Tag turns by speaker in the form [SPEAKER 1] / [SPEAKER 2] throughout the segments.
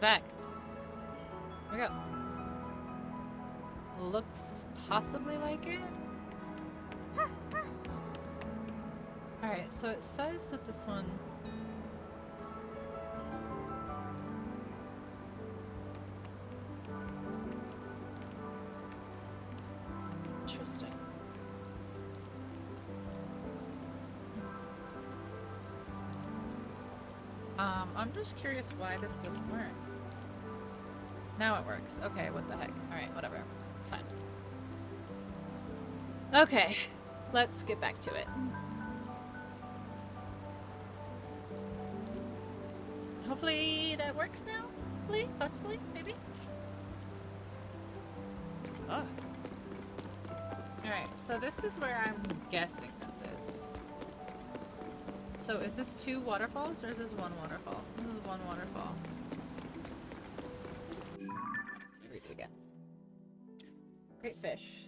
[SPEAKER 1] back. Here we go. Looks possibly like it. Alright, so it says that this one... Interesting. I'm just curious why this doesn't work. Now it works. Okay, what the heck. Alright, whatever. It's fine. Okay, let's get back to it. Hopefully that works now? Hopefully? Possibly? Maybe? Oh. Alright, so this is where I'm guessing this is. So is this 2 waterfalls or is this 1 waterfall? This is 1 waterfall. Read it again. Great fish.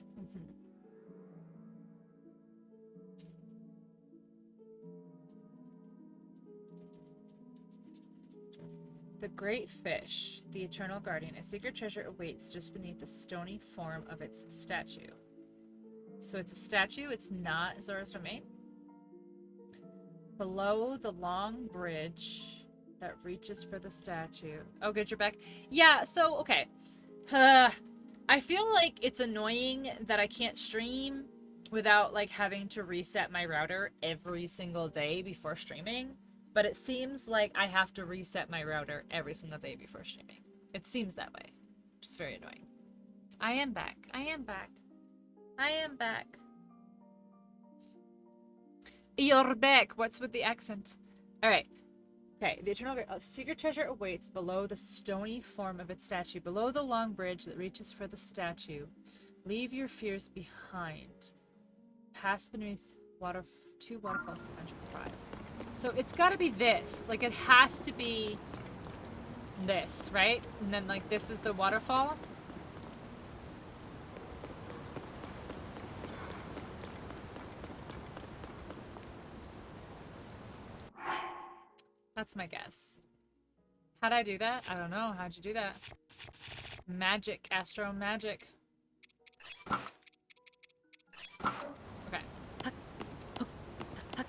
[SPEAKER 1] The great fish, the eternal guardian, a secret treasure awaits just beneath the stony form of its statue. So it's a statue, it's not Zora's domain. Below the long bridge that reaches for the statue. Oh, good, you're back. Yeah, so, okay. I feel like it's annoying that I can't stream without, like, having to reset my router every single day before streaming. But it seems like I have to reset my router every single day before streaming. It seems that way. Which is very annoying. I am back. I am back. I am back. You're back. What's with the accent? Alright. Okay. The eternal secret treasure awaits below the stony form of its statue. Below the long bridge that reaches for the statue. Leave your fears behind. Pass beneath 2 waterfalls to find your prize. So it's gotta be this. Like, it has to be this, right? And then, like, this is the waterfall. That's my guess. How'd I do that? I don't know. How'd you do that? Magic. Astro magic. Okay.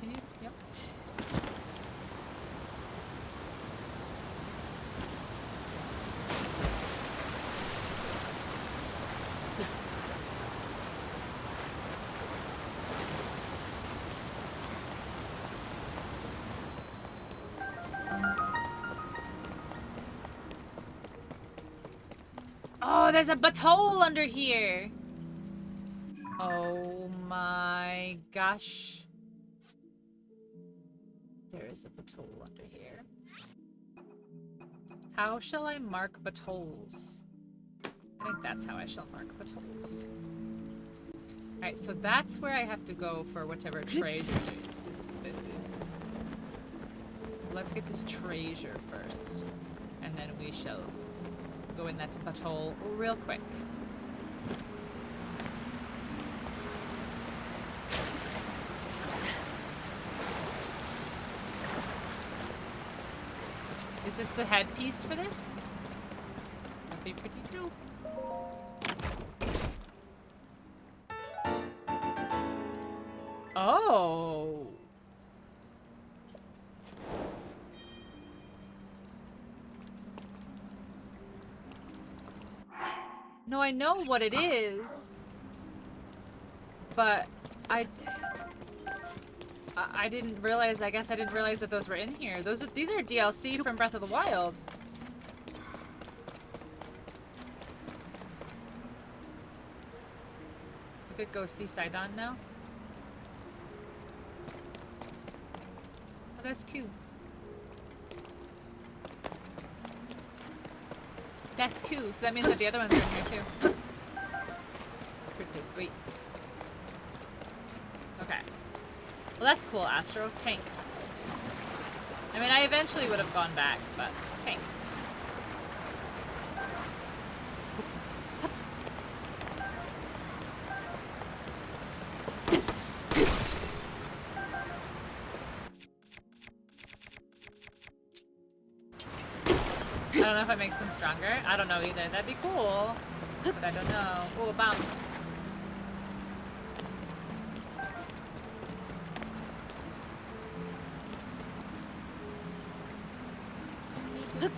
[SPEAKER 1] Can you? Yep. Oh, there's a batole under here. Oh my gosh. There is a batole under here. How shall I mark batoles? I think that's how I shall mark batoles. Alright, so that's where I have to go for whatever treasure this is. So let's get this treasure first. And then we shall go in that batole real quick. Is this the headpiece for this? That'd be pretty dope. Oh. No, I know what it is, but I didn't realize. I guess I didn't realize that those were in here. These are DLC from Breath of the Wild. Look at Ghosty Sidon now. Oh, that's cute. That's cool. So that means that the other ones are in here too. Pretty sweet. Okay. Well, that's cool, Astro. Tanks. I mean, I eventually would have gone back, but tanks. don't know if it makes them stronger. I don't know either. That'd be cool. But I don't know. Oh, a bomb. I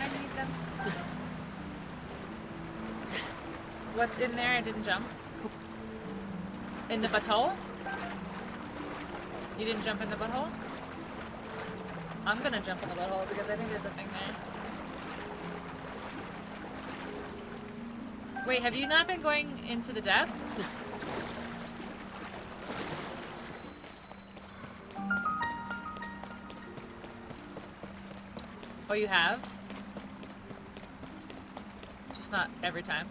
[SPEAKER 1] need them. What's in there? I didn't jump. In the butthole? You didn't jump in the butthole? I'm gonna jump in the butthole because I think there's a thing there. Wait, have you not been going into the depths? Oh, you have? Just not every time.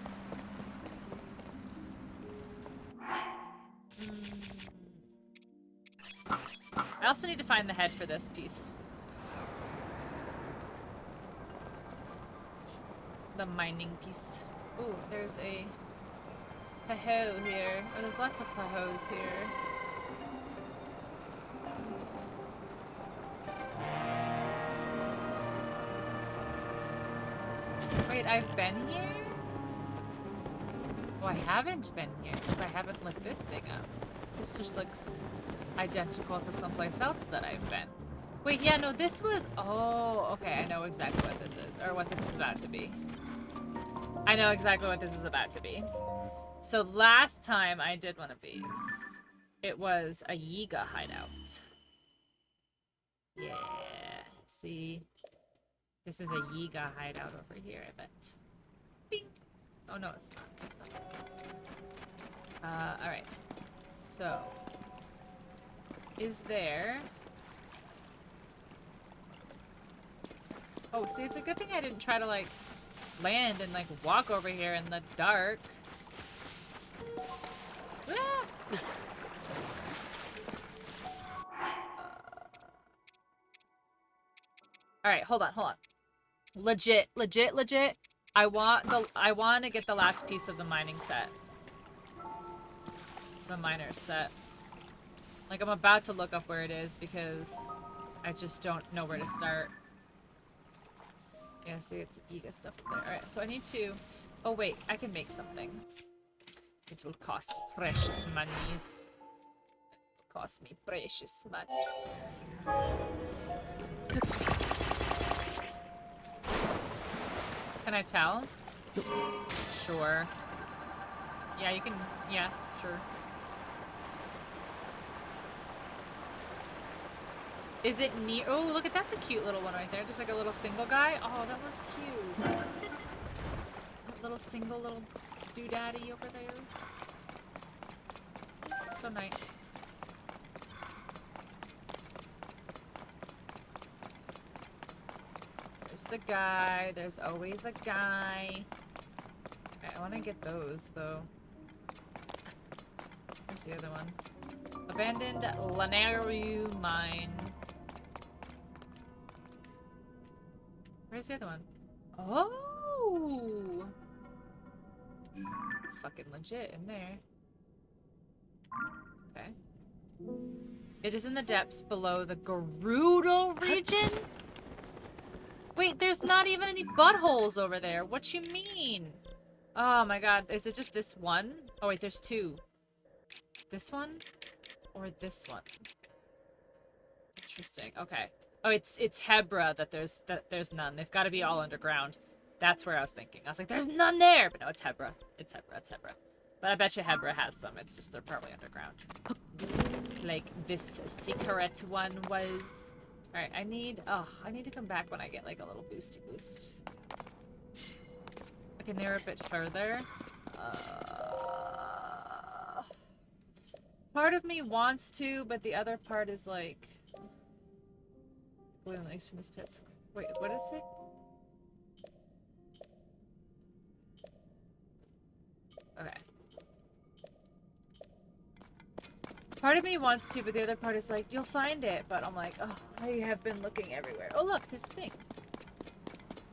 [SPEAKER 1] I also need to find the head for this piece. The mining piece. Ooh, there's a paho here. Oh, there's lots of pahos here. Wait, I've been here? Oh, I haven't been here because I haven't looked this thing up. This just looks identical to someplace else that I've been. Wait, yeah, no, this was... Oh, okay, I know exactly what this is, or what this is about to be. I know exactly what this is about to be. So last time I did one of these, it was a Yiga hideout. Yeah, see? This is a Yiga hideout over here, I bet. Bing! Oh, no, it's not. It's not. Alright. So... Is there... Oh, see, it's a good thing I didn't try to, like, land and, like, walk over here in the dark. Ah! Alright, hold on, hold on. Legit. I want to get the last piece of the mining set. The miner's set. Like, I'm about to look up where it is because I just don't know where to start. Yeah, see, it's Yiga stuff up there. Alright, so I need to... Oh, wait, I can make something. It will cost precious monies. It will cost me precious monies. Can I tell? Sure. Yeah, you can... Yeah, sure. Is it near? Oh, look at that's a cute little one right there. Just like a little single guy. Oh, that one's cute. That little single little doodaddy over there. So nice. There's the guy. There's always a guy. Okay, I want to get those though. Where's the other one? Abandoned Lanariu mine. Where's the other one? Oh! It's fucking legit in there. Okay. It is in the depths below the Gerudo region? Wait, there's not even any buttholes over there. What you mean? Oh my god, is it just this one? Oh wait, there's two. This one? Or this one? Interesting, okay. Oh, it's Hebra that there's none. They've got to be all underground. That's where I was thinking. I was like, there's none there! But no, it's Hebra. It's Hebra. But I bet you Hebra has some. It's just they're probably underground. Like this secret one was. Alright, I need to come back when I get like a little boosty boost. I can narrow a bit further. Part of me wants to, but the other part is like... Balloon leaks from these pits. Wait, what is it? Okay. Part of me wants to, but the other part is like, you'll find it. But I'm like, oh, I have been looking everywhere. Oh, look, there's a thing.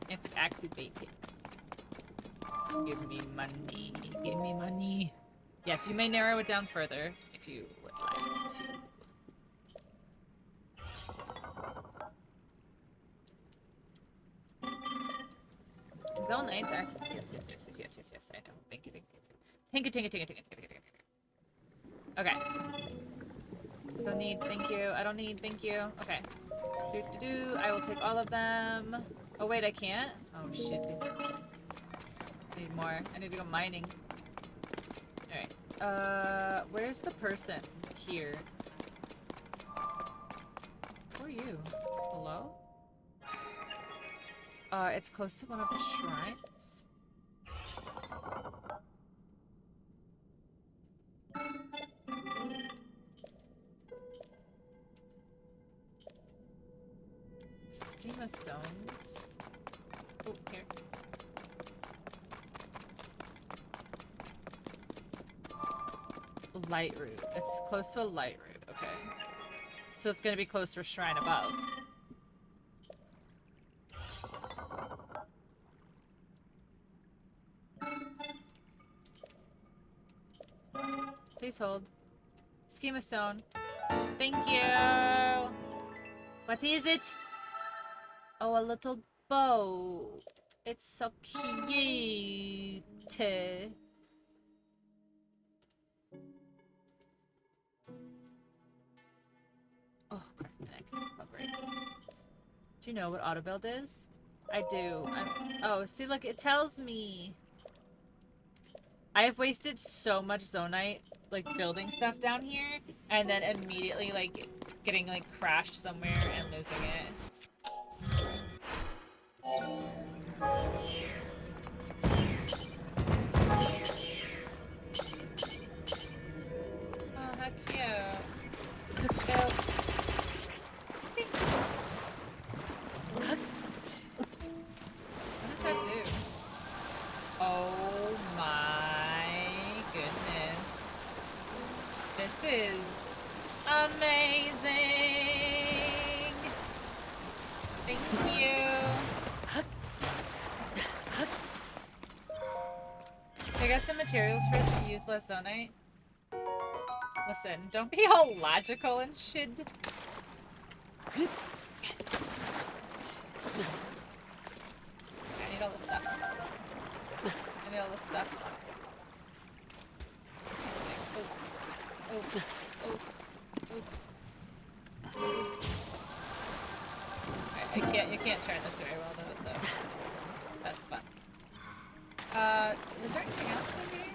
[SPEAKER 1] I have to activate it. Give me money. Give me money. Yes, you may narrow it down further if you would like to. Zone 9. Yes, yes. I know. Thank you. Okay. Don't need, thank you. I don't need, thank you. Okay. I will take all of them. Oh, wait, I can't? Oh, shit. I need more. I need to go mining. Alright. Where's the person? Here. Who are you? Hello? It's close to one of the shrines. Schema stones. Oh, here. Light root. It's close to a light root. Okay. So it's gonna be close to a shrine above. Please hold. Schema stone. Thank you! What is it? Oh, a little boat. It's so cute. Oh, crap, my neck. Oh, great. Do you know what auto build is? I do. Oh, see, look, it tells me. I have wasted so much zonite, like, building stuff down here, and then immediately, like, getting, like, crashed somewhere and losing it. Oh, how cute. Build. What does that do? Oh my goodness. This is amazing. Thank you. I got some materials for us to use less zonite. Listen, don't be all logical and shit. I need all this stuff. I need all this stuff. Oof. Right, you can't turn this very well though, so that's fun. Is there anything else in here?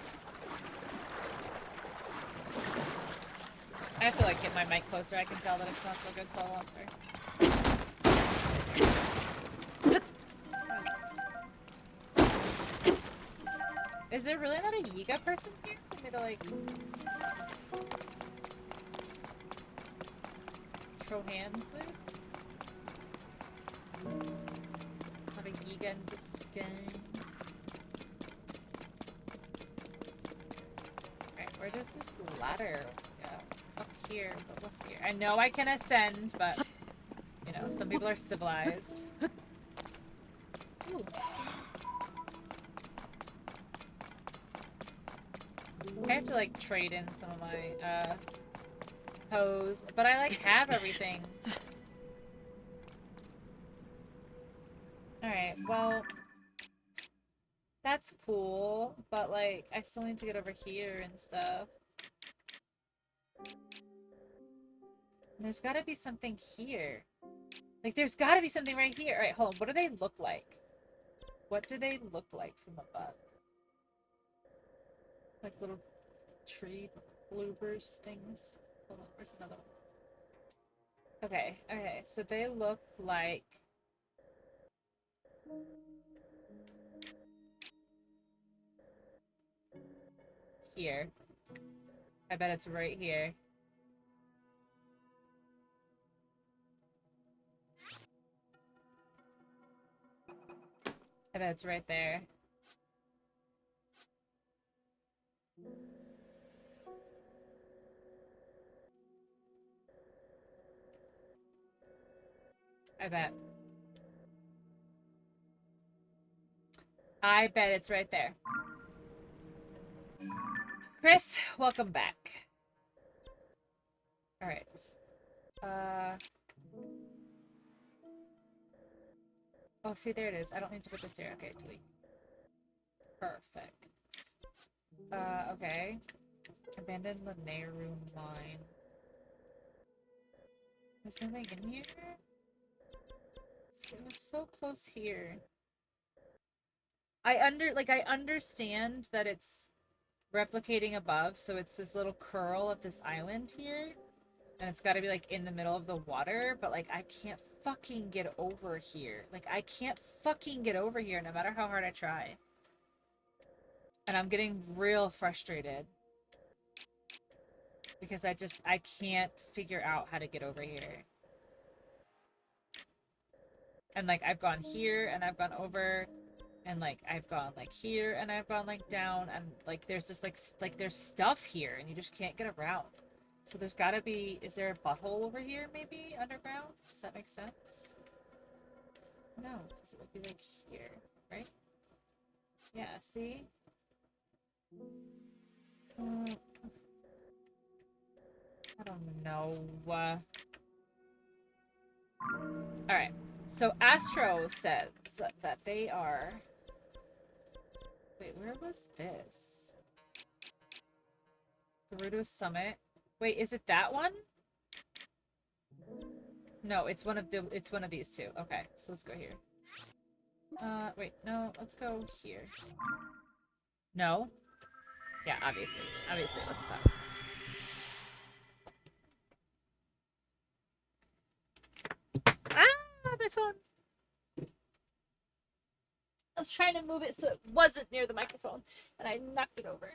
[SPEAKER 1] I have to like get my mic closer. I can tell that it's not so good, so I'll answer. Is there really not a Yiga person here for me to like throw hands with? Not a Yiga in disguise. Alright, where does this ladder go? Up here, but what's here? I know I can ascend, but you know, some people are civilized. Ooh. I have to like trade in some of my hose, but I like have everything. Alright, well, that's cool, but like I still need to get over here and stuff. And there's gotta be something here. Like there's gotta be something right here. Alright, hold on, what do they look like? What do they look like from above? Like little tree bloopers things. Hold on, where's another one? Okay, so they look like here. I bet it's right here. I bet it's right there. I bet. I bet it's right there. Chris, welcome back. Alright. Oh, see, there it is. I don't need to put this here. Okay, delete. Perfect. Okay. Abandoned Laneru mine. There's nothing in here? It was so close here. I understand that it's replicating above, so it's this little curl of this island here. And it's gotta be, like, in the middle of the water, but, like, I can't fucking get over here. Like, I can't fucking get over here no matter how hard I try. And I'm getting real frustrated. Because I can't figure out how to get over here. And, like, I've gone here, and I've gone over, and, like, I've gone, like, here, and I've gone, like, down, and, like, there's just, like, there's stuff here, and you just can't get around. So there's gotta be... Is there a butthole over here, maybe? Underground? Does that make sense? No, because it would be, like, here, right? Yeah, see? I don't know. Alright. So Astro says that they are... Wait, where was this? Gerudo Summit. Wait, is it that one? No, it's one of these two. Okay, so let's go here. Wait, no, let's go here. No? Yeah, obviously. Obviously it wasn't that one. Ah, my phone! I was trying to move it so it wasn't near the microphone, and I knocked it over.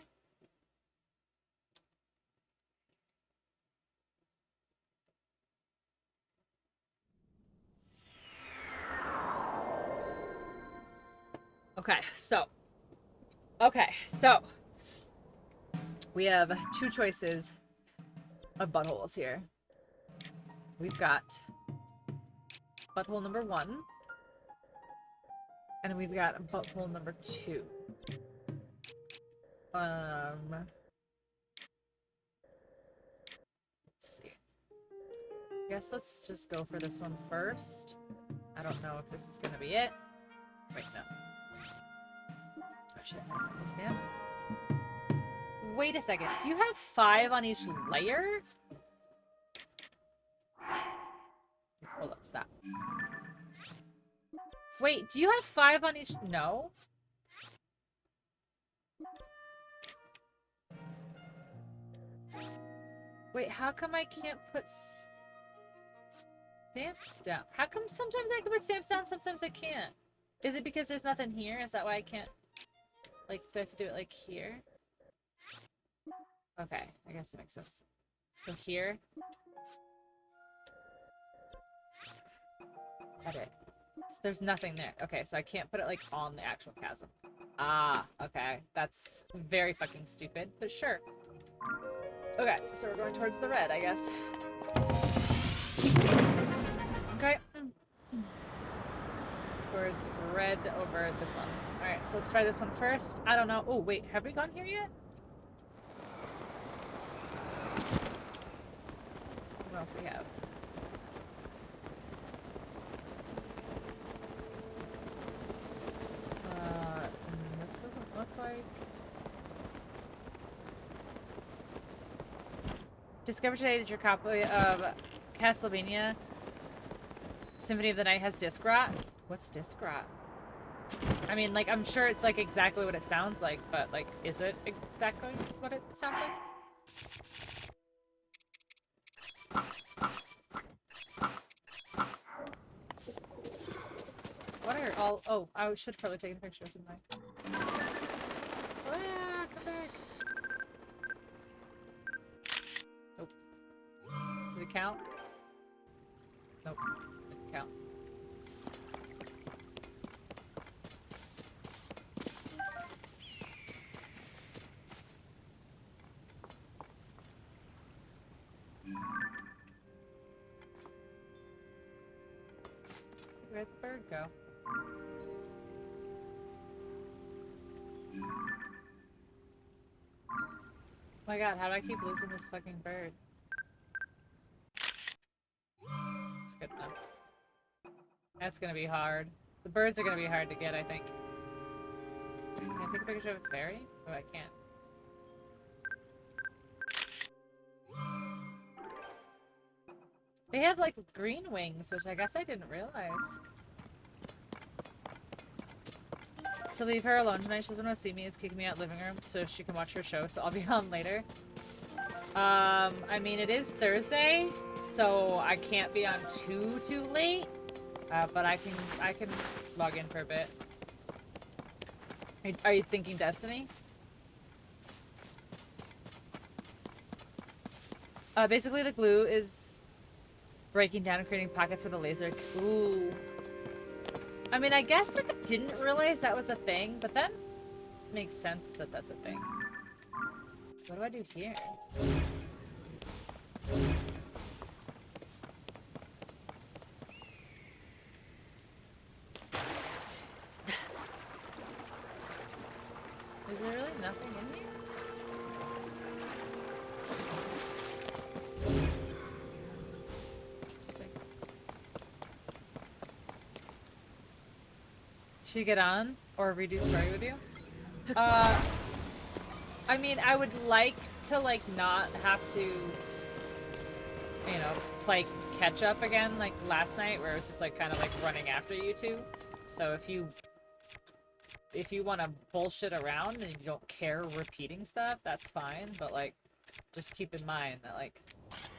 [SPEAKER 1] Okay, so we have two choices of buttholes here. We've got butthole number 1, and we've got butthole number 2. Let's see. I guess let's just go for this one first. I don't know if this is gonna be it. Wait, no. Oh shit, these stamps. Wait a second. Do you have 5 on each layer? Hold up, stop. Wait, do you have 5 on each? No? Wait, how come I can't put stamps down? How come sometimes I can put stamps down, sometimes I can't? Is it because there's nothing here? Is that why I can't? Like, do I have to do it, like, here? Okay, I guess that makes sense. So here. Edit. So there's nothing there. Okay, so I can't put it, like, on the actual chasm. Ah, okay. That's very fucking stupid, but sure. Okay, so we're going towards the red, I guess. Okay. Towards red over this one. Alright, so let's try this one first. I don't know. Oh, wait, have we gone here yet? I don't know if we have. This doesn't look like... Discovered today that your copy of Castlevania Symphony of the Night has disc rot. What's disc rot? I mean, like, I'm sure it's, like, exactly what it sounds like, but, like, is it exactly what it sounds like? What are all... Oh, I should probably take a picture, shouldn't I? Ah, come back! Nope. Did it count? Nope. Didn't count. Where'd the bird go? Oh my god, how do I keep losing this fucking bird? That's good enough. That's gonna be hard. The birds are gonna be hard to get, I think. Can I take a picture of a fairy? Oh, I can't. They have, like, green wings, which I guess I didn't realize. To leave her alone tonight, she doesn't want to see me, is kicking me out living room so she can watch her show, so I'll be on later. I mean, it is Thursday, so I can't be on too late, but I can log in for a bit. Are you thinking Destiny? Basically the glue is breaking down and creating pockets with a laser. Ooh. I mean, I guess like I didn't realize that was a thing, but that makes sense that that's a thing. What do I do here? Is there really nothing in here? Interesting. Should you get on or redo story with you? I mean, I would like to like not have to, you know, play catch up again like last night where it was just like kind of like running after you two. So if you want to bullshit around and you don't care repeating stuff, that's fine. But like, just keep in mind that like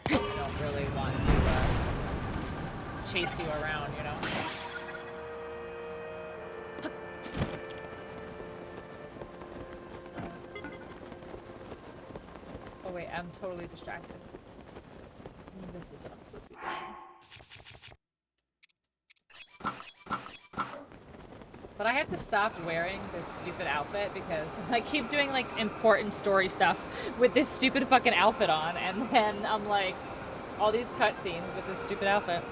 [SPEAKER 1] you don't really want to chase you around, you know. Oh wait, I'm totally distracted. This is what I'm supposed to be doing. But I have to stop wearing this stupid outfit because I keep doing like important story stuff with this stupid fucking outfit on, and then I'm like, all these cutscenes with this stupid outfit.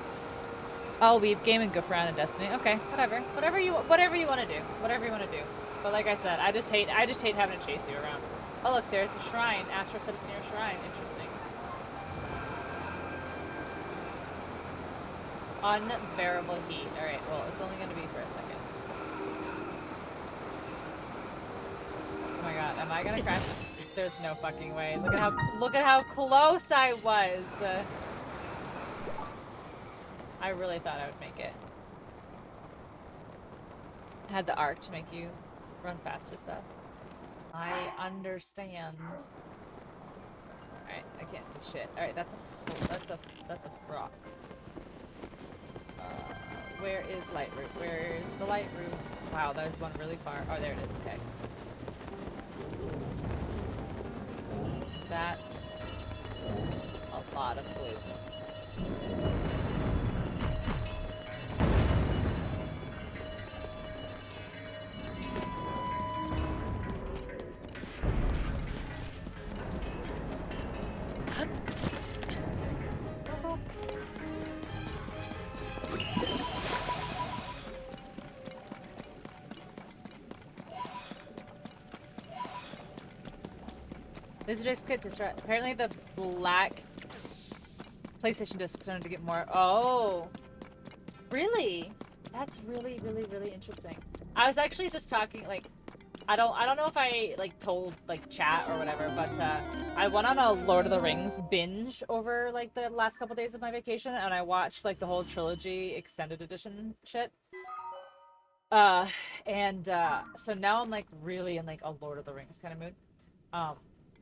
[SPEAKER 1] I'll leave game and go for round in Destiny. Okay, whatever. Whatever you want to do. Whatever you want to do. But like I said, I just hate having to chase you around. Oh look, there's a shrine. Astro said it's near a shrine. Interesting. Unbearable heat. Alright, well, it's only gonna be for a second. Oh my god, am I gonna crash? There's no fucking way. Look at how close I was. I really thought I would make it. I had the arc to make you run faster stuff. I understand. Alright, I can't see shit. Alright, that's a frox. Where is Lightroot? Where is the Lightroot? Wow, there's one really far. Oh, there it is. Okay. That's a lot of glue. This disc get disrupt. Apparently the black PlayStation disc started to get more. Oh, really? That's really interesting. I was actually just talking like, I don't know if I like told like chat or whatever, but I went on a Lord of the Rings binge over like the last couple days of my vacation, and I watched like the whole trilogy extended edition shit. So now I'm like really in like a Lord of the Rings kind of mood.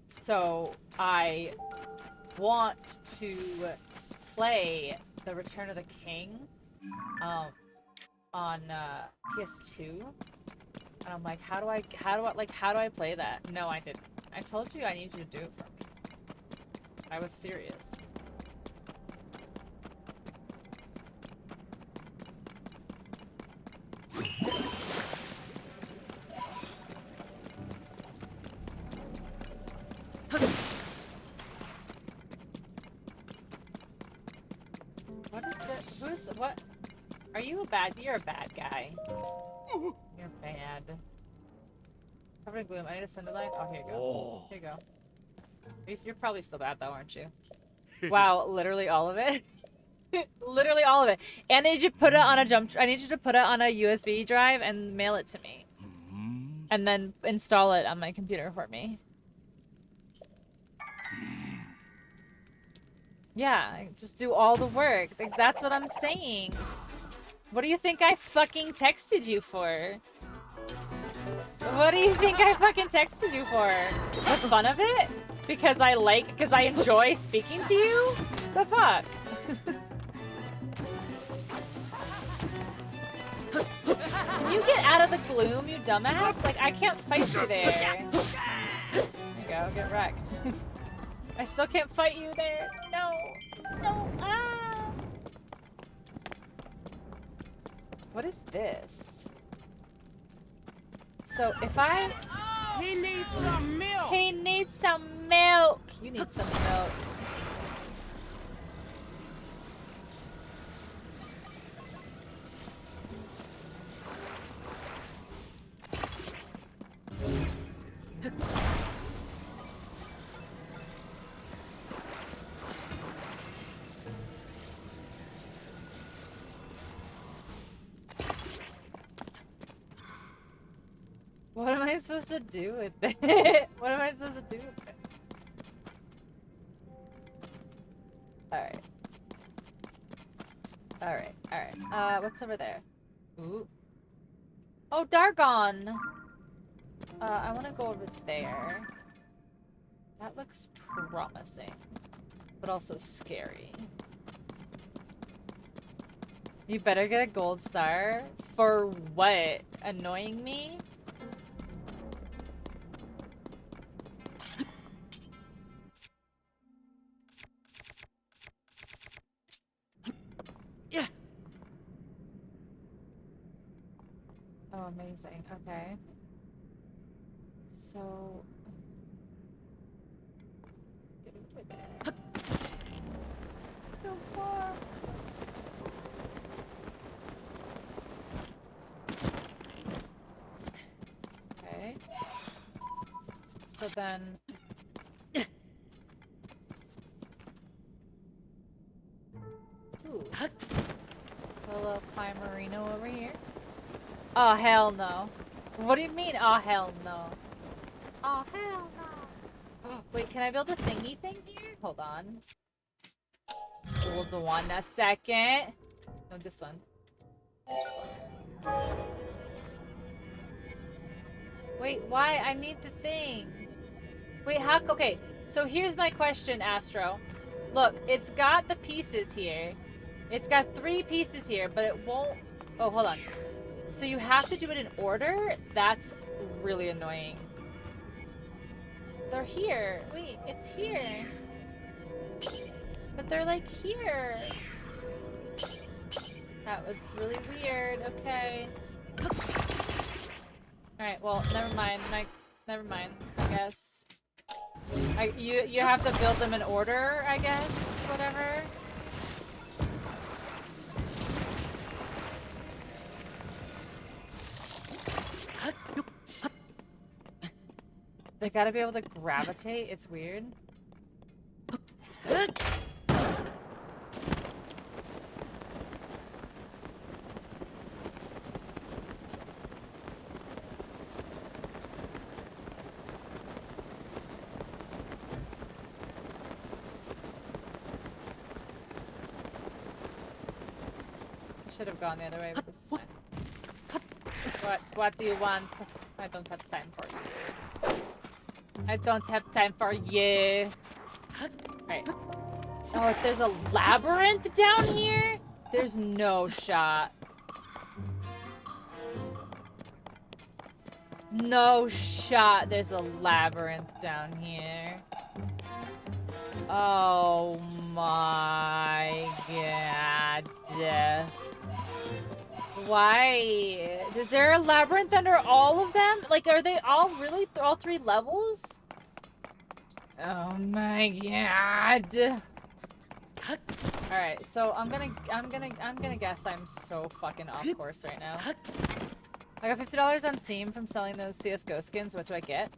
[SPEAKER 1] So I want to play The Return of the King on PS2, and I'm like, how do I play that? No, I didn't. I told you I need you to do it for me. I was serious. What? Are you a bad? You're a bad guy. You're bad. Covered in gloom. I need a cinder light. Oh, here you go. Oh. Here you go. You're probably still bad though, aren't you? Wow, literally all of it. Literally all of it. And I need you to put it on a I need you to put it on a USB drive and mail it to me. And then install it on my computer for me. Yeah, just do all the work. Like, that's what I'm saying. What do you think I fucking texted you for? What do you think I fucking texted you for? The fun of it? Because I enjoy speaking to you? The fuck? Can you get out of the gloom, you dumbass? Like, I can't fight you there. There you go, get wrecked. I still can't fight you there. No. No. Ah. What is this? So if I...
[SPEAKER 2] He needs some milk!
[SPEAKER 1] He needs some milk! You need some milk. What am I supposed to do with it? What am I supposed to do with it? Alright. Alright, alright. What's over there? Ooh. Oh, Dargon! I wanna go over there. That looks promising. But also scary. You better get a gold star. For what? Annoying me?
[SPEAKER 2] Yeah.
[SPEAKER 1] Oh, amazing. Okay. So... Get over there. So far. Okay. So then... Ooh. Hello, Climerino over here. Oh, hell no. What do you mean, oh, hell no? Oh, hell no. Wait, can I build a thingy thing here? Hold on. Hold on a second. No, this one. This one. Wait, why? I need the thing. Wait, how? Okay, so here's my question, Astro. Look, it's got the pieces here. It's got 3 pieces here, but it won't... Oh, hold on. So you have to do it in order? That's really annoying. They're here. Wait, it's here. But they're like here. That was really weird. Okay. Alright, well, never mind. Never mind, I guess. You have to build them in order, I guess? Whatever. They gotta be able to gravitate. It's weird. I should have gone the other way, but this is fine. What do you want? I don't have time for you. I don't have time for you. Alright. Oh, there's a labyrinth down here? There's no shot. No shot there's a labyrinth down here. Oh my god. Why? Is there a labyrinth under all of them? Like, are they all really all 3 levels? Oh my god. Alright, so I'm gonna guess I'm so fucking off course right now. I got $50 on Steam from selling those CSGO skins. What do I get?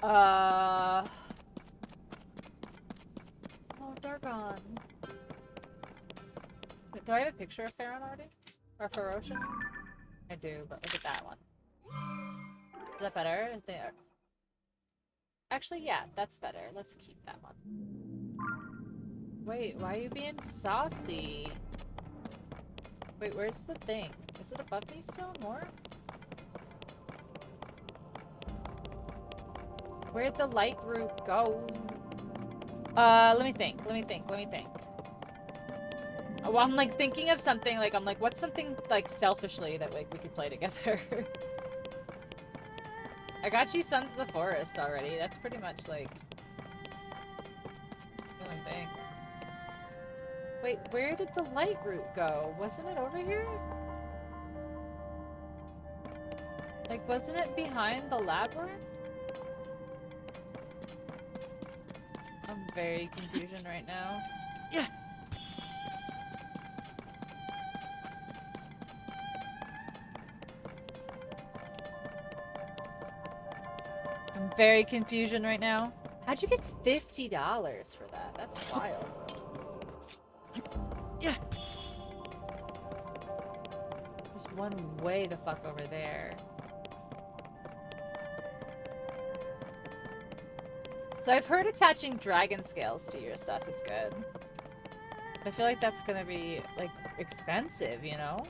[SPEAKER 1] Oh, are gone. Do I have a picture of Farron already? Or Ferocian? I do, but look at that one. Is that better? There. Actually, yeah, that's better. Let's keep that one. Wait, why are you being saucy? Wait, where's the thing? Is it above me still? More? Where'd the light route go? Let me think. Well, I'm like thinking of something, like, I'm like, what's something, like, selfishly that, like, we could play together? I got you Sons of the Forest already. That's pretty much, like, the only thing. Wait, where did the light route go? Wasn't it over here? Like, wasn't it behind the labyrinth? I'm very confusion right now.
[SPEAKER 2] Yeah.
[SPEAKER 1] I'm very confusion right now. How'd you get $50 for that? That's wild.
[SPEAKER 2] Yeah.
[SPEAKER 1] There's one way the fuck over there. So I've heard attaching dragon scales to your stuff is good. I feel like that's gonna be, like, expensive, you know?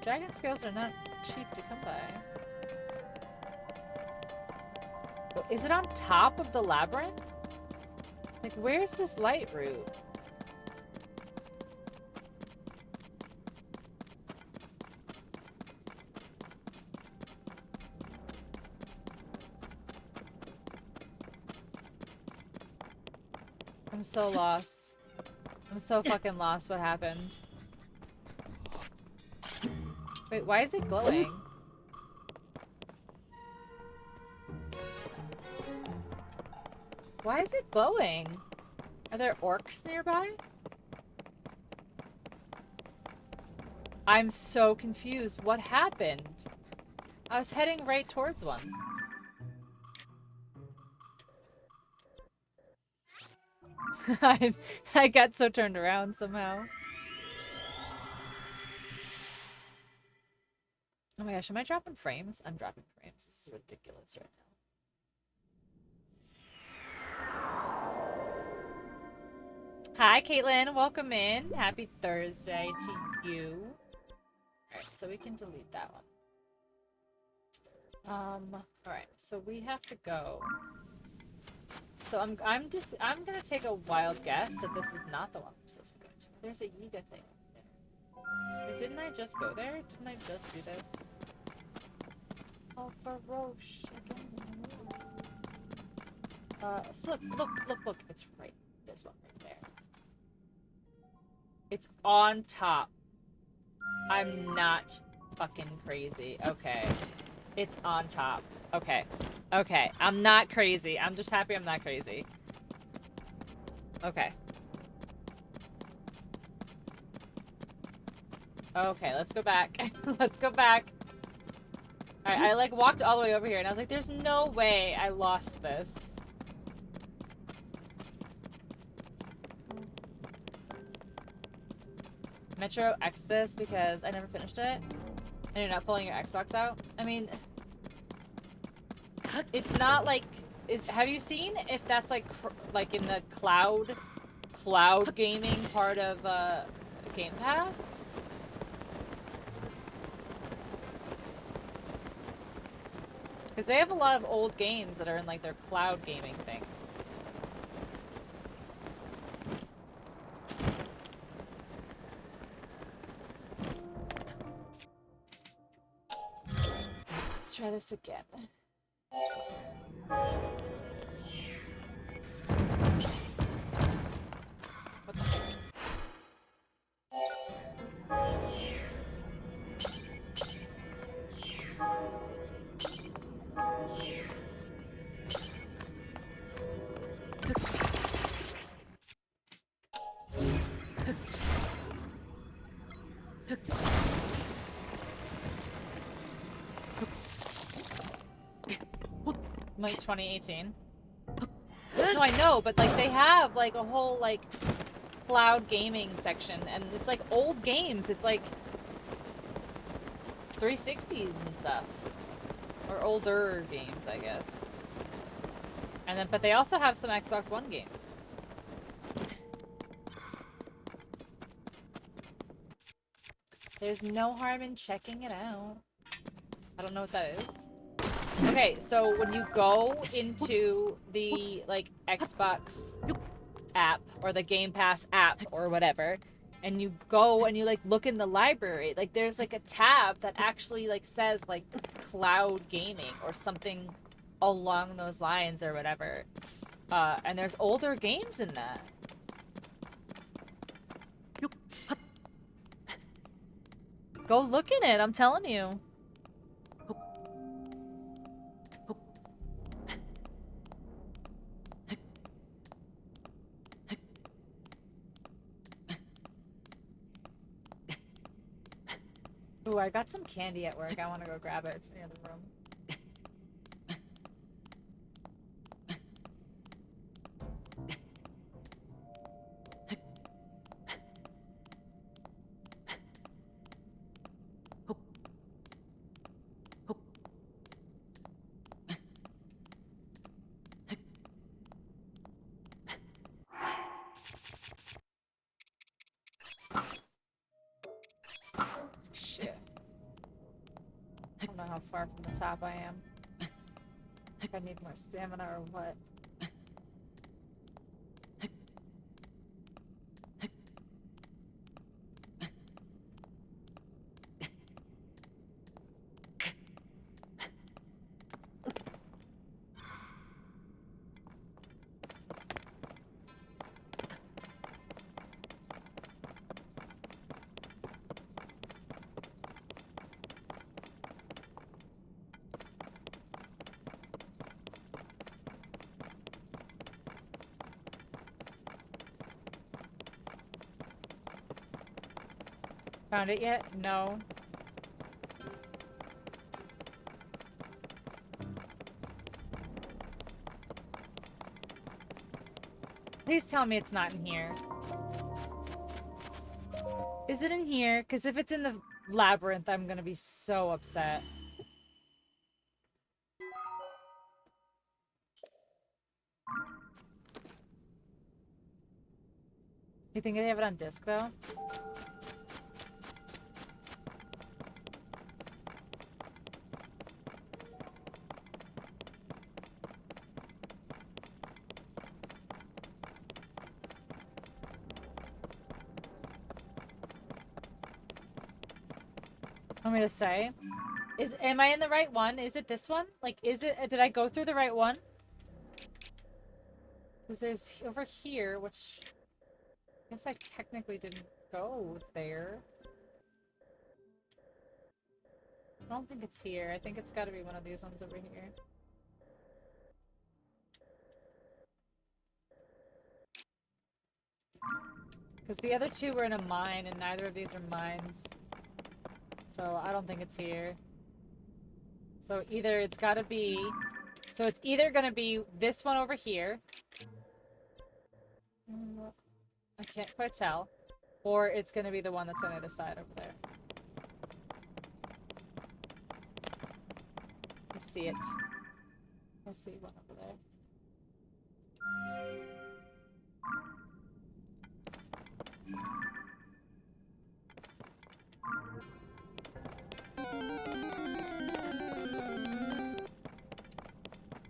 [SPEAKER 1] Dragon scales are not cheap to come by. Oh, is it on top of the labyrinth? Like, where's this light route? I'm so lost. I'm so fucking lost. What happened? Wait, why is it glowing? Why is it glowing? Are there orcs nearby? I'm so confused. What happened? I was heading right towards one. I got so turned around somehow. Oh my gosh, am I dropping frames? I'm dropping frames. This is ridiculous right now. Hi, Caitlin. Welcome in. Happy Thursday to you. Alright, so we can delete that one. Alright, so we have to go. So I'm gonna take a wild guess that this is not the one I'm supposed to be going to. There's a Yiga thing there. But didn't I just go there? Didn't I just do this? Oh, Faroche again. So look. It's right. There's one right there. It's on top. I'm not fucking crazy. Okay. It's on top. Okay. Okay. I'm not crazy. I'm just happy I'm not crazy. Okay. Okay, let's go back. Let's go back. Alright, I like walked all the way over here and I was like, there's no way I lost this. Metro Exodus because I never finished it. And you're not pulling your Xbox out? I mean, it's not like have you seen if that's like in the cloud gaming part of Game Pass? Because they have a lot of old games that are in like their cloud gaming thing. Let's try this again. What the heck? Like 2018. No, I know, but like they have like a whole like cloud gaming section, and it's like old games. It's like 360s and stuff, or older games, I guess. And then, but they also have some Xbox One games. There's no harm in checking it out. I don't know what that is. Okay, so when you go into the like Xbox app or the Game Pass app or whatever, and you go and you like look in the library, like there's like a tab that actually like says like cloud gaming or something along those lines or whatever. And there's older games in that. Go look in it, I'm telling you. Ooh, I got some candy at work. I want to go grab it. It's in the other room. Shit. I don't know how far from the top I am. If I need more stamina or what. Found it yet? No. Please tell me it's not in here. Is it in here? Because if it's in the labyrinth, I'm gonna be so upset. You think they have it on disc, though? Want me to say? Am I in the right one? Is it this one? Like, did I go through the right one? Because there's over here, which I guess I technically didn't go there. I don't think it's here. I think it's gotta be one of these ones over here. Because the other two were in a mine, and neither of these are mines. So I don't think it's here. So either it's gotta be... So it's either gonna be this one over here. I can't quite tell. Or it's gonna be the one that's on the other side over there. I see it. I see one over there.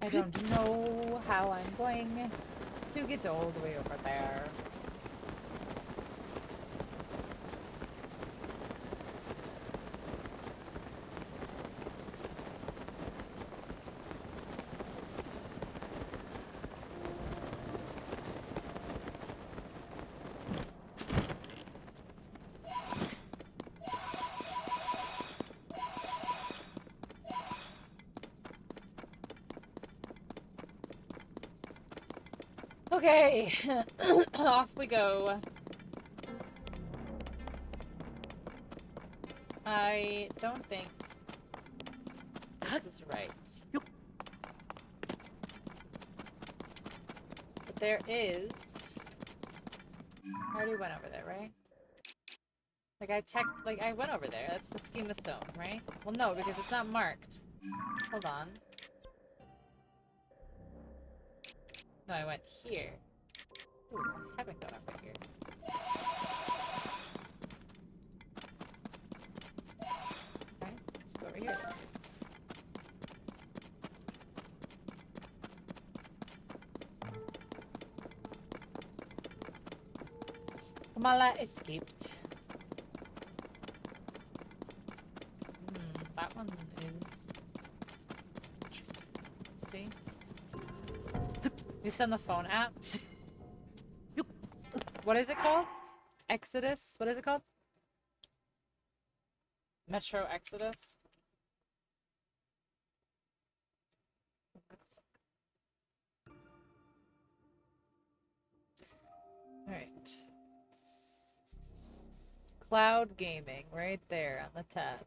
[SPEAKER 1] I don't know how I'm going to get all the way over there. Okay, off we go. I don't think this is right. there is... I already went over there, right? Like, I went over there. That's the schema stone, right? Well, no, because it's not marked. Hold on. No, I went here. Ooh, I haven't gone over here. Okay, let's go over here then. Kamala escaped. That one is interesting. Let's see. It's on the phone app. What is it called? Exodus? What is it called? Metro Exodus? Alright. Cloud gaming, right there on the tab.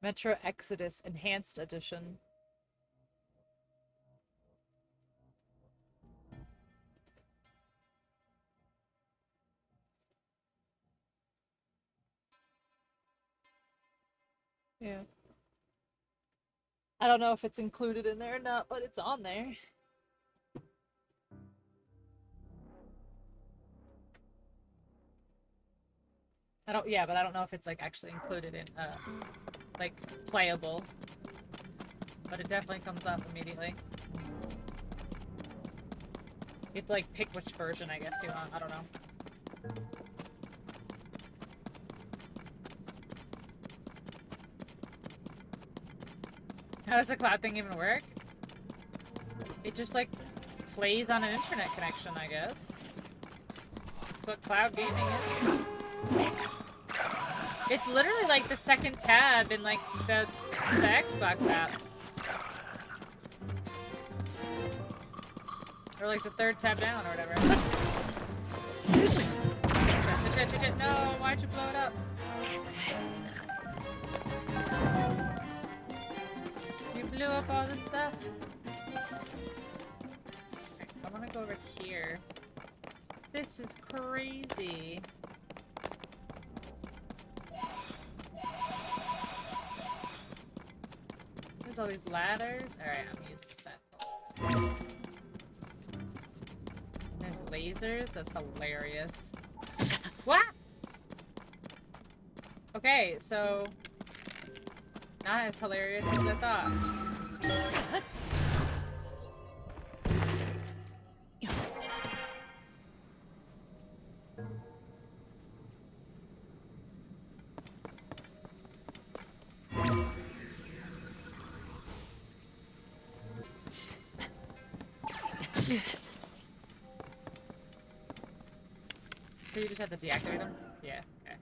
[SPEAKER 1] Metro Exodus Enhanced Edition. Yeah. I don't know if it's included in there or not, but it's on there. But I don't know if it's like actually included in like playable. But it definitely comes up immediately. You have to like pick which version I guess you want. I don't know. How does the cloud thing even work? It just like plays on an internet connection, I guess. That's what cloud gaming is. It's literally like the second tab in like the Xbox app. Or like the third tab down or whatever. Shit. No, why'd you blow it up? You blew up all this stuff. Right, I wanna go over here. This is crazy. There's all these ladders. Alright, I'm using the set. There's lasers. That's hilarious. What? Okay, so... not as hilarious as I thought. So you just have to deactivate them? Yeah, okay.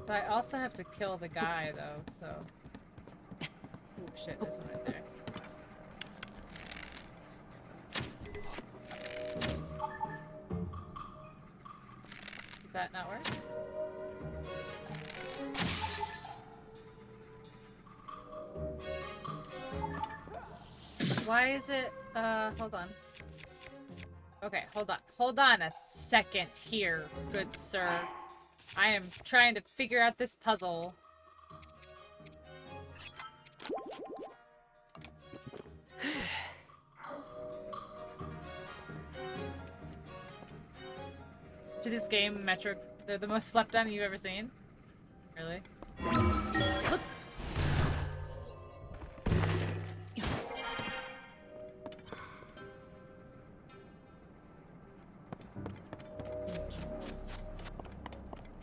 [SPEAKER 1] So I also have to kill the guy, though, so... oh shit, there's one right there. Did that not work? Why is it, hold on. Okay, hold on. Hold on a second here, good sir. I am trying to figure out this puzzle. To this game, Metro, they're the most slept on you've ever seen? Really?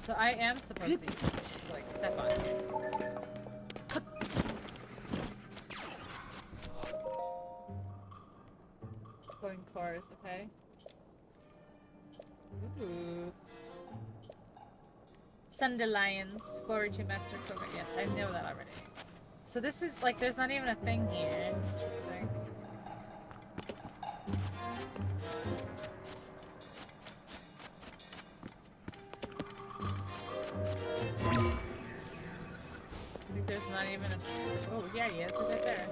[SPEAKER 1] So I am supposed to use this to like step on here. Going cores, okay. Ooh. Sunderlions, Foraging Master Cobra. Yes, I know that already. So this is like, there's not even a thing here. Interesting. I think there's not even a. Oh, yeah, he is. He's right there.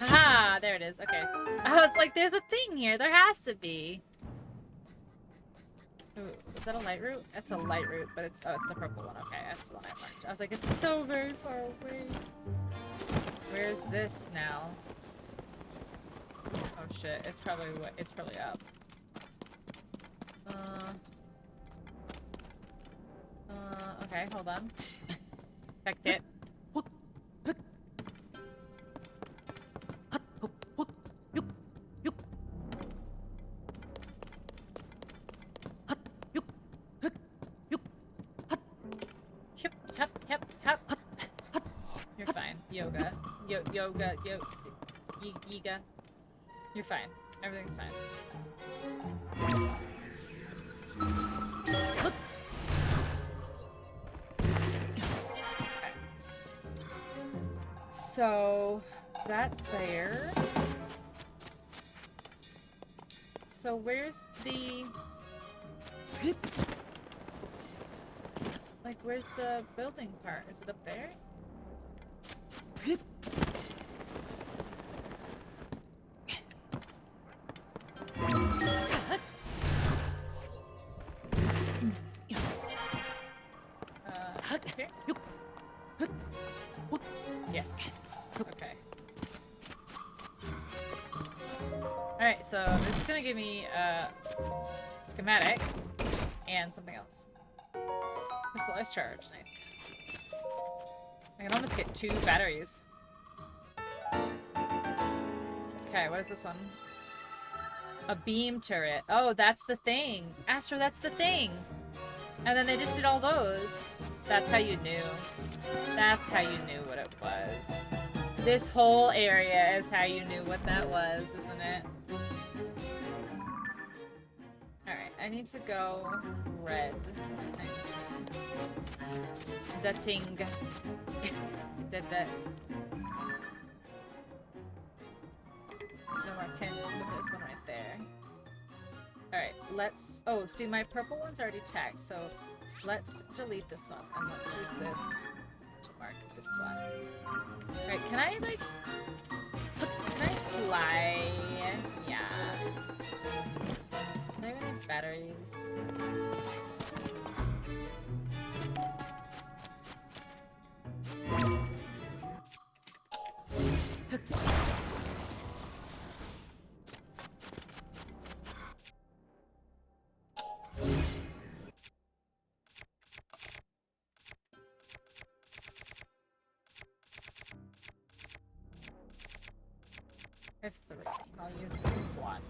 [SPEAKER 1] Haha, there it is. Okay. I was like, there's a thing here. There has to be. Ooh, is that a light root? That's a light root, but it's, oh, it's the purple one. Okay, that's the one I marked. I was like, it's so very far away. Where's this now? Oh shit, it's probably up. Okay, hold on. Checked it. Yep. You're fine. Yoga. Yiga. You're fine. Everything's fine. Okay. So, that's there. So where's the... Like, where's the building part? Is it up there? Okay. Yes. Okay. Alright, so this is gonna give me a schematic and something else. Crystallized charge, nice. I can almost get 2 batteries. Okay, what is this one? A beam turret. Oh, that's the thing. Astro, that's the thing. And then they just did all those. That's how you knew. That's how you knew what it was. This whole area is how you knew what that was, isn't it? Alright, I need to go red. The ting. Did that. No more pins, but there's one right there. Alright, let's... Oh, see, my purple one's already tagged, so let's delete this one, and let's use this to mark this one. Alright, can I, like... Can I fly? Yeah. Do I have any batteries? I have 3. I'll use 1.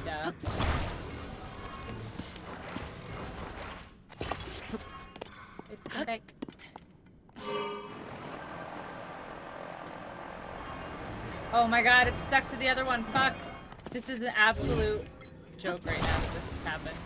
[SPEAKER 1] Duh. It's correct. Oh my god, it's stuck to the other one. Fuck. This is an absolute joke right now that this has happened.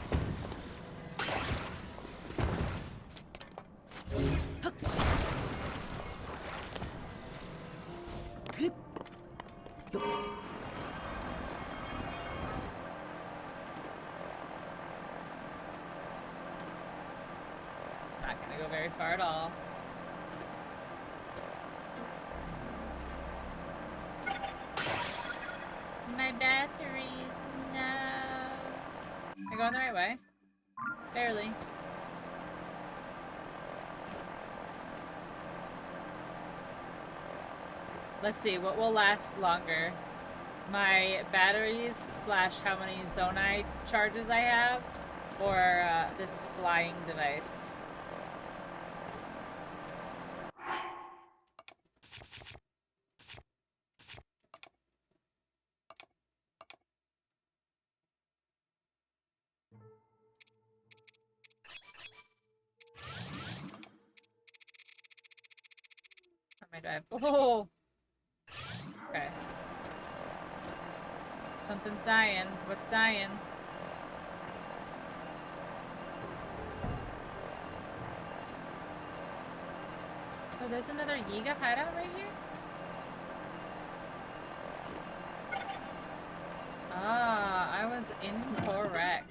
[SPEAKER 1] This is not gonna go very far at all. My batteries, no. Am I going the right way? Barely. Let's see, what will last longer? My batteries / how many Zonai charges I have? Or this flying device. How am I dive? Oh! Okay. Something's dying. What's dying? Oh, there's another Yiga hideout right here? Ah, I was incorrect.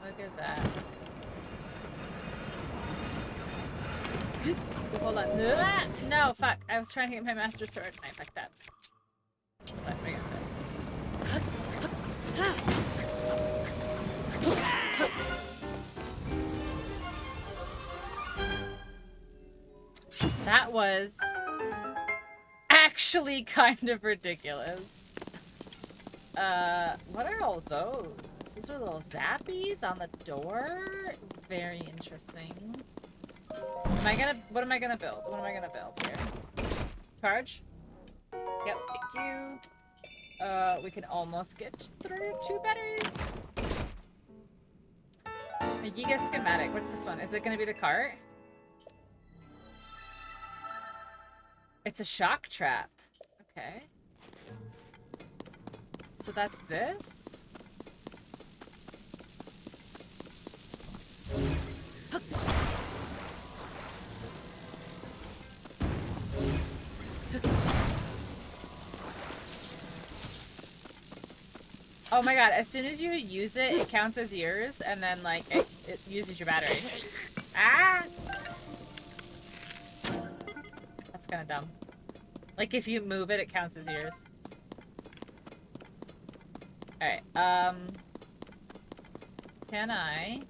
[SPEAKER 1] Look at that. Hold on. No, fuck. I was trying to get my master sword and I fucked up. So I got this. That was actually kind of ridiculous. What are all those? Those are little zappies on the door? Very interesting. What am I gonna build? What am I gonna build here? Charge? Yep, thank you. We can almost get through 2 batteries. A Giga schematic. What's this one? Is it gonna be the cart? It's a shock trap. Okay. So that's this? Oh my god, as soon as you use it, it counts as yours, and then, like, it uses your battery. Ah! That's kinda dumb. Like, if you move it, it counts as yours. Alright, can I...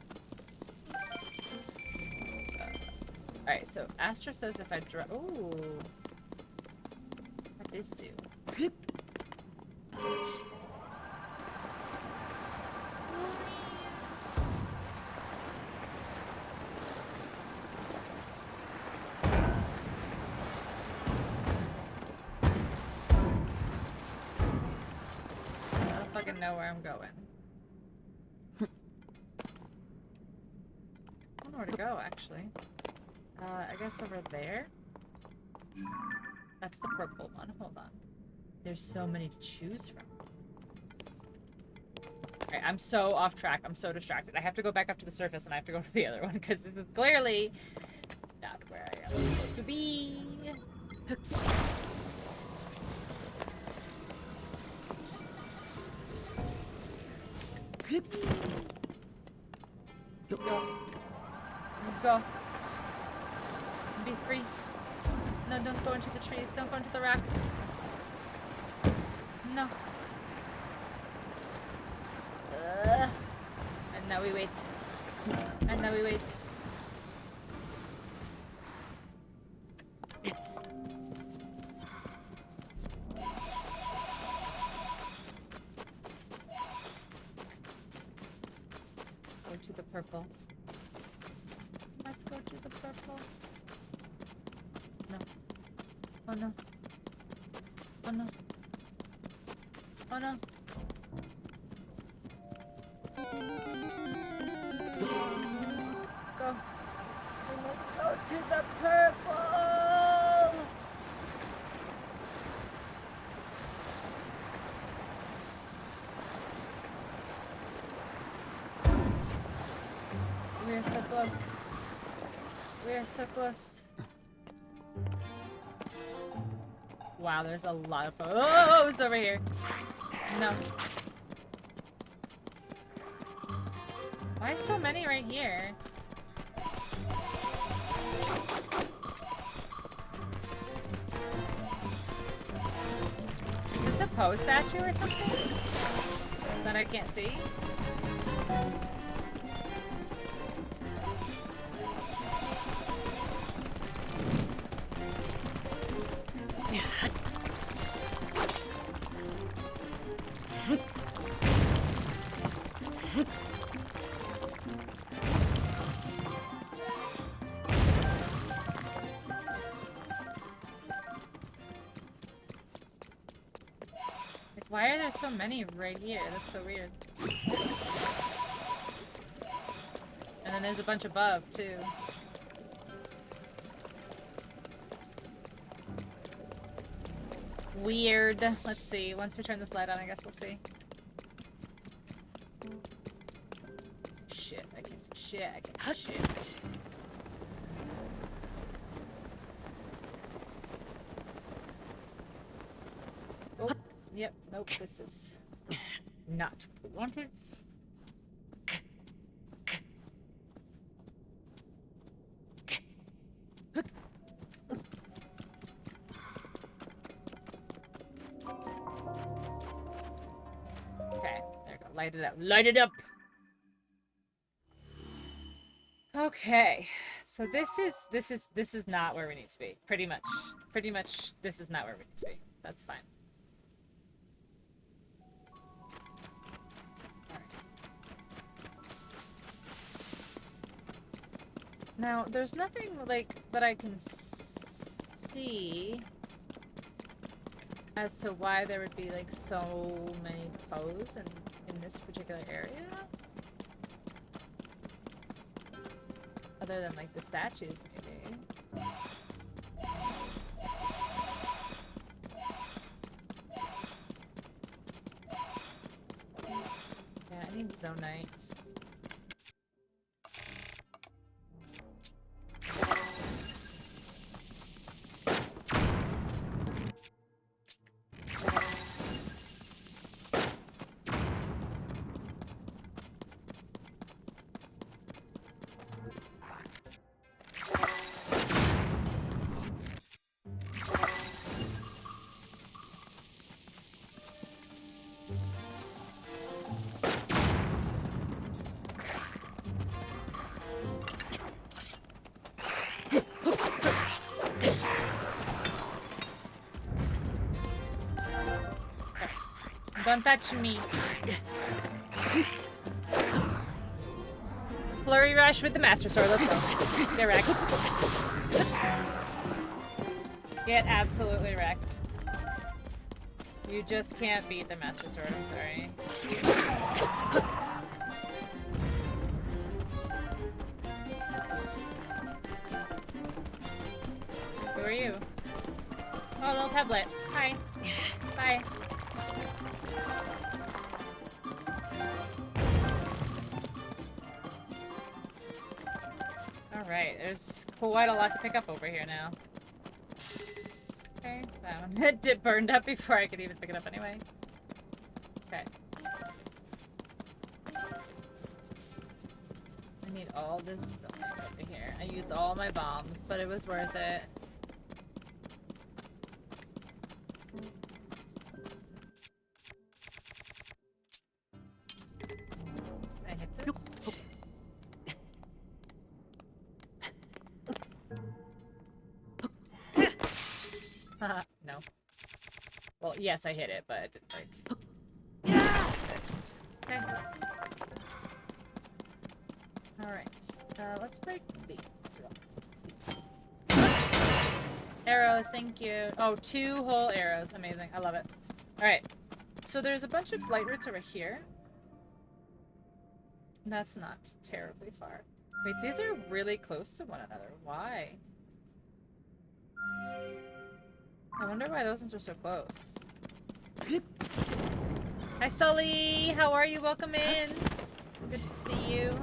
[SPEAKER 1] Alright, so Astra says if I drop... Ooh. What this do? I don't know where I'm going. I don't know where to go, actually. I guess over there? That's the purple one. Hold on. There's so many to choose from. Alright, I'm so off track. I'm so distracted. I have to go back up to the surface and I have to go to the other one because this is clearly not where I am supposed to be. Go. Go. Be free. No, don't go into the trees. Don't go into the rocks. No. And now we wait. And now we wait. Go to the purple. Let's go to the purple. No. Oh no. Oh no. Oh no. Go. Let's go to the purple. We are so close. We are so close. Wow, there's a lot of foes over here. No. Why so many right here? Is this a Poe statue or something? That I can't see? Why are there so many right here? That's so weird. And then there's a bunch above, too. Weird. Let's see. Once we turn this light on, I guess we'll see. Shit. I can't see shit. I can't see shit. Oh, yep. Nope. This is not what we wanted. Okay, there we go. Light it up. Light it up! Okay. So this is not where we need to be. Pretty much this is not where we need to be. That's fine. Alright. Now, there's nothing like that I can see as to why there would be like so many foes in this particular area. Other than like the statues, maybe. Yeah, I need Zonite. Don't touch me. Flurry rush with the Master Sword. Let's go. Get wrecked. Get absolutely wrecked. You just can't beat the Master Sword. I'm sorry. Who are you? Oh, little Peblet. Hi. Bye. Alright, there's quite a lot to pick up over here now. Okay, that one it burned up before I could even pick it up anyway. Okay. I need all this zoning over here. I used all my bombs, but it was worth it. I hit this? No. Well, yes, I hit it, but it didn't break. Okay. Alright. Let's break these. Arrows, thank you. Oh, 2 whole arrows. Amazing. I love it. Alright. So there's a bunch of light roots over here. That's not terribly far. Wait, these are really close to one another. Why? I wonder why those ones are so close. Hi, Sully! How are you? Welcome in! Good to see you.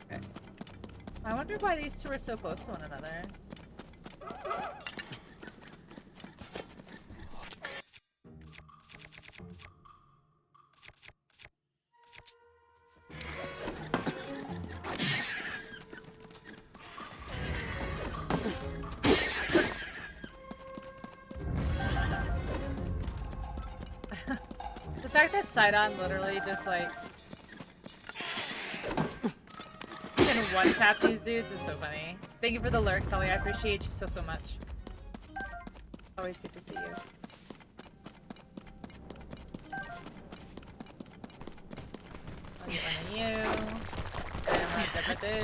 [SPEAKER 1] Okay. I wonder why these two are so close to one another. The fact that Sidon literally just like can one-tap these dudes is so funny. Thank you for the lurk, Sully. I appreciate you so much. Always good to see you. Get one of you. And what did I do?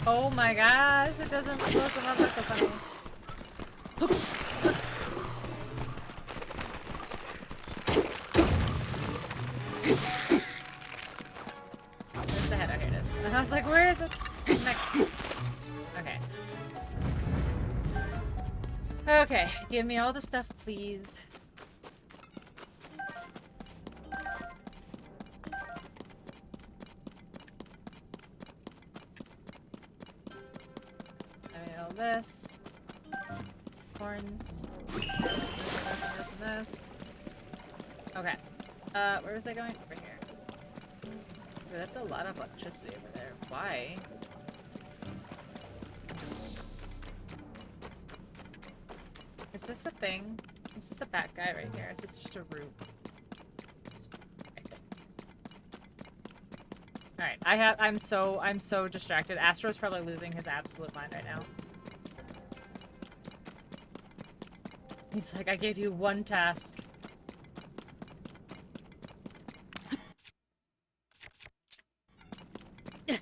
[SPEAKER 1] Oh my gosh, it doesn't close them up. That's so funny. Where's the head? Oh, here it is. And I was like, where is it? Okay. Okay, give me all the stuff, please. This. Horns. This. Okay. Where was I going? Over here. Ooh, that's a lot of electricity over there. Why? Is this a thing? Is this a bat guy right here? Is this just a root? Alright, I'm so distracted. Astro's probably losing his absolute mind right now. He's like, I gave you one task. Okay,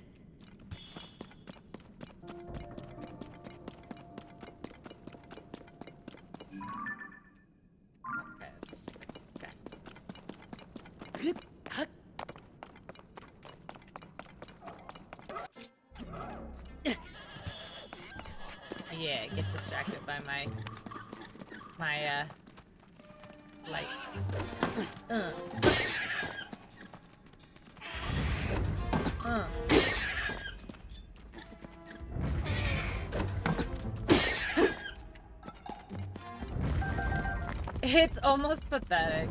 [SPEAKER 1] this is okay. Yeah, get distracted by my light. It's almost pathetic.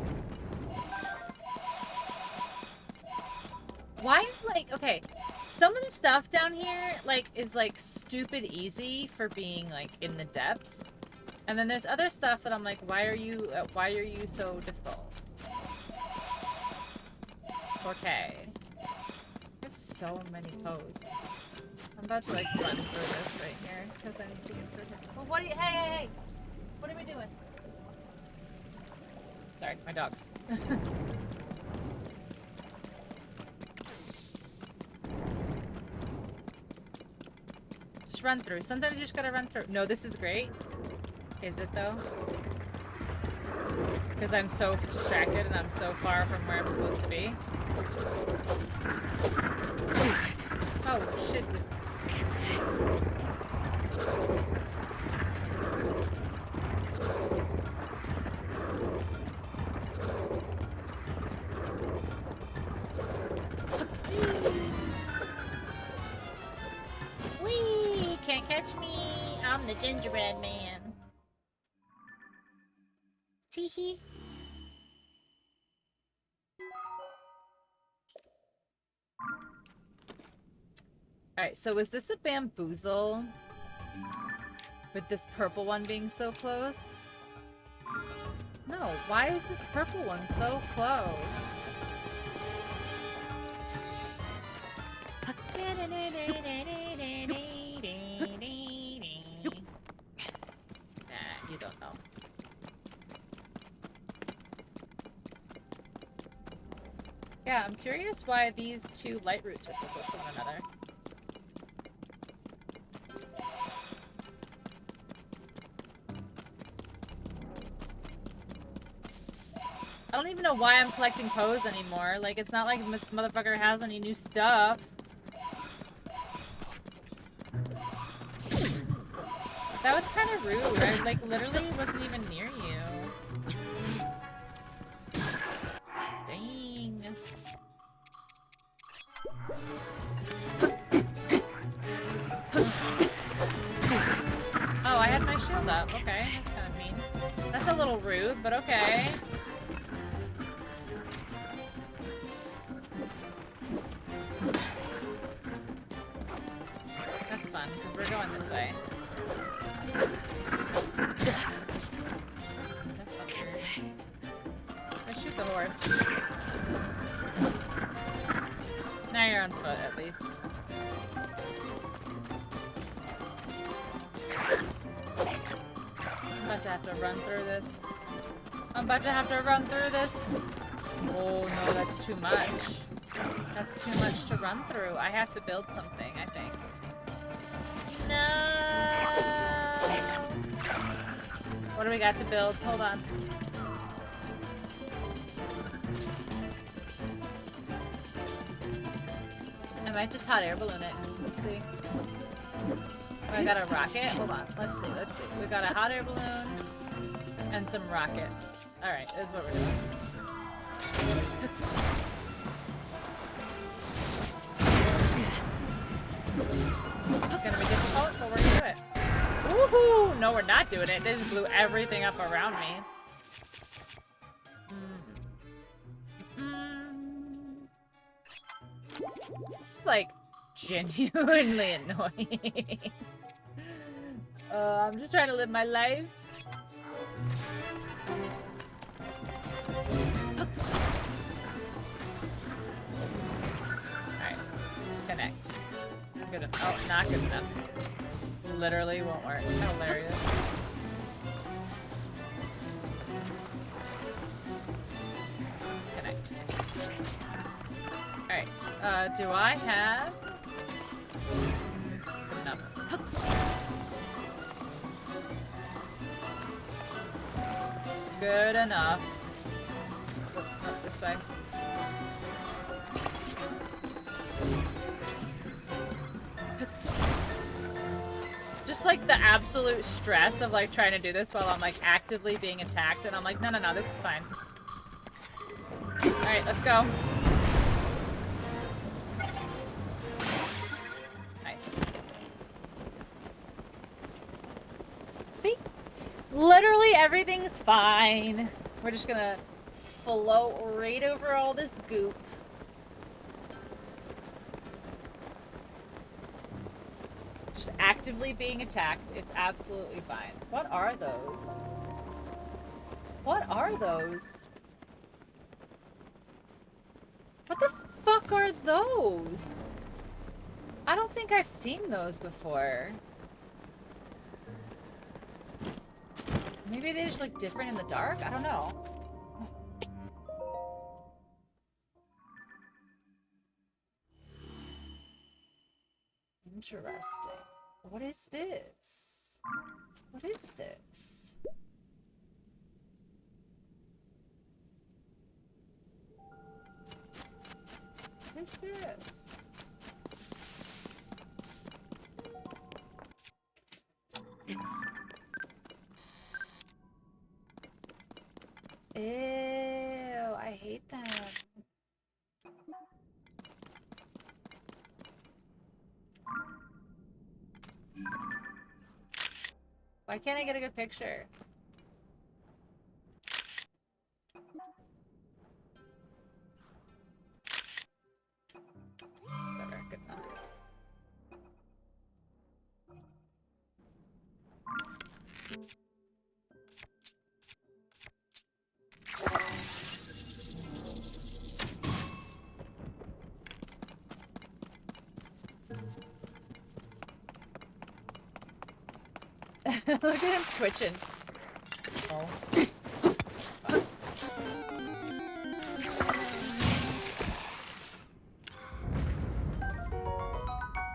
[SPEAKER 1] Why, like, okay, some of the stuff down here, like, is, like, stupid easy for being, like, in the depths. And then there's other stuff that I'm like, why are you so difficult? Okay. I have so many pose. I'm about to, like, run through this right here, because I need to get through here. Well, what are you, hey! What are we doing? Sorry, my dogs. Just run through. Sometimes you just gotta run through. No, this is great. Is it though? Because I'm so distracted and I'm so far from where I'm supposed to be. Oh, shit. Whee! Can't catch me. I'm the gingerbread man. Teehee. Alright, so was this a bamboozle? With this purple one being so close? No, why is this purple one so close? Nah, you don't know. Yeah, I'm curious why these two light roots are so close to one another. I don't even know why I'm collecting Pose anymore. Like, it's not like this motherfucker has any new stuff. That was kind of rude. I, like, literally wasn't even near you. Dang. Oh, I had my shield up. Okay, that's kind of mean. That's a little rude, but okay. That's fun, because we're going this way. I shoot the horse. Now you're on foot, at least. I'm about to have to run through this. I'm about to have to run through this. Oh no, that's too much. That's too much to run through. I have to build something, I think. No. What do we got to build? Hold on. I might just hot air balloon it. Let's see. Oh, I got a rocket. Hold on. Let's see. Let's see. We got a hot air balloon and some rockets. All right, this is what we're doing. It's gonna be difficult, but we're gonna do it. Woohoo! No, we're not doing it. They just blew everything up around me. This is like genuinely annoying. I'm just trying to live my life. Alright. Connect. Good enough. Oh, not good enough. Literally won't work. Hilarious. Connect. Alright. Do I have... Good enough. Good enough. Oh, no, this way. Just like the absolute stress of like trying to do this while I'm like actively being attacked, and I'm like, no, no, no, this is fine. Alright, let's go. Nice. See? Literally everything's fine. We're just gonna float right over all this goop. Just actively being attacked. It's absolutely fine. What are those? What are those? What the fuck are those? I don't think I've seen those before. Maybe they just look different in the dark? I don't know. Interesting. What is this? What is this? What is this? Ew, I hate them. Why can't I get a good picture? Better, good enough. Look at him twitching. Oh.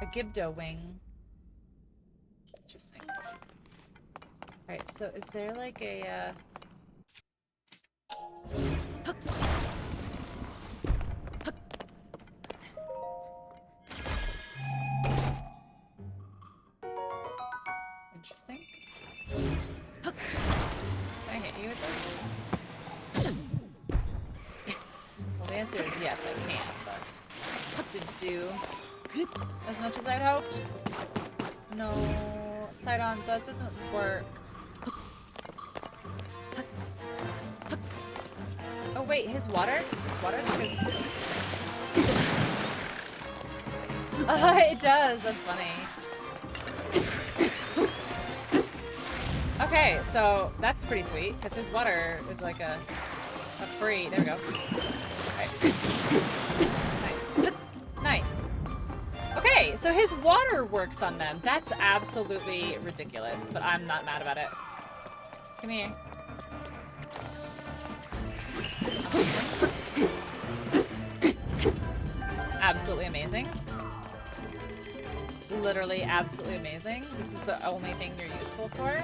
[SPEAKER 1] A Gibdo wing. Interesting. Alright, so is there like a, Interesting. Can I hit you with this? Well, the answer is yes, I can, but didn't do as much as I'd hoped. No, Sidon, that doesn't work. Oh wait, his water? His water? It does. That's funny. Okay, so that's pretty sweet, because his water is like a free... There we go. Right. Nice. Nice. Okay, so his water works on them. That's absolutely ridiculous, but I'm not mad about it. Come here. Absolutely amazing. Literally absolutely amazing. This is the only thing you're useful for.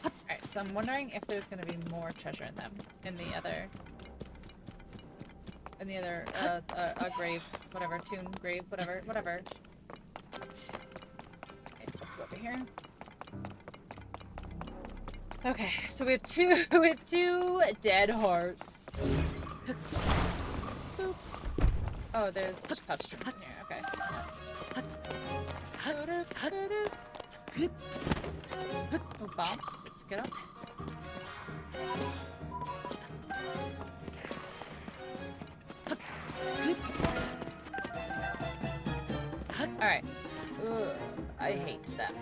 [SPEAKER 1] Alright, so I'm wondering if there's gonna be more treasure in them. In the other, grave, whatever, tomb, grave, whatever. Okay, let's go over here. Okay, so we have two dead hearts. Boop. Oh, there's puff stream in here. Okay. Oh, bombs. Let's get up. Alright. I hate them.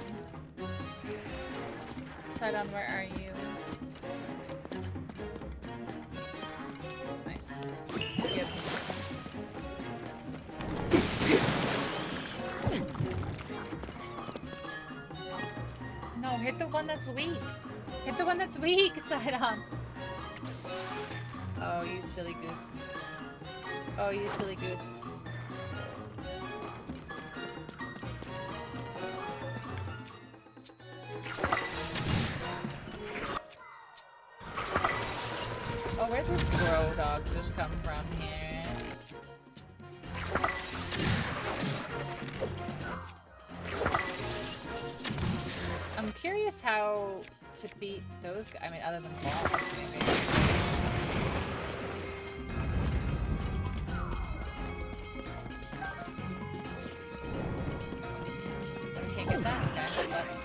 [SPEAKER 1] Sidon, where are you? Nice. Yep. No, hit the one that's weak. Hit the one that's weak, Sidon. Oh, you silly goose. Oh, you silly goose. Oh, where'd this bro dog just come from here? I'm curious how to beat those guys. I mean, other than bombs, maybe. I can't get that? Okay, so that's...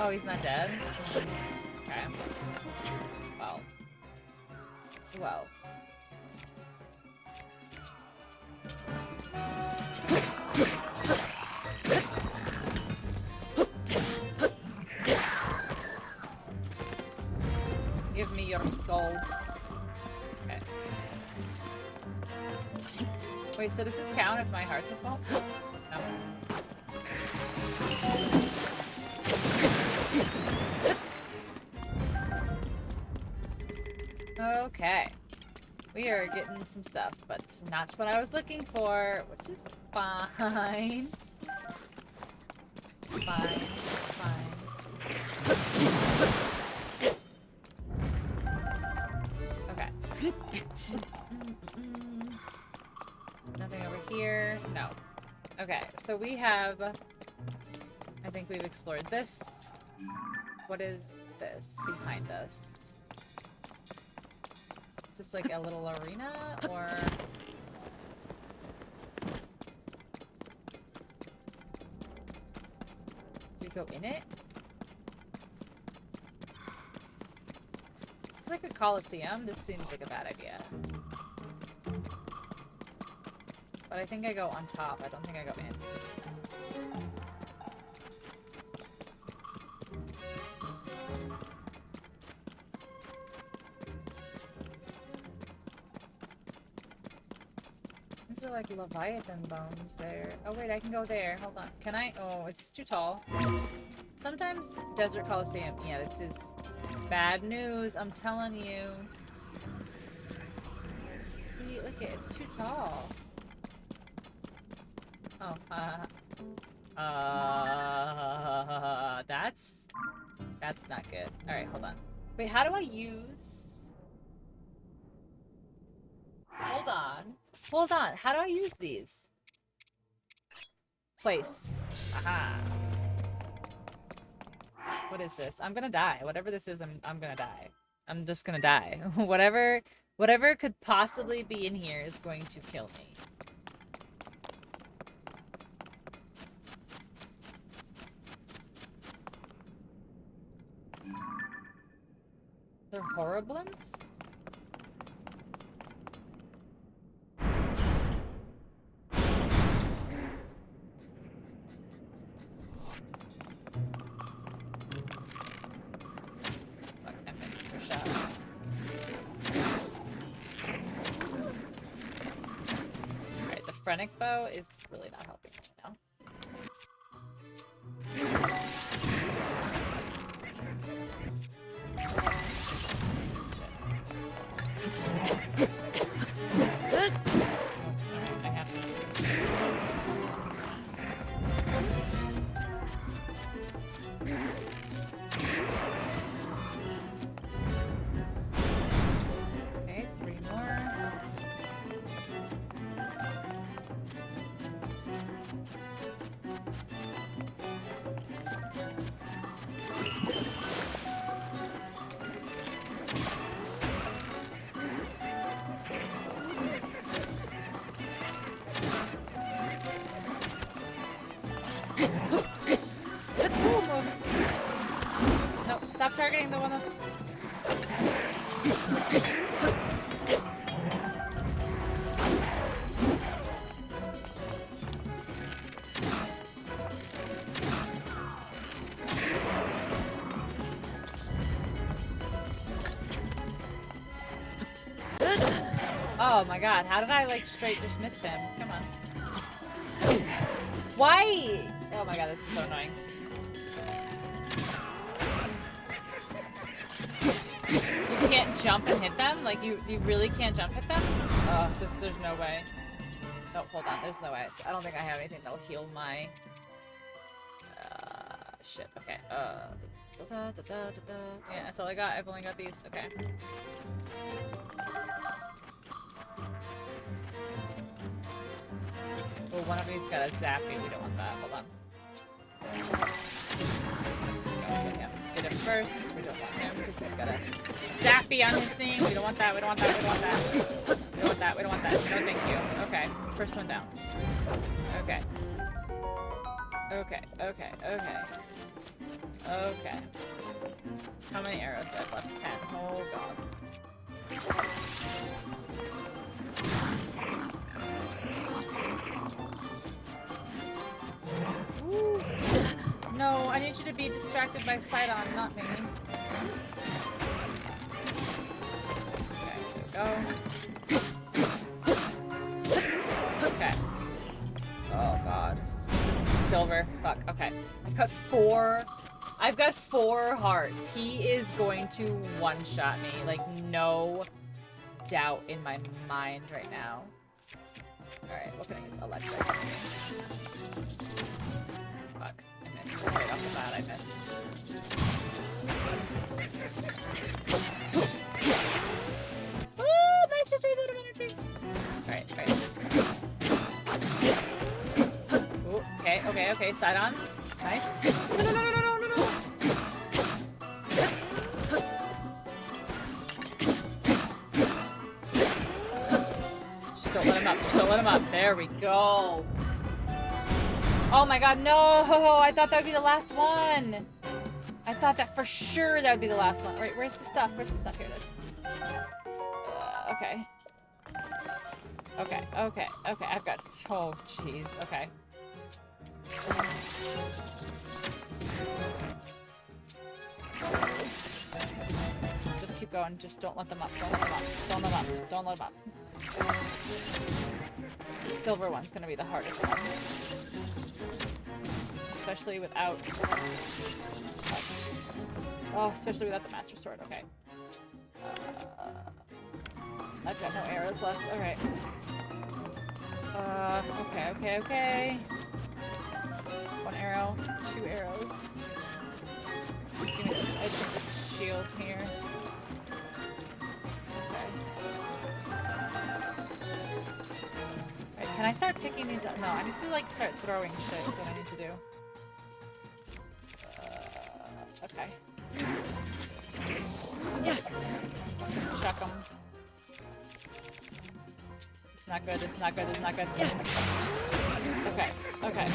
[SPEAKER 1] Oh, he's not dead? Okay. Well. Well. Give me your skull. Okay. Wait, so does this count if my heart's in full? No. Okay. We are getting some stuff, but not what I was looking for, which is fine. Fine. Okay. Nothing over here. No. Okay, so we have... I think we've explored this. What is this behind us? Is this like a little arena, or... Do we go in it? Is this like a coliseum? This seems like a bad idea. But I think I go on top. I don't think I go in. These are like Leviathan bones there. Oh wait, I can go there. Hold on. Can I? Oh, is this too tall? Sometimes Desert Coliseum. Yeah, this is bad news. I'm telling you. See, look it. It's too tall. Oh, that's not good. All right, hold on. Wait, how do I use? Hold on. How do I use these? Place. Aha. What is this? I'm gonna die. Whatever this is, I'm gonna die. I'm just gonna die. Whatever could possibly be in here is going to kill me. They're horriblins? Fuck, I missed your shot. Alright, the Phrenic bow is really not helping right now. Ooh, move. Nope, stop targeting the one that's... Oh my god, how did I like straight just miss him? Come on. Why? Oh my god, this is so annoying. You can't jump and hit them? Like you really can't jump hit them? Oh, there's no way. No, hold on, there's no way. I don't think I have anything that'll heal my shit. Okay. Yeah, that's all I got. I've only got these. Okay. Oh, one of these got a zappy. We don't want that. Hold on. Get him. Get him first. We don't want him because he's got a zappy on his thing. We don't want that. We don't want that. We don't want that. We don't want that. We don't want that. No, thank you. Okay. First one down. Okay. Okay. Okay. Okay. Okay. How many arrows do I have left? 10. Oh god. Ooh. No, I need you to be distracted by Sidon, not me. Okay, there we go. Okay. Oh god. This means it's a silver. Fuck, okay. I've got four hearts. He is going to one-shot me. Like, no doubt in my mind right now. Alright, what can I use? Electric. Fuck. I missed. Right off the bat, I missed. Woo! My sister's out of energy! Alright, alright. Ooh, okay, okay, okay. Side on. Nice. No. Just don't let him up. Just don't let him up. There we go. Oh my god, no! I thought that would be the last one. I thought that for sure that would be the last one. Right, where's the stuff? Where's the stuff? Here it is. Okay. Okay, okay, okay. I've got... Oh, jeez. Okay. Just keep going. Just don't let them up. Don't let them up. Don't let them up. Don't let them up. The silver one's gonna be the hardest one. Especially without... Oh, especially without the Master Sword. Okay. I've got no arrows left. Alright. Okay. One arrow. 2 arrows. Give me this. I just need this shield here. Right, can I start picking these up? No, I need to like start throwing shit is what I need to do. Okay. Chuck them. It's not good, it's not good, it's not good. Okay, okay.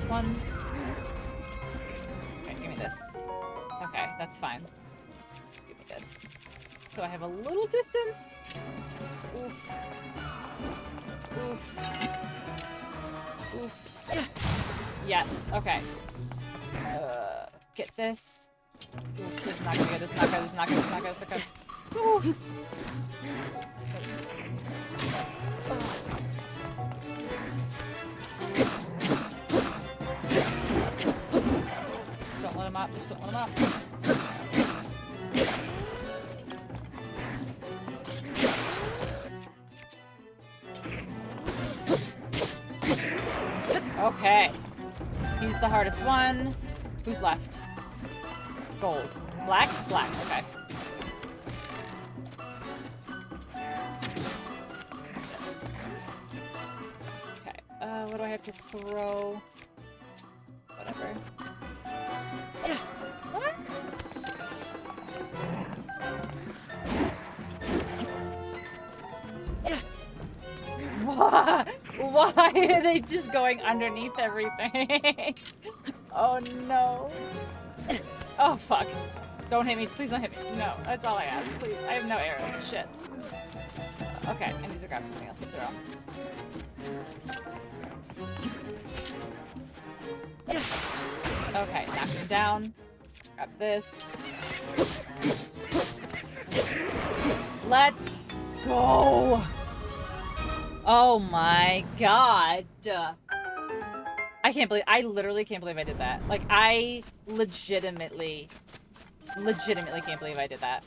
[SPEAKER 1] One. Okay, give me this. Okay, that's fine. Give me this. So I have a little distance. Oof. Oof. Oof. Yes, okay. Get this. Oof, this is not gonna good, this is not good, this is not good, this is not good, this is not good. Oof. Just don't let him up, just don't let him up. Okay. He's the hardest one. Who's left? Gold. Black? Black. Okay. Okay. What do I have to throw? Whatever. What? Why are they just going underneath everything? Oh no. Oh fuck. Don't hit me. Please don't hit me. No, that's all I ask. Please. I have no arrows. Shit. Okay, I need to grab something else to throw. Okay, knock him down. Grab this. Let's go! Oh my god. I can't believe- I literally can't believe I did that. Like, I legitimately can't believe I did that.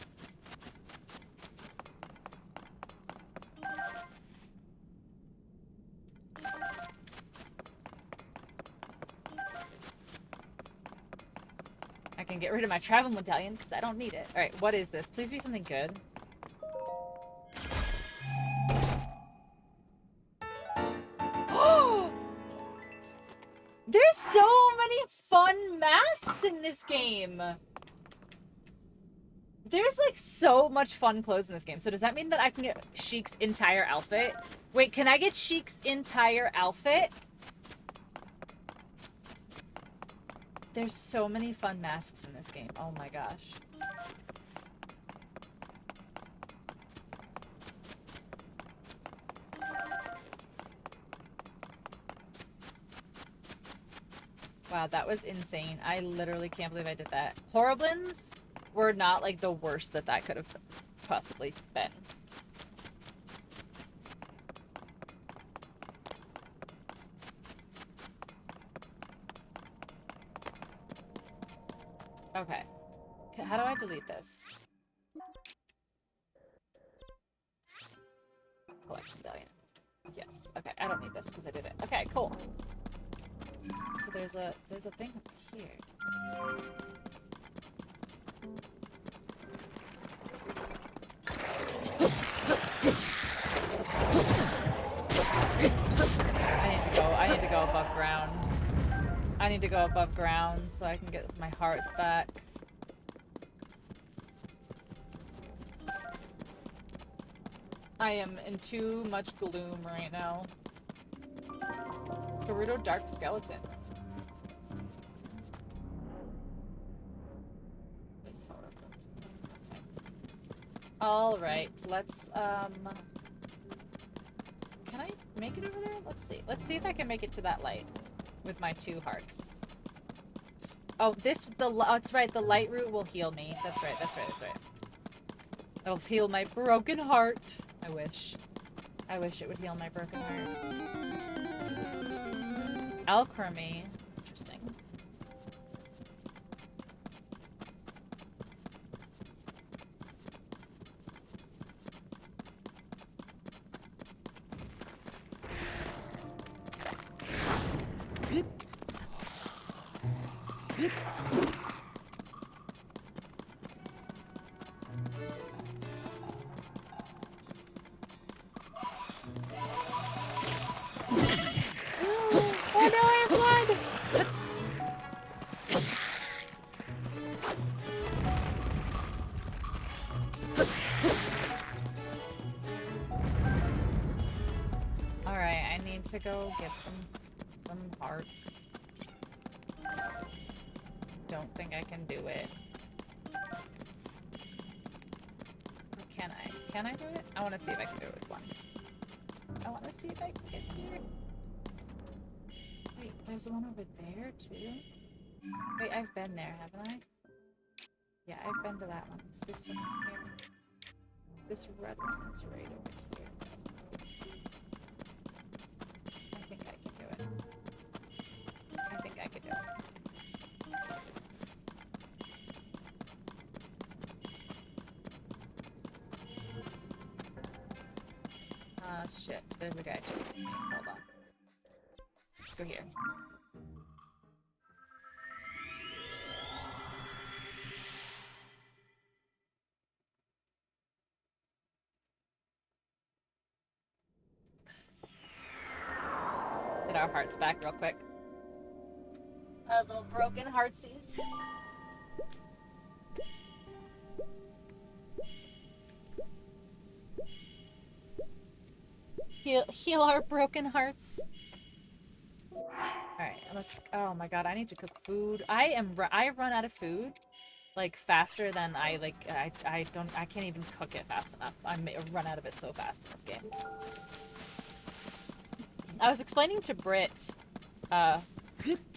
[SPEAKER 1] I can get rid of my travel medallion because I don't need it. Alright, what is this? Please be something good. There's so many fun masks in this game! There's like so much fun clothes in this game. So does that mean that I can get Sheik's entire outfit? Wait, can I get Sheik's entire outfit? There's so many fun masks in this game. Oh my gosh. Wow, that was insane. I literally can't believe I did that. Horriblins were not like the worst that that could have possibly been. Okay. How do I delete this? Collect medallion. Yes. Okay, I don't need this because I did it. Okay, cool. So there's a thing here. I need to go above ground. I need to go above ground so I can get my hearts back. I am in too much gloom right now. Gerudo Dark Skeleton. Alright, let's, can I make it over there? Let's see. Let's see if I can make it to that light with my 2 hearts. Oh, that's right, the light root will heal me. That's right. It'll heal my broken heart. I wish it would heal my broken heart. Alchemy. Interesting. Oh no, I have blood! Alright, I need to go get some hearts. Don't think I can do it. Or can I? Can I do it? I want to see if I can do it with 1. I want to see if I can get here. Wait, there's one over there too? Wait, I've been there, haven't I? Yeah, I've been to that one. It's this one here. This red one is right over here. I think I can do it. I think I can do it. Shit. There's a guy chasing me. Hold on. Let's go here. Get our hearts back real quick. Little broken heartsies. Heal our broken hearts. Alright, let's... Oh my god, I need to cook food. I run out of food, like, faster than I can't even cook it fast enough. I run out of it so fast in this game. I was explaining to Britt,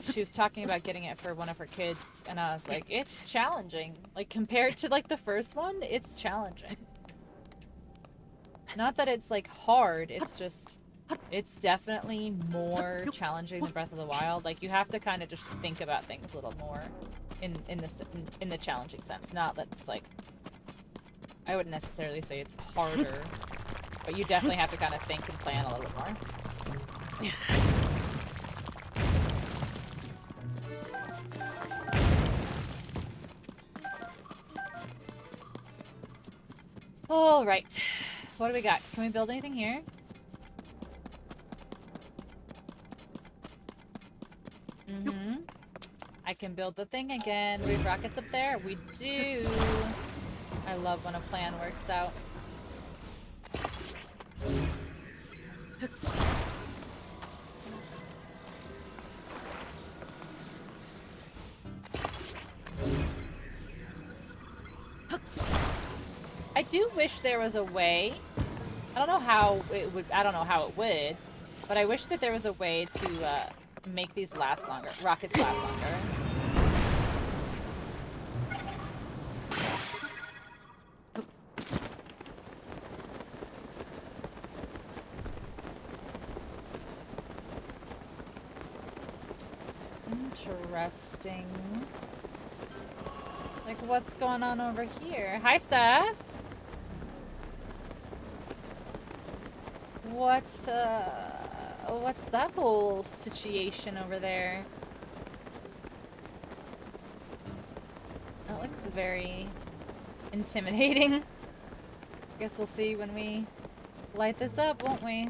[SPEAKER 1] she was talking about getting it for one of her kids, and I was like, it's challenging. Like, compared to, like, the first one, it's challenging. Not that it's, like, hard, it's just... It's definitely more challenging than Breath of the Wild. Like, you have to kind of just think about things a little more in the challenging sense. Not that it's, like... I wouldn't necessarily say it's harder, but you definitely have to kind of think and plan a little bit more. Alright. What do we got? Can we build anything here? Mm-hmm. I can build the thing again. Do we have rockets up there? We do. I love when a plan works out. I do wish there was a way. I don't know how it would, but I wish that there was a way to make these last longer. Rockets last longer. Interesting. Like, what's going on over here? Hi, Steph! What's that whole situation over there? That looks very intimidating. Guess we'll see when we light this up, won't we?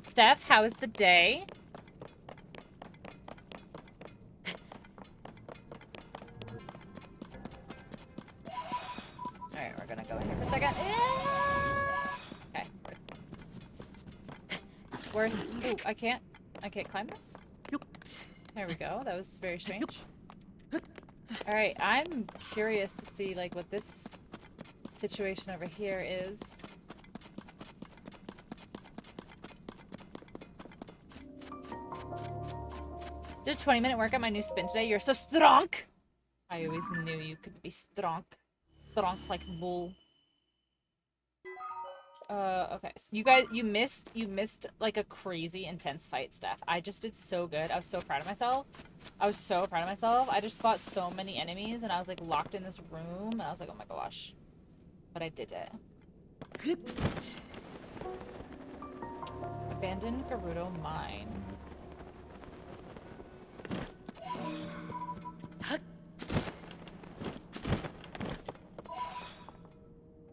[SPEAKER 1] Steph, how is the day? Alright, we're gonna go in here for a second. Okay. Where? Ooh, I can't climb this? There we go. That was very strange. Alright, I'm curious to see, like, what this situation over here is. Did a 20-minute workout my new spin today. You're so strong! I always knew you could be strong. Strong like bull. Okay. So you missed like a crazy intense fight, Steph. I just did so good. I was so proud of myself. I just fought so many enemies and I was like locked in this room and I was like, oh my gosh. But I did it. Abandoned Gerudo Mine.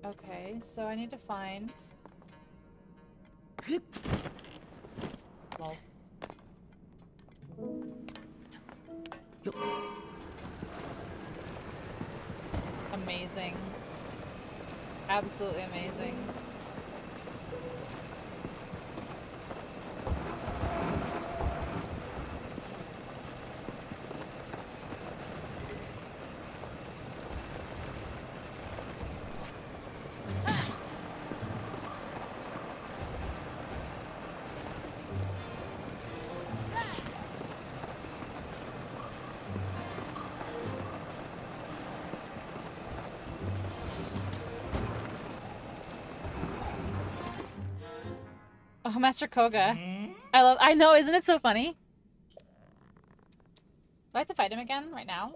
[SPEAKER 1] Okay, so I need to find... Lol. Amazing. Absolutely amazing. Oh, Master Koga. I know, isn't it so funny? Do I have to fight him again right now?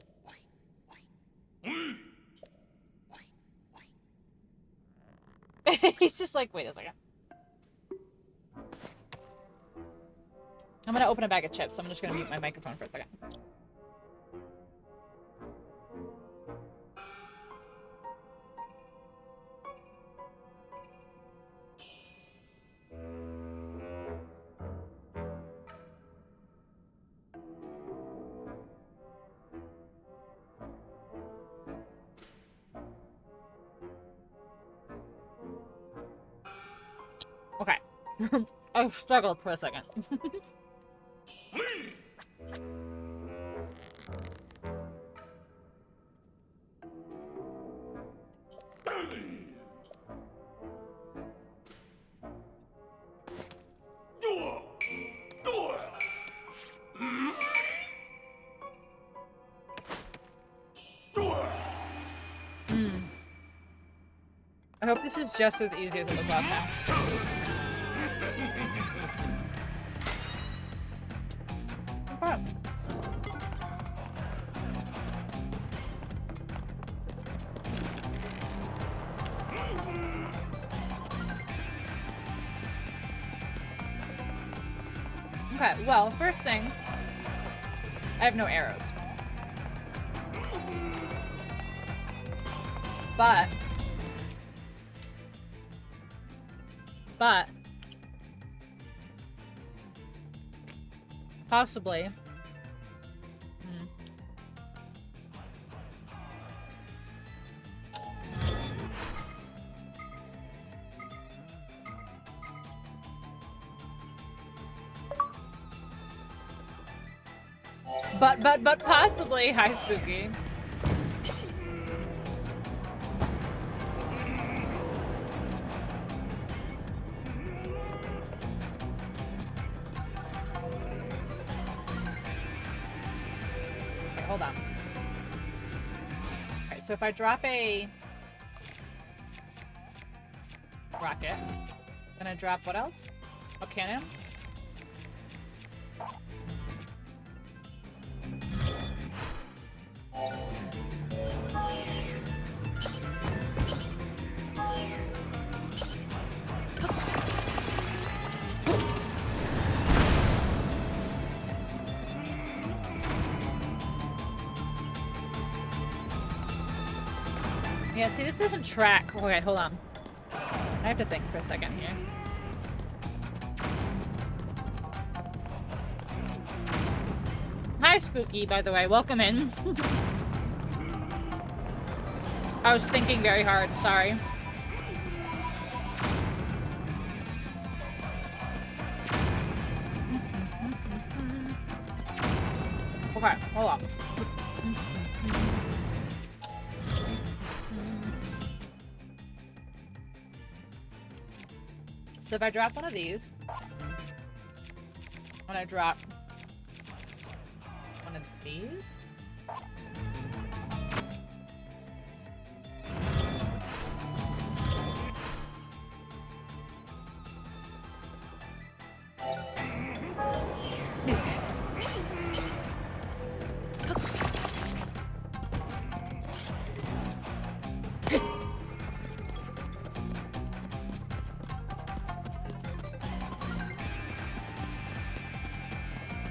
[SPEAKER 1] He's just like, wait a second. I'm gonna open a bag of chips, so I'm just gonna mute my microphone for a second. I struggled for a second. I hope this is just as easy as it was last time. Okay. Okay, well, first thing, I have no arrows. But possibly but possibly, hi Spooky. Hold on. Alright, so if I drop a rocket, then I drop what else? A cannon? Yeah, see, this doesn't track. Okay, hold on. I have to think for a second here. Hi, Spooky, by the way. Welcome in. I was thinking very hard. Sorry. Okay, hold on. So if I drop one of these, when I drop one of these,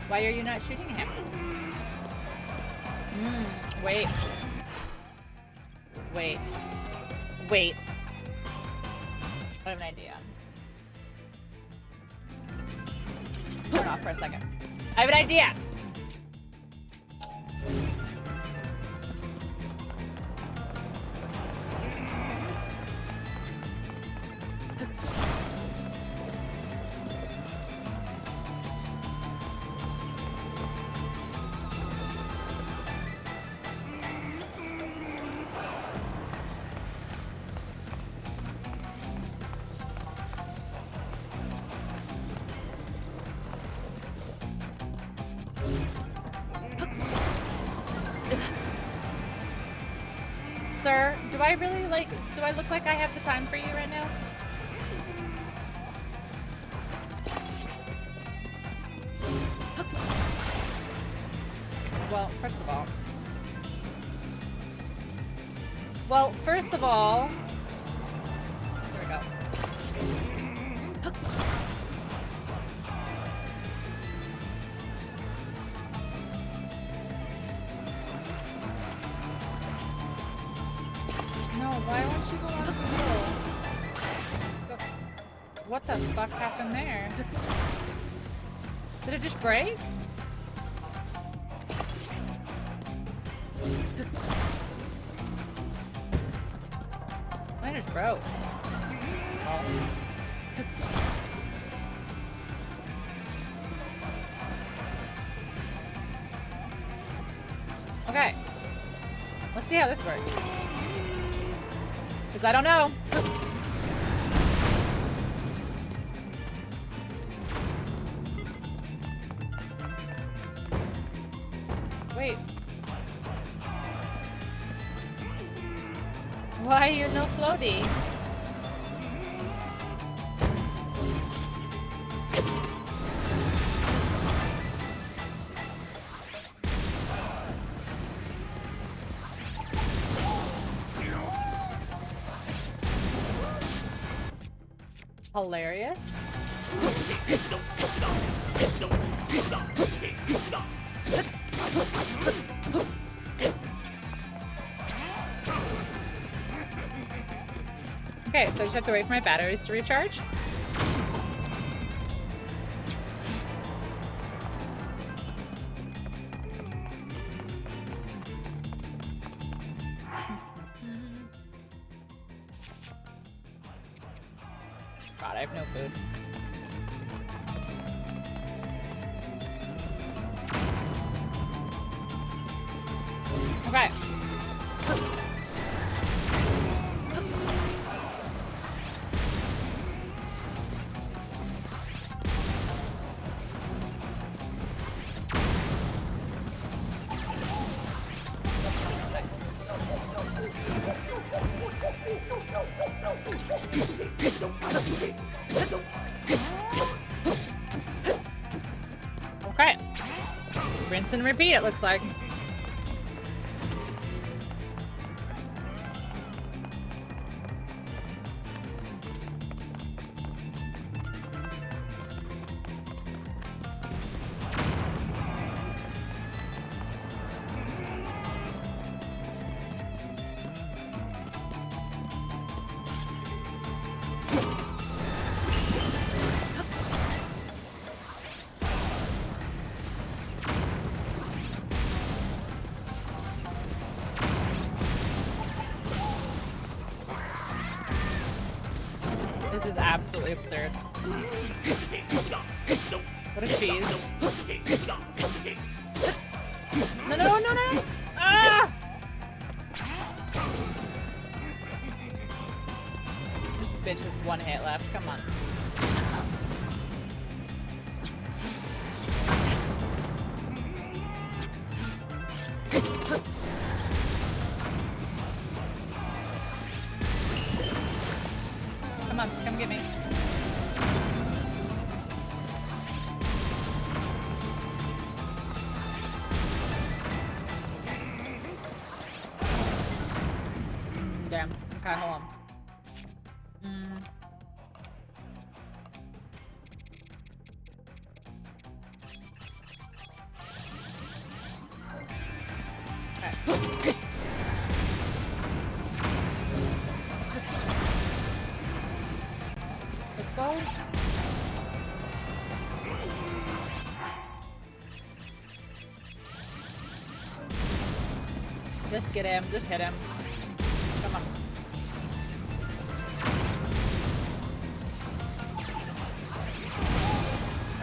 [SPEAKER 1] why are you not shooting him? Wait. Wait. Wait. I have an idea. Turn off for a second. I have an idea! Sir, do I really do I look like I have the time for you right now? Well, first of all, here we go. No, why won't you go on the hill? What the fuck happened there? Did it just break? I just broke. Oh. Let's see how this works. Because I don't know. Wait. Why are you no floaty? Hilarious. Okay, so I just have to wait for my batteries to recharge. God, I have no food. Okay. Okay. Rinse and repeat, it looks like. This is absolutely absurd. What a cheese. No, no, no, no! Ah! This bitch has one hit left. Come on. Come on, come get me. Damn. Okay, hold on. Okay. Let's go. Just get him. Just hit him. Come on.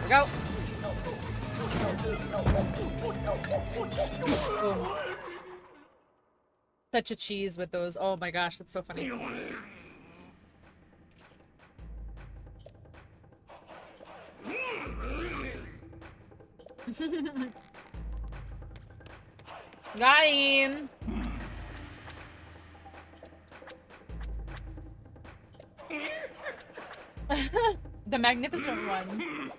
[SPEAKER 1] There we go. Boom. Such a cheese with those. Oh my gosh, that's so funny. Got him. The magnificent one.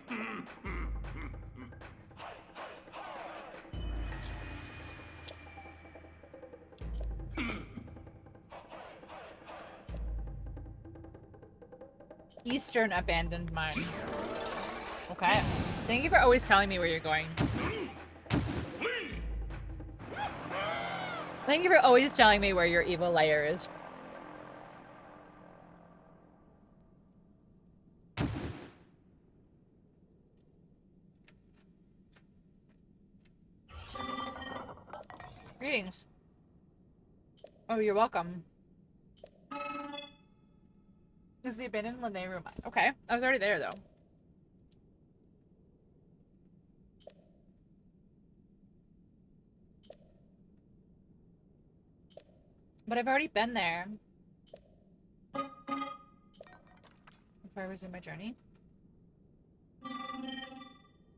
[SPEAKER 1] Eastern abandoned mine. Okay. Thank you for always telling me where you're going. Thank you for always telling me where your evil lair is. Greetings. Oh, you're welcome. This is the abandoned Linnaeus room. Okay. I was already there, though. But I've already been there. Before I resume my journey.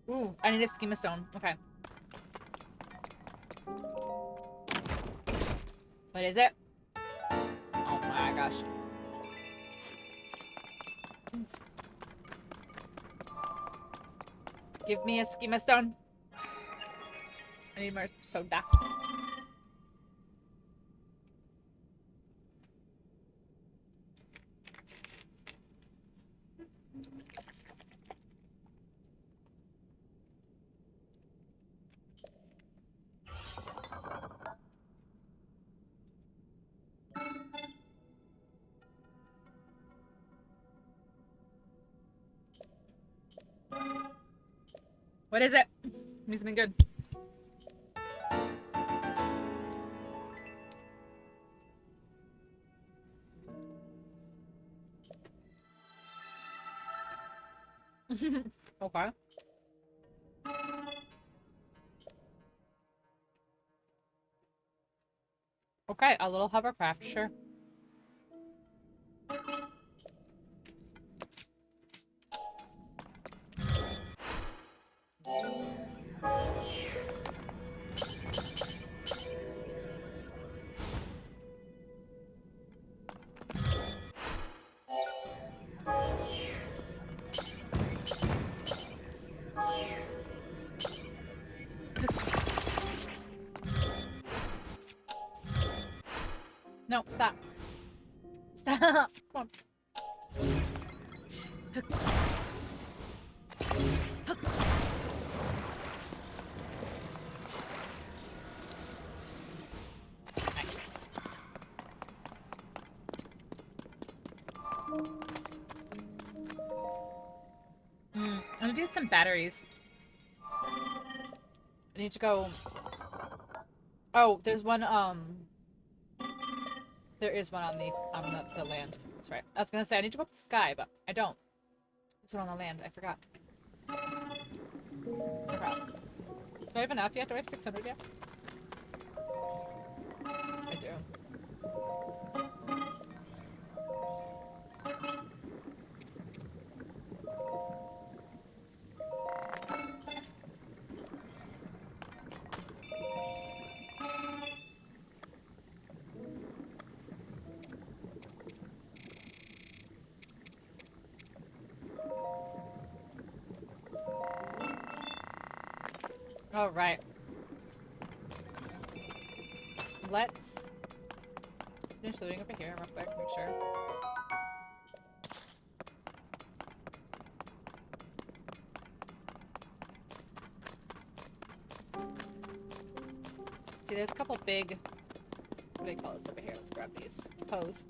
[SPEAKER 1] Ooh, I need a schema stone. Okay. What is it? Oh my gosh. Give me a schema stone. I need more soda. What is it? Give me something good. Okay. Okay, a little hovercraft, sure. No, stop. Stop. Come on. Nice. I'm gonna get some batteries. I need to go. Oh, there's one, there is one on the land. That's right. I was gonna say I need to go up the sky, but I don't. There's one on the land. I forgot. Okay. Do I have enough yet? Do I have 600 yet? I do. All right. Let's finish looting over here real quick. Make sure. See, there's a couple big. What do you call this over here? Let's grab these. Pose.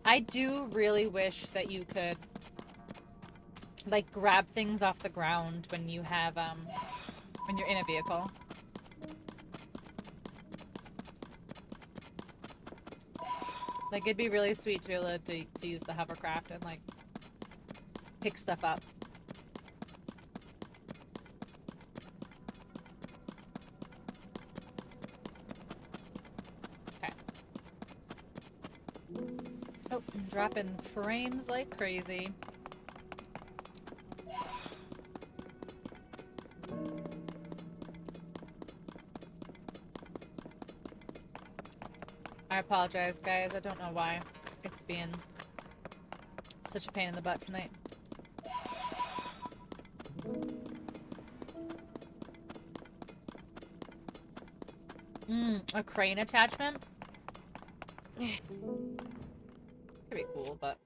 [SPEAKER 1] I do really wish that you could, like, grab things off the ground when you have, when you're in a vehicle. Like, it'd be really sweet to be able to use the hovercraft and, like, pick stuff up. Okay. Oh, I'm dropping frames like crazy. I apologize, guys. I don't know why it's being such a pain in the butt tonight. A crane attachment? Could be cool, but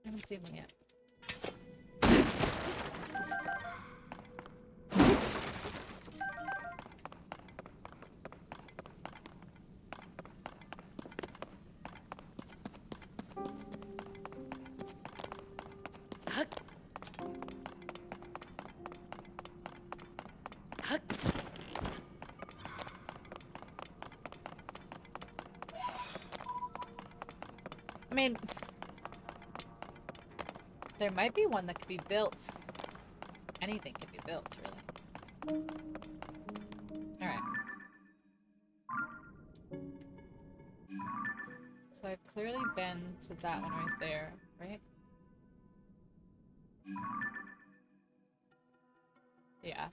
[SPEAKER 1] I haven't seen one yet. I mean, there might be one that could be built anything can be built, really. Alright. So I've clearly been to that one right there, right? Yeah.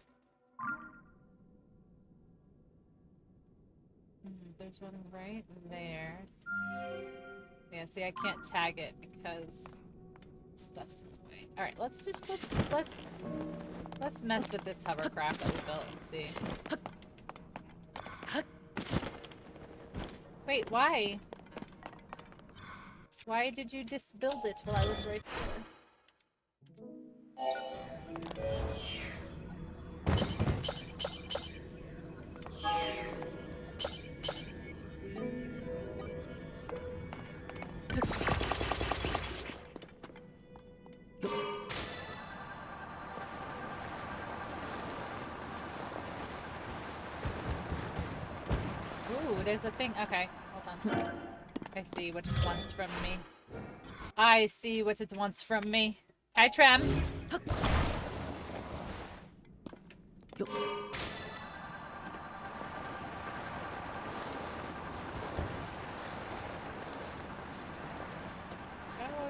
[SPEAKER 1] There's one right there. Yeah, see, I can't tag it because stuff's in the way. Alright, let's mess with this hovercraft that we built and see. Wait, why? Why did you disbuild it while I was right there? Ooh, there's a thing. Okay, hold on. I see what it wants from me. I see what it wants from me. Hi, Trem. Oh,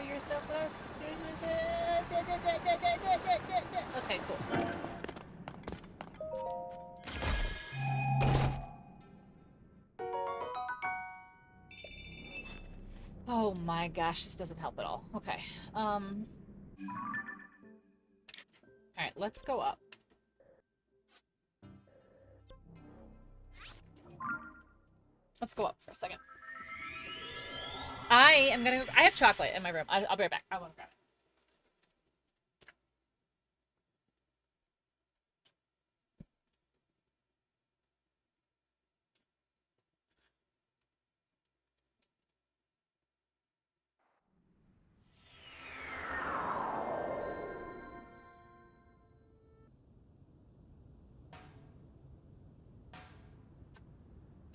[SPEAKER 1] you're so close. Okay, cool. Oh my gosh, this doesn't help at all. Okay. Alright, let's go up. Let's go up for a second. I have chocolate in my room. I'll be right back. I want to grab it.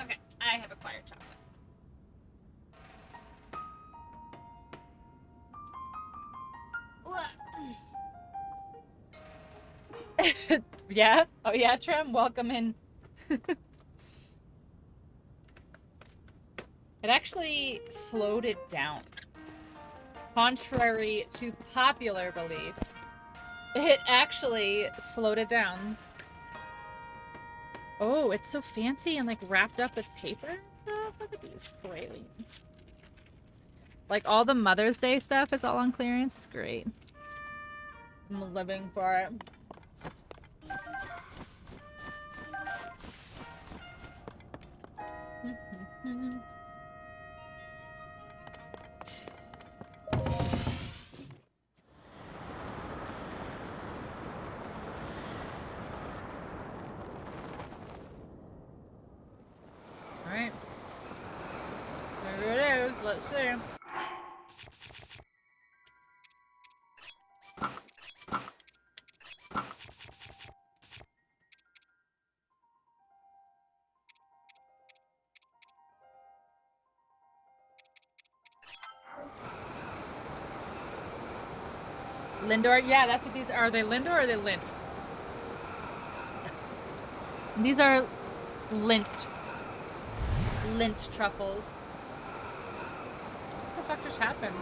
[SPEAKER 1] Okay, I have acquired chocolate. Yeah? Oh yeah, Trem? Welcome in. It actually slowed it down. Contrary to popular belief, it actually slowed it down. Oh, it's so fancy and like wrapped up with paper and stuff. Look at these pralines. Like all the Mother's Day stuff is all on clearance. It's great. I'm living for it. Alright. There it is. Let's see. Lindor? Yeah, that's what these are. Are they Lindor or are they Lint? These are Lint. Lint truffles. What the fuck just happened?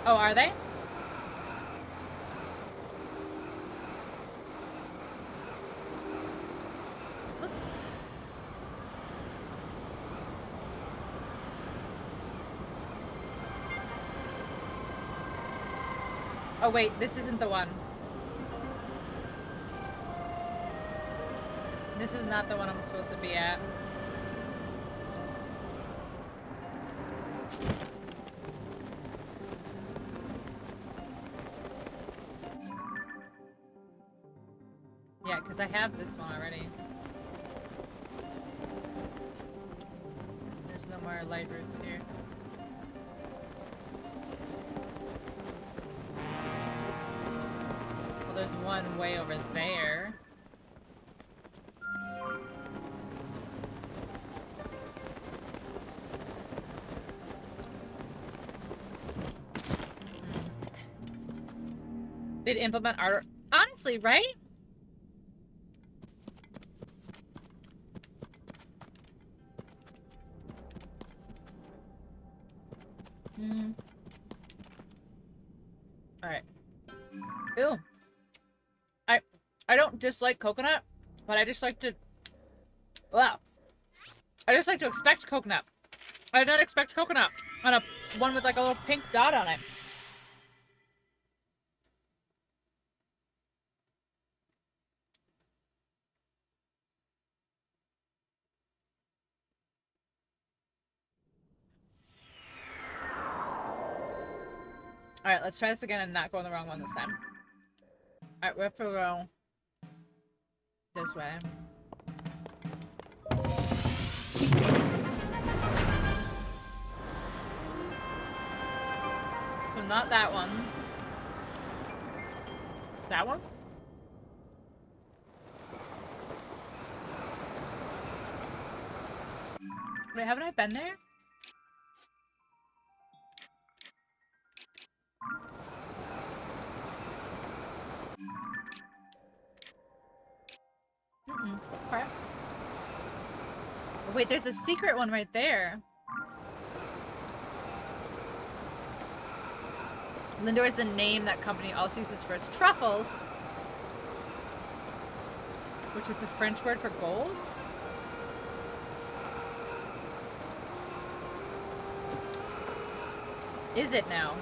[SPEAKER 1] Oh, are they? Oh wait, this isn't the one. This is not the one I'm supposed to be at. Yeah, because I have this one already. There's no more light roots here. Well, there's one way over there. could implement art. Honestly, right? Alright. Ew. I don't dislike coconut, but I just like to... Wow. I just like to expect coconut. I did not expect coconut on a one with like a little pink dot on it. Alright, let's try this again and not go on the wrong one this time. Alright, we have to go this way. So not that one. That one? Wait, haven't I been there? Okay. Wait, there's a secret one right there. Lindor is a name that company also uses for its truffles, which is a French word for gold. Is it now?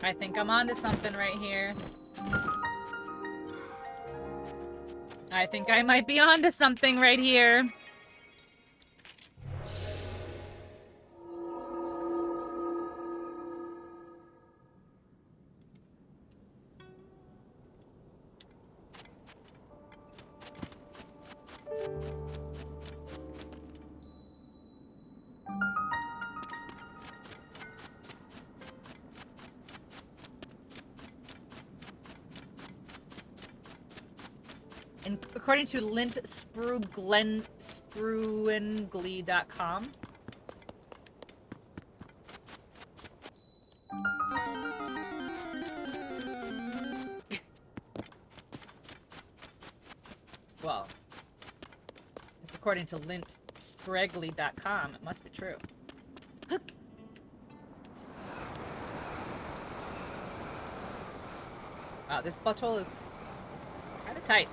[SPEAKER 1] I think I'm onto something right here. I think I might be onto something right here. And according to Spruengly.com. Well, it's according to lintspreggly.com. It must be true. Wow, this butthole is kind of tight.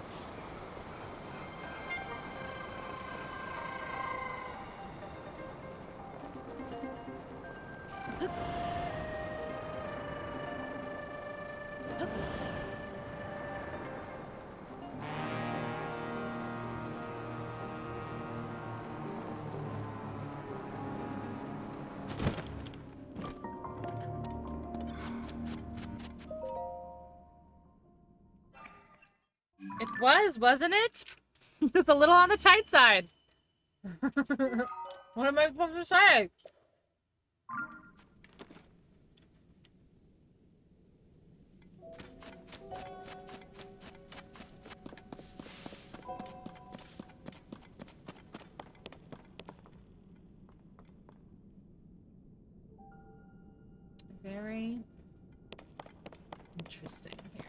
[SPEAKER 1] It was, wasn't it? Just a little on the tight side. What am I supposed to say? Very interesting here.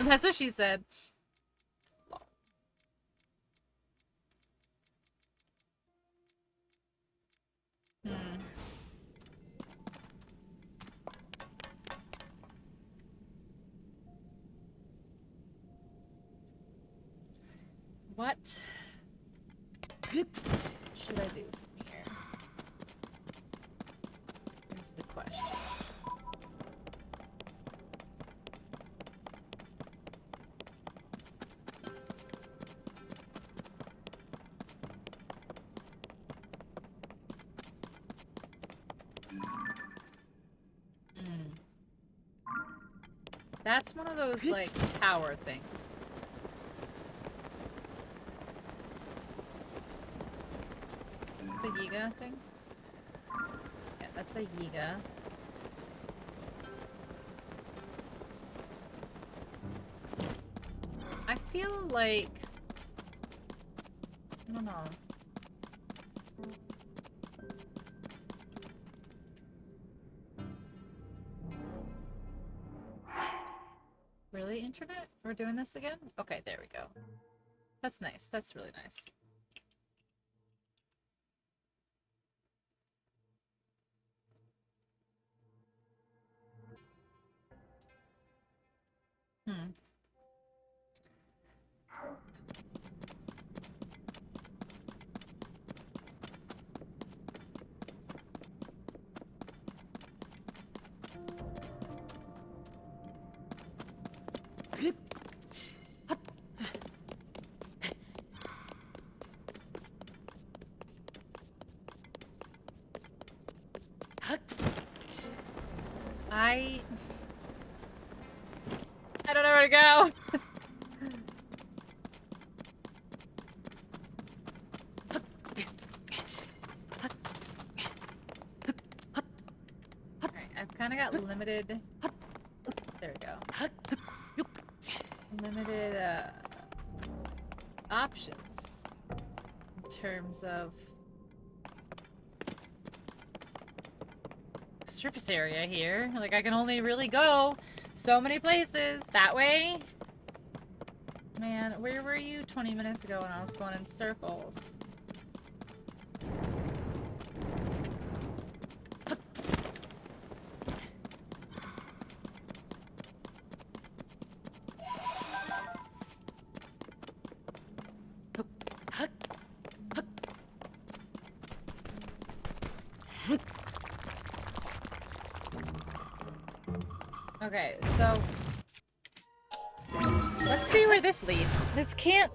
[SPEAKER 1] That's what she said. What should I do from here? Is the question. That's one of those, like, tower things. It's a Yiga thing? Yeah, that's a Yiga. I feel like... I don't know. Really, internet? We're doing this again? Okay, there we go. That's nice. That's really nice. Hmm. I don't know where to go. Alright, I've kind of got limited... There we go. Limited, options. In terms of... surface area here. Like, I can only really go so many places. That way? Man, where were you 20 minutes ago when I was going in circles? Okay, so let's see where this leads. This can't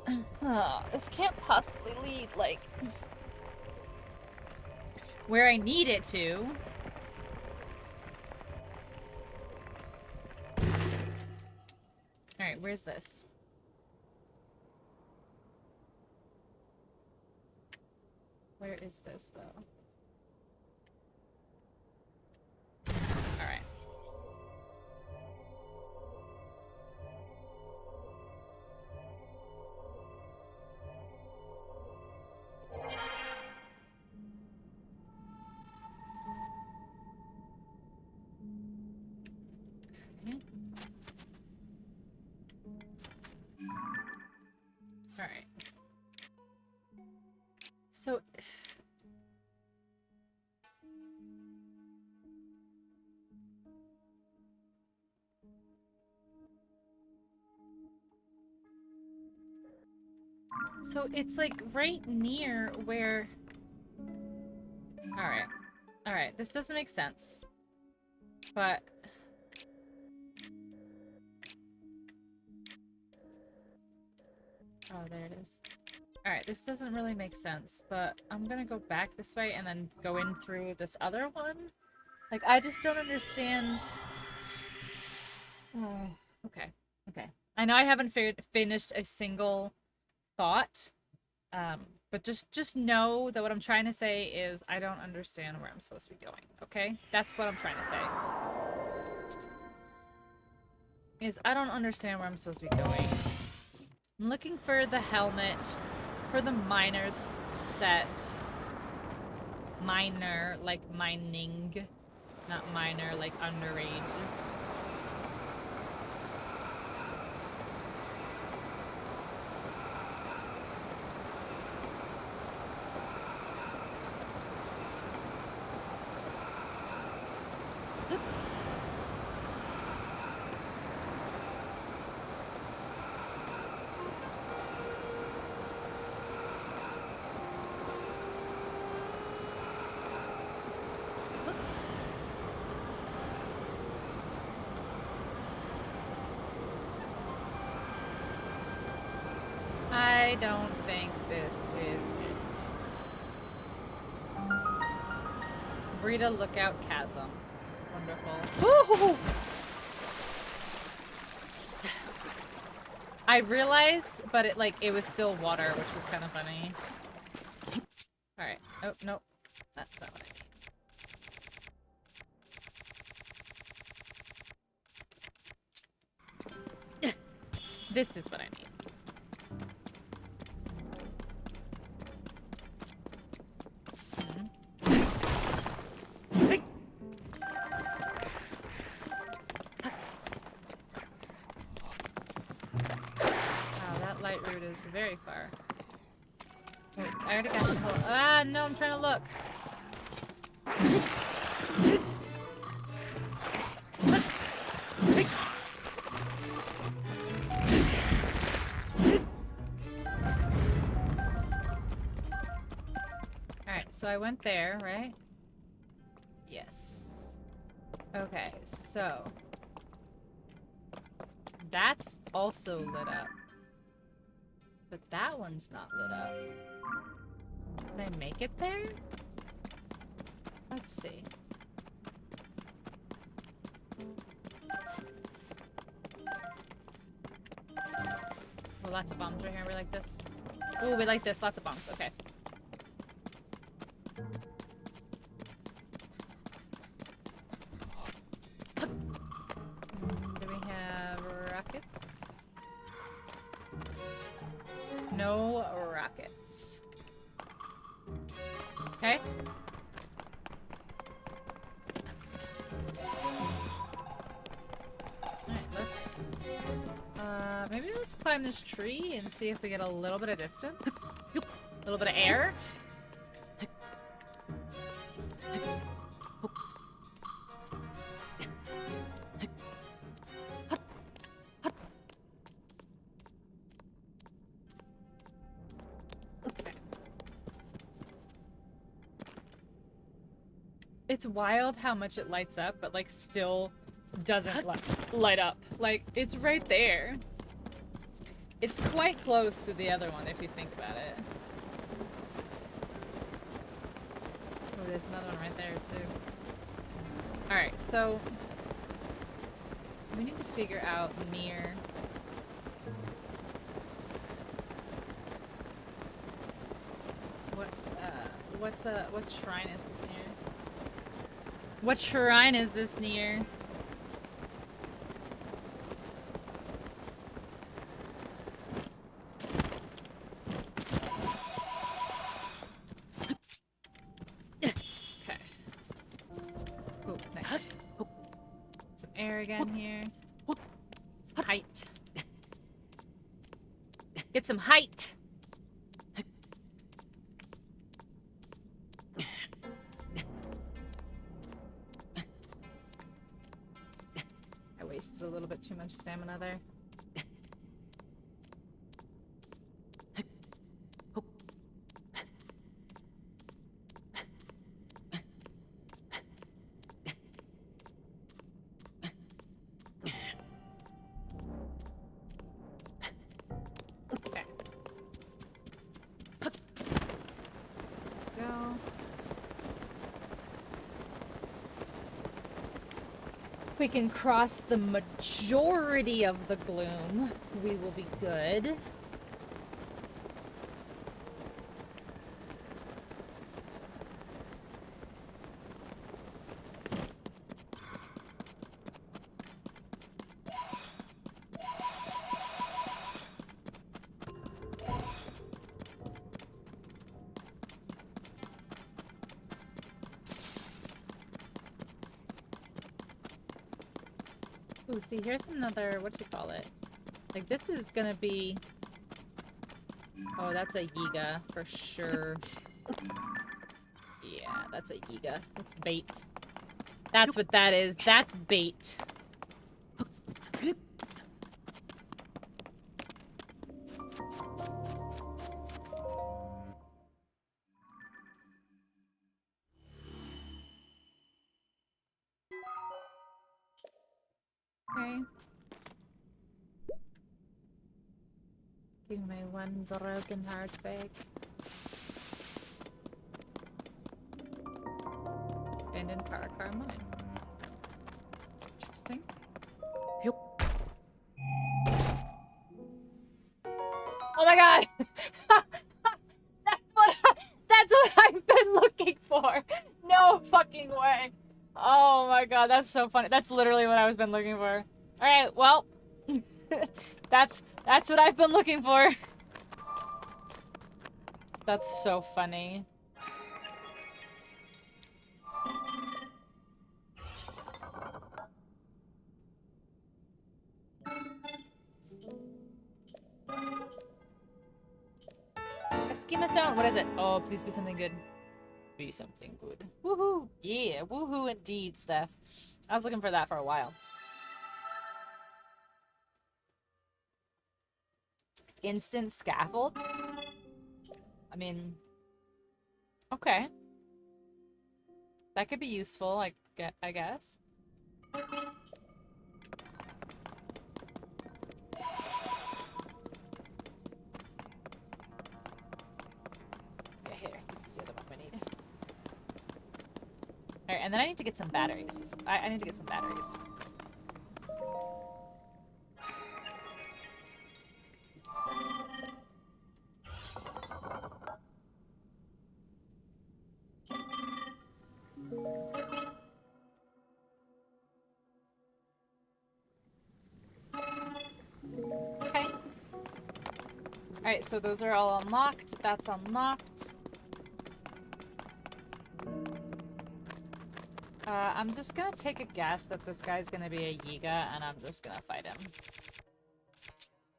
[SPEAKER 1] possibly lead, like, where I need it to. Alright, where's this? Where is this, though? Alright. Alright. So... So it's like right near where... Alright. Alright, this doesn't make sense. But... Oh, there it is. Alright, this doesn't really make sense, but I'm gonna go back this way and then go in through this other one. Like, I just don't understand... Oh, okay. Okay. I know I haven't finished a single thought, but just know that what I'm trying to say is I don't understand where I'm supposed to be going, okay? That's what I'm trying to say. Is I don't understand where I'm supposed to be going. I'm looking for the helmet for the miner's set. Miner, like mining, not miner, like underage. I don't think this is it. Brita Lookout Chasm. Wonderful. Woo-hoo-hoo! I realized, but it was still water, which was kind of funny. Alright. Oh, no. That's not what I need. This is what I need. Light route is very far. Wait, I already got the whole. Ah, no, I'm trying to look. Alright, so I went there, right? Yes. Okay, so. That's also lit up. But that one's not lit up. Can I make it there? Let's see. Oh, lots of bombs right here. We like this. Oh, we like this. Lots of bombs. Okay. Do we have rockets? No rockets. Okay. Alright, let's... maybe let's climb this tree and see if we get a little bit of distance. A little bit of air. It's wild how much it lights up, but like still doesn't light up. Like, it's right there. It's quite close to the other one if you think about it. Oh, there's another one right there too. Alright, so we need to figure out near. What shrine is this near? What shrine is this near? Okay. Oh, nice. Some air again here. Some height. Get some height! A little bit too much stamina there. Okay. Go. We can cross the majority of the gloom. We will be good. Ooh, see, here's another, what do you call it? Like, this is gonna be... Oh, that's a Yiga, for sure. Yeah, that's a Yiga. That's bait. That's what that is. That's bait. Okay. Give me one broken heart back. Abandoned car mine. Interesting. my god! That's what I've been looking for! No fucking way! Oh my god, that's so funny. That's literally what I've been looking for. Alright, well... that's what I've been looking for. That's so funny. A schema stone. What is it? Oh, please be something good. Be something good. Woohoo! Yeah, woohoo indeed, Steph. I was looking for that for a while. Instant scaffold? I mean... Okay. That could be useful, I guess. Yeah, here. This is the other one we need. Alright, and then I need to get some batteries. I need to get some batteries. Okay. Alright, so those are all unlocked. That's unlocked. I'm just gonna take a guess that this guy's gonna be a Yiga, and I'm just gonna fight him.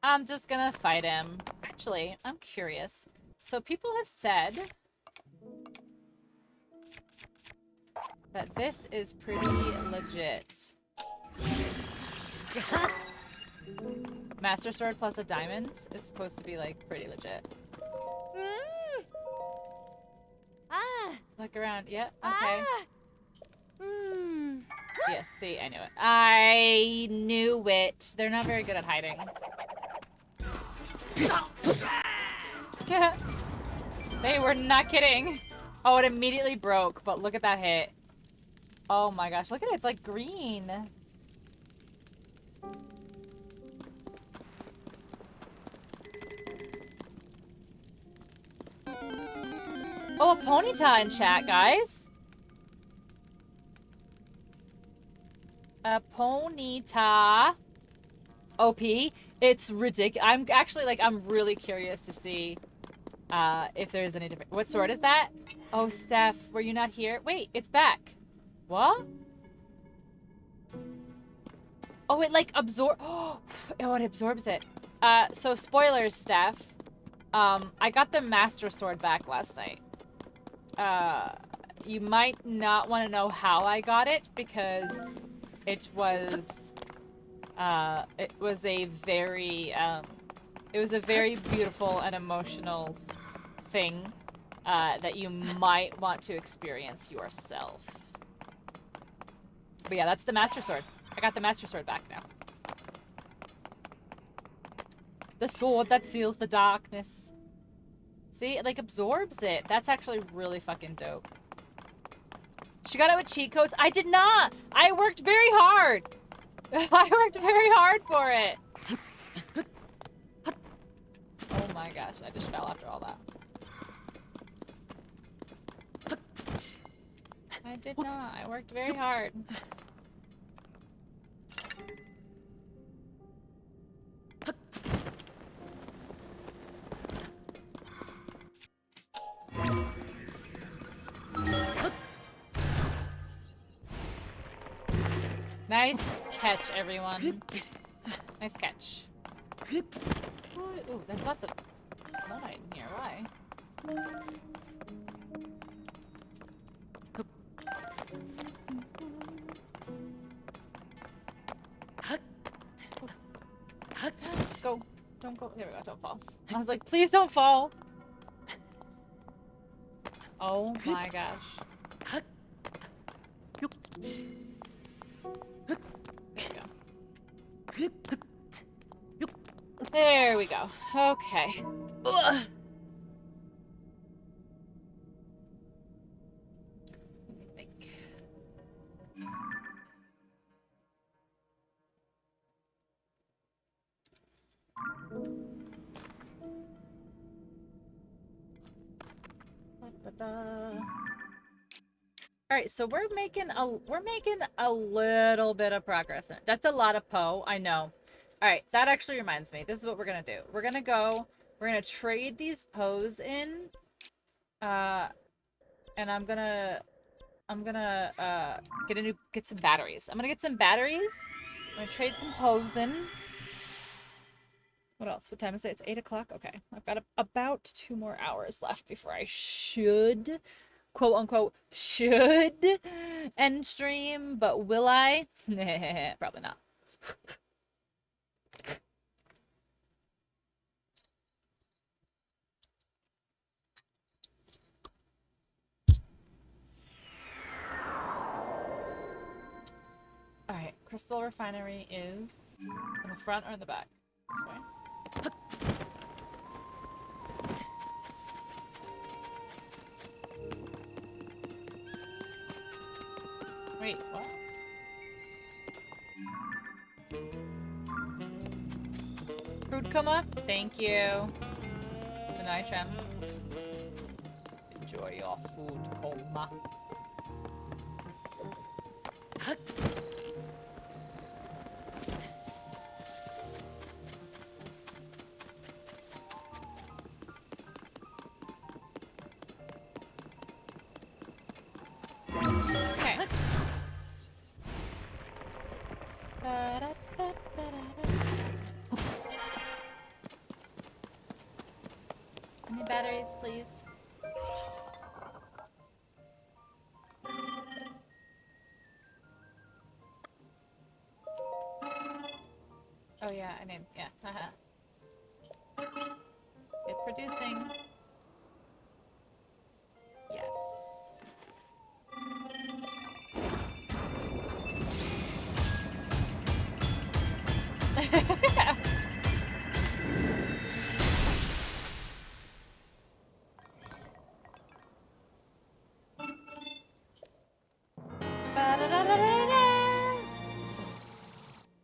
[SPEAKER 1] I'm just gonna fight him. Actually, I'm curious. So people have said that this is pretty legit. Master Sword plus a diamond is supposed to be, like, pretty legit. Look around. Yeah, okay. Yes, see, I knew it. I knew it. They're not very good at hiding. They were not kidding. Oh, it immediately broke, but look at that hit. Oh my gosh, look at it. It's like green. Oh, a Ponyta in chat, guys. A Ponyta. OP. It's ridiculous. I'm actually, like, I'm really curious to see if there's any different. What sword is that? Oh, Steph, were you not here? Wait, it's back. What? Oh, it, like, oh, it absorbs it. So spoilers, Steph. I got the Master Sword back last night. You might not want to know how I got it, because it was a very, beautiful and emotional thing, that you might want to experience yourself. But yeah, that's the Master Sword. I got the Master Sword back now. The sword that seals the darkness. See, it, like, absorbs it. That's actually really fucking dope. She got it with cheat codes? I did not! I worked very hard! I worked very hard for it! Oh my gosh, I just fell after all that. I did not. I worked very hard. Nice catch, everyone. Nice catch. Ooh, there's lots of snow knight in here. Why? Go. Don't go. There we go. Don't fall. I was like, please don't fall. Oh my gosh. There we go. Okay. Ugh. Let me think. All right, so we're making a little bit of progress in it. That's a lot of Poe, I know. All right, that actually reminds me. This is what we're gonna do. We're gonna trade these Poes in, and I'm gonna get some batteries. I'm gonna get some batteries. I'm gonna trade some Poes in. What else? What time is it? It's 8 o'clock. Okay, I've got about 2 more hours left before I should, quote unquote, should end stream. But will I? Probably not. All right, Crystal Refinery is in the front or in the back? This way. Wait, what? Fruit coma? Thank you. Good night, Trem. Enjoy your food coma. Okay. Any batteries, please? Oh yeah, I mean, yeah, haha. It's producing. Yes.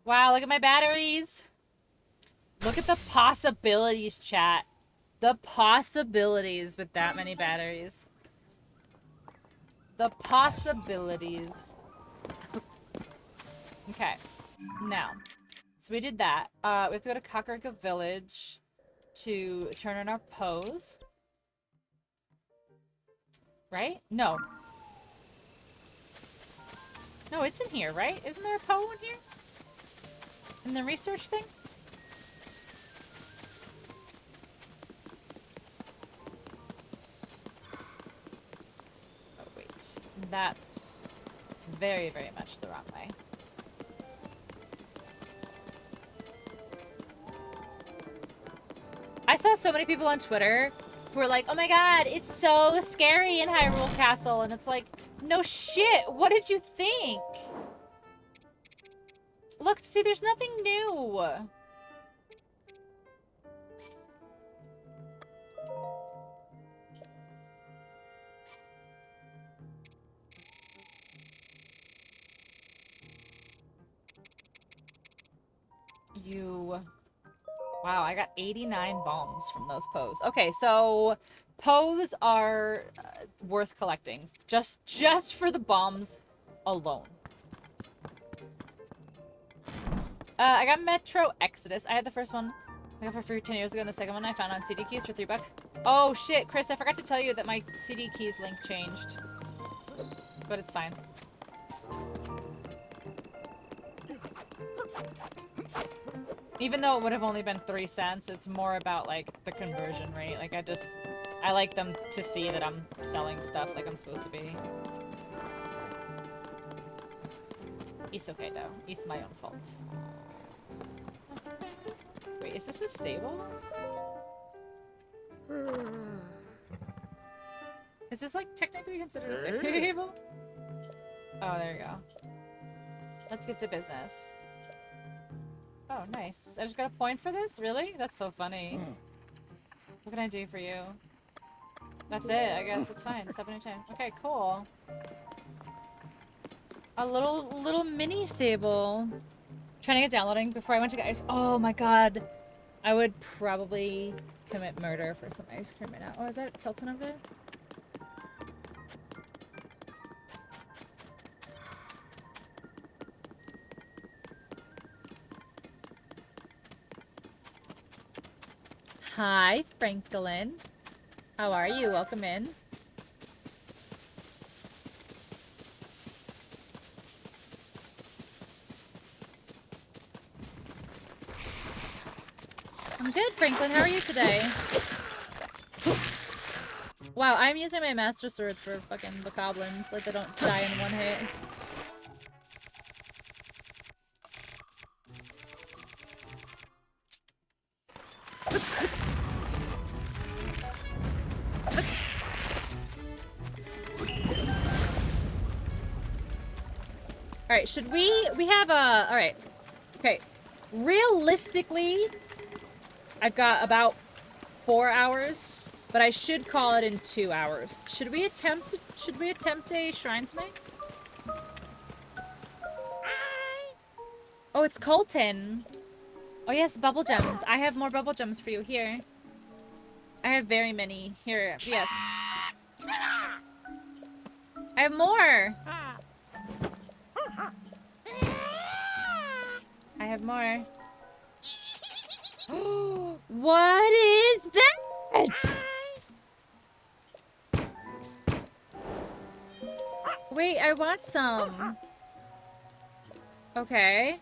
[SPEAKER 1] Wow, look at my batteries. Look at the possibilities, chat. The possibilities with that many batteries. The possibilities. Okay. Now. So we did that. We have to go to Kakarika Village to turn in our pose. Right? No. No, it's in here, right? Isn't there a Poe in here? In the research thing? Oh, wait. That's very, very much the wrong way. I saw so many people on Twitter who were like, oh my god, it's so scary in Hyrule Castle. And it's like, no shit, what did you think? Look, see, there's nothing new. Wow, I got 89 bombs from those Poes. Okay, so Poes are worth collecting. Just for the bombs alone. I got Metro Exodus. I had the first one I got for free 10 years ago, and the second one I found on CD keys for $3. Oh shit, Chris, I forgot to tell you that my CD keys link changed. But it's fine. Even though it would have only been 3 cents, it's more about, like, the conversion rate. Like, I like them to see that I'm selling stuff like I'm supposed to be. It's okay, though. It's my own fault. Wait, is this a stable? Is this, like, technically considered a stable? Oh, there you go. Let's get to business. Oh, nice. I just got a point for this? Really? That's so funny. What can I do for you? That's it, I guess. It's fine. 70 times. Okay, cool. A little mini stable. Trying to get downloading before I went to get ice. Oh my god. I would probably commit murder for some ice cream right now. Oh, is that Kelton over there? Hi, Franklin. How are you? Welcome in. I'm good, Franklin. How are you today? Wow, I'm using my Master Sword for fucking the goblins. Like, they don't die in one hit. Alright, should we have a... Alright. Okay. Realistically, I've got about 4 hours, but I should call it in 2 hours. Should we attempt a shrine tonight? Oh, it's Colton. Oh yes, bubble gems. I have more bubble gems for you here. I have very many. Here, yes. I have more! I have more. What is that? Wait, I want some. Okay.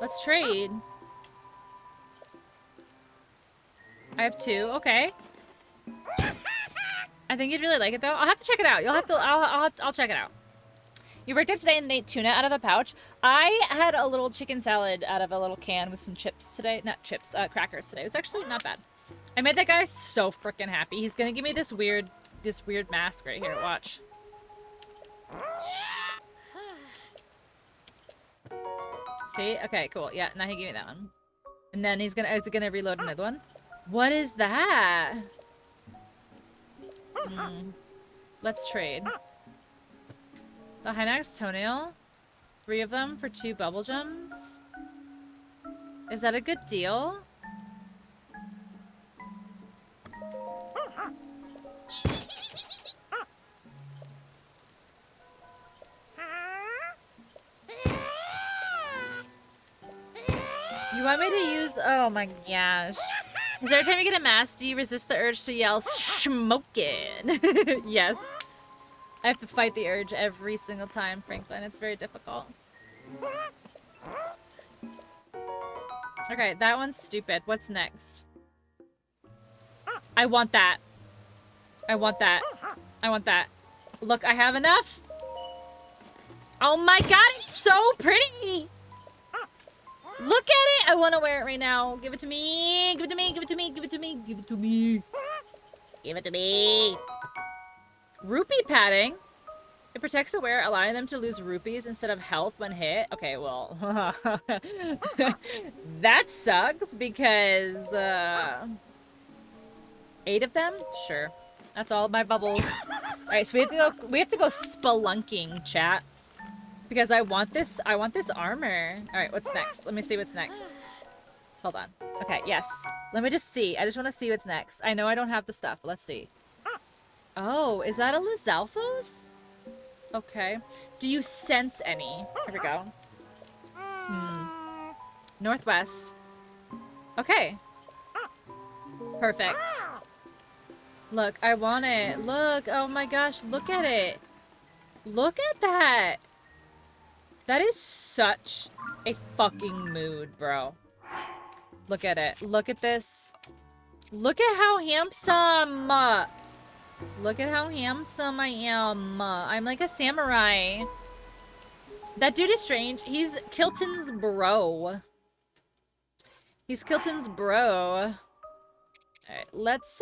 [SPEAKER 1] Let's trade. I have 2. Okay. I think you'd really like it though. I'll have to check it out. You'll have to. I'll check it out. You worked out today and ate tuna out of the pouch. I had a little chicken salad out of a little can with some chips today. Not chips, crackers today. It was actually not bad. I made that guy so freaking happy. He's gonna give me this weird mask right here. Watch. See? Okay, cool. Yeah, now he gave me that one. And then is gonna reload another one. What is that? Let's trade. The Hynax toenail. 3 of them for 2 bubble gems. Is that a good deal? You want me to use... Oh my gosh. Is every time you get a mask, do you resist the urge to yell, smokin'? Yes. I have to fight the urge every single time, Franklin. It's very difficult. Okay, that one's stupid. What's next? I want that. I want that. I want that. Look, I have enough. Oh my god, it's so pretty! Look at it! I want to wear it right now. Give it to me. Give it to me. Give it to me. Give it to me. Give it to me. Give it to me. Rupee padding. It protects the wearer, allowing them to lose rupees instead of health when hit. Okay, well. That sucks because... 8 of them? Sure. That's all my bubbles. Alright, so we have to go spelunking, chat. Because I want this armor. Alright, what's next? Let me see what's next. Hold on. Okay, yes. Let me just see. I just want to see what's next. I know I don't have the stuff, but let's see. Oh, is that a Lizalfos? Okay. Do you sense any? Here we go. Northwest. Okay. Perfect. Look, I want it. Look, oh my gosh, look at it. Look at that. That is such a fucking mood, bro. Look at it. Look at this. Look at how handsome. Look at how handsome I am. I'm like a samurai. That dude is strange. He's Kilton's bro. He's Kilton's bro. Alright, let's,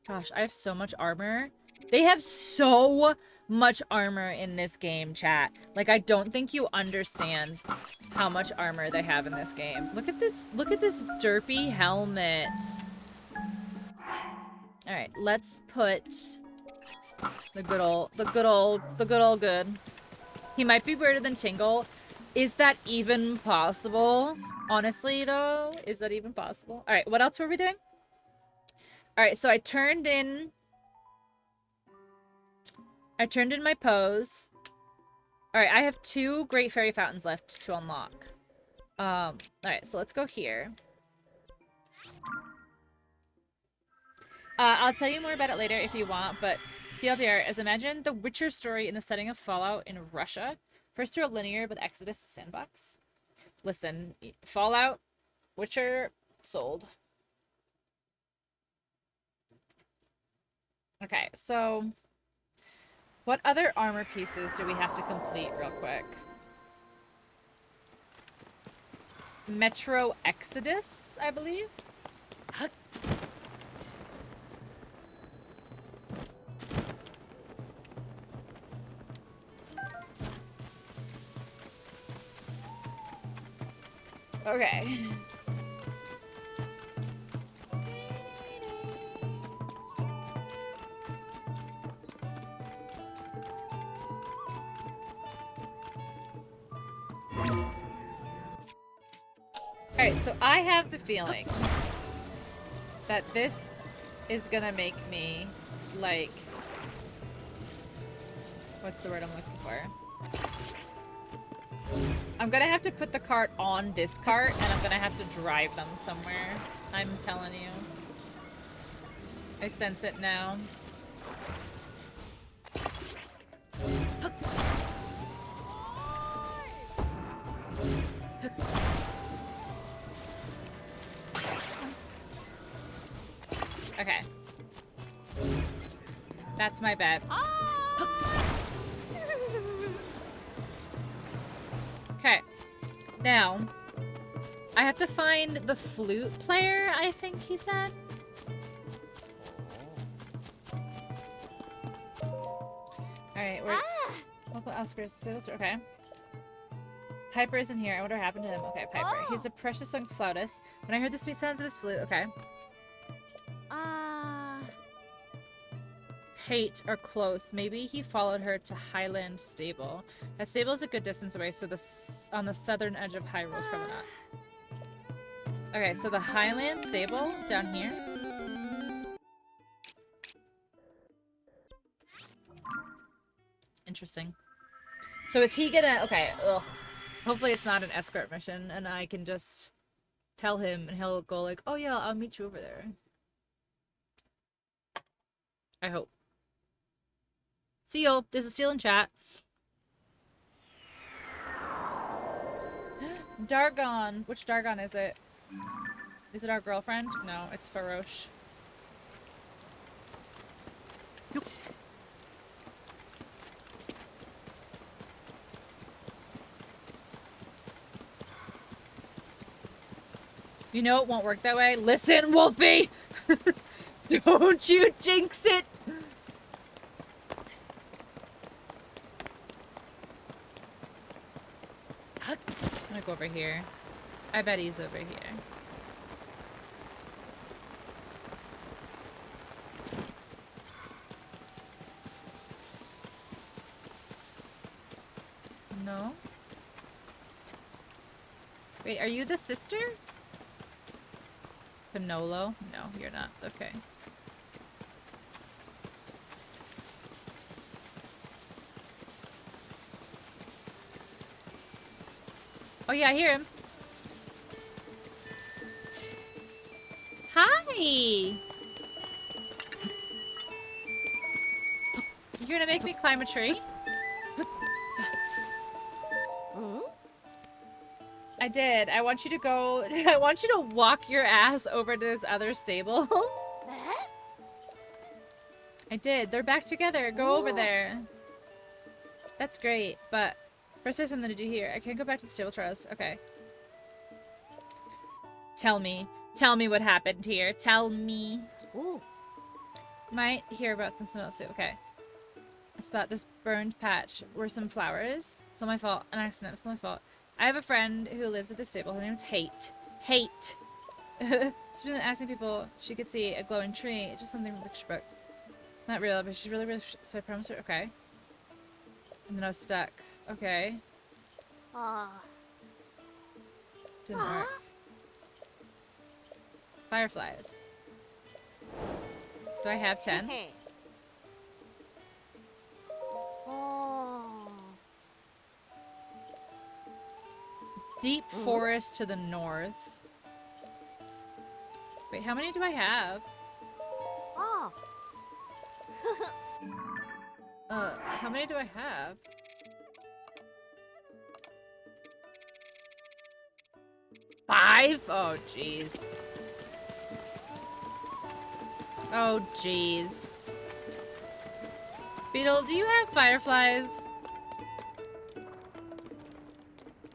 [SPEAKER 1] Gosh, I have so much armor. They have so much armor in this game, chat. Like, I don't think you understand how much armor they have in this game. Look at this derpy helmet. Alright, let's put the good old good. He might be weirder than Tingle. Is that even possible? Honestly, though, is that even possible? Alright, what else were we doing? Alright, so I turned in my pose. Alright, I have 2 Great Fairy Fountains left to unlock. Alright, so let's go here. I'll tell you more about it later if you want, but TLDR is imagine the Witcher story in the setting of Fallout in Russia. First to a linear, but Exodus sandbox. Listen, Fallout, Witcher, sold. Okay, so what other armor pieces do we have to complete real quick? Metro Exodus, I believe. Okay. Alright, so I have the feeling that this is gonna make me, like... What's the word I'm looking for? I'm gonna have to put the cart on this cart, and I'm gonna have to drive them somewhere. I'm telling you. I sense it now. Okay. That's my bet. Okay. Now, I have to find the flute player, I think he said. Alright, we're... Local Oscars. Okay. Piper isn't here. I wonder what happened to him. Okay, Piper. He's a precious young flautist. When I heard the sweet sounds of his flute... Okay. Hate or close. Maybe he followed her to Highland Stable. That stable is a good distance away, so on the southern edge of Hyrule's probably not. Okay, so the Highland Stable down here. Interesting. So is he gonna... Okay, ugh. Hopefully it's not an escort mission, and I can just tell him, and he'll go like, oh yeah, I'll meet you over there. I hope. Seal. There's a seal in chat. Dargon. Which Dargon is it? Is it our girlfriend? No, it's Faroche. You know it won't work that way. Listen, Wolfie! Don't you jinx it! I'm gonna go over here. I bet he's over here. No? Wait, are you the sister? Canolo? No, you're not. Okay. Oh yeah, I hear him. Hi! You're gonna make me climb a tree? I did. I want you to go... I want you to walk your ass over to this other stable. I did. They're back together. Go over there. That's great, but... First there's something to do here. I can't go back to the stable trials. Okay. Tell me. Tell me what happened here. Tell me.
[SPEAKER 2] Ooh.
[SPEAKER 1] Might hear about them someone else too. Okay. I spot this burned patch where some flowers. It's not my fault. An accident. It's not my fault. I have a friend who lives at the stable. Her name's Hate. Hate! She's been asking people if she could see a glowing tree. Just something from the picture book. Not real, but she's really, so I promised her. Okay. And then I was stuck. Okay. Didn't work. Fireflies. Do I have 10? Deep forest to the north. Wait, how many do I have?
[SPEAKER 3] Oh.
[SPEAKER 1] How many do I have? Five? Oh, jeez. Oh, jeez. Beetle, do you have fireflies?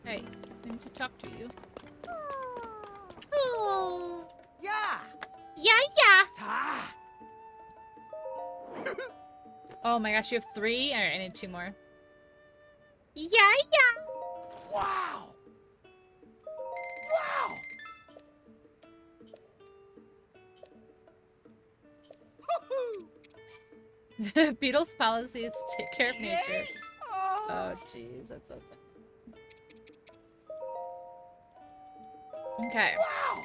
[SPEAKER 1] Hey, I need to talk to you. Oh.
[SPEAKER 2] Yeah.
[SPEAKER 1] Yeah.
[SPEAKER 2] Ah.
[SPEAKER 1] Oh my gosh, you have 3? Alright, I need 2 more. Yeah.
[SPEAKER 2] Wow. Wow. Hoo-hoo.
[SPEAKER 1] Beetle's policy is to take care of nature.
[SPEAKER 2] Yay.
[SPEAKER 1] Oh, jeez, that's so funny. Okay.
[SPEAKER 2] Wow.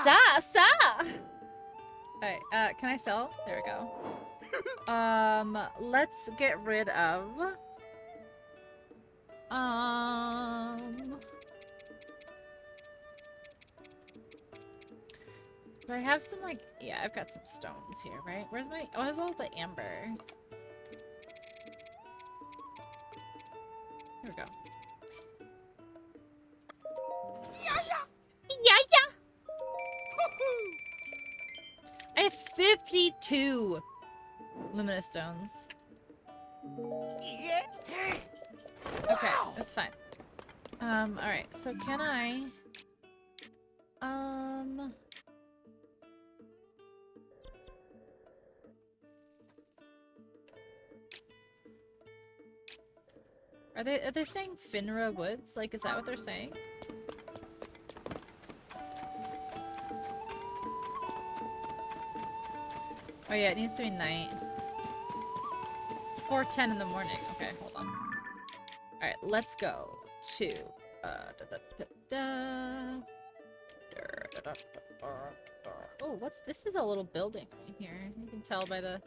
[SPEAKER 2] Sa.
[SPEAKER 1] Sa! Alright, can I sell? There we go. Let's get rid of... Do I have some, like... Yeah, I've got some stones here, right? Where's my... Oh, where's all the amber? Here we go. Yeah!
[SPEAKER 2] Hoo-hoo.
[SPEAKER 1] I have 52 luminous stones.
[SPEAKER 2] Yeah.
[SPEAKER 1] Okay,
[SPEAKER 2] Wow.
[SPEAKER 1] that's fine. Alright, so can I... Are they saying Finra Woods? Like, is that what they're saying? Oh yeah, it needs to be night. It's 4:10 in the morning. Okay, hold on. Alright, let's go to oh, what's this? Is a little building right here. You can tell by the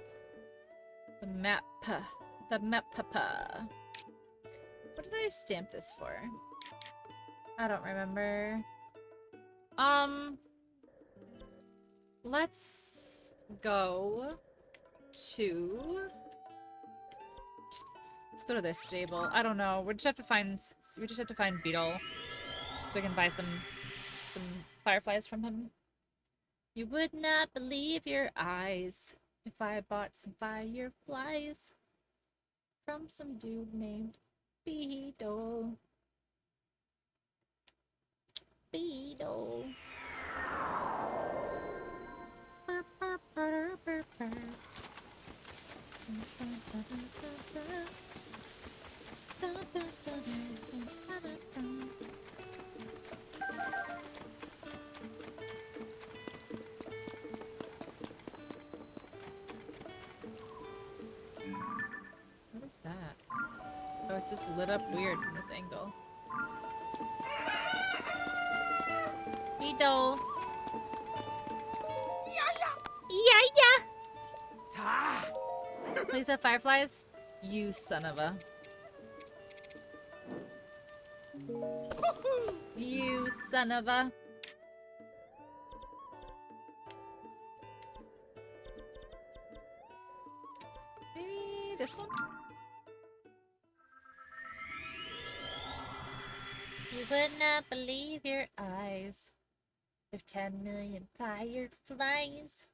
[SPEAKER 1] map. The map. What did I stamp this for? I don't remember. Let's go to... Let's go to this stable. I don't know. We just have to find Beetle so we can buy some fireflies from him. You would not believe your eyes if I bought some fireflies from some dude named Beetle. Beetle. What is that? Oh, it's just lit up weird from this angle. Beetle. Yeah.
[SPEAKER 2] Sa.
[SPEAKER 1] Please have fireflies? You son of a.
[SPEAKER 2] Hoo-hoo.
[SPEAKER 1] You son of a. Maybe this one? You would not believe your eyes if 10 million fireflies.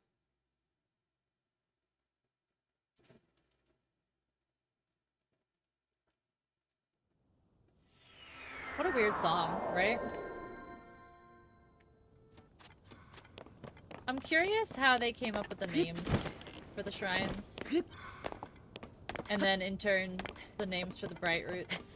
[SPEAKER 1] What a weird song, right? I'm curious how they came up with the names for the shrines. And then, in turn, the names for the bright roots.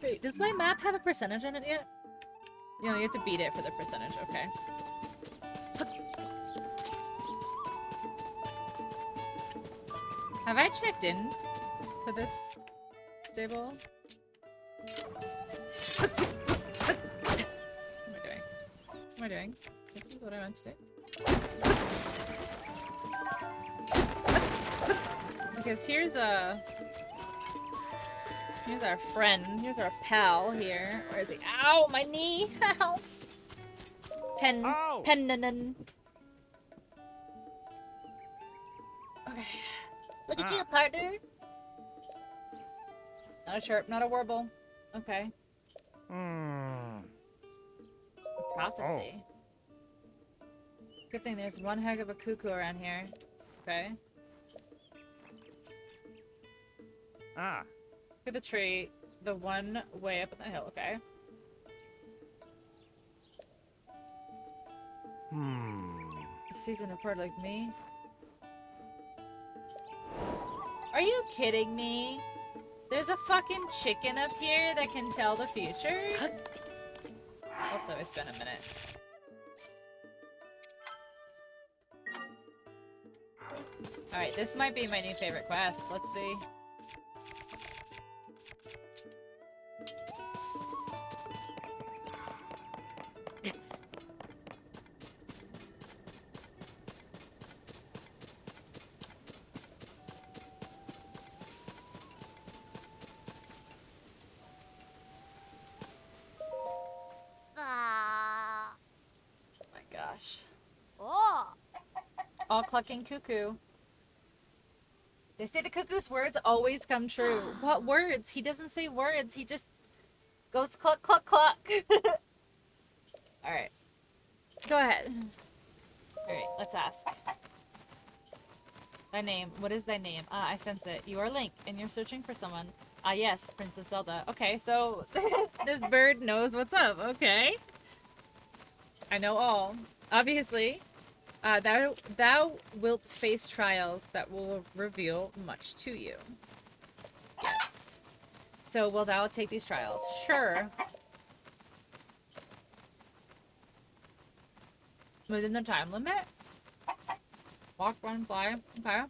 [SPEAKER 1] Wait, does my map have a percentage on it yet? You know, you have to beat it for the percentage, okay. Have I checked in for this stable? What am I doing? What am I doing? This is what I meant to do. Because here's our friend. Here's our pal here. Where is he? Ow, my knee! Ow!
[SPEAKER 2] Ow!
[SPEAKER 1] Pennanen. Okay. Look at you, partner. Not a chirp, not a warble. Okay.
[SPEAKER 2] Hmm.
[SPEAKER 1] Prophecy. Good thing there's one heck of a cuckoo around here. Okay.
[SPEAKER 2] Ah.
[SPEAKER 1] Look at the tree. The one way up on the hill. Okay. A seasoned reporter like me. Are you kidding me? There's a fucking chicken up here that can tell the future? Also, it's been a minute. Alright, this might be my new favorite quest. Let's see.
[SPEAKER 3] Ah.
[SPEAKER 1] Oh my gosh.
[SPEAKER 3] Oh.
[SPEAKER 1] All clucking cuckoo. They say the cuckoo's words always come true. What words? He doesn't say words. He just goes cluck, cluck, cluck. Alright. Go ahead. Alright, let's ask. Thy name. What is thy name? Ah, I sense it. You are Link, and you're searching for someone. Ah, yes, Princess Zelda. Okay, so this bird knows what's up. Okay. I know all. Obviously. Thou wilt face trials that will reveal much to you. Yes. So will thou take these trials? Sure. Within the time limit? Walk, run, fly. Okay.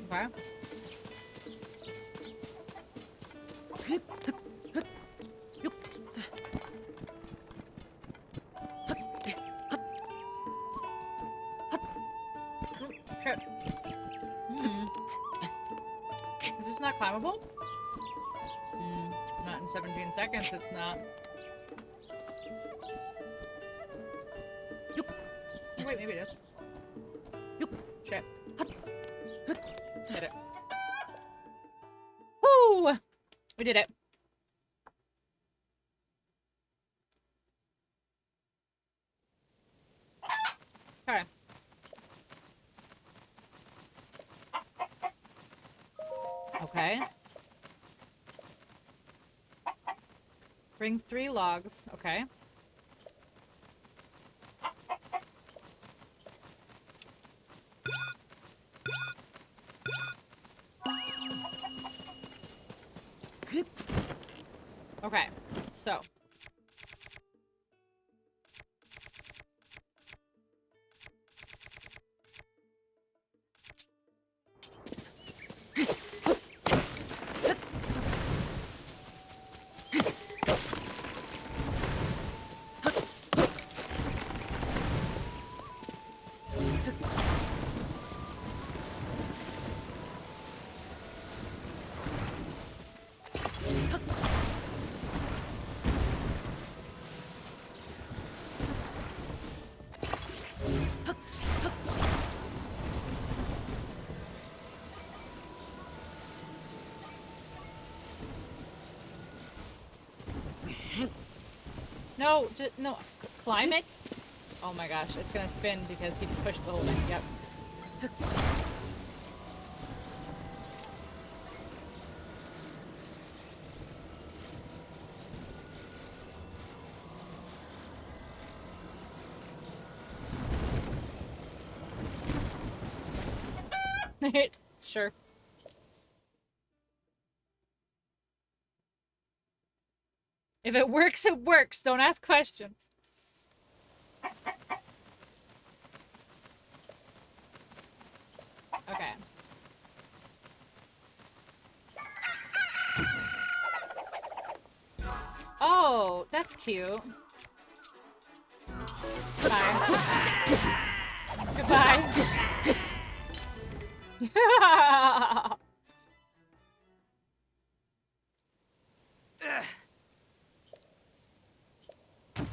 [SPEAKER 1] Okay. Shit. Is this not climbable? Not in 17 seconds, it's not. Oh, wait, maybe it is. Shit. Did it. Woo! We did it. Okay. Okay. Bring 3 logs. Okay. Okay. So. No, no. Climb it? Oh my gosh, it's gonna spin because he pushed the whole thing. Yep. Sure. If it works, it works. Don't ask questions. Okay. Oh, that's cute. Bye. Goodbye.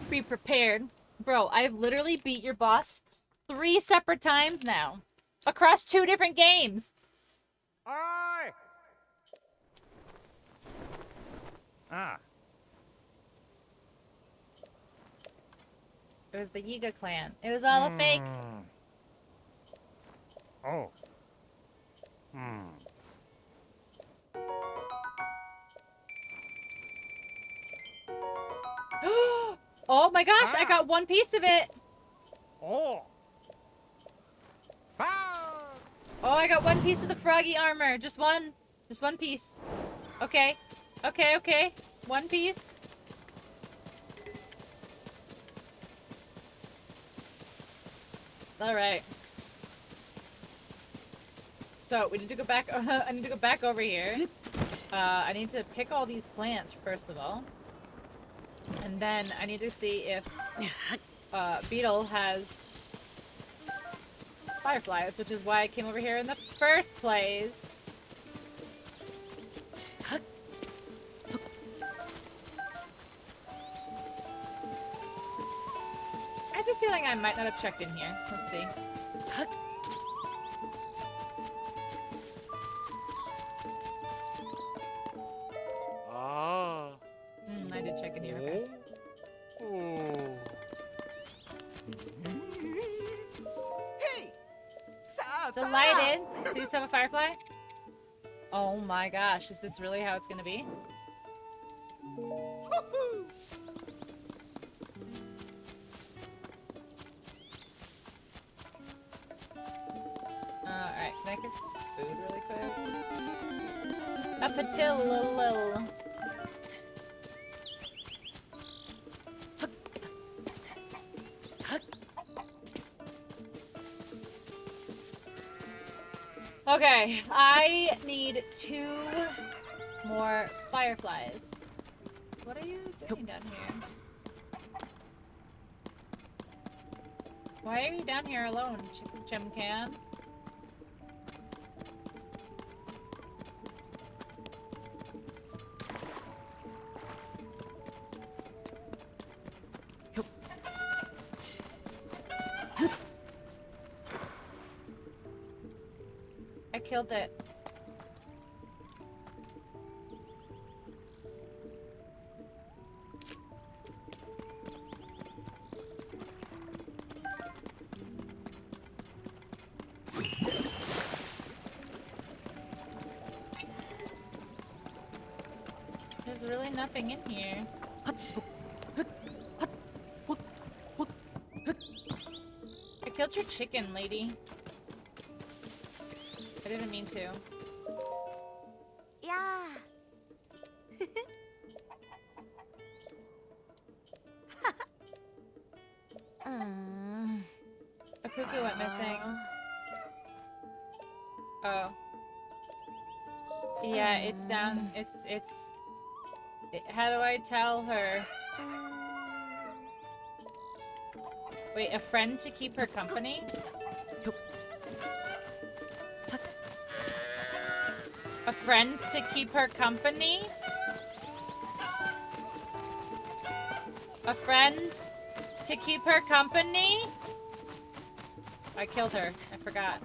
[SPEAKER 1] Be prepared. Bro, I've literally beat your boss 3 separate times now. Across 2 different games.
[SPEAKER 2] Aye. Ah.
[SPEAKER 1] It was the Yiga clan. It was all a fake.
[SPEAKER 2] Oh. Hmm.
[SPEAKER 1] Oh my gosh, I
[SPEAKER 2] Ah.
[SPEAKER 1] got 1 piece of it.
[SPEAKER 2] Oh. Ah.
[SPEAKER 1] Oh, I got 1 piece of the froggy armor. Just 1. Just 1 piece. Okay. Okay, okay. 1 piece. Alright. So, we need to go back. I need to go back over here. I need to pick all these plants, first of all. And then I need to see if Beetle has fireflies, which is why I came over here in the first place. I have a feeling I might not have checked in here. Let's see.
[SPEAKER 2] Ah.
[SPEAKER 1] I did check in here. Okay.
[SPEAKER 2] Oh.
[SPEAKER 3] Hey!
[SPEAKER 1] Delighted. Please have a firefly. Oh my gosh, is this really how it's gonna be? Alright, can I get some food really quick? A patillo. Okay, I need 2 more fireflies. What are you doing down here? Why are you down here alone, Chimcan? I killed it. There's really nothing in here. I killed your chicken, lady. I didn't mean to.
[SPEAKER 3] Yeah.
[SPEAKER 1] A cuckoo went missing. Oh. Yeah, it's down. How do I tell her? Wait, a friend to keep her company? A friend to keep her company? A friend to keep her company? I killed her. I forgot.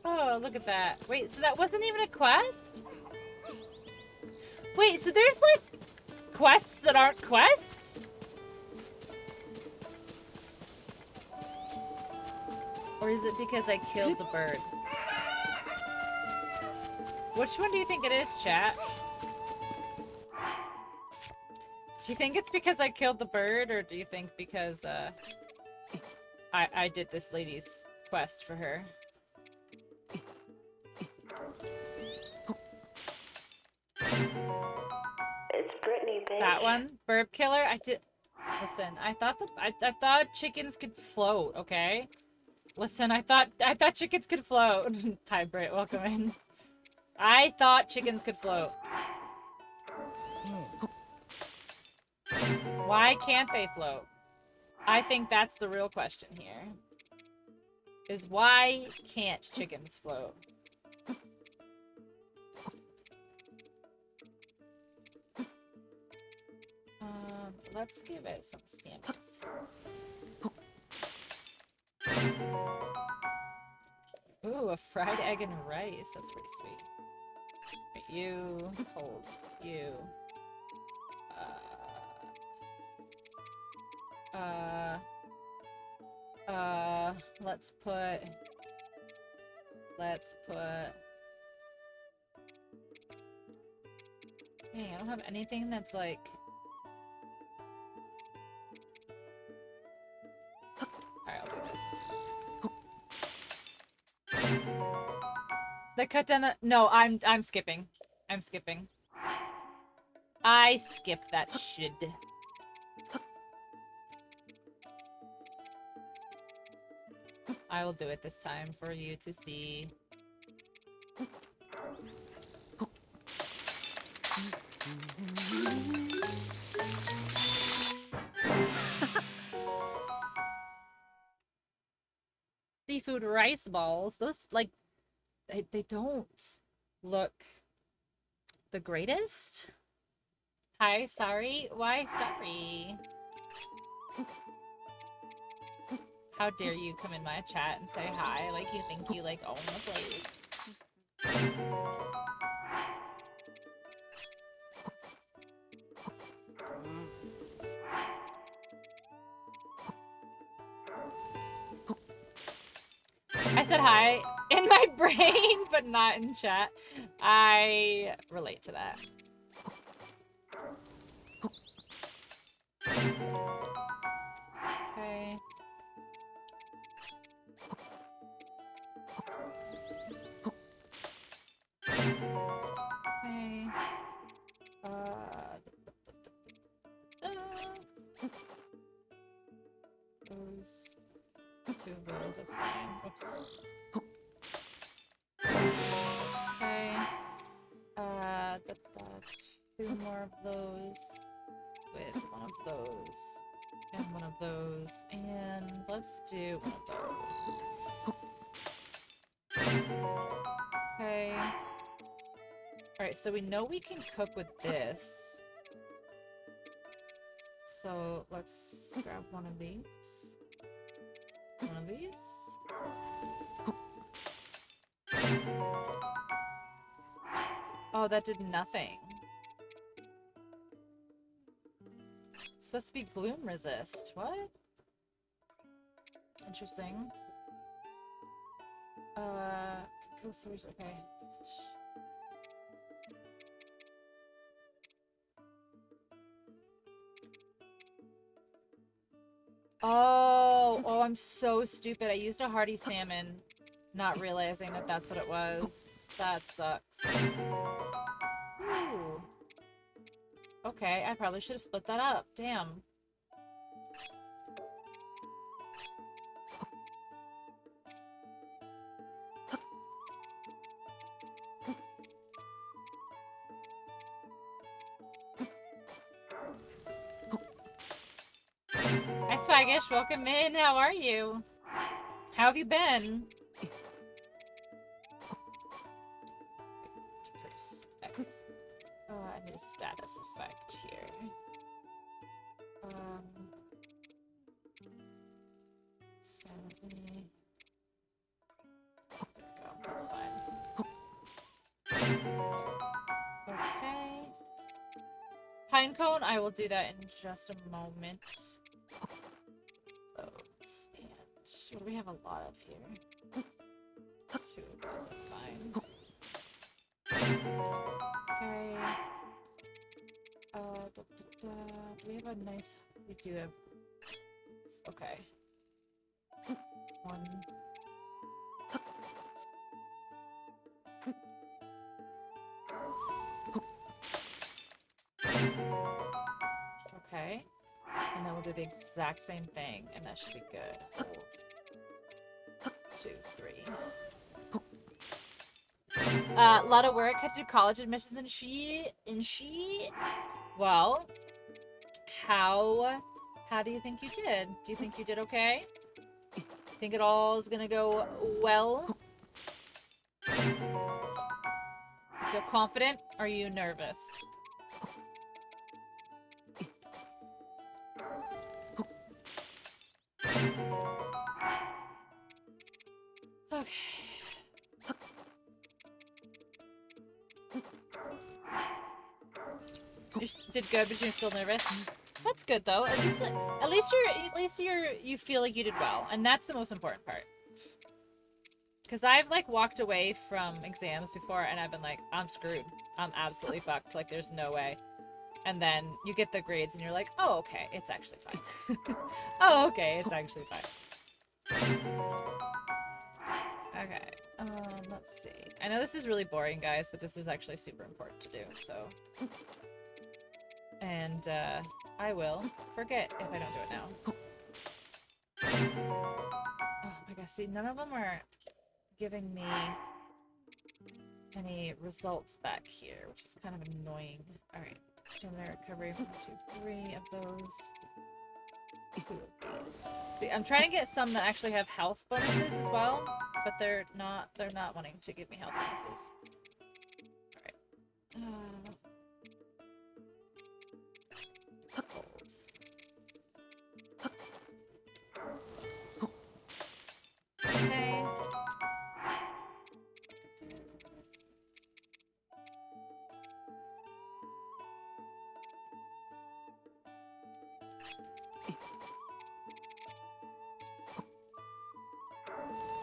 [SPEAKER 1] Oh, look at that. Wait, so that wasn't even a quest? Wait, so there's like quests that aren't quests? Or is it because I killed the bird? Which one do you think it is, chat? Do you think it's because I killed the bird, or do you think because, I did this lady's quest for her?
[SPEAKER 4] It's Brittany, bitch.
[SPEAKER 1] That one? Burb killer? I did... Listen, I thought chickens could float, okay? Listen, I thought chickens could float. Hi, Britt, welcome in. I thought chickens could float. Why can't they float? I think that's the real question here. Is why can't chickens float? Let's give it some stamps. Ooh, a fried egg and rice. That's pretty sweet. Wait, you hold you. Let's put. Dang, I don't have anything that's like. Alright, I'll do this. They cut down the. No, I'm skipping. I'm skipping. I skipped that shit. I will do it this time for you to see. Seafood rice balls. Those, like, they don't look the greatest. Hi, sorry. Why sorry? How dare you come in my chat and say hi like you think you, like, own the place. I said hi in my brain, but not in chat. I relate to that. Okay. Okay. Those two of those, that's fine. Oops. Okay. Two more of those with one of those and one of those, and let's do one of those. Okay. Alright, so we know we can cook with this. So let's grab one of these. One of these. Oh, that did nothing. It's supposed to be gloom resist. What? Interesting. Cocoa source, okay. Oh, I'm so stupid. I used a hearty salmon, not realizing that that's what it was. That sucks. Ooh. Okay, I probably should have split that up. Damn. Hi, Swaggish. Welcome in. How are you? How have you been? X. I need a status effect here. 70. There we go. That's fine. Okay. Pinecone, I will do that in just a moment. Those, and what do we have a lot of here? Two of those, that's fine. Okay. Do we have a nice... We do have... Okay. One... Okay. And then we'll do the exact same thing, and that should be good. 2, 3. A lot of work. Had to do college admissions and she. Well, how do you think you did? Do you think you did okay? Think it all is gonna go well? Feel confident? Are you nervous? Okay. You did good, but you're still nervous. That's good though. At least you feel like you did well, and that's the most important part. Because I've like walked away from exams before, and I've been like, I'm screwed. I'm absolutely fucked. Like, there's no way. And then you get the grades, and you're like, oh, okay, it's actually fine. Oh, okay, it's actually fine. Okay. Let's see. I know this is really boring, guys, but this is actually super important to do. So. And, I will forget if I don't do it now. Oh my gosh, see, none of them are giving me any results back here, which is kind of annoying. Alright, stamina recovery, 1, 2, 3 of those. 2 of these. See, I'm trying to get some that actually have health bonuses as well, but they're not wanting to give me health bonuses. Alright. Okay.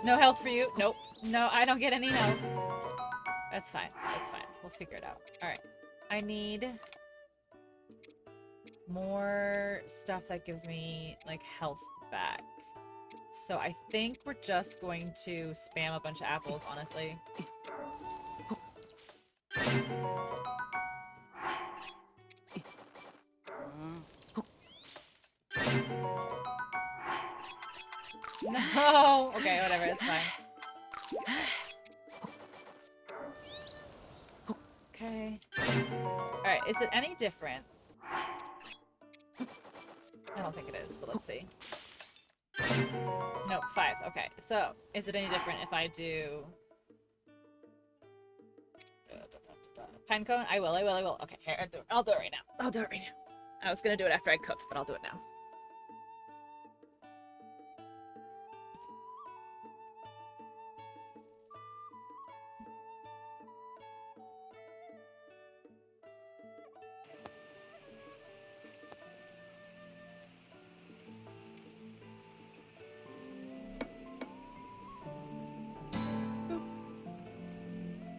[SPEAKER 1] No health for you? Nope. No, I don't get any health. That's fine. That's fine. We'll figure it out. Alright. I need more stuff that gives me, like, health back. So I think we're just going to spam a bunch of apples, honestly. No! Okay, whatever, it's fine. Okay. Alright, is it any different? I don't think it is, but let's see. Nope, 5. Okay, so is it any different if I do... Pine cone? I will. Okay, here, I'll do it right now. I was gonna do it after I cooked, but I'll do it now.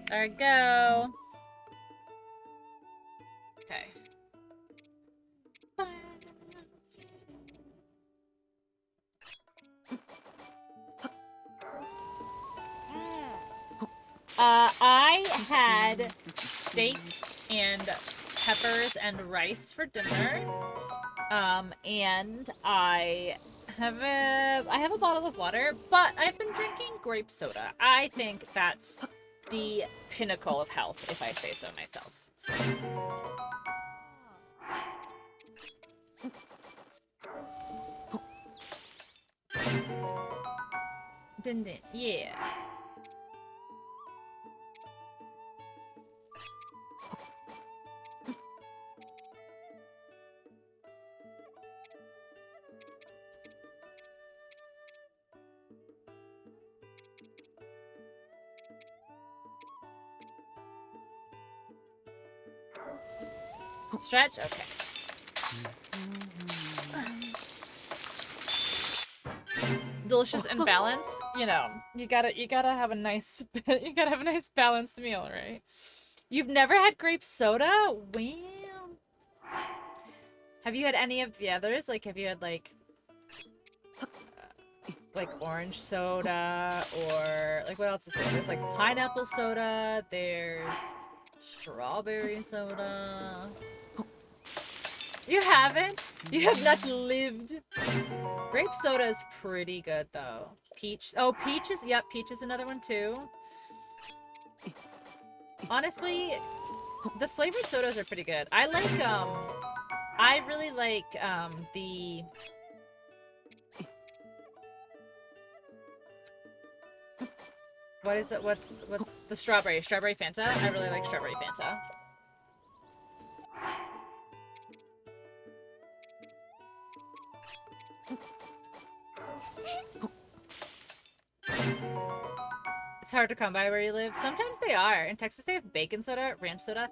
[SPEAKER 1] There we go. Okay. I had steak and peppers and rice for dinner. And I have a bottle of water, but I've been drinking grape soda. I think that's the pinnacle of health, if I say so myself. Didn't it? Yeah. Stretch? Okay. Delicious and balanced. You know, you gotta have a nice balanced meal, right? You've never had grape soda? Wow. Have you had any of the others? Like, have you had, like orange soda, or, like, what else is there? There's, like, pineapple soda, there's strawberry soda. You haven't? You have not lived. Grape soda is pretty good, though. Peach. Oh, peach is, yep, peach is another one, too. Honestly, the flavored sodas are pretty good. I really like, the... What is it? What's the strawberry? Strawberry Fanta? I really like strawberry Fanta. It's hard to come by where you live. Sometimes they are. In Texas, they have bacon soda, ranch soda.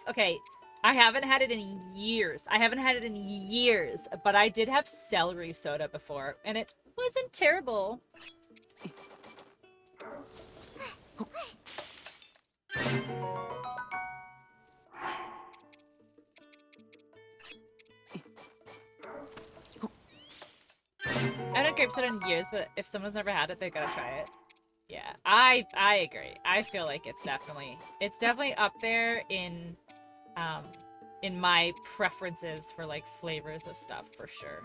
[SPEAKER 1] Okay, I haven't had it in years. I haven't had it in years, but I did have celery soda before, and it wasn't terrible. I haven't had grape soda in years, but if someone's never had it, they gotta try it. Yeah, I agree. I feel like it's definitely up there in my preferences for, like, flavors of stuff, for sure.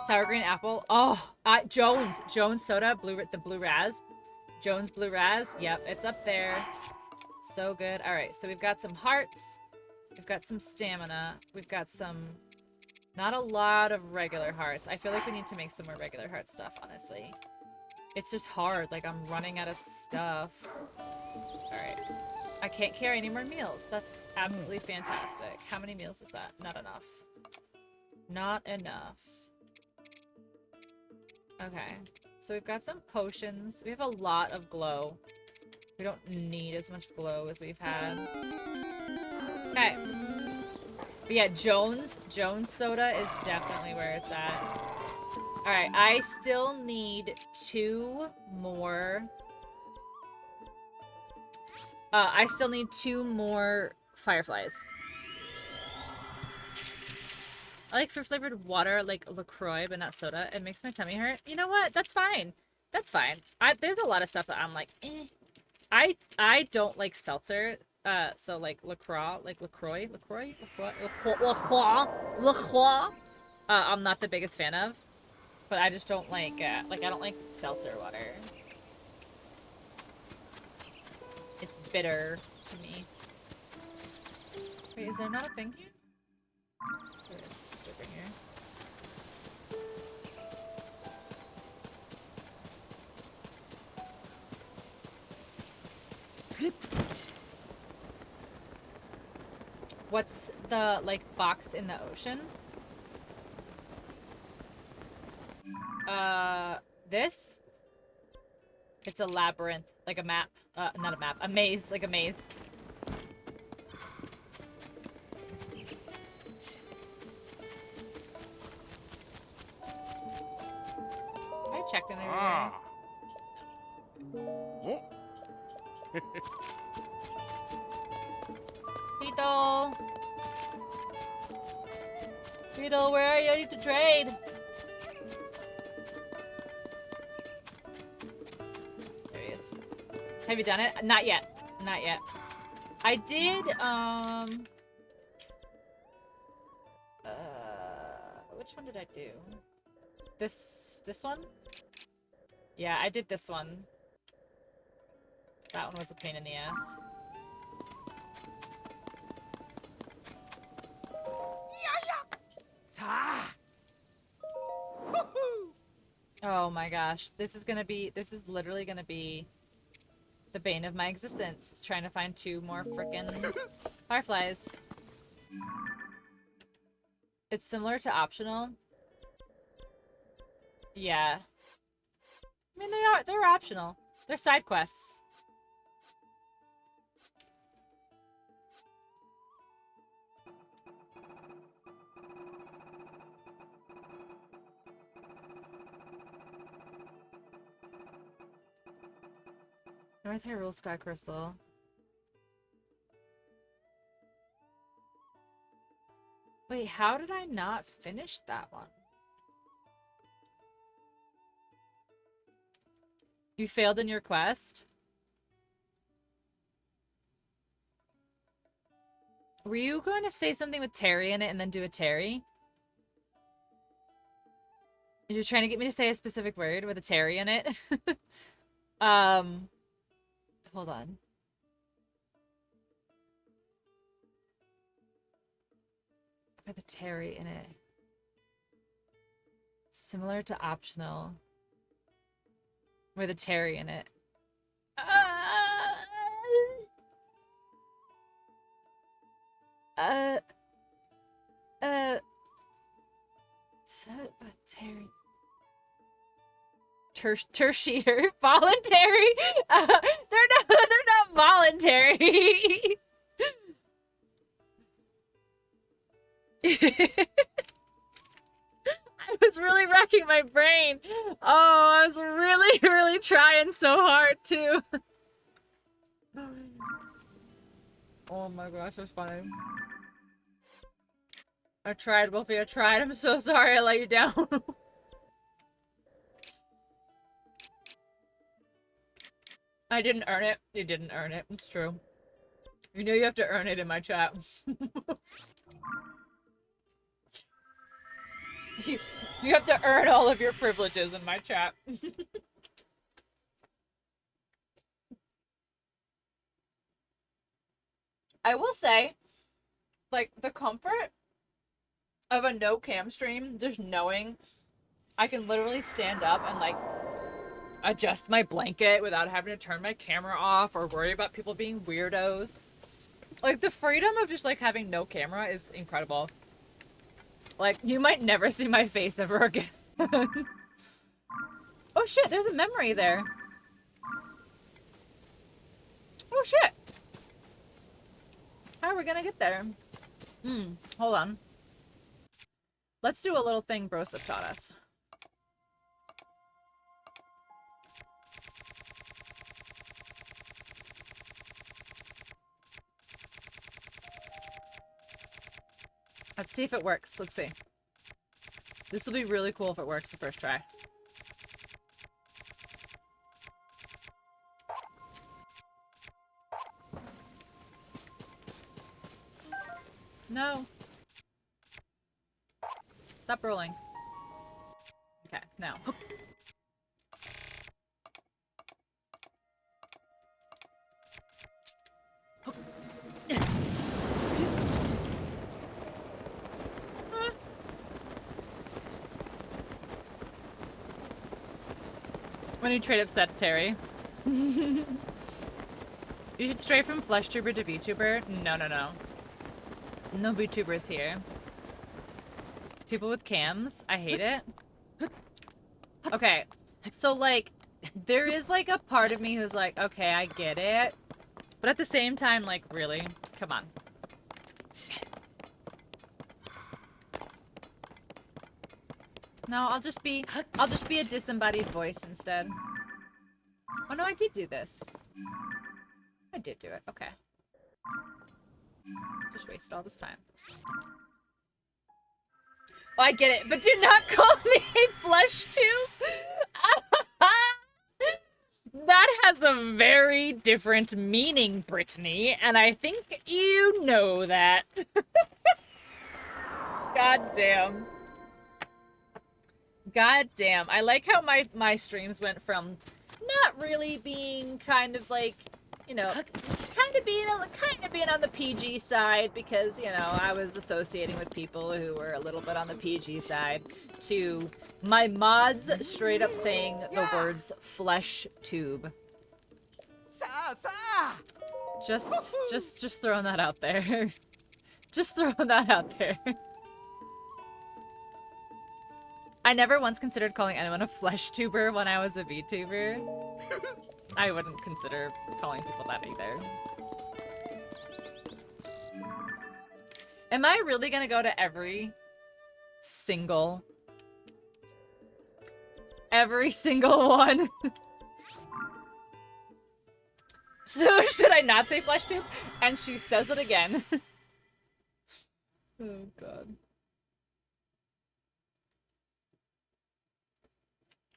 [SPEAKER 1] Sour green apple. Oh, Jones soda, the blue raz. Jones blue raz. Yep, it's up there. So good. All right, so we've got some hearts. We've got some stamina. We've got some... Not a lot of regular hearts. I feel like we need to make some more regular heart stuff, honestly. It's just hard. Like, I'm running out of stuff. Alright. I can't carry any more meals. That's absolutely fantastic. How many meals is that? Not enough. Not enough. Okay. So we've got some potions. We have a lot of glow. We don't need as much glow as we've had. Okay. But yeah, Jones soda is definitely where it's at. Alright, I still need 2 more... I still need 2 more fireflies. I like for flavored water, like LaCroix, but not soda. It makes my tummy hurt. You know what? That's fine. That's fine. There's a lot of stuff that I'm like, eh. I don't like seltzer. So like LaCroix, I'm not the biggest fan of. But I just don't like, I don't like seltzer water. It's bitter to me. Wait, is there not a thing here? There is. It's just over here. What's the, like, box in the ocean? This? It's a labyrinth. Like a map. Not a map. A maze. Like a maze. I checked in there.
[SPEAKER 2] Ah. Oh.
[SPEAKER 1] Beetle! Beetle, where are you? I need to trade! There he is. Have you done it? Not yet. Not yet. I did, which one did I do? This one? Yeah, I did this one. That one was a pain in the ass. Oh my gosh. This is literally gonna be the bane of my existence. Trying to find 2 more frickin' fireflies. It's similar to optional. Yeah. I mean, they're optional. They're side quests. North Hyrule Sky Crystal. Wait, how did I not finish that one? You failed in your quest? Were you going to say something with Terry in it and then do a Terry? You're trying to get me to say a specific word with a Terry in it? Hold on. With a Terry in it. Similar to optional. With a Terry in it. Terry. Tertiary, voluntary. They're not voluntary. I was really racking my brain. Oh, I was really, really trying so hard too. Oh my gosh, that's funny. I tried, Wolfie. I tried. I'm so sorry I let you down. I didn't earn it. You didn't earn it. It's true. You know you have to earn it in my chat. You have to earn all of your privileges in my chat. I will say, like, the comfort of a no-cam stream, just knowing I can literally stand up and, like, adjust my blanket without having to turn my camera off or worry about people being weirdos. Like, the freedom of just, like, having no camera is incredible. Like, you might never see my face ever again. Oh shit, there's a memory there. Oh shit. How are we gonna get there? Hold on. Let's do a little thing Brosip taught us. Let's see if it works. Let's see. This will be really cool if it works the first try. No. Stop rolling. Okay, now. When you trade upset, Terry. You should stray from FleshTuber to VTuber. No, no, no. No VTubers here. People with cams. I hate it. Okay. So, like, there is, like, a part of me who's like, okay, I get it. But at the same time, like, really? Come on. No, I'll just be a disembodied voice instead. Oh no, I did do this. I did do it. Okay. Just wasted all this time. Oh, I get it, but do not call me a flesh tube. That has a very different meaning, Brittany, and I think you know that. God damn. God damn. I like how my streams went from not really being kind of like, you know, kind of being on the PG side because, you know, I was associating with people who were a little bit on the PG side to my mods straight up saying the words flesh tube. Just throwing that out there. Just throwing that out there. I never once considered calling anyone a flesh tuber when I was a VTuber. I wouldn't consider calling people that either. Am I really gonna go to every single one? So should I not say flesh tube? And she says it again. Oh god.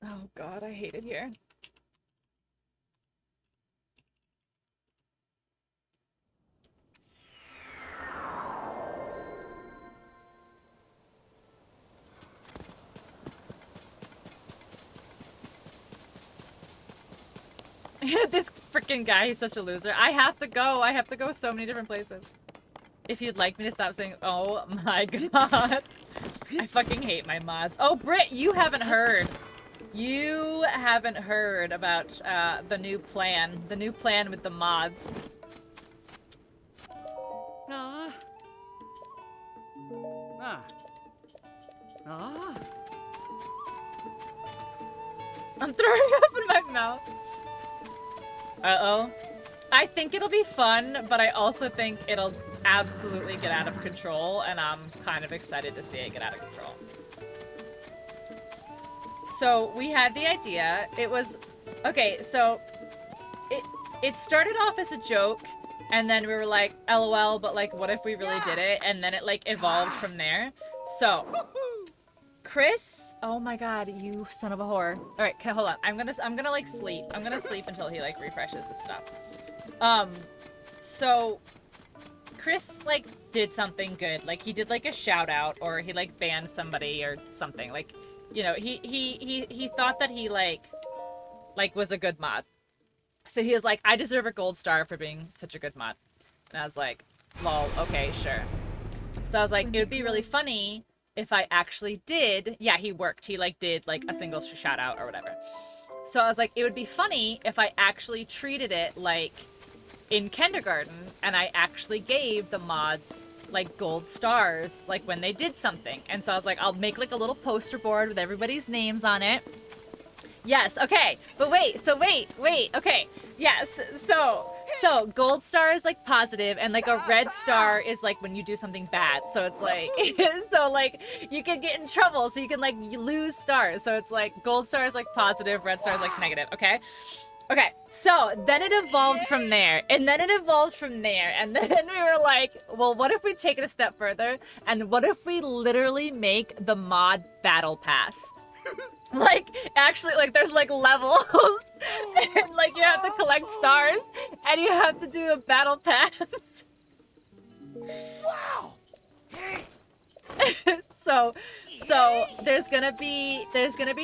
[SPEAKER 1] Oh god, I hate it here. This freaking guy, he's such a loser. I have to go. I have to go so many different places. If you'd like me to stop saying, oh my god. I fucking hate my mods. Oh, Britt, you haven't heard. You haven't heard about the new plan. The new plan with the mods.
[SPEAKER 3] Ah. Ah. Ah.
[SPEAKER 1] I'm throwing up in my mouth. Uh-oh. I think it'll be fun, but I also think it'll absolutely get out of control, and I'm kind of excited to see it get out of control. So, we had the idea. It was... Okay, so... It started off as a joke, and then we were like, LOL, but like, what if we really did it? And then it like evolved from there. So... Chris, oh my god, you son of a whore. All right, okay, hold on. I'm gonna like sleep. I'm gonna sleep until he like refreshes his stuff. So Chris like did something good. Like he did like a shout out, or he like banned somebody or something. Like, you know, he thought that he like was a good mod. So he was like, I deserve a gold star for being such a good mod. And I was like, lol, okay, sure. So I was like, it would be really funny if I actually did, yeah, he worked. He like did like a single shout out or whatever. So I was like, it would be funny if I actually treated it like in kindergarten and I actually gave the mods like gold stars like when they did something. And so I was like, I'll make like a little poster board with everybody's names on it. Yes, okay. But wait, okay. Yes, so gold star is like positive, and like a red star is like when you do something bad. So it's like, so like you can get in trouble, so you can like lose stars. So it's like gold star is like positive, red star is like negative, okay? Okay, so then it evolved from there, and then it evolved from there, and then we were like, well, what if we take it a step further, and what if we literally make the mod battle pass? Like, actually, like, there's, like, levels, and, like, you have to collect stars, and you have to do a battle pass.
[SPEAKER 3] Wow.
[SPEAKER 1] So there's gonna be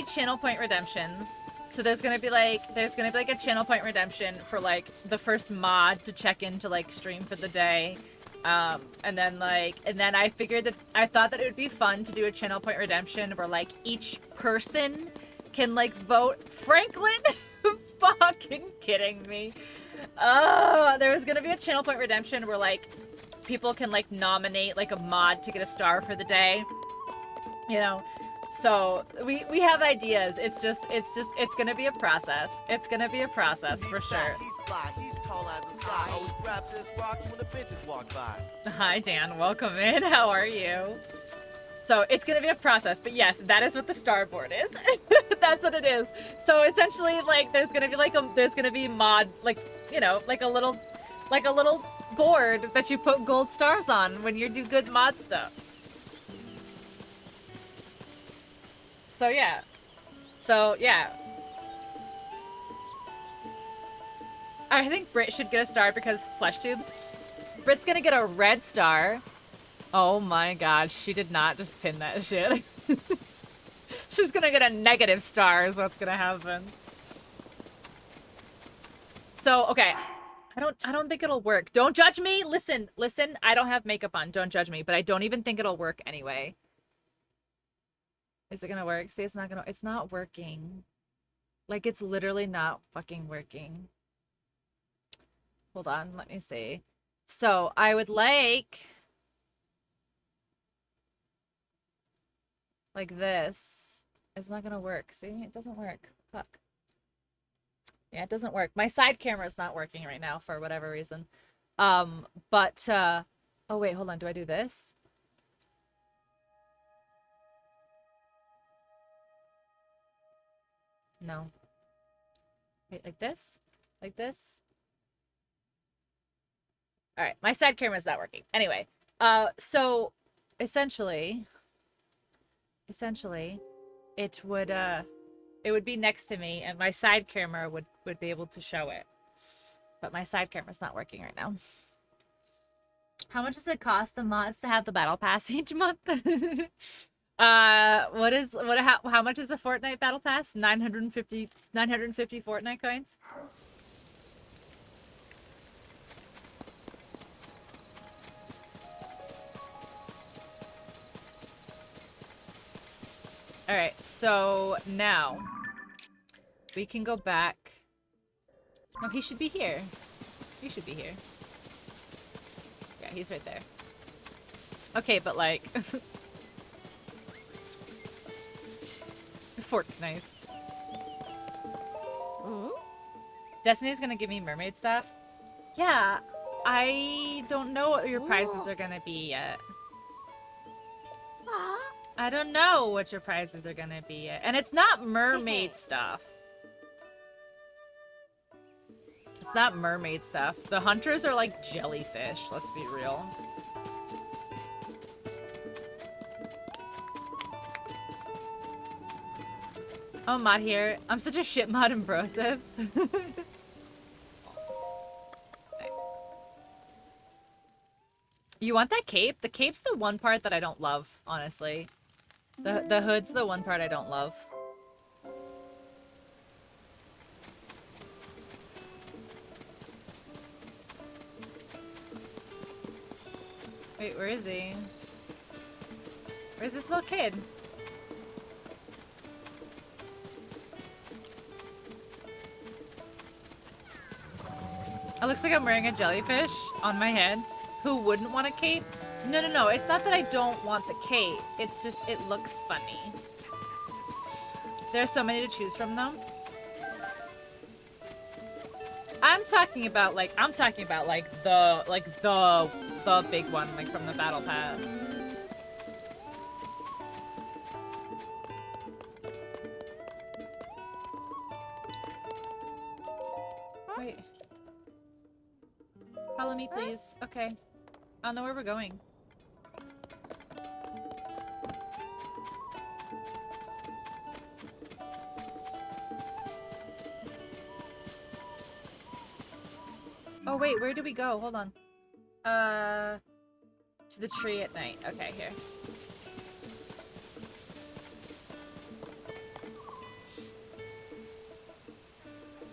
[SPEAKER 1] channel point redemptions. So there's gonna be like a channel point redemption for like the first mod to check in to like stream for the day. And then I figured that I thought that it would be fun to do a channel point redemption where like each person can like vote. Franklin, fucking kidding me. Oh, there was gonna be a channel point redemption where like people can like nominate like a mod to get a star for the day, you know. So we have ideas. It's gonna be a process. It's gonna be a process for sure.
[SPEAKER 3] He's fly. He's tall as a sky. Always grabs his rocks when the bitches walk by.
[SPEAKER 1] Hi Dan, welcome in. How are you? So it's gonna be a process, but yes, that is what the star board is. That's what it is. So essentially, like, there's gonna be mod, like, you know, like a little board that you put gold stars on when you do good mod stuff. So yeah. I think Brit should get a star because flesh tubes. Brit's gonna get a red star. Oh my god, she did not just pin that shit. She's gonna get a negative star is what's gonna happen. So, okay. I don't think it'll work. Don't judge me! Listen, I don't have makeup on. Don't judge me, but I don't even think it'll work anyway. Is it gonna work? See, it's not working. Like, it's literally not fucking working. Hold on, let me see. So, I would like this. It's not gonna work. See, it doesn't work. Fuck. Yeah, it doesn't work. My side camera is not working right now for whatever reason. Oh wait, hold on. Do I do this? No. Wait, like this? Like this? All right, my side camera's not working. Anyway, so essentially, it would be next to me, and my side camera would be able to show it. But my side camera's not working right now. How much does it cost the mods to have the battle pass each month? How much is a Fortnite battle pass? 950 Fortnite coins. All right, so now we can go back. No, he should be here. He should be here. Yeah, he's right there. Okay, but like fork knife. Destiny's gonna give me mermaid stuff. Yeah, I don't know what your prizes are gonna be yet. I don't know what your prizes are gonna be yet. And it's not mermaid stuff. It's not mermaid stuff. The hunters are like jellyfish, let's be real. Oh, mod here. I'm such a shit mod in brosifs. You want that cape? The cape's the one part that I don't love, honestly. The hood's the one part I don't love. Wait, where is he? Where's this little kid? It looks like I'm wearing a jellyfish on my head. Who wouldn't want a cape? No. It's not that I don't want the cape. It's just, it looks funny. There's so many to choose from, though. I'm talking about like the big one, like from the battle pass. Wait. Follow me, please. Okay. I don't know where we're going. Oh wait, where do we go? Hold on. To the tree at night. Okay, here.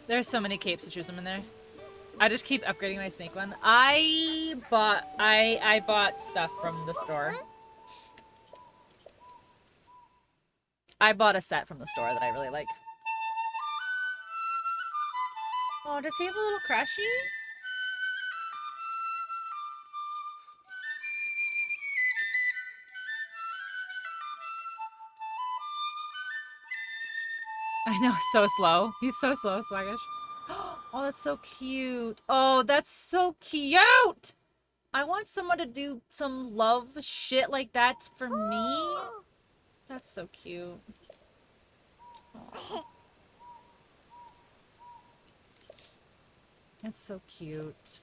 [SPEAKER 1] There's so many capes to choose from in there. I just keep upgrading my snake one. I bought stuff from the store. I bought a set from the store that I really like. Oh, does he have a little crushy? I know, so slow. He's so slow, Swaggish. Oh, that's so cute. Oh, that's so cute! I want someone to do some love shit like that for me. That's so cute. Aw. That's so cute.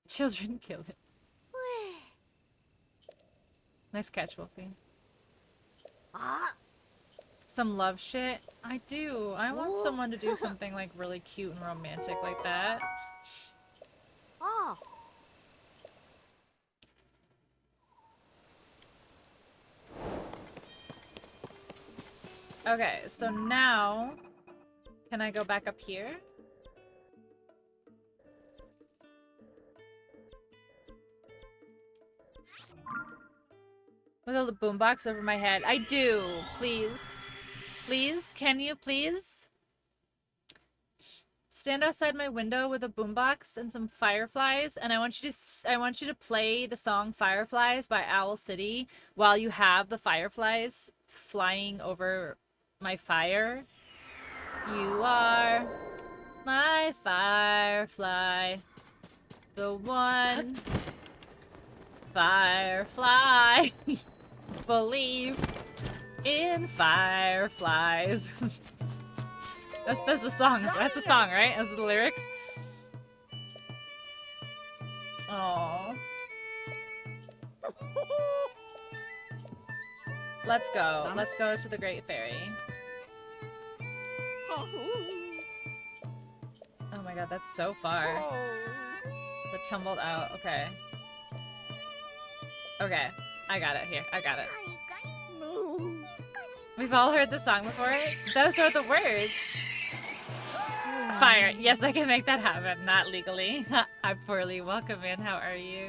[SPEAKER 1] Children kill it. Nice catch, Wolfie. Some love shit? I do. I want someone to do something like really cute and romantic like that. Okay, so now can I go back up here? With a boombox over my head. I do. Please. Please? Can you please? Stand outside my window with a boombox and some fireflies, and I want you to play the song Fireflies by Owl City while you have the fireflies flying over my fire. You are my firefly. The one firefly. Believe in fireflies. That's the song. That's the song, right? Those are the lyrics. Oh. Let's go. Let's go to the Great Fairy. Oh my god, that's so far. The tumbled out. Okay. Okay. I got it here. I got it. We've all heard the song before. Those are the words. Fire. Yes, I can make that happen. Not legally. I'm poorly. Welcome in. How are you?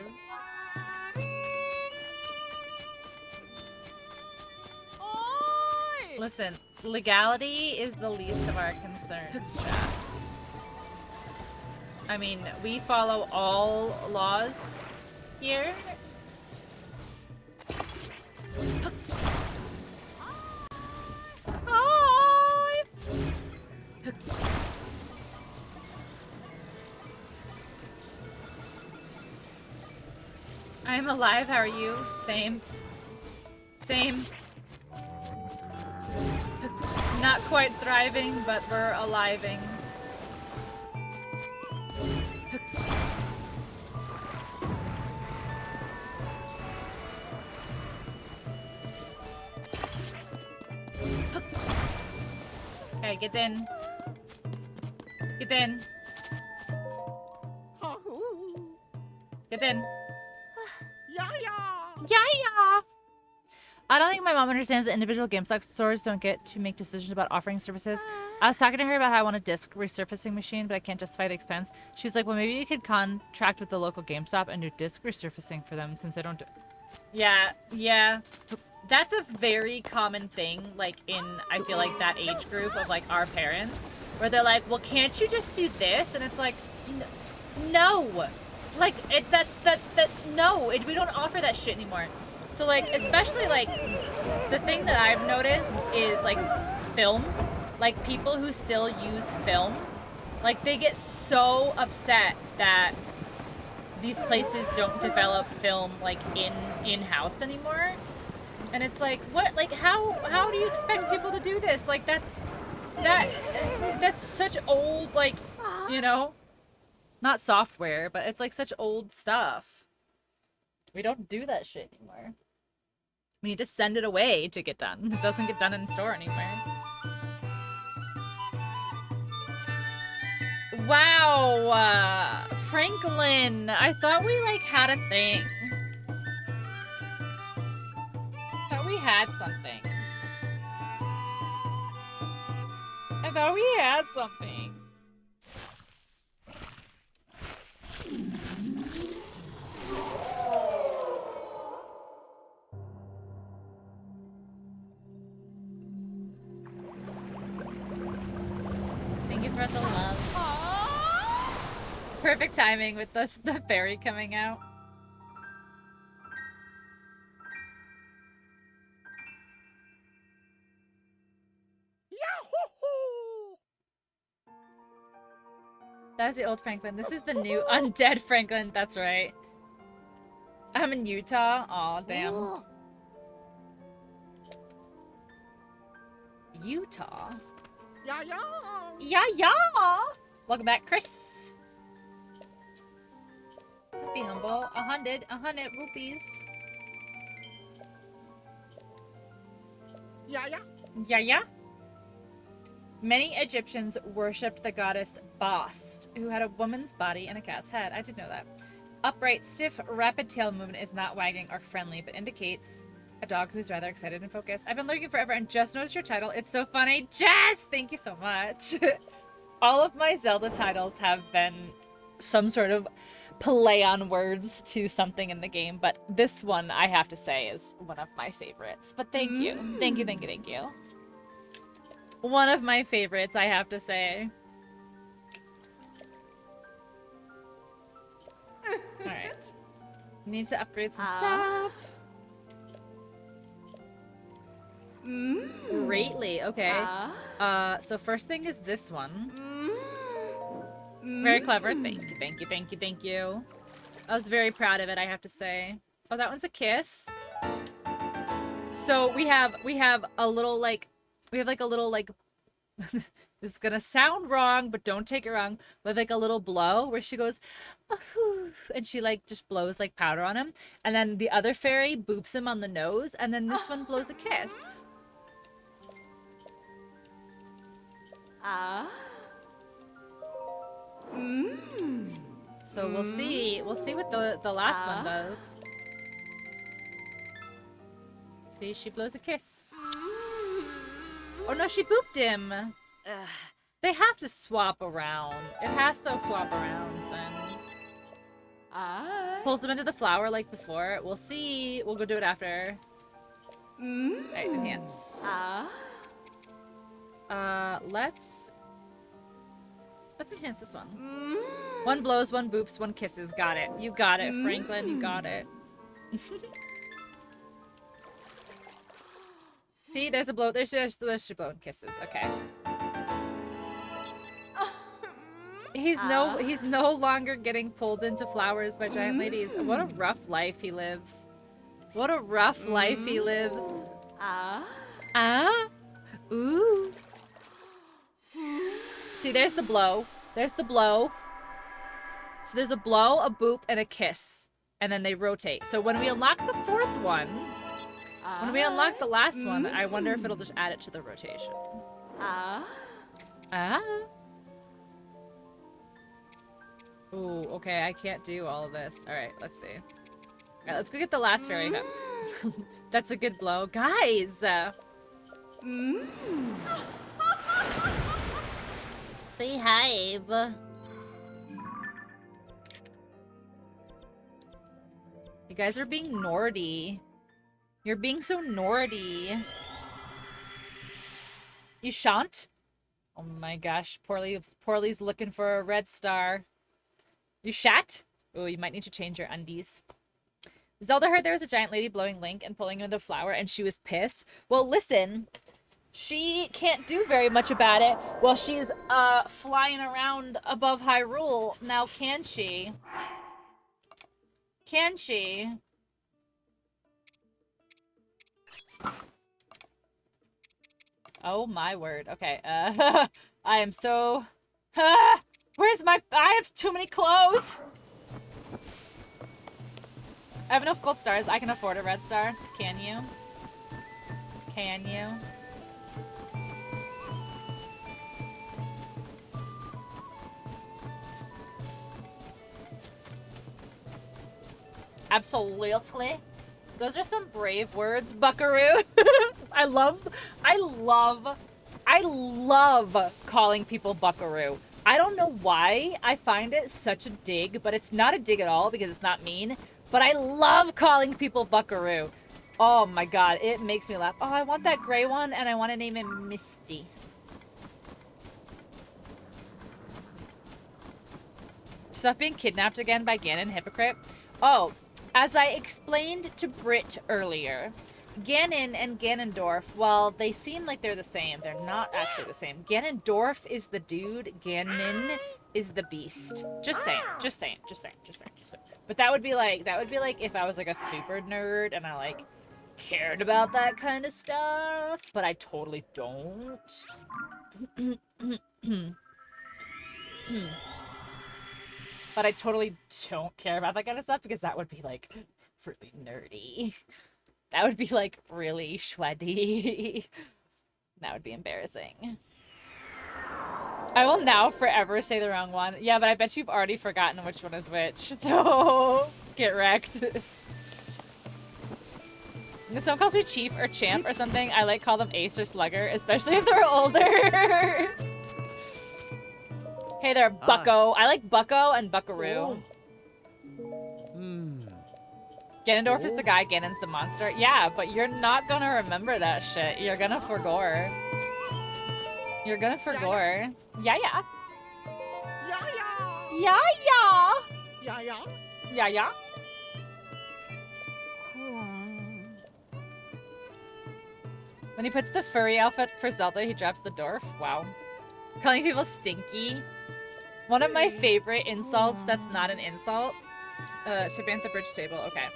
[SPEAKER 1] Listen, legality is the least of our concerns, chat. I mean, we follow all laws here. Hi! I'm alive, how are you? Same. Same. Not quite thriving, but we're aliving. Okay, get in. Get in. Get in. Yeah. I don't think my mom understands that individual GameStop stores don't get to make decisions about offering services. I was talking to her about how I want a disc resurfacing machine, but I can't justify the expense. She was like, well, maybe you could contract with the local GameStop and do disc resurfacing for them since they don't do... Yeah. That's a very common thing, like, in, I feel like, that age group of, like, our parents, where they're like, well, can't you just do this? And it's like, no. Like, no, we don't offer that shit anymore. So, like, especially, like, the thing that I've noticed is, like, film. Like, people who still use film, like, they get so upset that these places don't develop film, like, in-house anymore. And it's like, what? Like, how do you expect people to do this? Like, that's such old, like, you know? Not software, but it's, like, such old stuff. We don't do that shit anymore. We need to send it away to get done. It doesn't get done in store anywhere. Wow! Franklin! I thought we, like, had a thing. I thought we had something. I thought we had something. Thank you for the love. Aww. Perfect timing with the fairy coming out. That's the old Franklin. This is the new undead Franklin. That's right. I'm in Utah. Aw, damn. Utah? Yeah. Welcome back, Chris. Don't be humble. 100 rupees. Yeah. Many Egyptians worshipped the goddess Bast, who had a woman's body and a cat's head. I did know that. Upright, stiff, rapid tail movement is not wagging or friendly, but indicates a dog who's rather excited and focused. I've been lurking forever and just noticed your title. It's so funny. Jess! Thank you so much. All of my Zelda titles have been some sort of play on words to something in the game, but this one, I have to say, is one of my favorites. But thank you. Thank you. One of my favorites, I have to say. Alright. Need to upgrade some stuff. Greatly, okay. So first thing is this one. Very clever. Thank you. I was very proud of it, I have to say. Oh, that one's a kiss. So we have a little, like, we have, like, a little, like, This is gonna sound wrong, but don't take it wrong. With like a little blow where she goes, "Ahoo," and she like just blows like powder on him. And then the other fairy boops him on the nose, and then this one blows a kiss. So we'll see. We'll see what the last one does. See, she blows a kiss. Oh no, she booped him. They have to swap around. It has to swap around then. Pulls them into the flower like before. We'll see. We'll go do it after. Alright, enhance. Let's enhance this one. One blows, one boops, one kisses. Got it. You got it, Franklin. You got it. See, there's a blow. There's a blow and kisses. Okay. He's no longer getting pulled into flowers by giant ladies. What a rough life he lives. What a rough life he lives. Ooh. See, there's the blow. There's the blow. So there's a blow, a boop, and a kiss. And then they rotate. So when we unlock the fourth one, when we unlock the last one, I wonder if it'll just add it to the rotation. Ooh, okay, I can't do all of this. Alright, let's see. Alright, let's go get the last fairy. That's a good blow. Guys! Behave. You guys are being naughty. You're being so naughty. You shan't? Oh my gosh, Poorly's looking for a red star. You shat? Oh, you might need to change your undies. Zelda heard there was a giant lady blowing Link and pulling him into a flower, and she was pissed. Well, listen. She can't do very much about it while she's flying around above Hyrule. Now, can she? Can she? Oh my word. Okay. I am so... where's my... I have too many clothes! I have enough gold stars. I can afford a red star. Can you? Can you? Absolutely. Those are some brave words, Buckaroo. I love calling people Buckaroo. I don't know why I find it such a dig, but it's not a dig at all because it's not mean. But I love calling people Buckaroo. Oh my god, it makes me laugh. Oh, I want that gray one and I want to name him Misty. Stuff being kidnapped again by Ganon, hypocrite. Oh, as I explained to Britt earlier, Ganon and Ganondorf, well, they seem like they're the same. They're not actually the same. Ganondorf is the dude. Ganon is the beast. Just saying. Just saying. Just saying. Just saying. Just saying. But that would be like if I was like a super nerd and I like cared about that kind of stuff. But I totally don't. But I totally don't care about that kind of stuff because that would be like really nerdy. That would be like really shweddy. That would be embarrassing. I will now forever say the wrong one. Yeah, but I bet you've already forgotten which one is which. So get wrecked. If someone calls me Chief or Champ or something, I like call them Ace or Slugger, especially if they're older. Hey there, Bucko. I like Bucko and Buckaroo. Ganondorf is the guy, Ganon's the monster. Yeah, but you're not gonna remember that shit. You're gonna forgore. You're gonna forgore. Yeah, yeah.
[SPEAKER 3] Yeah, yeah.
[SPEAKER 1] Yeah, yeah.
[SPEAKER 3] Yeah, yeah.
[SPEAKER 1] Yeah, yeah. When he puts the furry outfit for Zelda, he drops the dwarf. Wow. Calling people stinky. One of my favorite insults that's not an insult. To ban at the bridge table. Okay.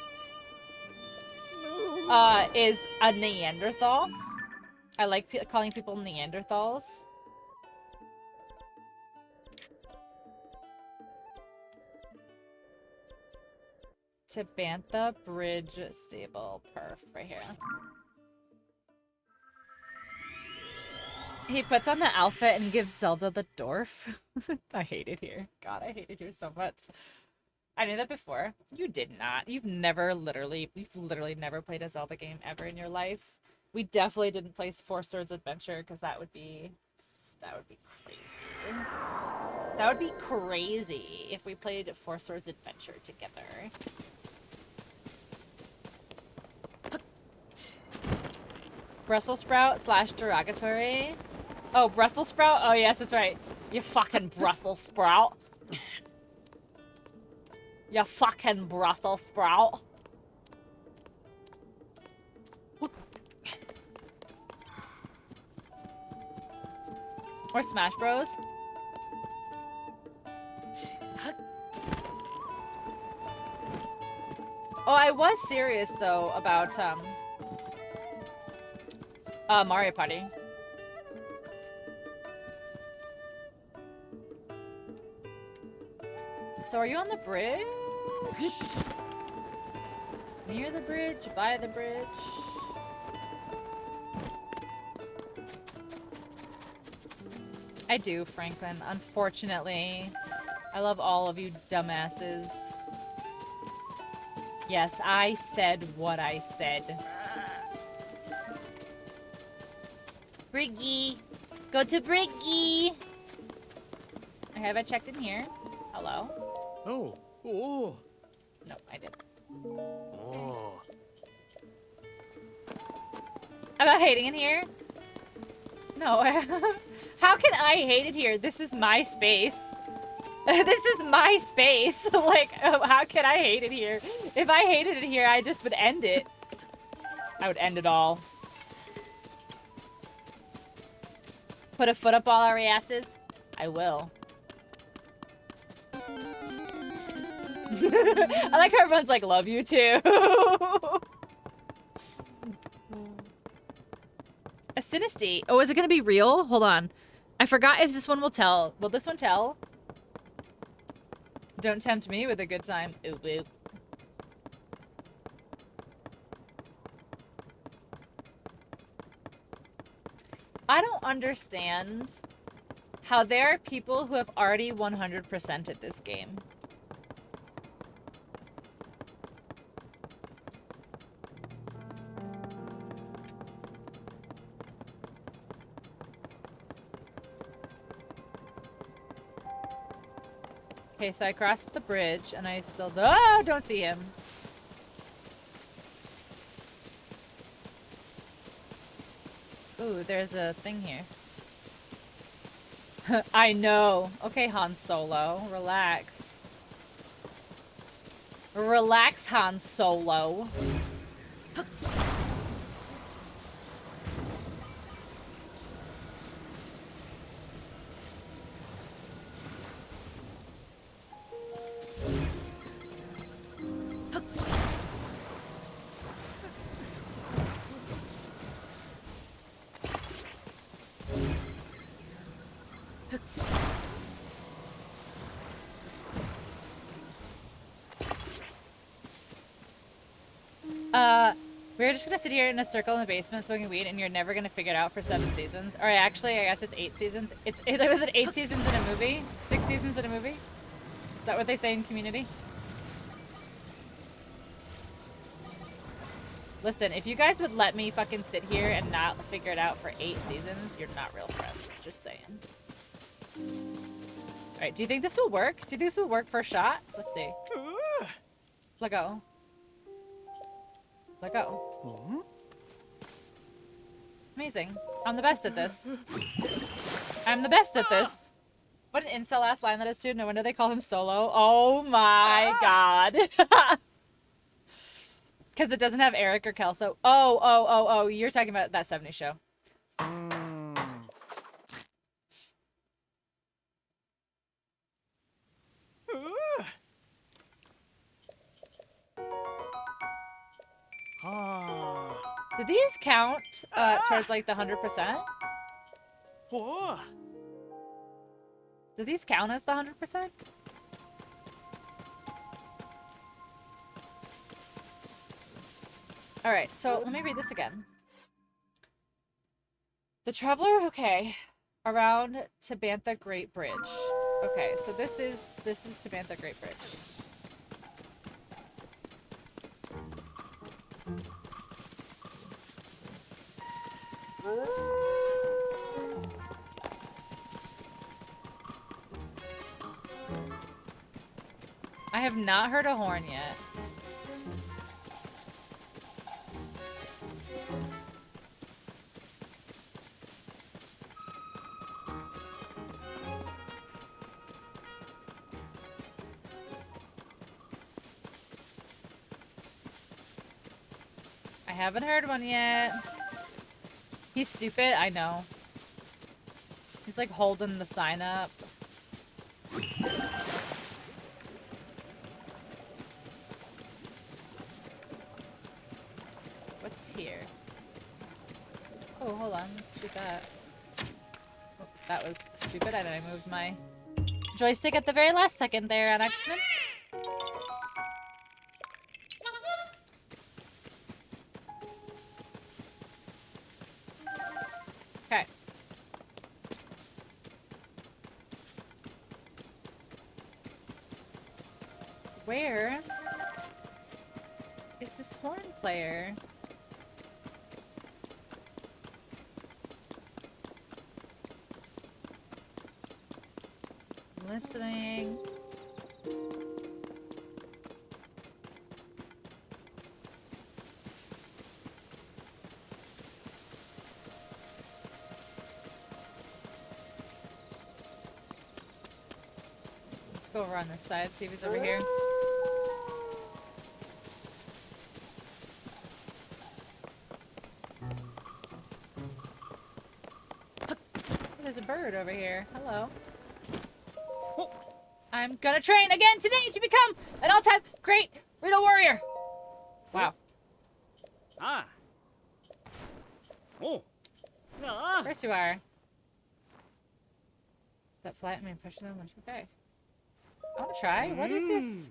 [SPEAKER 1] Is a Neanderthal. I like calling people Neanderthals. to Bantha Bridge Stable. Perf, right here. He puts on the outfit and gives Zelda the dwarf. I hate it here. God, I hate it here so much. I knew that before. You did not. You've literally never played a Zelda game ever in your life. We definitely didn't play Four Swords Adventure because that would be crazy. That would be crazy if we played Four Swords Adventure together. Brussels sprout / derogatory. Oh, Brussels sprout? Oh, yes, that's right. You fucking Brussels sprout. You fucking Brussels sprout. Or Smash Bros. Oh, I was serious, though, about, Mario Party. So are you on the bridge? Near the bridge? By the bridge? I do, Franklin. Unfortunately. I love all of you dumbasses. Yes, I said what I said. Briggy! Go to Briggy! Have I checked in here? Hello?
[SPEAKER 2] Oh. Oh.
[SPEAKER 1] No, I didn't.
[SPEAKER 2] Oh.
[SPEAKER 1] I'm not hating in here. No. How can I hate it here? This is my space. This is my space. Like, how can I hate it here? If I hated it here, I just would end it. I would end it all. Put a foot up all our asses? I will. I like how everyone's like, love you too. A Synesty. Oh, is it gonna be real? Hold on. I forgot if this one will tell. Will this one tell? Don't tempt me with a good time. Oop, oop. I don't understand how there are people who have already 100%ed this game. Okay, so I crossed the bridge, and I still don't see him. Ooh, there's a thing here. I know. Okay, Han Solo. Relax. Relax, Han Solo. We're just gonna sit here in a circle in the basement smoking weed, and you're never gonna figure it out for 7 seasons. Or actually, I guess it's 8 seasons. Was it 8 seasons in a movie? 6 seasons in a movie? Is that what they say in Community? Listen, if you guys would let me fucking sit here and not figure it out for 8 seasons, you're not real friends. Just saying. Alright, do you think this will work? Do you think this will work for a shot? Let's see. Let go. Let go. Amazing. I'm the best at this. I'm the best at this. What an incel-ass line that is, too. No wonder they call him Solo. Oh my god. Because it doesn't have Eric or Kelso. Oh. You're talking about that 70s show. Do these count towards like the 100%? Do these count as the 100%? Alright, so let me read this again. The traveler, okay. Around Tabantha Great Bridge. Okay, so this is Tabantha Great Bridge. I have not heard a horn yet. I haven't heard one yet. He's stupid, I know. He's like holding the sign up. What's here? Oh, hold on. Let's shoot that. Oh, that was stupid. I moved my joystick at the very last second there on accident. Okay. Where is this horn player? I'm listening. Let's go over on this side, see if he's over here. There's a bird over here. Hello. I'm gonna train again today to become an all-time great riddle warrior. Wow.
[SPEAKER 2] Ah. Oh. Ah.
[SPEAKER 1] First you are. That flat me pressure that much. Okay. I wanna try. What is this?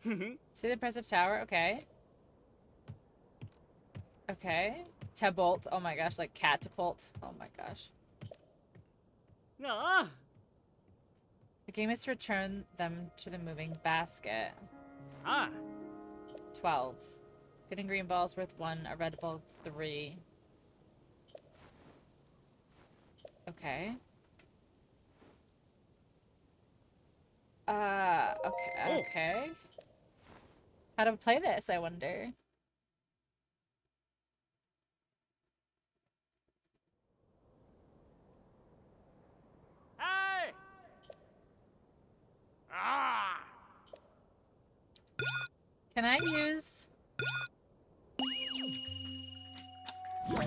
[SPEAKER 1] See the impressive tower? Okay. Okay. Tebolt. Oh my gosh, like catapult. Oh my gosh.
[SPEAKER 2] Ah.
[SPEAKER 1] The game is to return them to the moving basket.
[SPEAKER 2] Ah.
[SPEAKER 1] 12. Getting green balls worth 1, a red ball 3. Okay. Okay. Okay. How to play this, I wonder.
[SPEAKER 2] Hey. Ah.
[SPEAKER 1] Can I use...
[SPEAKER 2] Oi.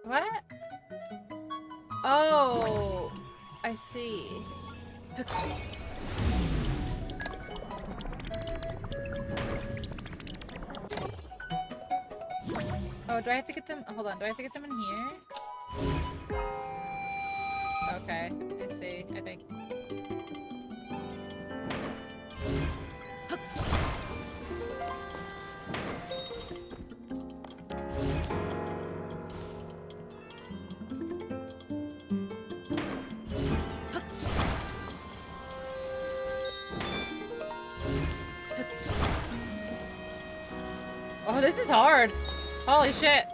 [SPEAKER 1] What? Oh, I see. Oh, do I have to get them? Hold on, do I have to get them in here? Okay, I see, I think. Oh, this is hard. Holy shit.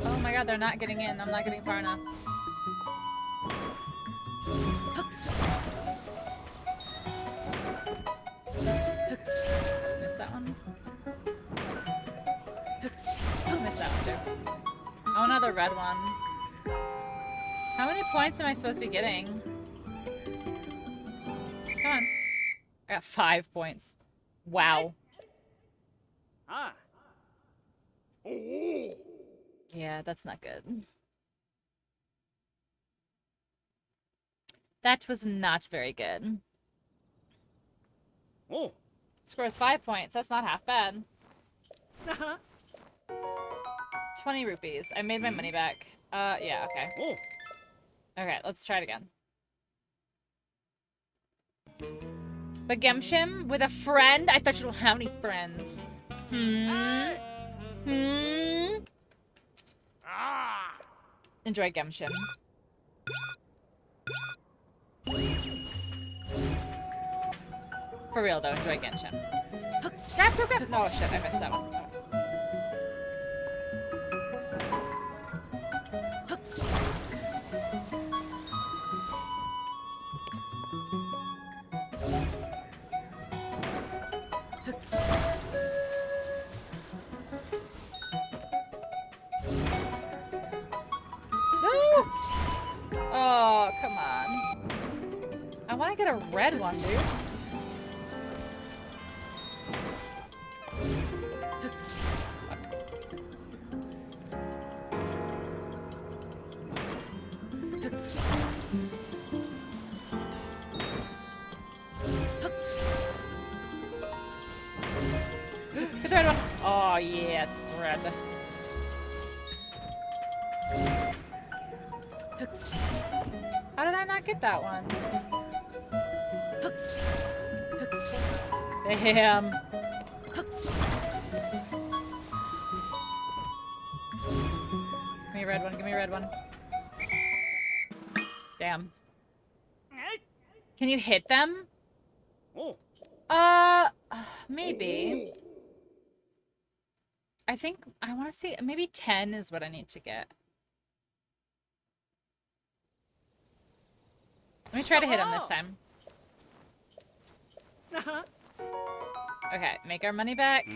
[SPEAKER 1] Oh my god, they're not getting in. I'm not getting far enough. Missed that one. Missed that one too. I want another red one. How many points am I supposed to be getting? Come on. I got 5 points. Wow.
[SPEAKER 2] Ah. Oh.
[SPEAKER 1] Yeah, that's not good. That was not very good.
[SPEAKER 2] Oh.
[SPEAKER 1] Scores 5 points. That's not half bad. 20 rupees. I made my money back. Yeah, okay.
[SPEAKER 2] Oh.
[SPEAKER 1] Okay, let's try it again. Begemshim with a friend? I thought you don't have any friends.
[SPEAKER 2] Ah.
[SPEAKER 1] Enjoy Gemshim. For real though, enjoy Genshin. Grab, grab, grab! No, shit, I missed that one. No! Oh, come on. I want to get a red one, dude. Get the red one. Oh, yes, red. How did I not get that one? Damn. Give me a red one, give me a red one. Damn. Can you hit them?
[SPEAKER 2] Oh.
[SPEAKER 1] Maybe. I think, I want to see, maybe 10 is what I need to get. Let me try to hit him this time. Okay, make our money back.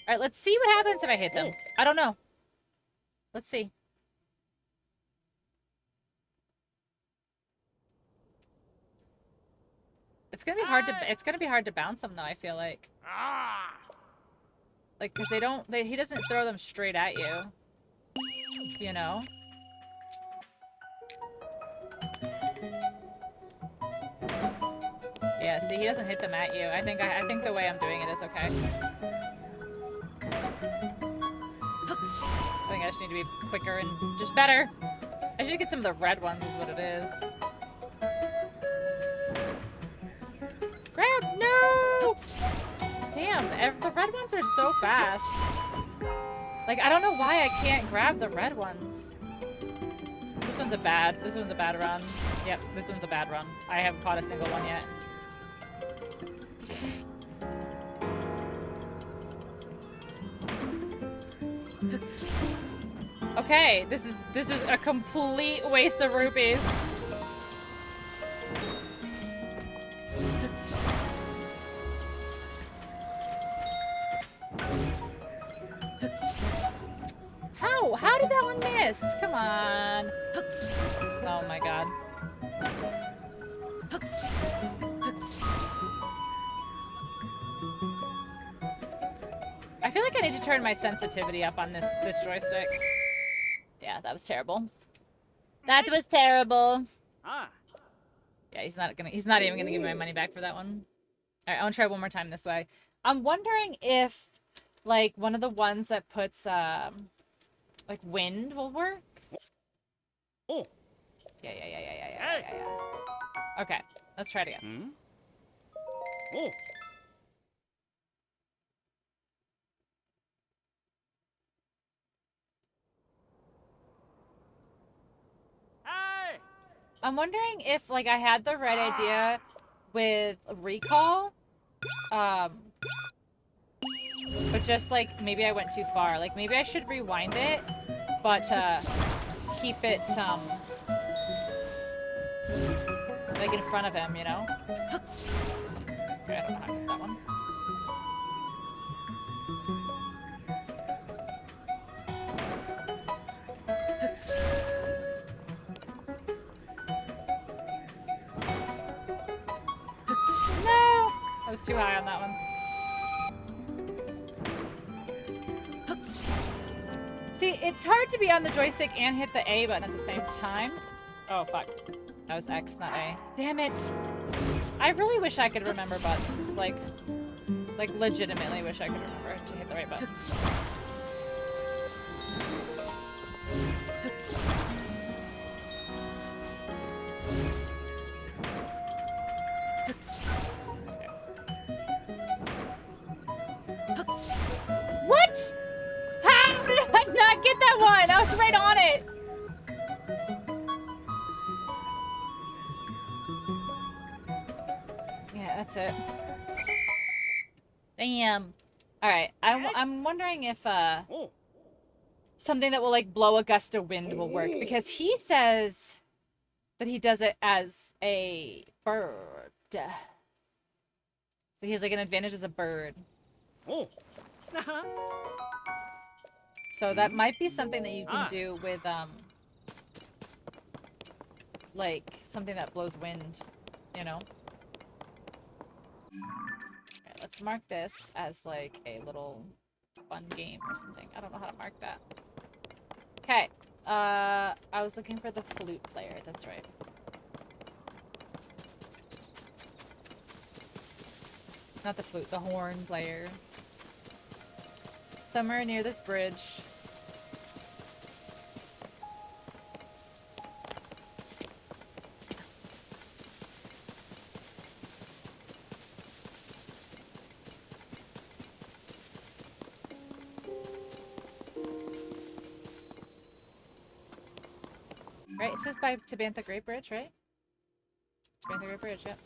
[SPEAKER 1] Alright, let's see what happens if I hit them. I don't know. Let's see. It's gonna be hard to bounce them though, I feel like.
[SPEAKER 2] Ah.
[SPEAKER 1] Like, cause he doesn't throw them straight at you. You know? Yeah, see, he doesn't hit them at you. I think the way I'm doing it is okay. I think I just need to be quicker and just better. I should get some of the red ones is what it is. Grab! No! Damn, the red ones are so fast. Like, I don't know why I can't grab the red ones. This one's a bad run. Yep, this one's a bad run. I haven't caught a single one yet. Okay, this is a complete waste of rupees. How did that one miss? Come on. Oh my god. I feel like I need to turn my sensitivity up on this joystick. Yeah, that was terrible. That was terrible.
[SPEAKER 2] Ah.
[SPEAKER 1] Yeah, he's not even gonna give me my money back for that one. Alright, I wanna try one more time this way. I'm wondering if, like, one of the ones that puts, like, wind will work?
[SPEAKER 2] Oh.
[SPEAKER 1] Yeah. Okay, let's try it again.
[SPEAKER 2] Oh. Hey.
[SPEAKER 1] I'm wondering if, like, I had the right idea with recall, but just, like, maybe I went too far. Like, maybe I should rewind it, but, keep it, like, in front of him, you know? Okay, I don't know how to miss that one. No! I was too high on that one. See, it's hard to be on the joystick and hit the A button at the same time. Oh, fuck. That was X, not A. Damn it. I really wish I could remember buttons. Like, Like, legitimately wish I could remember to hit the right buttons. What? How did I not get that one? I was right on it. Yeah, that's it. Damn. All right. I'm wondering if
[SPEAKER 2] Oh.
[SPEAKER 1] something that will like blow a gust of wind will work, because he says that he does it as a bird. So he has like an advantage as a bird.
[SPEAKER 2] Oh.
[SPEAKER 1] So that might be something that you can do with like something that blows wind, you know? Alright, let's mark this as like a little fun game or something. I don't know how to mark that. Okay. I was looking for the flute player, that's right. Not the flute, the horn player. Somewhere near this bridge. Right, it says by Tabantha Great Bridge, right? Tabantha Great Bridge, yep.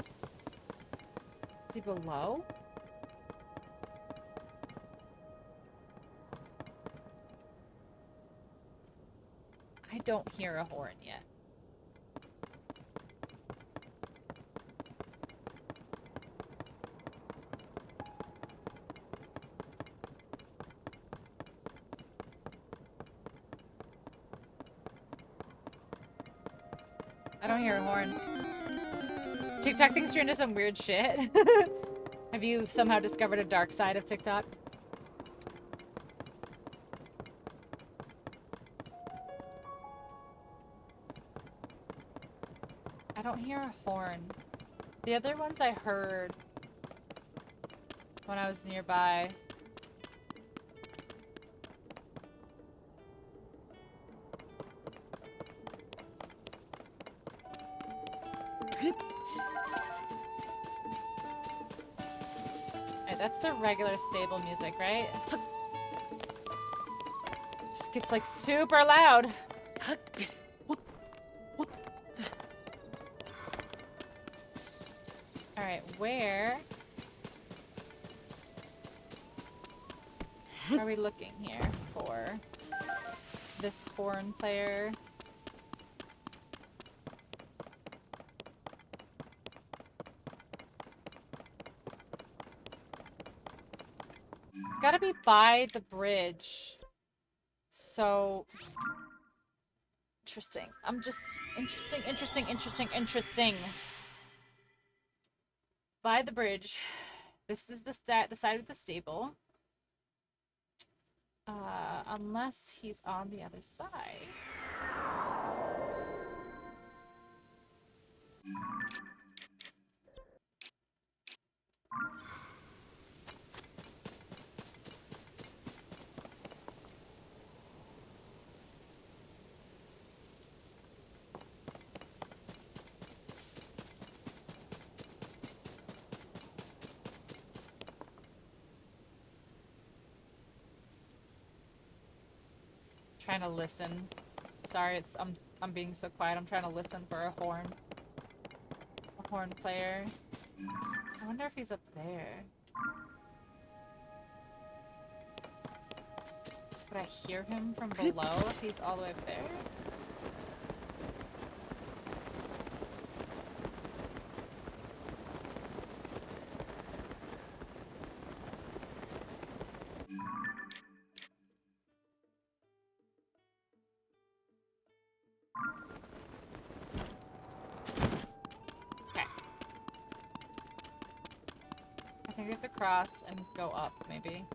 [SPEAKER 1] Is he below? I don't hear a horn yet. I don't hear a horn. TikTok thinks you're into some weird shit. Have you somehow discovered a dark side of TikTok? I don't hear a horn. The other ones I heard when I was nearby. Alright, that's the regular stable music, right? Just gets like super loud. Alright, where are we looking here for this horn player? It's gotta be by the bridge. So interesting. I'm just interesting. By the bridge. This is the side of the stable. Unless he's on the other side. Trying to listen. Sorry, I'm being so quiet. I'm trying to listen for a horn. A horn player. I wonder if he's up there. Could I hear him from below if he's all the way up there? I think we have to cross and go up, maybe.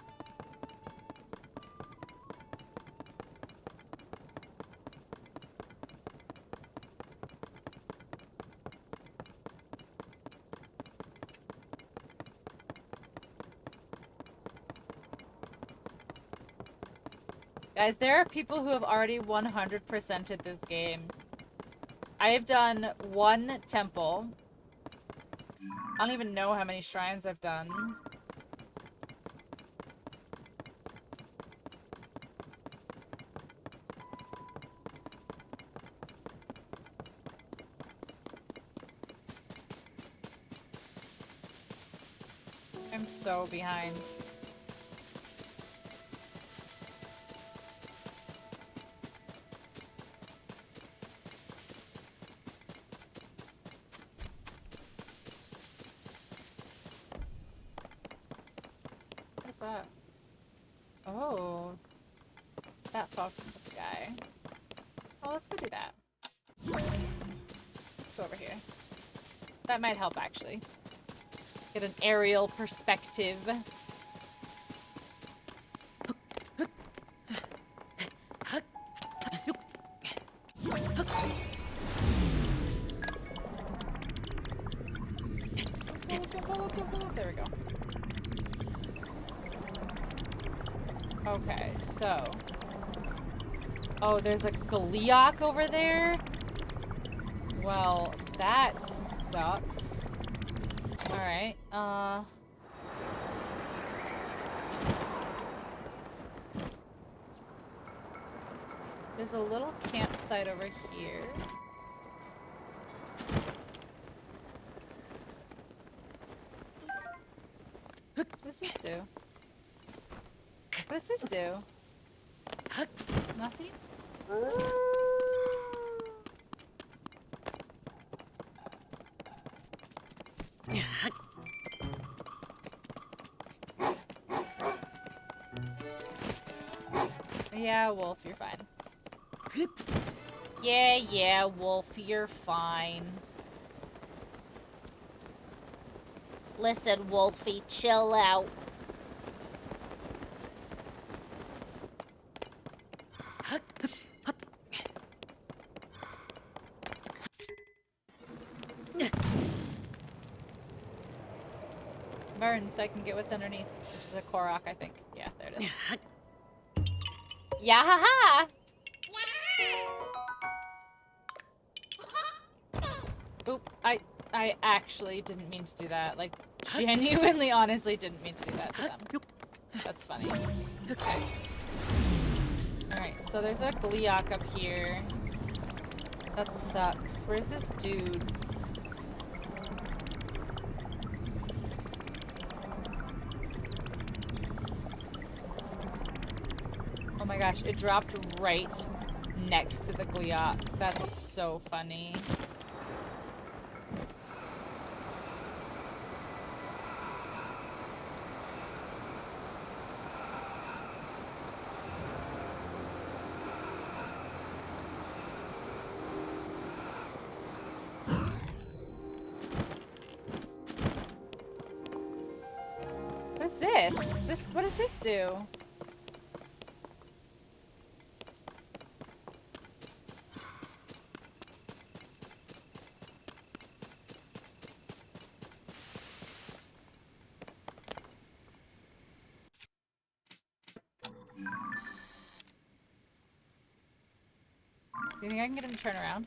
[SPEAKER 1] Guys, there are people who have already 100%ed this game. I have done 1 temple. I don't even know how many shrines I've done. I'm so behind. What's that? Oh. That fell from the sky. Oh, let's go do that. Let's go over here. That might help, actually. Get an aerial perspective. There we go. Okay, so... Oh, there's a Gleeok over there? Well, that sucks. Alright, there's a little campsite over here. What does this do? What does this do? Nothing? Yeah, Wolf, you're fine. Yeah, Wolf, you're fine. Listen, Wolfie, chill out. Burn so I can get what's underneath, which is a Korok, I think. Yeah, there it is. Yeah, haha! Oop, I actually didn't mean to do that. Like, genuinely, honestly didn't mean to do that to them. That's funny. Okay. Alright, so there's a Gleeok up here. That sucks. Where's this dude? Oh my gosh, it dropped right next to the Gleeok. That's so funny. What is this? What does this do? Do you think I can get him to turn around?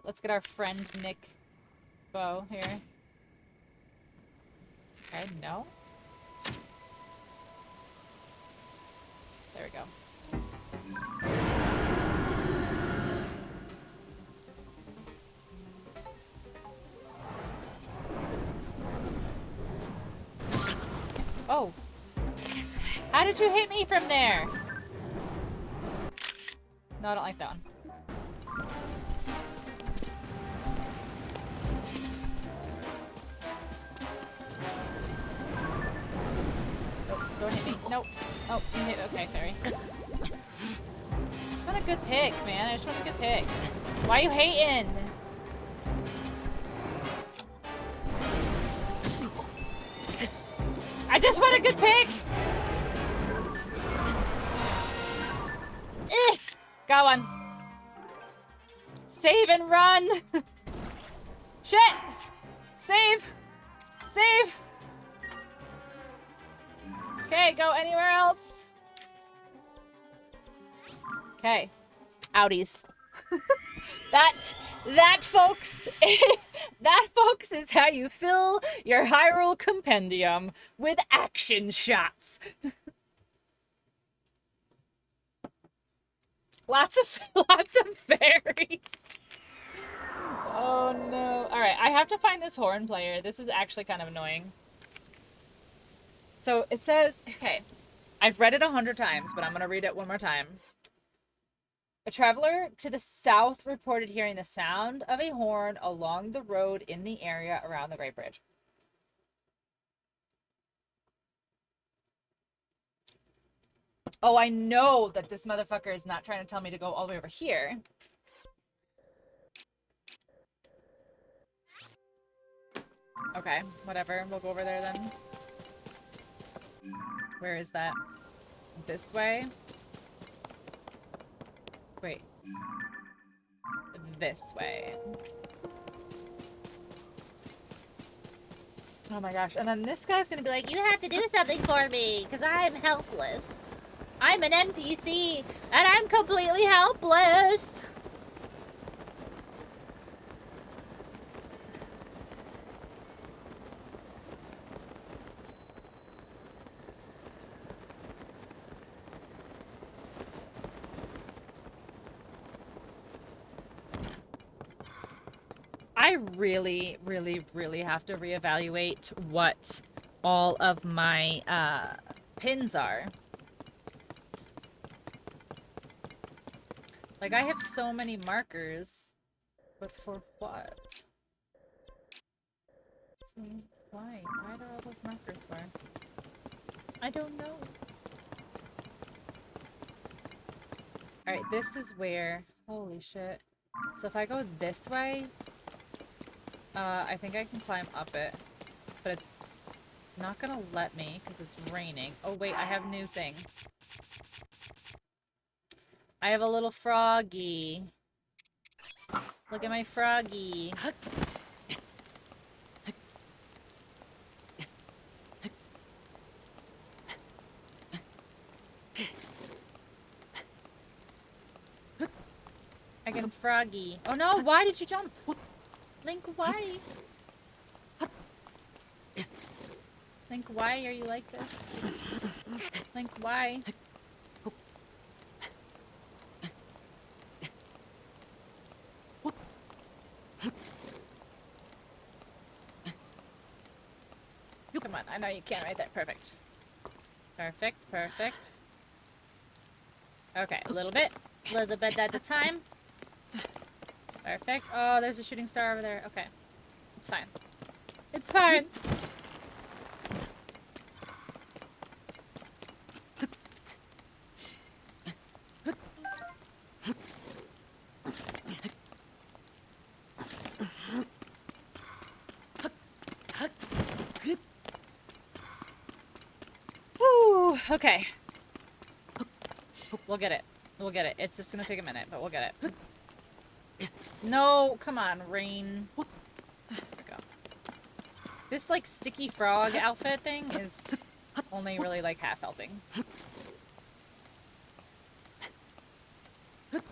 [SPEAKER 1] Let's get our friend Nick Bow here. Okay, no. There we go. Oh. How did you hit me from there? No, I don't like that one. Don't hit me. Nope. Oh, you hit. Okay, fairy. I just want a good pick, man. I just want a good pick. Why are you hating? I just want a good pick! Got one. Save and run! Shit! Save! Save! Okay, go anywhere else. Okay. Outies. That, folks, that, folks, is how you fill your Hyrule Compendium with action shots. lots of fairies. Oh no. Alright, I have to find this horn player. This is actually kind of annoying. So it says, okay, I've read it 100 times, but I'm gonna read it one more time. A traveler to the south reported hearing the sound of a horn along the road in the area around the Great Bridge. Oh, I know that this motherfucker is not trying to tell me to go all the way over here. Okay, whatever. We'll go over there then. Where is that? This way? Wait. This way. Oh my gosh. And then this guy's gonna be like, you have to do something for me, because I'm helpless. I'm an NPC, and I'm completely helpless. I really, really, really have to reevaluate what all of my pins are. Like, I have so many markers, but for what? See, why? Why are all those markers for? I don't know. Alright, this is where... Holy shit. So if I go this way, I think I can climb up it. But it's not gonna let me, because it's raining. Oh wait, I have a new thing. I have a little froggy. Look at my froggy. I can froggy. Oh no, why did you jump? Link, why? Link, why are you like this? Link, why? Come on, I know you can right there. Perfect. Perfect, perfect. Okay, a little bit at a time. Perfect. Oh, there's a shooting star over there. Okay. It's fine. It's fine. Whew, okay. We'll get it. We'll get it. It's just gonna take a minute, but we'll get it. No, come on, rain. There we go. This, like, sticky frog outfit thing is only really, like, half helping. Okay.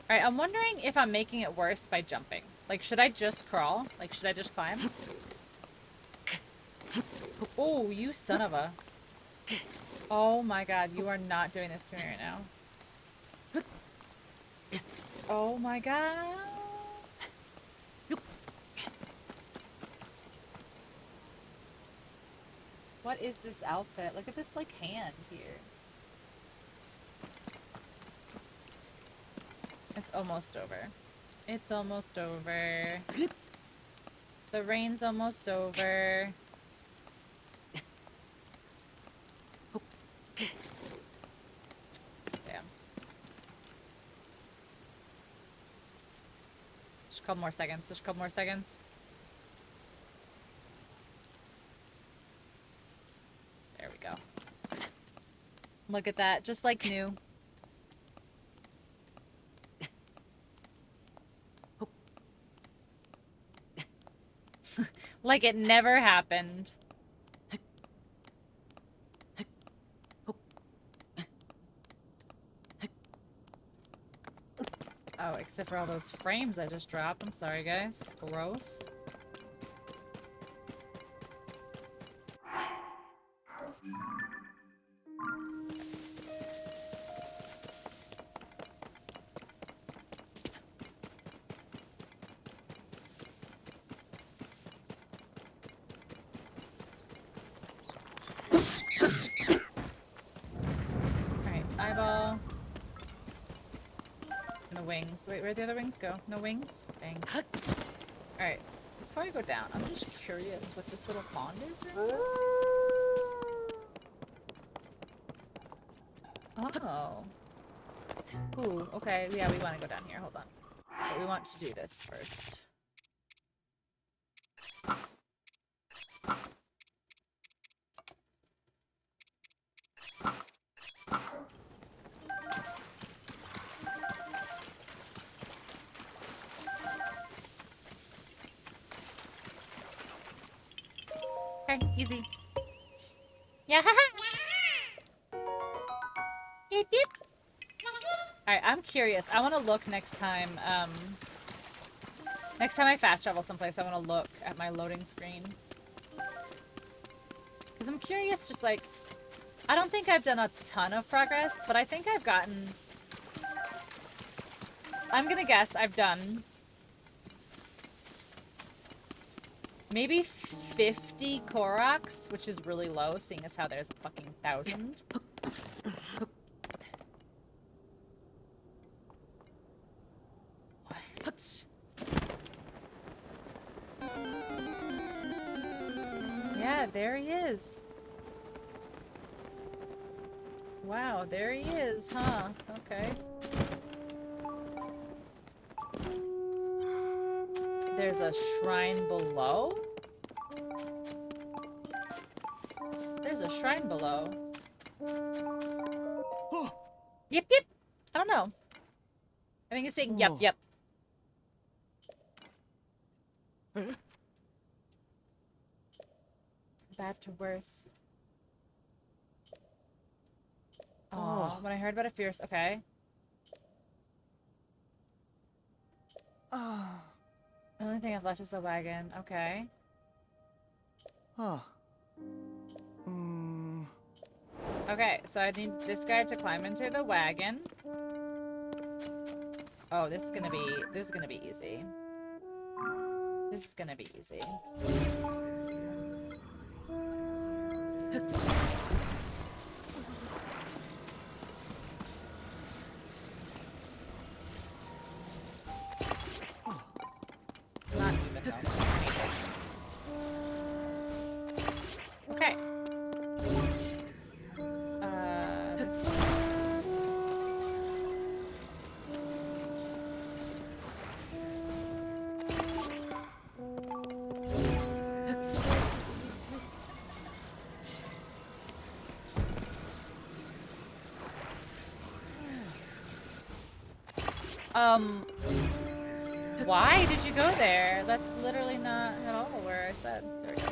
[SPEAKER 1] Alright, I'm wondering if I'm making it worse by jumping. Like, should I just crawl? Like, should I just climb? Oh, you son of a... Oh my god, you are not doing this to me right now. Oh my god. What is this outfit? Look at this, like, hand here. It's almost over. It's almost over. The rain's almost over. Damn. Just a couple more seconds. Just a couple more seconds. There we go. Look at that. Just like new. Like it never happened. Oh, except for all those frames I just dropped. I'm sorry, guys. Gross. Alright, eyeball. And the wings. Wait, where'd the other wings go? No wings? Dang. Alright, before I go down, I'm just curious what this little pond is right now. Oh. Ooh, okay. Yeah, we want to go down here. Hold on. But we want to do this first. Okay, easy. Yeah, Beep, beep. Alright, I'm curious. I want to look next time, next time I fast travel someplace, I want to look at my loading screen. Because I'm curious, just like, I don't think I've done a ton of progress, but I think I've gotten... I'm gonna guess I've done... maybe 50 Koroks, which is really low, seeing as how there's a fucking 1,000. What? Yeah, there he is. Wow, there he is, huh? Okay. There's a shrine below? There's a shrine below. Yep, yep. I don't know. I think it's saying yep, yep. Bad to worse. Oh, when I heard about a fierce... Okay. The only thing I've left is the wagon. Okay. Okay, so I need this guy to climb into the wagon. Oh, this is gonna be easy. This is gonna be easy. Not even though. Okay. This... Why did you go there? That's literally not at all where I said. There we go.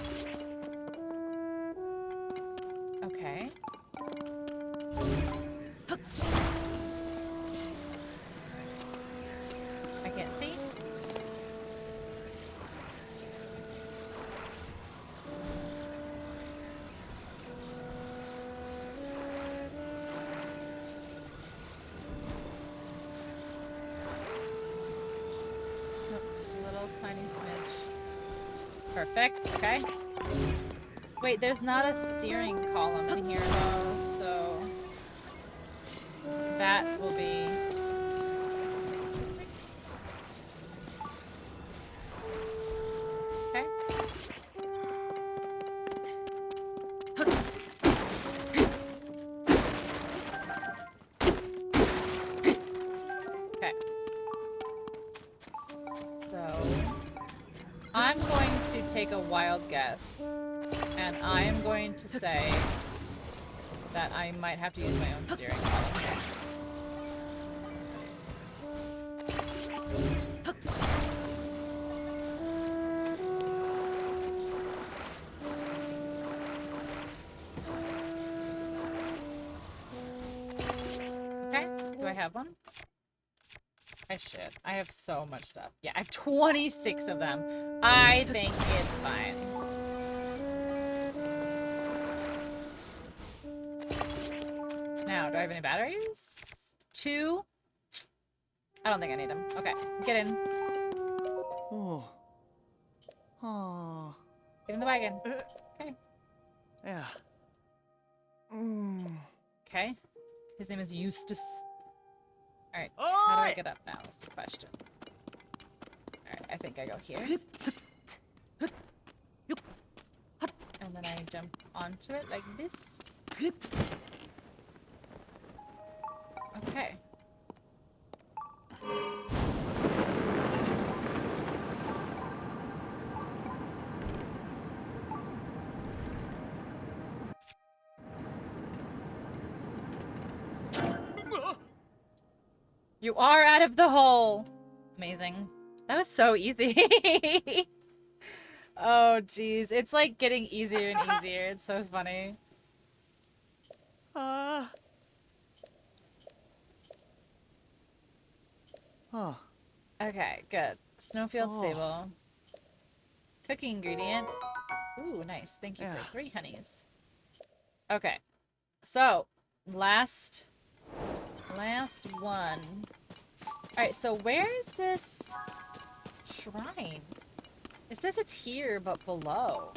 [SPEAKER 1] Okay. I can't see. Perfect, okay. Wait, there's not a steering column in here though, so that will be interesting. Okay. Okay. So I'm going to take a wild guess, and I am going to say that I might have to use my own steering column. have one? I should. I have so much stuff. Yeah, I have 26 of them. I think it's fine. Now, do I have any batteries? 2? I don't think I need them. Okay, get in.
[SPEAKER 3] Oh. Oh.
[SPEAKER 1] Get in the wagon. Okay.
[SPEAKER 3] Yeah. Mm.
[SPEAKER 1] Okay. His name is Eustace. Alright, how do I get up now is the question. Alright, I think I go here. And then I jump onto it like this. Okay. You are out of the hole! Amazing. That was so easy. Oh, jeez. It's like getting easier and easier. It's so funny.
[SPEAKER 3] Oh.
[SPEAKER 1] Okay, good. Snowfield
[SPEAKER 3] Oh.
[SPEAKER 1] stable. Cooking ingredient. Ooh, nice. Thank you
[SPEAKER 3] Yeah.
[SPEAKER 1] for 3 honeys. Okay. So, last one. Alright, so where is this shrine? It says it's here, but below.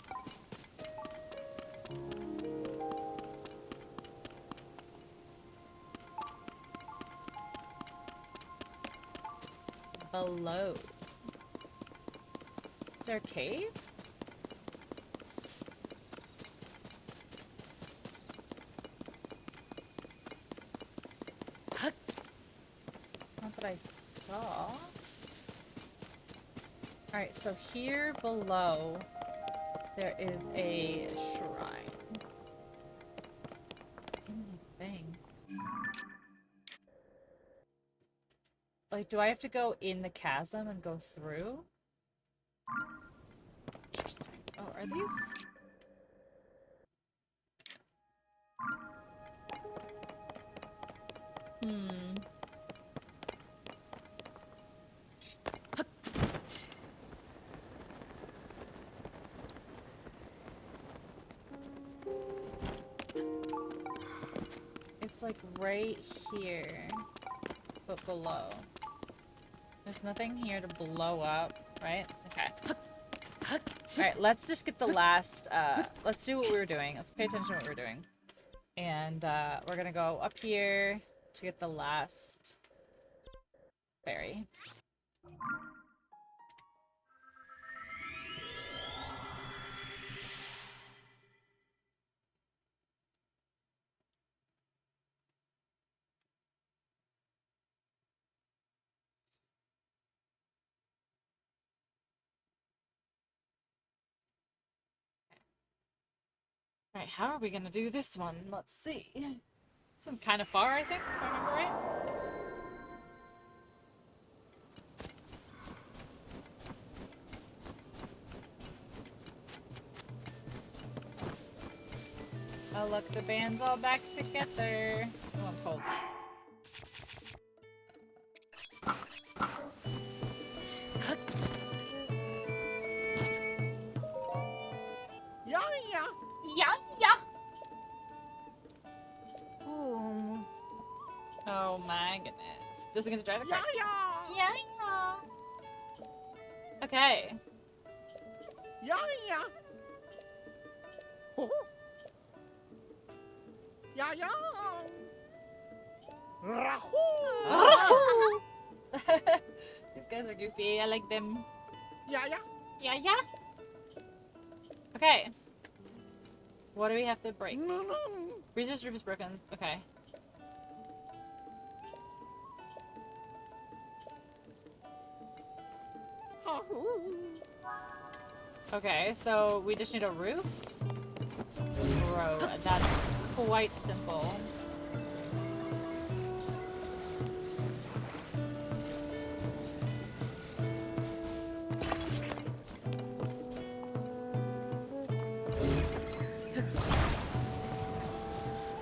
[SPEAKER 1] Below. Is there a cave? Not that I saw. Alright, so here below, there is a shrine. Thing. Like, do I have to go in the chasm and go through? Interesting. Oh, are these? Hmm. It's like right here, but below. There's nothing here to blow up, right? Okay. Alright, let's just get the last, let's do what we were doing. Let's pay attention to what we're doing. And, we're gonna go up here to get the last berry. Alright, how are we gonna do this one? Let's see. This one's kind of far, I think, if I remember right. Oh look, the band's all back together. Oh, I'm cold.
[SPEAKER 3] Yeah, yeah.
[SPEAKER 1] Yeah, yeah!
[SPEAKER 3] Oh.
[SPEAKER 1] Oh my goodness. This is gonna drive it
[SPEAKER 3] Yeah,
[SPEAKER 1] crazy.
[SPEAKER 3] yeah.
[SPEAKER 1] Yeah, yeah. Okay.
[SPEAKER 3] Yeah, yeah. Oh. Yeah, yeah. Rahoo.
[SPEAKER 1] These guys are goofy. I like them.
[SPEAKER 3] Yeah, yeah.
[SPEAKER 1] Yeah, yeah. Okay. What do we have to break?
[SPEAKER 3] No, no.
[SPEAKER 1] Breezer's roof is broken. Okay. Okay, so we just need a roof? Bro, that's quite simple.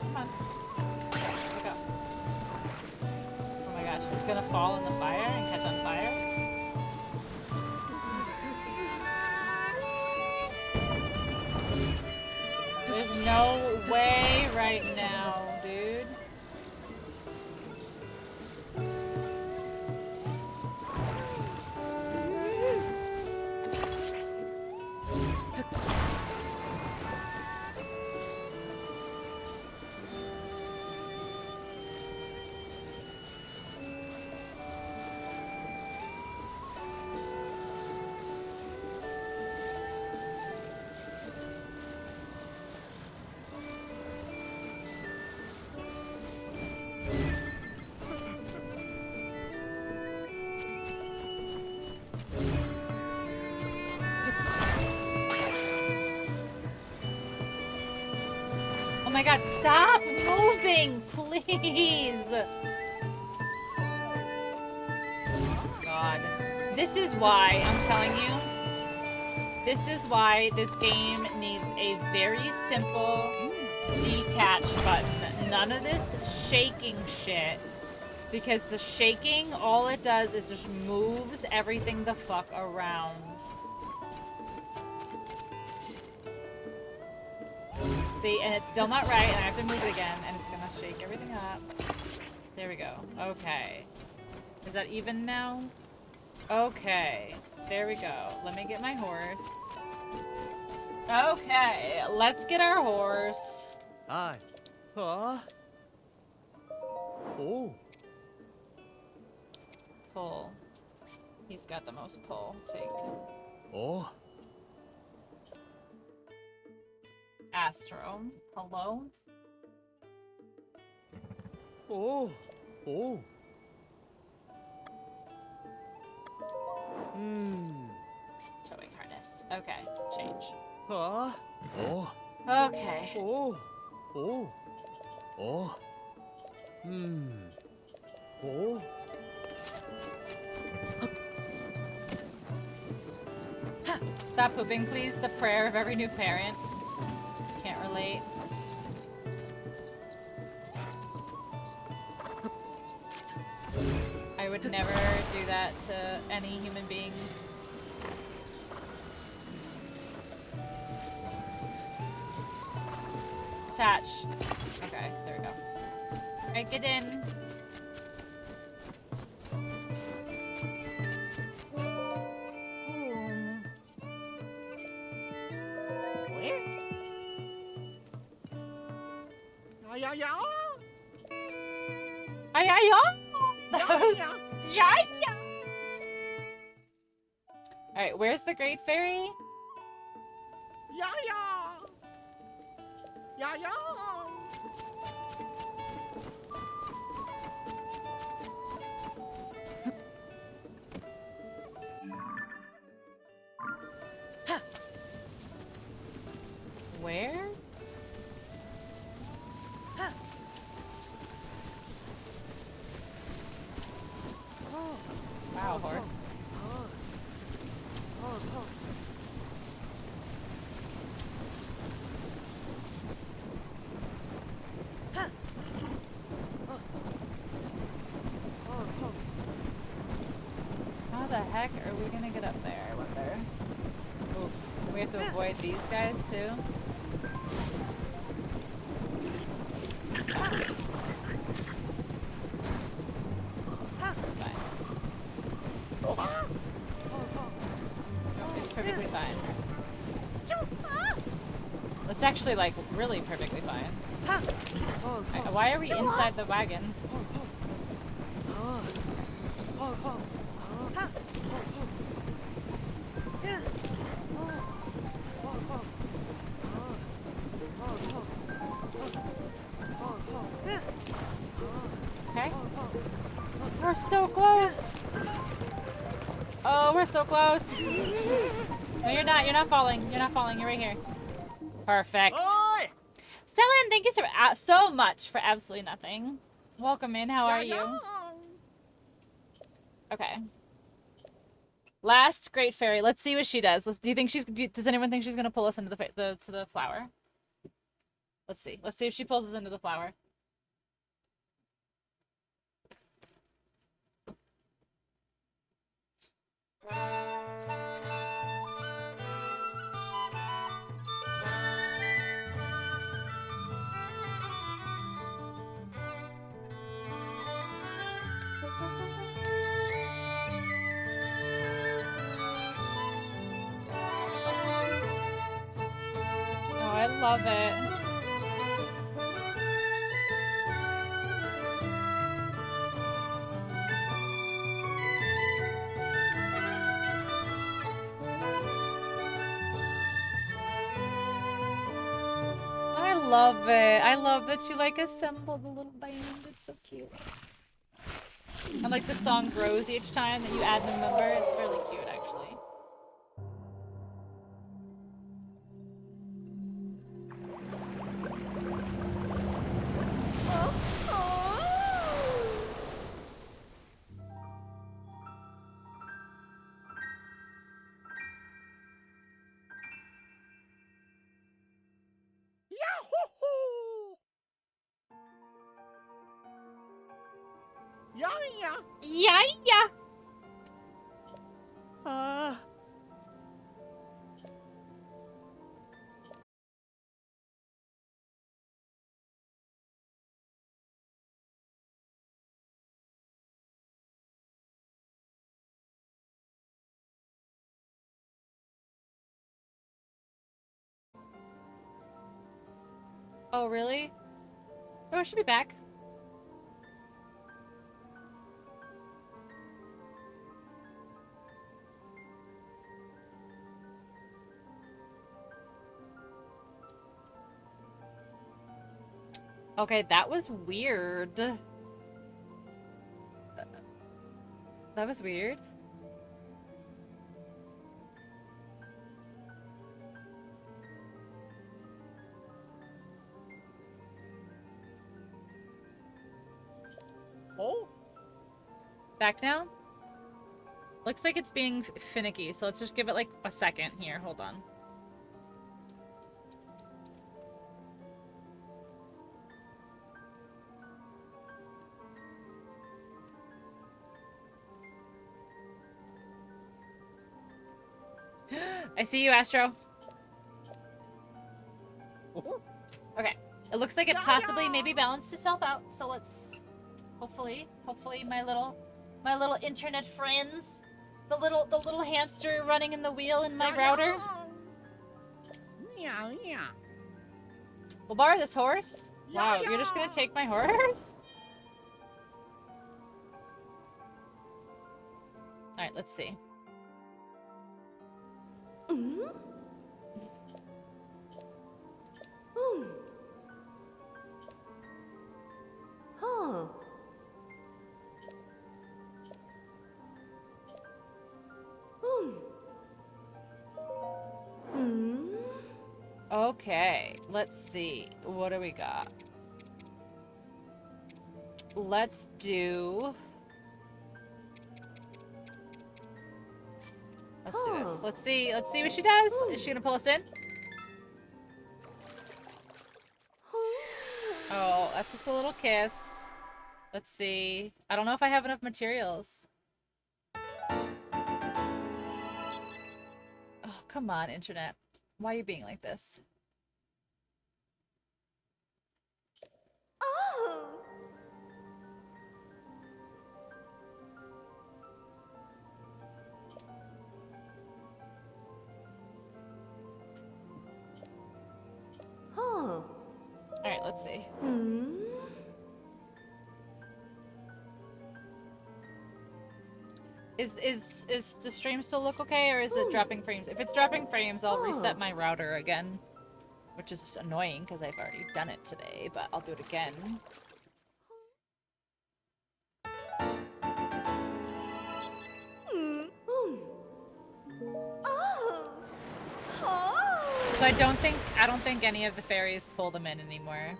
[SPEAKER 1] Come on. Wake up. It's gonna fall in the fire and catch on fire. There's no way right now, dude. Oh my god, stop moving, please! God. This is why, I'm telling you, this is why this game needs a very simple detach button. None of this shaking shit. Because the shaking, all it does is just moves everything the fuck around. See, and it's still not right, and I have to move it again, and it's gonna shake everything up. There we go. Okay. Is that even now? Okay. There we go. Let me get my horse. Okay, let's get our horse.
[SPEAKER 3] Hi. Oh.
[SPEAKER 1] Pull. He's got the most pull. Take.
[SPEAKER 3] Oh.
[SPEAKER 1] Astro. Hello?
[SPEAKER 3] Oh.
[SPEAKER 1] Towing harness. Okay, change.
[SPEAKER 3] Oh.
[SPEAKER 1] Okay.
[SPEAKER 3] Oh.
[SPEAKER 1] Stop pooping, please. The prayer of every new parent. Can't relate. I would never do that to any human beings. Attach. Okay, there we go. Alright, get in. Ay, ay, oh! Yeah. Alright, where's the Great Fairy? Where? Wow, horse. How the heck are we gonna get up there, I wonder? Oof. We have to avoid these guys too? It's fine. It's fine. It's perfectly fine. It's actually, like, really perfectly fine. Why are we inside the wagon? Okay. We're so close! Oh, we're so close! No, you're not. You're not falling. You're not falling. You're right here. Perfect.
[SPEAKER 2] Oi!
[SPEAKER 1] Selen, thank you so much for absolutely nothing. Welcome in. How are you? Okay. Last Great Fairy. Let's see what she does. Do you think does anyone think she's gonna pull us into to the flower? Let's see. Let's see if she pulls us into the flower. love it. I love it. I love that you like assemble the little band. It's so cute. And like the song grows each time that you add a new member. It's really cute, actually.
[SPEAKER 2] Yahoo! Yeah, yeah.
[SPEAKER 1] Yeah, yeah. Oh, really? Oh, I should be back. Okay, that was weird. That was weird.
[SPEAKER 2] Oh,
[SPEAKER 1] Back now? Looks like it's being finicky, so let's just give it like a second here. Hold on. I see you, Astro. Okay. It looks like it possibly maybe balanced itself out, so let's hopefully my little internet friends, the little hamster running in the wheel in my router
[SPEAKER 2] yeah, yeah.
[SPEAKER 1] will borrow this horse.
[SPEAKER 2] Yeah,
[SPEAKER 1] Wow, you're just gonna take my horse? Alright, let's see. Okay, let's see. What do we got? Let's do this. Let's see what she does. Is she gonna pull us in? Oh, that's just a little kiss. Let's see. I don't know if I have enough materials. Oh, come on, internet. Why are you being like this? Alright, let's see. Is the stream still look okay, or is it dropping frames? If it's dropping frames, I'll reset my router again. Which is annoying, because I've already done it today, but I'll do it again. So I don't think any of the fairies pull them in anymore.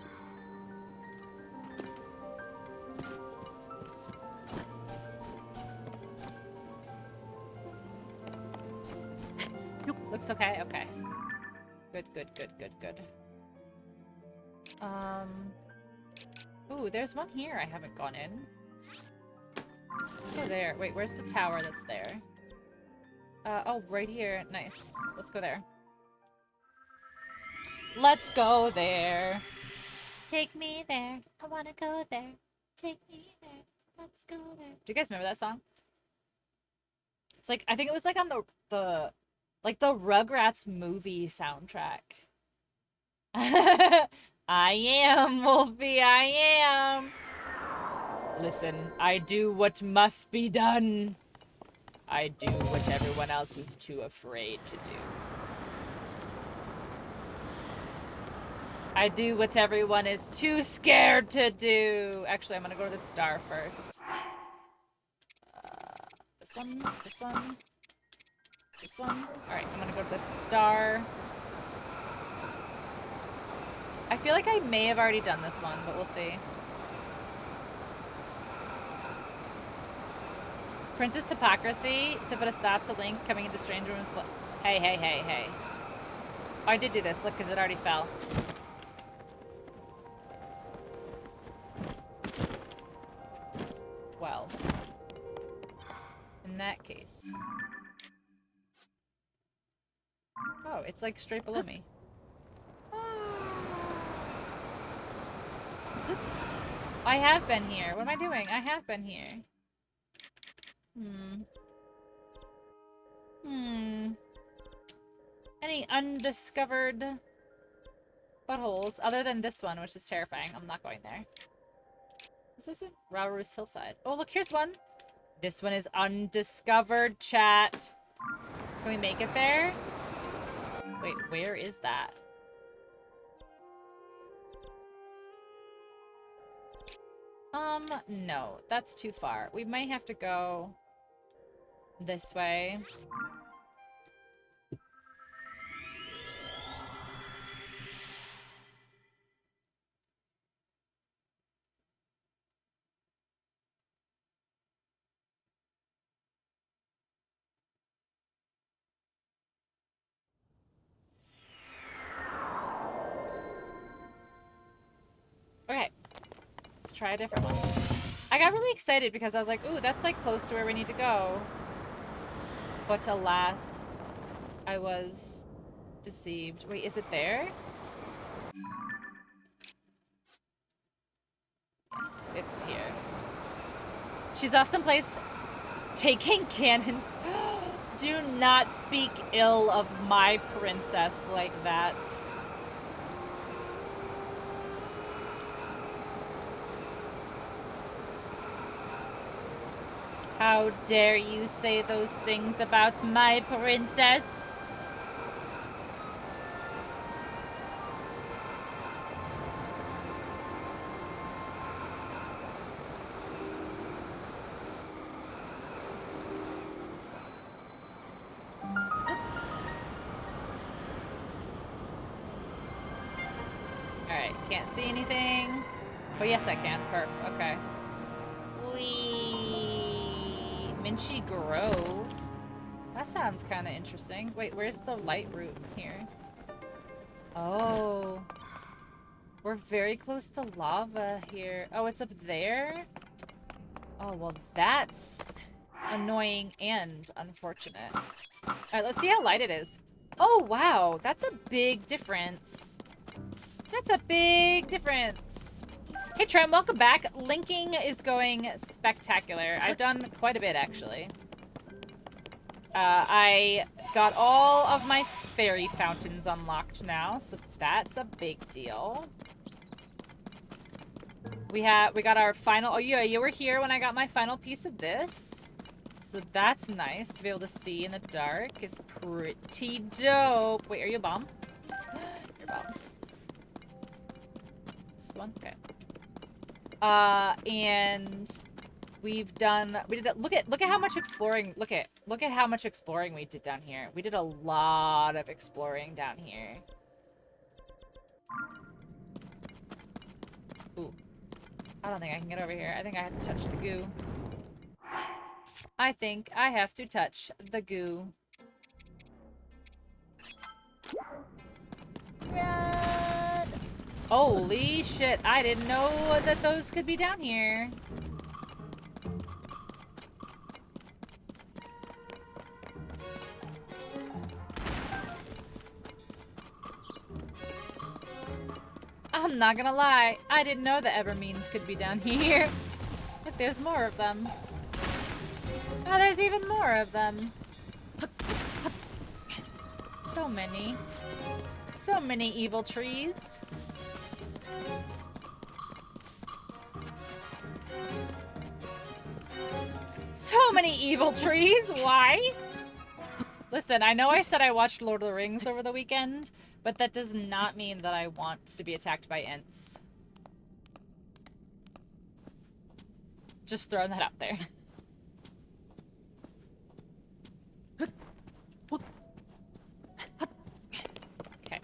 [SPEAKER 1] Looks okay? Okay. Good. Ooh, there's one here I haven't gone in. Let's go there. Wait, where's the tower that's there? Oh, right here. Nice. Let's go there. Let's go there. Take me there. I wanna go there. Take me there. Let's go there. Do you guys remember that song? It's like, I think it was like on the Rugrats movie soundtrack. I am, Wolfie, I am. Listen, I do what must be done. I do what everyone else is too afraid to do. I do what everyone is too scared to do. Actually, I'm gonna go to the star first. This one, this one, this one. Alright, I'm gonna go to the star. I feel like I may have already done this one, but we'll see. Princess Hypocrisy to put a stop to Link coming into strange rooms. Hey, hey, hey, hey. Oh, I did do this. Look, because it already fell. Well, in that case. Oh, it's like straight below me. I have been here. What am I doing? I have been here. Any undiscovered buttholes other than this one, which is terrifying? I'm not going there. What's this one? Rauru's Hillside. Oh, look, here's one. This one is undiscovered, chat. Can we make it there? Wait, where is that? No, that's too far. We might have to go this way. Okay, let's try a different one. I got really excited because I was like, ooh, that's like close to where we need to go. But alas, I was deceived. Wait, is it there? Yes, it's here. She's off someplace taking cannons. Do not speak ill of my princess like that. How dare you say those things about my princess? Alright, can't see anything. Oh, yes, I can. Perf. Okay. Wee. Minchie Grove. That sounds kind of interesting. Wait, where's the light route here? Oh. We're very close to lava here. Oh, it's up there? Oh, well, that's annoying and unfortunate. Alright, let's see how light it is. Oh, wow. That's a big difference. That's a big difference. Hey, Trent, welcome back. Linking is going spectacular. I've done quite a bit, actually. I got all of my fairy fountains unlocked now, so that's a big deal. We got our final... Oh, yeah, you were here when I got my final piece of this. So that's nice to be able to see in the dark. It's pretty dope. Wait, are you a bomb? You're bombs. This one? Okay. And we did it. Look at how much exploring. Look at how much exploring we did down here. We did a lot of exploring down here. Ooh. I don't think I can get over here. I think I have to touch the goo. I think I have to touch the goo. Run! Holy shit, I didn't know that those could be down here. I'm not gonna lie, I didn't know the Evermeans could be down here. Look, there's more of them. Oh, there's even more of them. So many. So many evil trees. So many evil trees. Why? Listen, I know I said I watched Lord of the Rings over the weekend, but that does not mean that I want to be attacked by Ents. Just throwing that out there. Okay.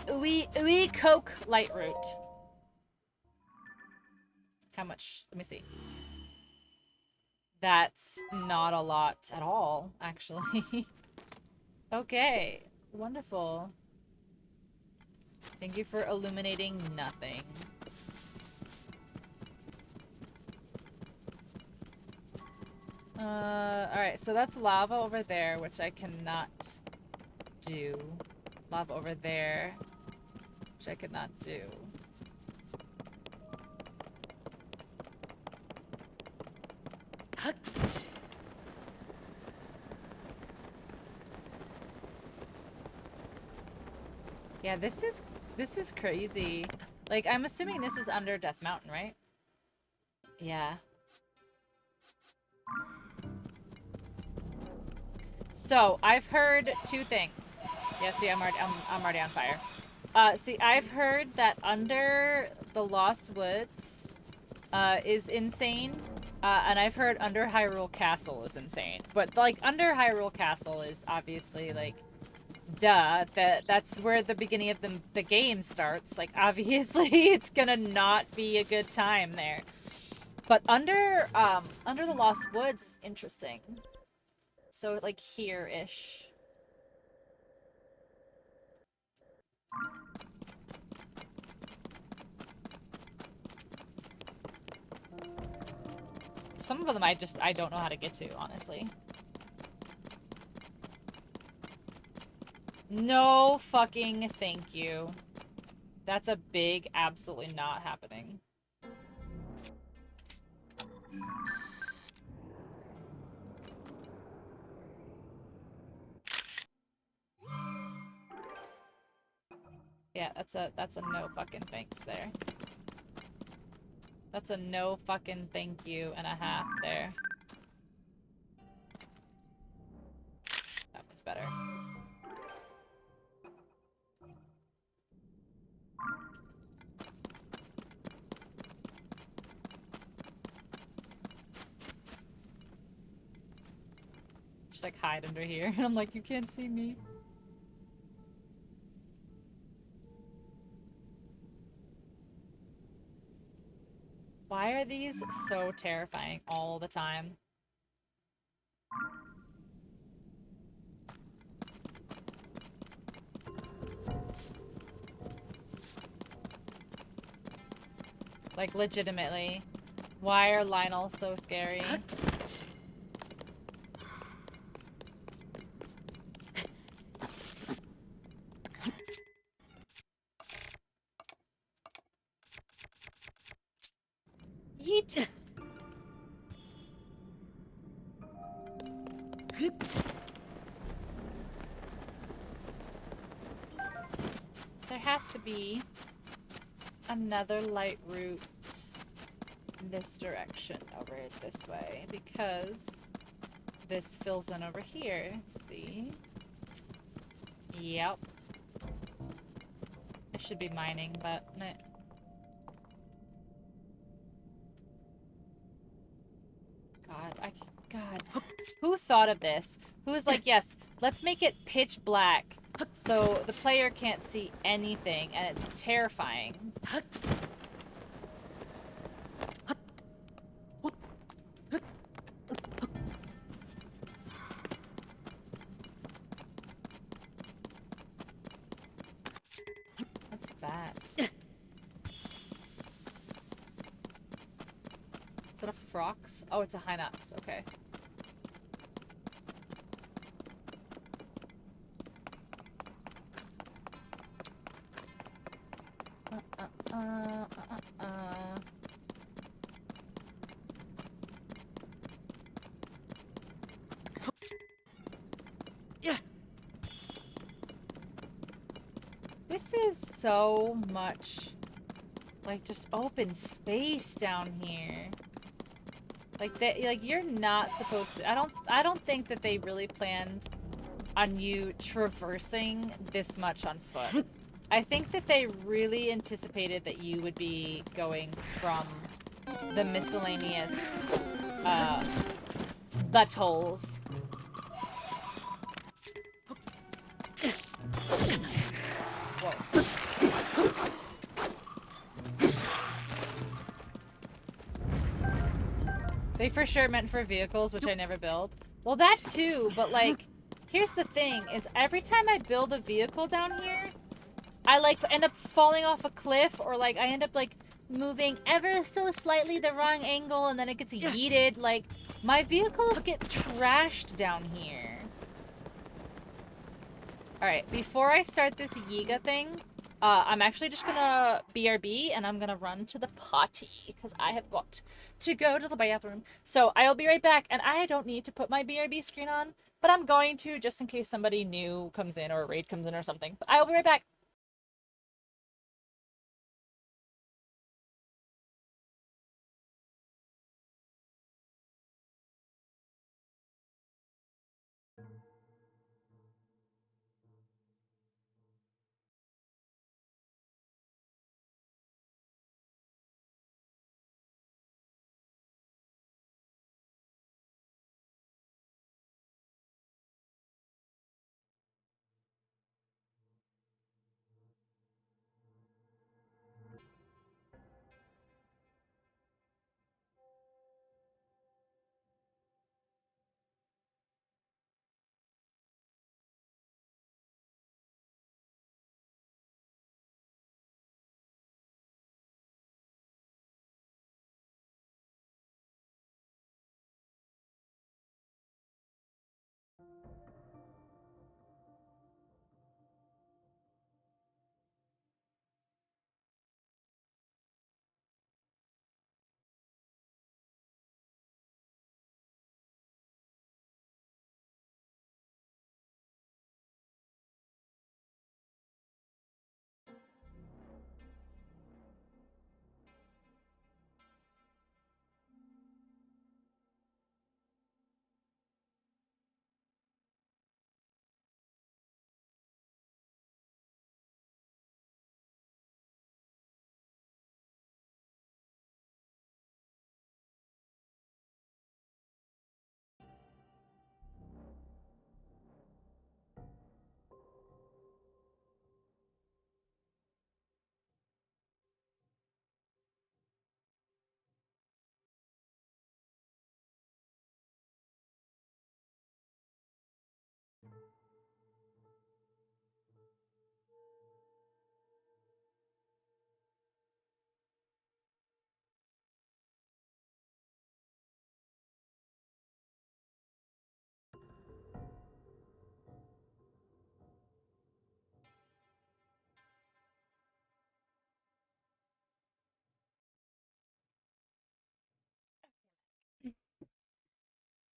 [SPEAKER 1] Ooey Coke light root. How much? Let me see. That's not a lot at all, actually. Okay. Wonderful. Thank you for illuminating nothing. Alright, so that's lava over there, which I cannot do. Lava over there, which I could not do. Yeah, this is crazy. Like, I'm assuming this is under Death Mountain, right? Yeah. So, I've heard two things. Yeah, see, I'm already on fire. See, I've heard that under the Lost Woods is insane. And I've heard under Hyrule Castle is insane. But, like, under Hyrule Castle is obviously, like, duh. That's where the beginning of the game starts. Like, obviously, it's gonna not be a good time there. But under the Lost Woods is interesting. So, like, here-ish. Some of them I don't know how to get to, honestly. No fucking thank you. That's a big absolutely not happening. Yeah, that's a no fucking thanks there. That's a no fucking thank you and a half there. That one's better. Just like hide under here. And I'm like, you can't see me. Why are these so terrifying all the time? Like, legitimately. Why are Lionel so scary? Yeet! There has to be another light route in this direction over this way because this fills in over here. See? Yep. I should be mining, but meh. God. Who thought of this? Who was like, yes, let's make it pitch black so the player can't see anything and it's terrifying. What's that? Is that a Frox? Oh, it's a Hinox. Okay. This is so much, like, just open space down here. Like you're not supposed to. I don't think that they really planned on you traversing this much on foot. I think that they really anticipated that you would be going from the miscellaneous buttholes. Whoa. They for sure meant for vehicles, which I never build. Well, that too, but like, here's the thing, is every time I build a vehicle down here, I like end up falling off a cliff, or like I end up like moving ever so slightly the wrong angle and then it gets yeeted. Like, my vehicles get trashed down here. Alright, before I start this Yiga thing, I'm actually just gonna BRB and I'm gonna run to the potty because I have got to go to the bathroom. So I'll be right back, and I don't need to put my BRB screen on, but I'm going to just in case somebody new comes in or a raid comes in or something. But I'll be right back.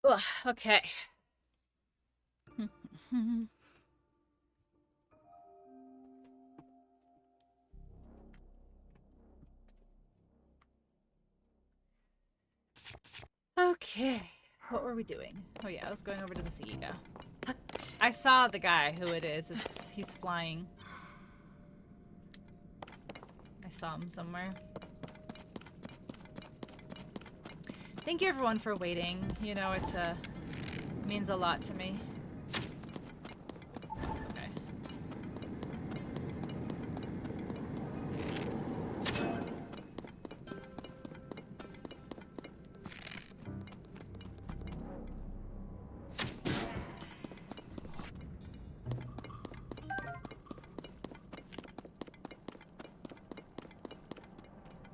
[SPEAKER 1] Ugh, okay. Okay. What were we doing? Oh yeah, I was going over to the Yiga. I saw the guy, who it is. He's flying. I saw him somewhere. Thank you everyone for waiting. You know, it means a lot to me. Okay.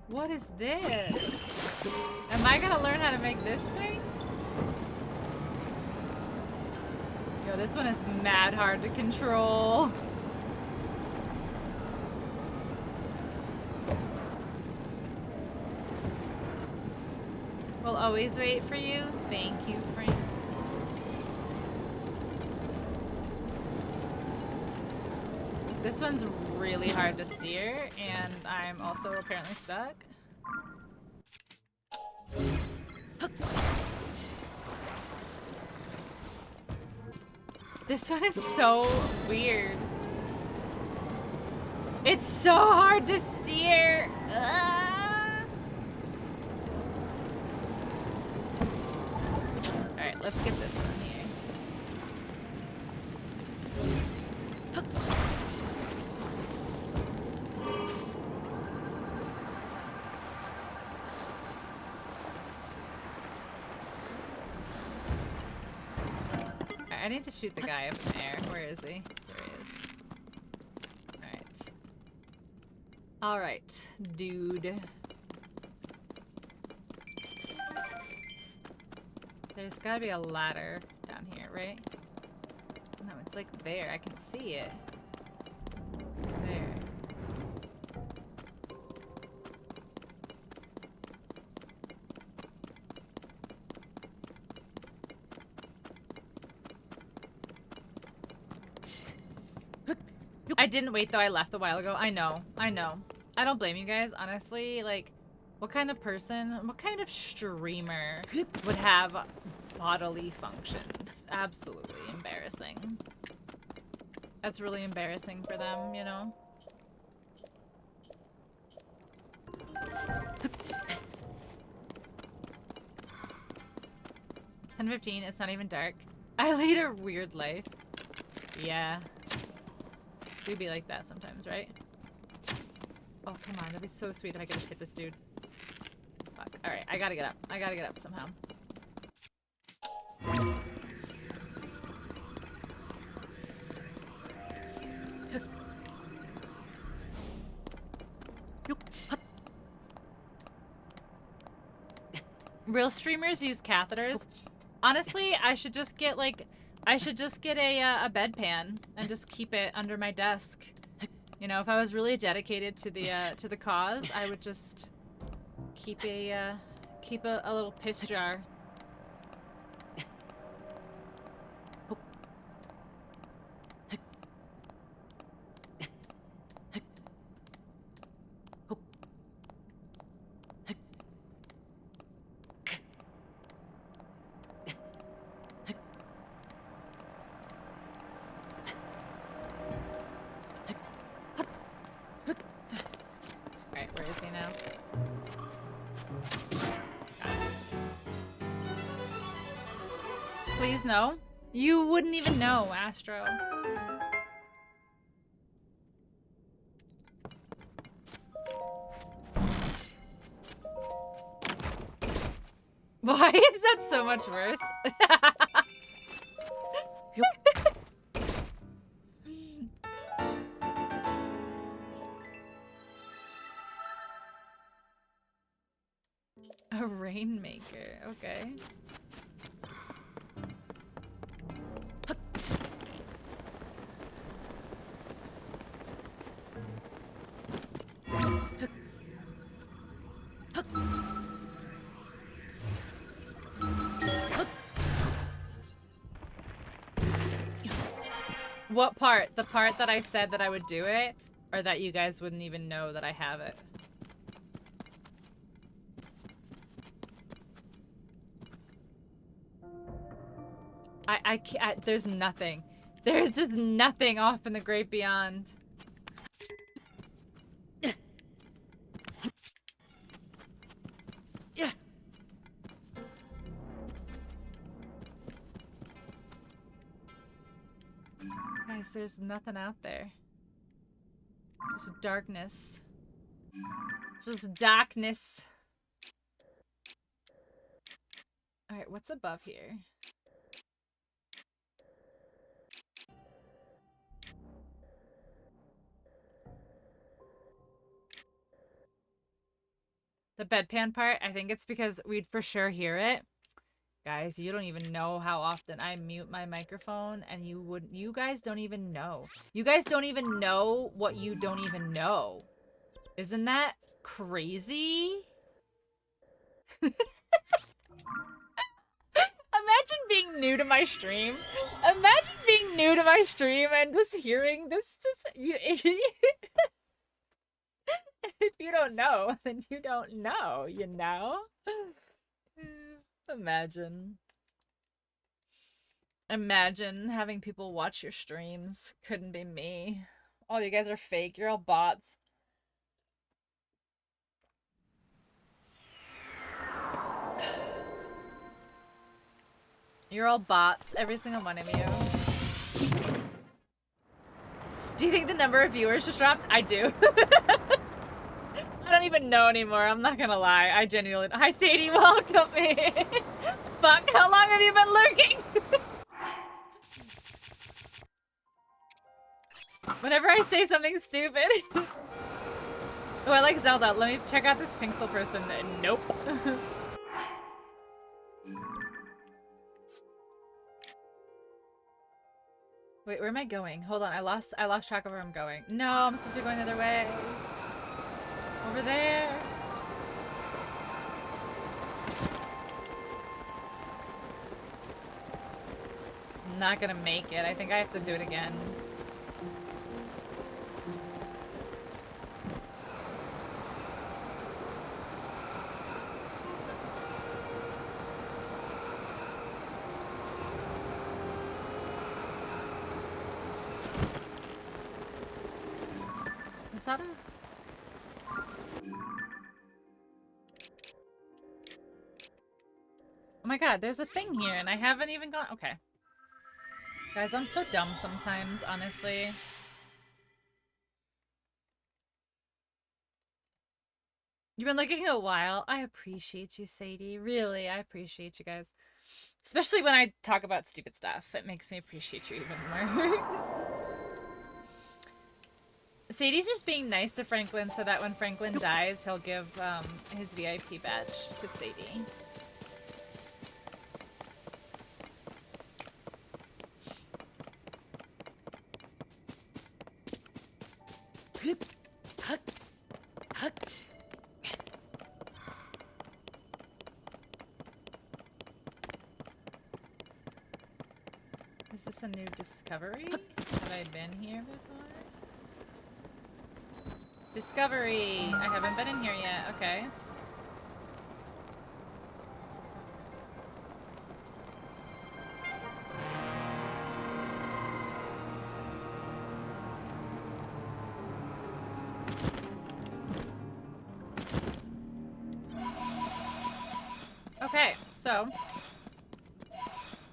[SPEAKER 1] What is this? Am I gonna learn how to make this thing? Yo, this one is mad hard to control. We'll always wait for you. Thank you, Frank. This one's really hard to steer, and I'm also apparently stuck. This one is so weird. It's so hard to steer. Alright, let's get this one here. I need to shoot the guy up in the air. Where is he? There he is. Alright. Alright, dude. There's gotta be a ladder down here, right? No, it's like there. I can see it. There. I didn't wait though, I left a while ago. I know. I don't blame you guys, honestly. Like, what kind of person, what kind of streamer would have bodily functions? Absolutely embarrassing. That's really embarrassing for them, you know? $10:15, it's not even dark. I lead a weird life. Yeah. We'd be like that sometimes, right? Oh, come on. That'd be so sweet if I could just hit this dude. Fuck. Alright, I gotta get up. I gotta get up somehow. Real streamers use catheters. Honestly, I should just get like... I should just get a bedpan and just keep it under my desk. You know, if I was really dedicated to the cause, I would just keep a little piss jar. Alright, where is he now? Please no. You wouldn't even know, Astro. Why is that so much worse? A rainmaker, okay. What part? The part that I said that I would do it? Or that you guys wouldn't even know that I have it? I can't, there's nothing. There's just nothing off in the great beyond. Guys, there's nothing out there. Just darkness. Just darkness. Alright, what's above here? The bedpan part, I think it's because we'd for sure hear it. Guys, you don't even know how often I mute my microphone, and you guys don't even know. You guys don't even know what you don't even know. Isn't that crazy? Imagine being new to my stream. Imagine being new to my stream and just hearing this, you idiot. If you don't know, then you don't know, you know? Imagine. Imagine having people watch your streams. Couldn't be me. All you guys are fake. You're all bots. You're all bots, every single one of you. Do you think the number of viewers just dropped? I do. I don't even know anymore, I'm not gonna lie. I genuinely— Hi Sadie, welcome me! Fuck, how long have you been lurking? Whenever I say something stupid. Oh, I like Zelda. Let me check out this Pixel person. Nope. Wait, where am I going? Hold on, I lost track of where I'm going. No, I'm supposed to be going the other way. Over there. I'm not gonna make it. I think I have to do it again. Is that a... Oh my god, there's a thing here and I haven't even gone— okay. Guys, I'm so dumb sometimes, honestly. You've been looking a while. I appreciate you, Sadie. Really, I appreciate you guys. Especially when I talk about stupid stuff. It makes me appreciate you even more. Sadie's just being nice to Franklin so that when Franklin dies, he'll give his VIP badge to Sadie. Is this a new discovery? Have I been here before? Discovery! I haven't been in here yet. Okay. Okay, so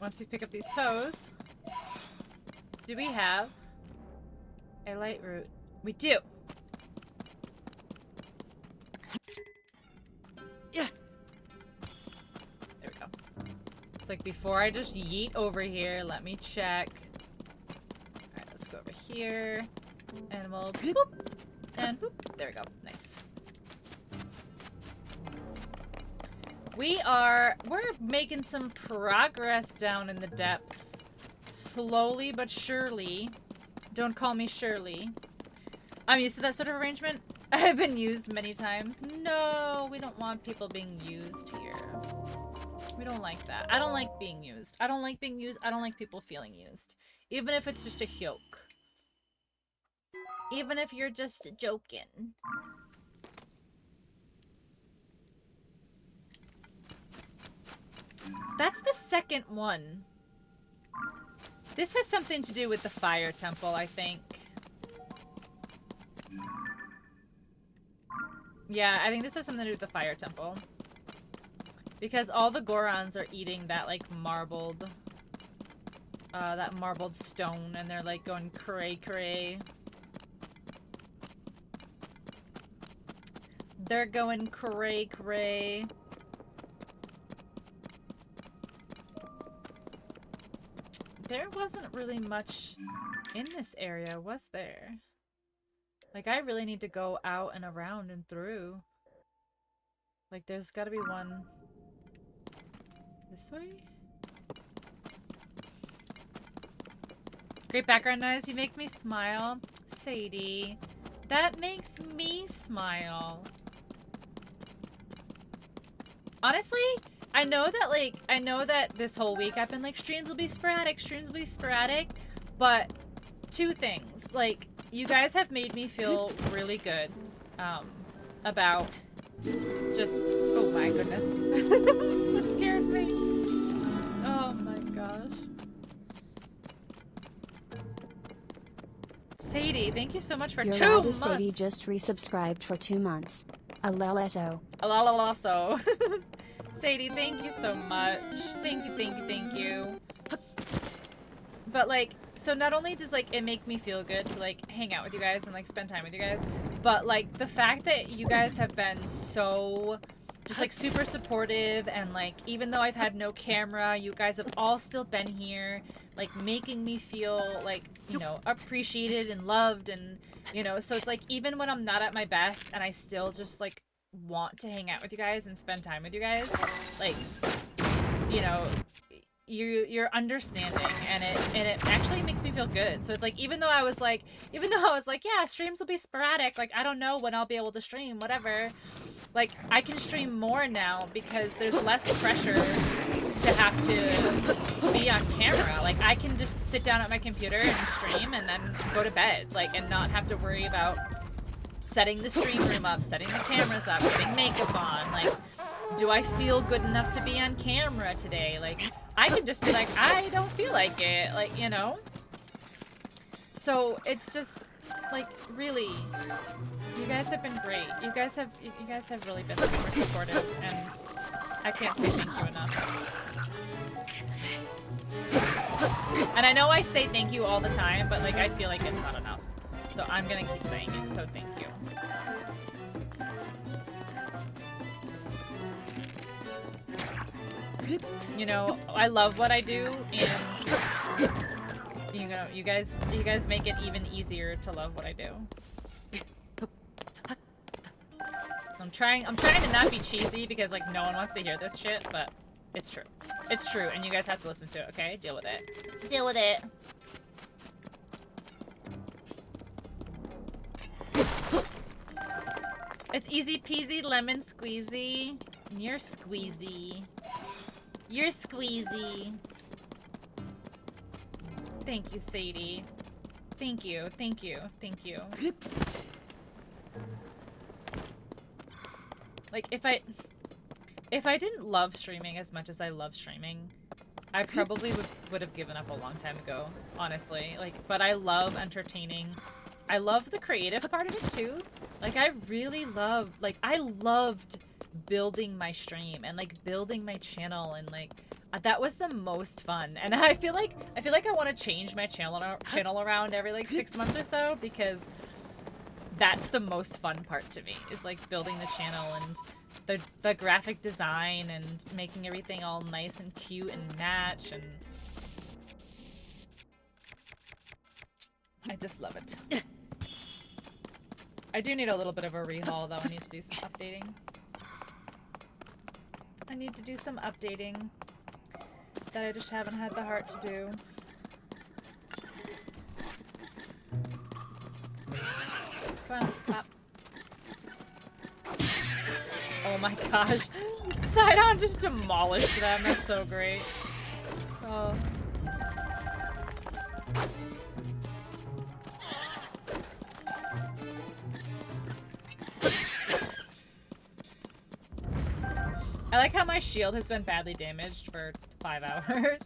[SPEAKER 1] once we pick up these poes, do we have a light route? We do.
[SPEAKER 2] Yeah.
[SPEAKER 1] There we go. It's like before I just yeet over here, let me check. Alright, let's go over here. And we'll boop, and boop. There we go. Nice. We're making some progress down in the depths. Slowly but surely. Don't call me Shirley. I'm used to that sort of arrangement. I've been used many times. No, we don't want people being used here. We don't like that. I don't like being used. I don't like being used. I don't like people feeling used. Even if it's just a joke. Even if you're just joking. That's the second one. This has something to do with the fire temple, I think. Yeah, I think this has something to do with the fire temple. Because all the gorons are eating that, like, marbled stone, and they're, like, going cray-cray. They're going cray-cray. There wasn't really much in this area, was there? Like, I really need to go out and around and through. Like, there's gotta be one this way? Great background noise. You make me smile. Sadie. That makes me smile. Honestly, I know that this whole week I've been like, streams will be sporadic, But two things. Like, you guys have made me feel really good about just... Oh my goodness. That scared me. Oh my gosh. Sadie, thank you so much for
[SPEAKER 5] Your
[SPEAKER 1] 2
[SPEAKER 5] loudest
[SPEAKER 1] months.
[SPEAKER 5] Sadie just resubscribed for 2 months. Aleleso.
[SPEAKER 1] Also. Sadie, thank you so much. Thank you, thank you, thank you. But like, so not only does like it make me feel good to like hang out with you guys and like spend time with you guys, but like the fact that you guys have been so just like super supportive, and like even though I've had no camera, you guys have all still been here, like making me feel like, you know, appreciated and loved, and you know, so it's like even when I'm not at my best and I still just like want to hang out with you guys and spend time with you guys, like, you know, you're understanding, and it actually makes me feel good. So it's like even though I was like yeah, streams will be sporadic, like I don't know when I'll be able to stream, whatever, like I can stream more now because there's less pressure to have to be on camera. Like I can just sit down at my computer and stream and then go to bed, like, and not have to worry about setting the stream room up, setting the cameras up, getting makeup on, like, do I feel good enough to be on camera today? Like, I can just be like, I don't feel like it, like, you know? So, it's just, like, really, you guys have been great. You guys have really been super supportive, and I can't say thank you enough. And I know I say thank you all the time, but, like, I feel like it's not enough. So I'm gonna keep saying it, so thank you. You know, I love what I do, and you know, you guys make it even easier to love what I do. I'm trying to not be cheesy because like no one wants to hear this shit, but it's true. It's true, and you guys have to listen to it, okay? Deal with it. Deal with it. It's easy peasy lemon squeezy. You're squeezy. You're squeezy. Thank you, Sadie. Thank you, thank you, thank you. Like, if I didn't love streaming as much as I love streaming, I probably would have given up a long time ago, honestly. Like, but I love entertaining. I love the creative part of it too. Like, I really loved, like, I loved building my stream and like building my channel, and like that was the most fun. And I feel like I want to change my channel around every like 6 months or so, because that's the most fun part to me, is like building the channel and the graphic design and making everything all nice and cute and match, and I just love it. I do need a little bit of a rehaul though. I need to do some updating. I need to do some updating that I just haven't had the heart to do. Come on, pop. Oh my gosh. Sidon just demolished them. That's so great. Oh. I like how my shield has been badly damaged for 5 hours.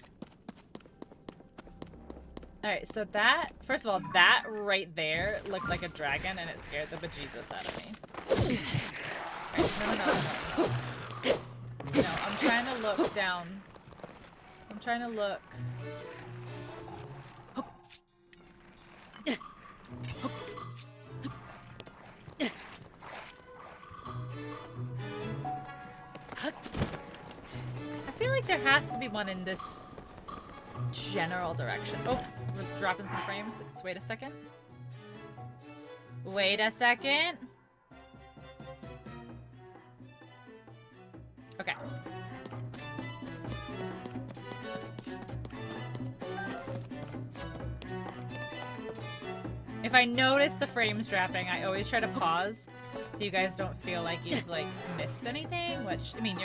[SPEAKER 1] Alright, so that, first of all, that right there looked like a dragon and it scared the bejesus out of me. Alright, no. No, I'm trying to look down. I'm trying to look. I feel like there has to be one in this general direction. Oh, we're dropping some frames. Let's wait a second. Wait a second. Okay. If I notice the frames dropping, I always try to pause so you guys don't feel like you've like missed anything, which, I mean,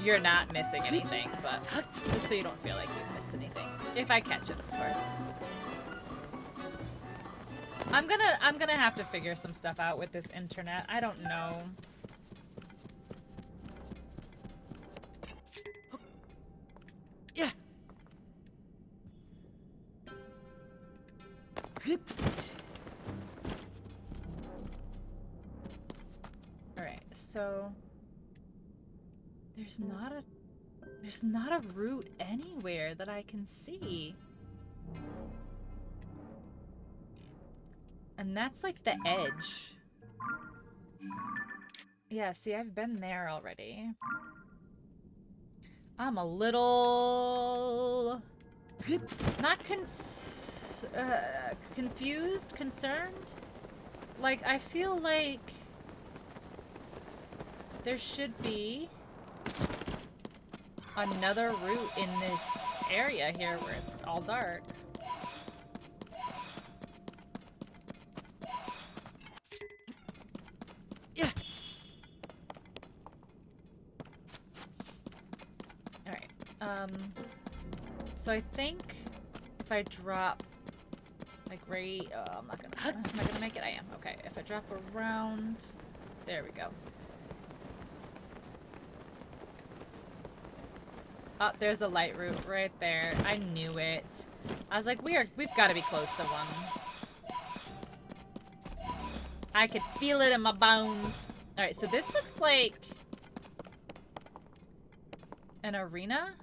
[SPEAKER 1] you're not missing anything, but just so you don't feel like you've missed anything. If I catch it, of course. I'm gonna have to figure some stuff out with this internet. I don't know.
[SPEAKER 2] Yeah.
[SPEAKER 1] Alright, so there's not a route anywhere that I can see. And that's like the edge. Yeah, see, I've been there already. I'm a little... not confused? Concerned? Like, I feel like there should be another route in this area here where it's all dark.
[SPEAKER 2] Yeah.
[SPEAKER 1] Alright, so I think if I drop, like right, oh, am I gonna make it? I am, okay. If I drop around, there we go. Oh, there's a light route right there. I knew it. I was like, we've got to be close to one. I could feel it in my bones. All right, so this looks like an arena.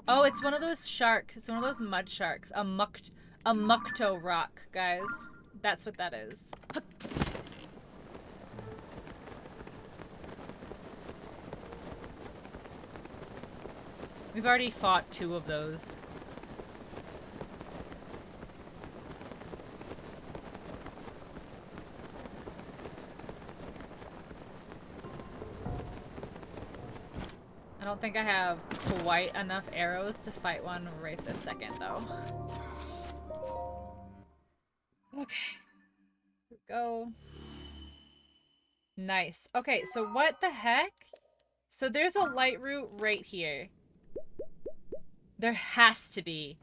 [SPEAKER 1] Oh, it's one of those sharks. It's one of those mud sharks. A mukto rock, guys. That's what that is. We've already fought 2 of those. I don't think I have quite enough arrows to fight one right this second, though. Okay. Here we go. Nice. Okay, so what the heck? So there's a light route right here. There has to be.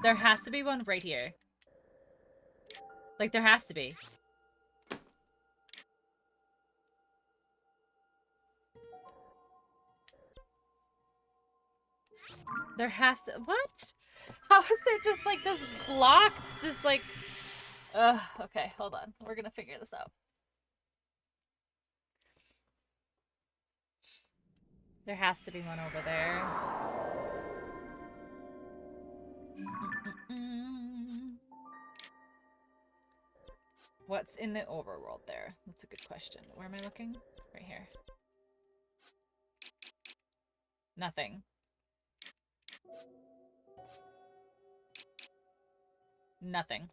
[SPEAKER 1] There has to be one right here. Like, there has to be. There has to— what? How is there just like this blocked? Just like... okay, hold on. We're gonna figure this out. There has to be one over there. What's in the overworld there? That's a good question. Where am I looking? Right here. Nothing. Nothing.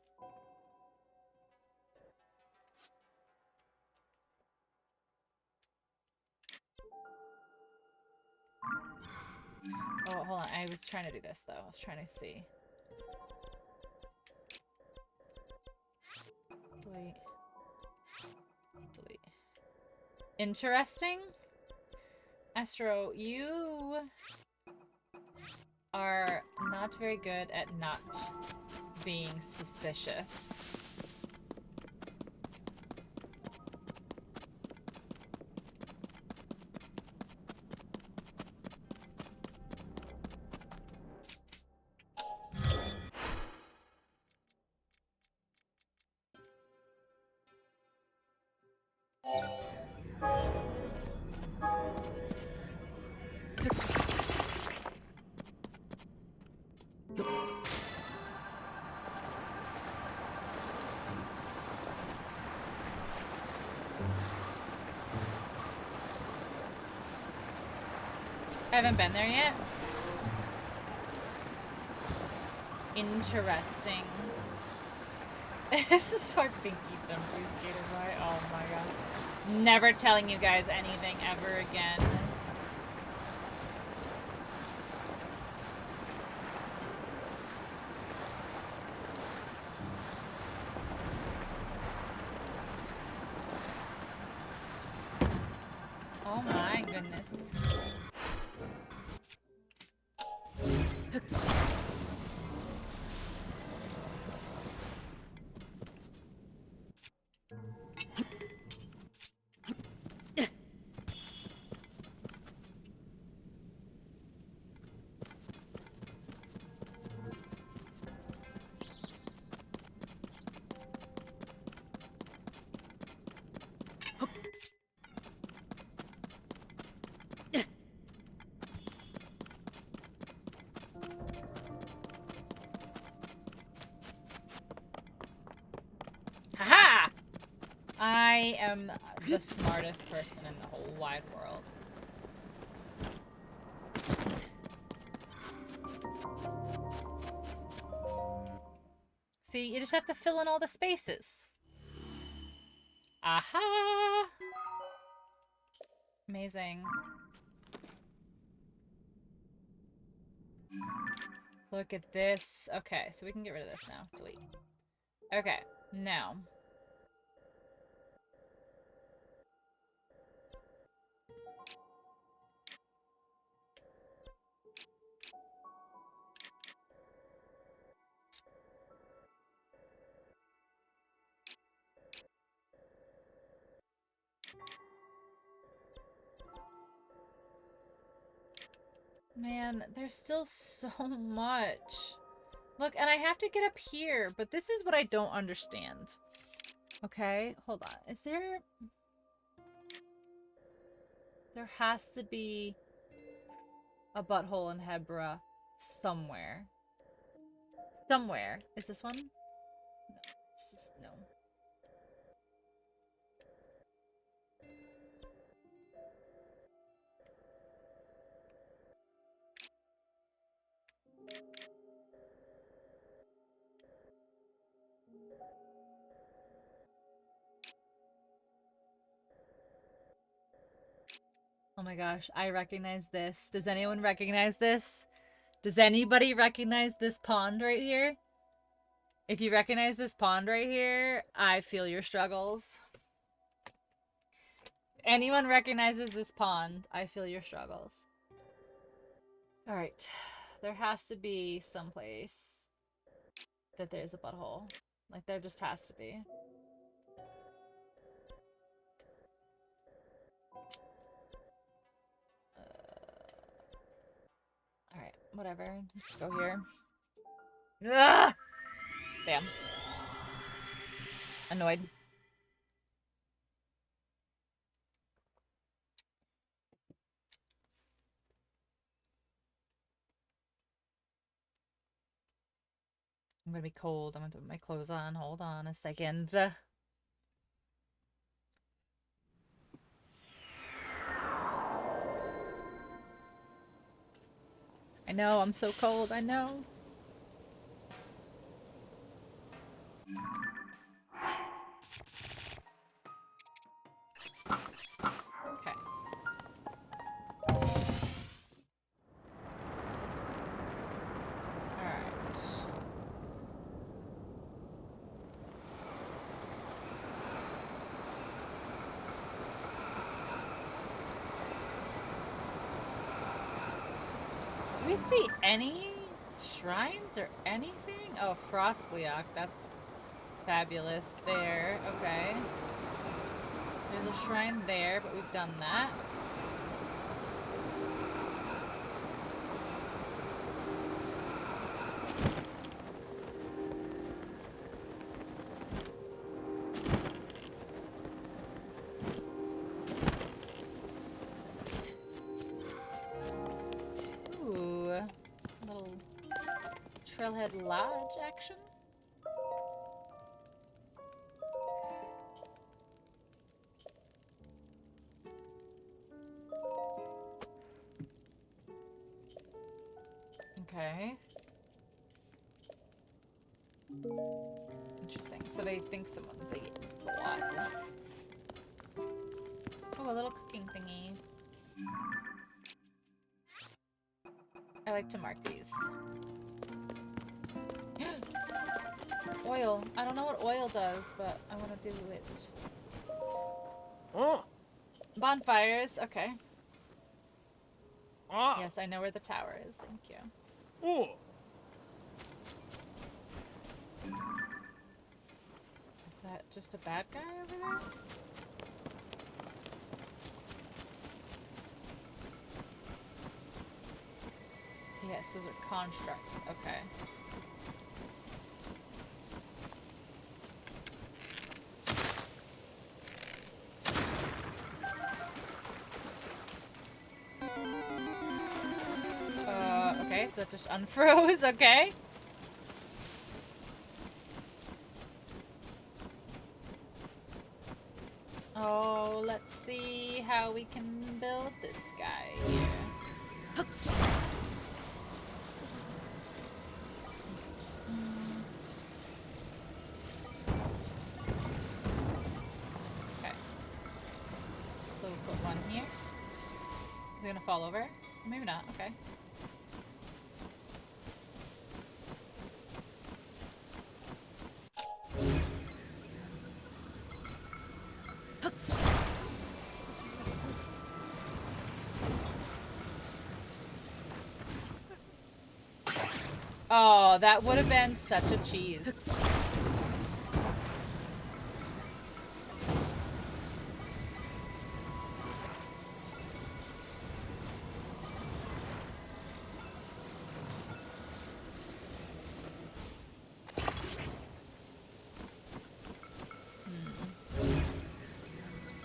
[SPEAKER 1] Oh, hold on. I was trying to do this, though. I was trying to see. Delete. Delete. Interesting. Astro, you are not very good at not being suspicious. I haven't been there yet. Interesting. This is our Pinky Dumpy Skater Boy. Oh my god. Never telling you guys anything ever again. Oh my goodness. am the smartest person in the whole wide world. See, you just have to fill in all the spaces. Aha! Amazing. Look at this. Okay, so we can get rid of this now. Delete. Okay, now. Man, there's still so much. Look, and I have to get up here, but this is what I don't understand. Okay, hold on. Is there... There has to be a butthole in Hebra somewhere. Somewhere. Is this one? No. It's just... no. Oh my gosh, I recognize this. Does anyone recognize this? Does anybody recognize this pond right here? If you recognize this pond right here, I feel your struggles. If anyone recognizes this pond, I feel your struggles. Alright. There has to be someplace that there's a butthole. Like, there just has to be. Alright, whatever. Just go here. Ugh! Damn. Annoyed. I'm gonna be cold. I'm gonna put my clothes on. Hold on a second. I know, I'm so cold. I know. Okay. Alright. Do we see any shrines or anything? Oh, Frostbliak. That's fabulous there. Okay. There's a shrine there, but we've done that. Ooh. Little Trailhead Lodge action. Okay. Interesting. So they think someone's eating blood. Oh, a little cooking thingy. I like to mark these. Oil. I don't know what oil does, but I want to do it.
[SPEAKER 2] Oh.
[SPEAKER 1] Bonfires. Okay.
[SPEAKER 2] Ah.
[SPEAKER 1] Yes, I know where the tower is. Thank you.
[SPEAKER 2] Oh.
[SPEAKER 1] Is that just a bad guy over there? Yes, those are constructs. Okay. Okay, so that just unfroze. Okay. can build this guy here. Okay. So we'll put one here. Is it gonna fall over? Maybe not. Okay. Oh, that would have been such a cheese.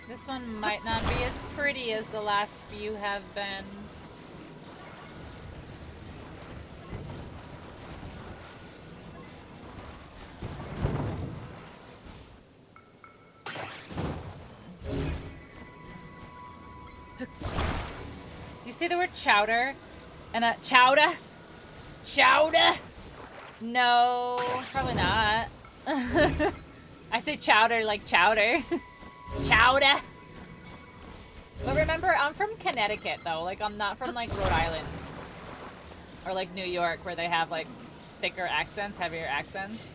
[SPEAKER 1] This one might not be as pretty as the last few have been. You say the word chowder? And a chowder? Chowder? No, probably not. I say chowder like chowder. Chowder. But remember, I'm from Connecticut though. Like, I'm not from like Rhode Island. Or like New York where they have like thicker accents, heavier accents.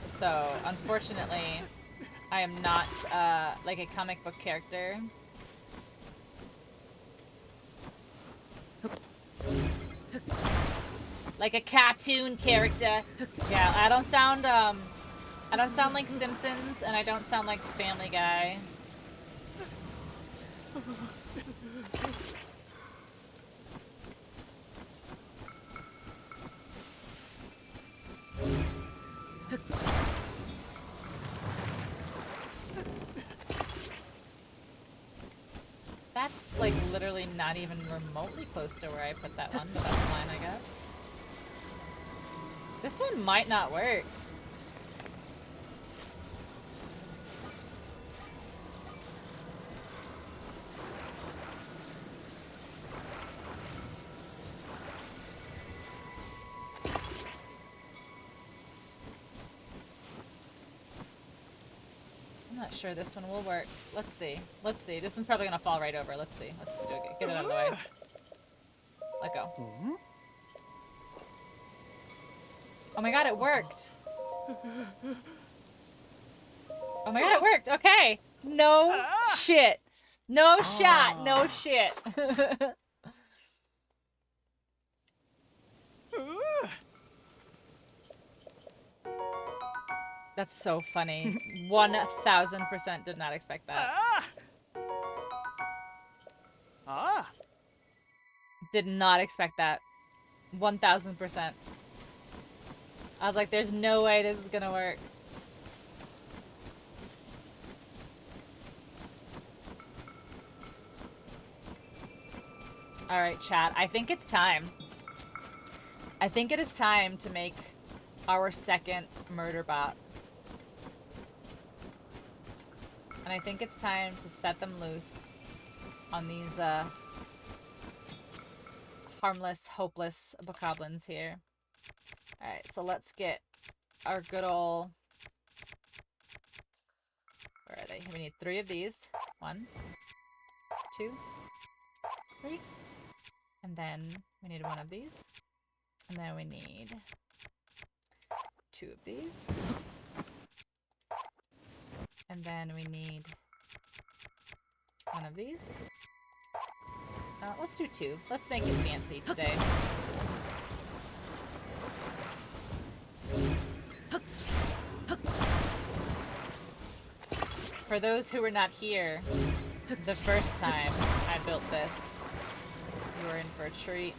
[SPEAKER 1] So unfortunately, I am not like a comic book character. Like a cartoon character. Yeah, I don't sound like Simpsons, and I don't sound like Family Guy. That's like literally not even remotely close to where I put that one, but that's fine, I guess. This one might not work. I'm not sure this one will work. Let's see. Let's see. This one's probably gonna fall right over. Let's see. Let's just do it. Get it out of the way. Let go. Oh my god, it worked. Oh my god, it worked. Okay. No shit. No shot. No shit. That's so funny. 1000% did not expect that. Did not expect that. 1000%. I was like, there's no way this is gonna work. Alright, chat. I think it's time. I think it is time to make our second murder bot. And I think it's time to set them loose on these harmless, hopeless bokoblins here. Alright, so let's get our good ol'... Where are they? We need 3 of these. 1, 2, 3. And then we need 1 of these. And then we need 2 of these. And then we need 1 of these. Let's do 2. Let's make it fancy today. For those who were not here the first time I built this, you were in for a treat.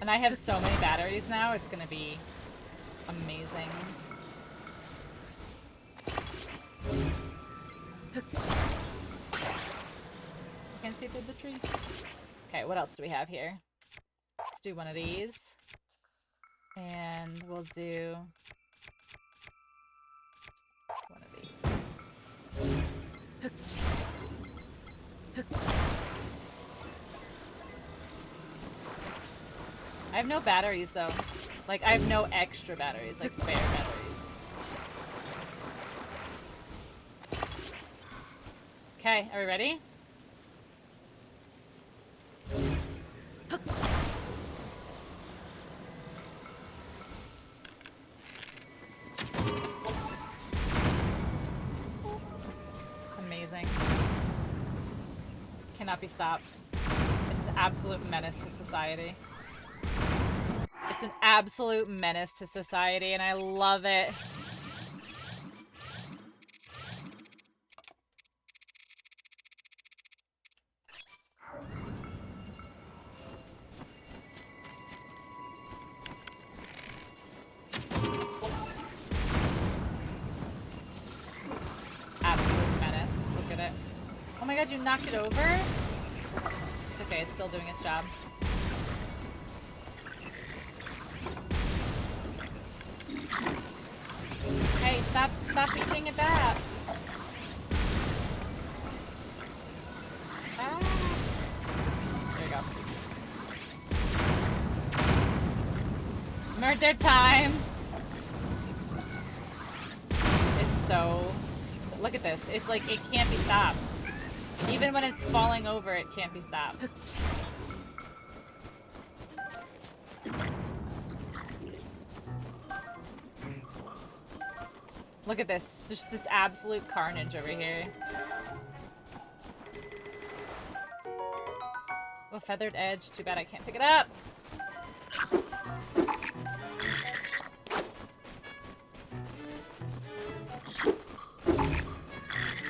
[SPEAKER 1] And I have so many batteries now, it's gonna be amazing. Can't see through the tree. Okay, what else do we have here? Let's do one of these. And we'll do one of these. I have no batteries though. Like, I have no extra batteries, like spare batteries. Okay, are we ready? Amazing. Cannot be stopped. It's an absolute menace to society. It's an absolute menace to society, and I love it. Absolute menace. Look at it. Oh my god, you knocked it over? It's okay, it's still doing its job. Hey, stop eating it up. Ah. There you go. Murder time. It's so... Look at this. It's like, it can't be stopped. Even when it's falling over, it can't be stopped. Look at this. Just this absolute carnage over here. Oh, feathered edge. Too bad I can't pick it up.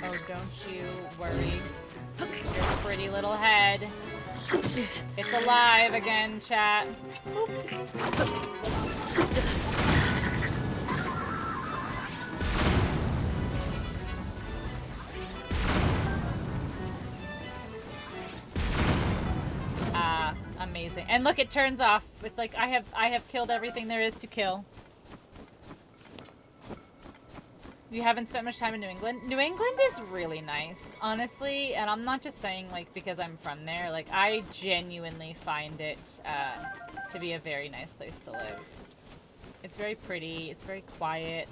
[SPEAKER 1] Oh, don't you worry. Your pretty little head. It's alive again, chat. Amazing. And look, it turns off. It's like I have killed everything there is to kill. You haven't spent much time in New England? New England is really nice, honestly, and I'm not just saying, like, because I'm from there. Like, I genuinely find it to be a very nice place to live. It's very pretty. It's very quiet.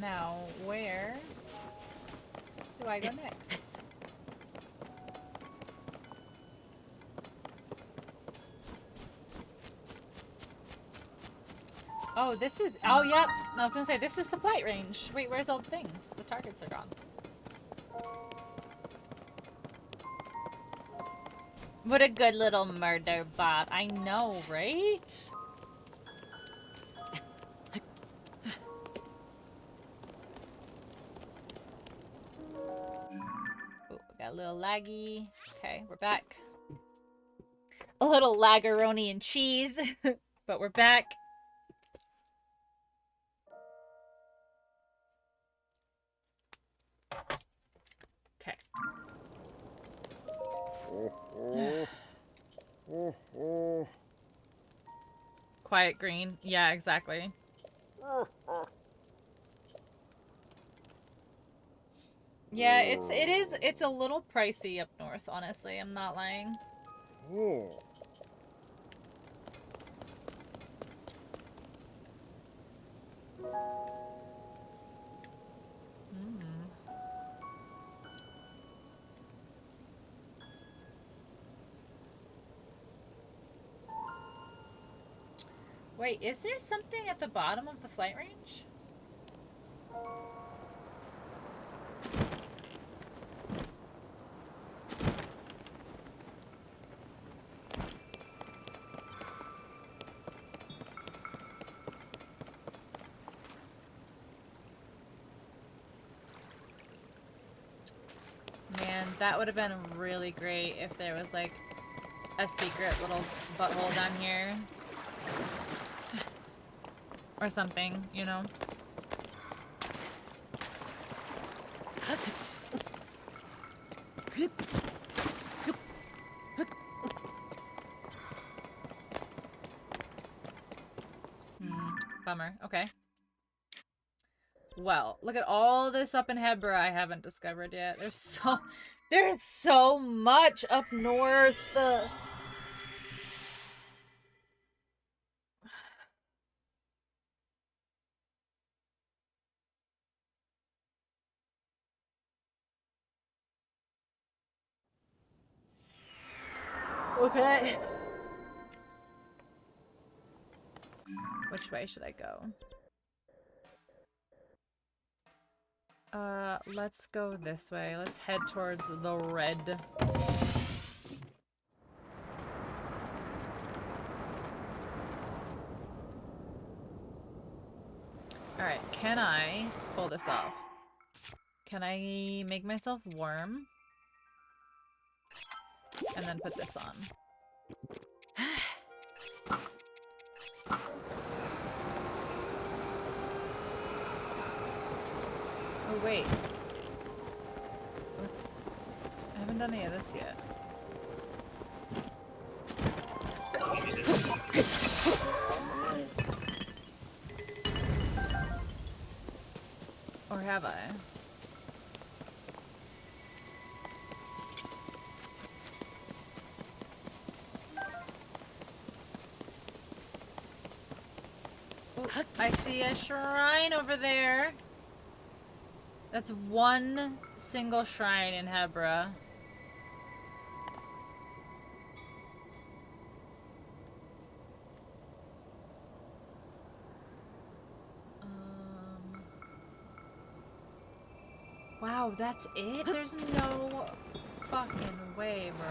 [SPEAKER 1] Now, where do I go next? Oh, this is... Oh, yep. I was gonna say, this is the flight range. Wait, where's all the things? The targets are gone. What a good little murder bot. I know, right? Oh, we got a little laggy. Okay, we're back. A little lagaroni and cheese, but we're back. Okay. Quiet green. Yeah, exactly. Yeah, it's a little pricey up north, honestly. I'm not lying. Wait, is there something at the bottom of the flight range? Man, that would have been really great if there was like a secret little butthole down here. Or something, you know? Bummer. Okay. Well, look at all this up in Hebra I haven't discovered yet. There's so much up north. Okay. Which way should I go? Let's go this way. Let's head towards the red. Alright, can I pull this off? Can I make myself warm? And then put this on. Oh, wait. I haven't done any of this yet. Or have I? Oh, I see a shrine over there. That's one single shrine in Hebra. Wow, that's it? There's no fucking way, bro.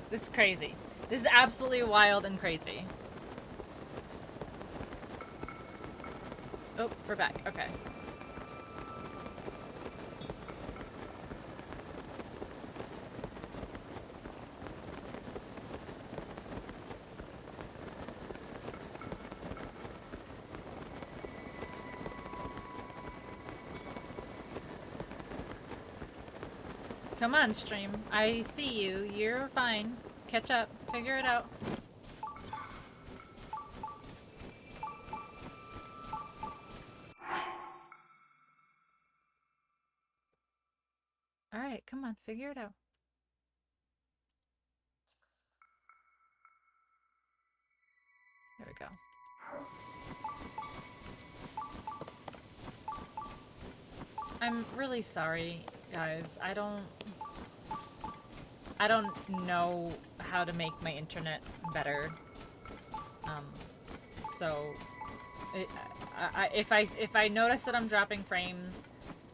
[SPEAKER 1] This is crazy. This is absolutely wild and crazy. Oh, we're back. Okay. Come on, stream. I see you. You're fine. Catch up. Figure it out. Alright, come on. Figure it out. There we go. I'm really sorry, guys. I don't know how to make my internet better. So if I notice that I'm dropping frames,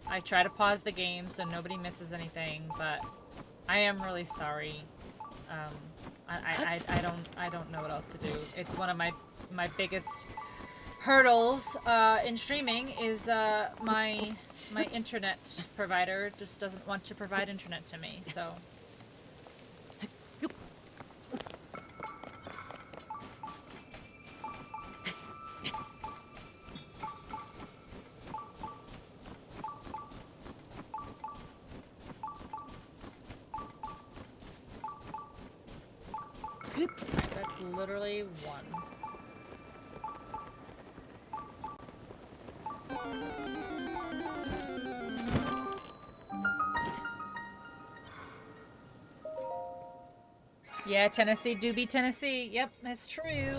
[SPEAKER 1] I try to pause the game so nobody misses anything, but I am really sorry. I don't know what else to do. It's one of my biggest hurdles in streaming is my internet provider just doesn't want to provide internet to me, so. Alright, that's literally one. Yeah, Tennessee do be Tennessee. Yep, that's true.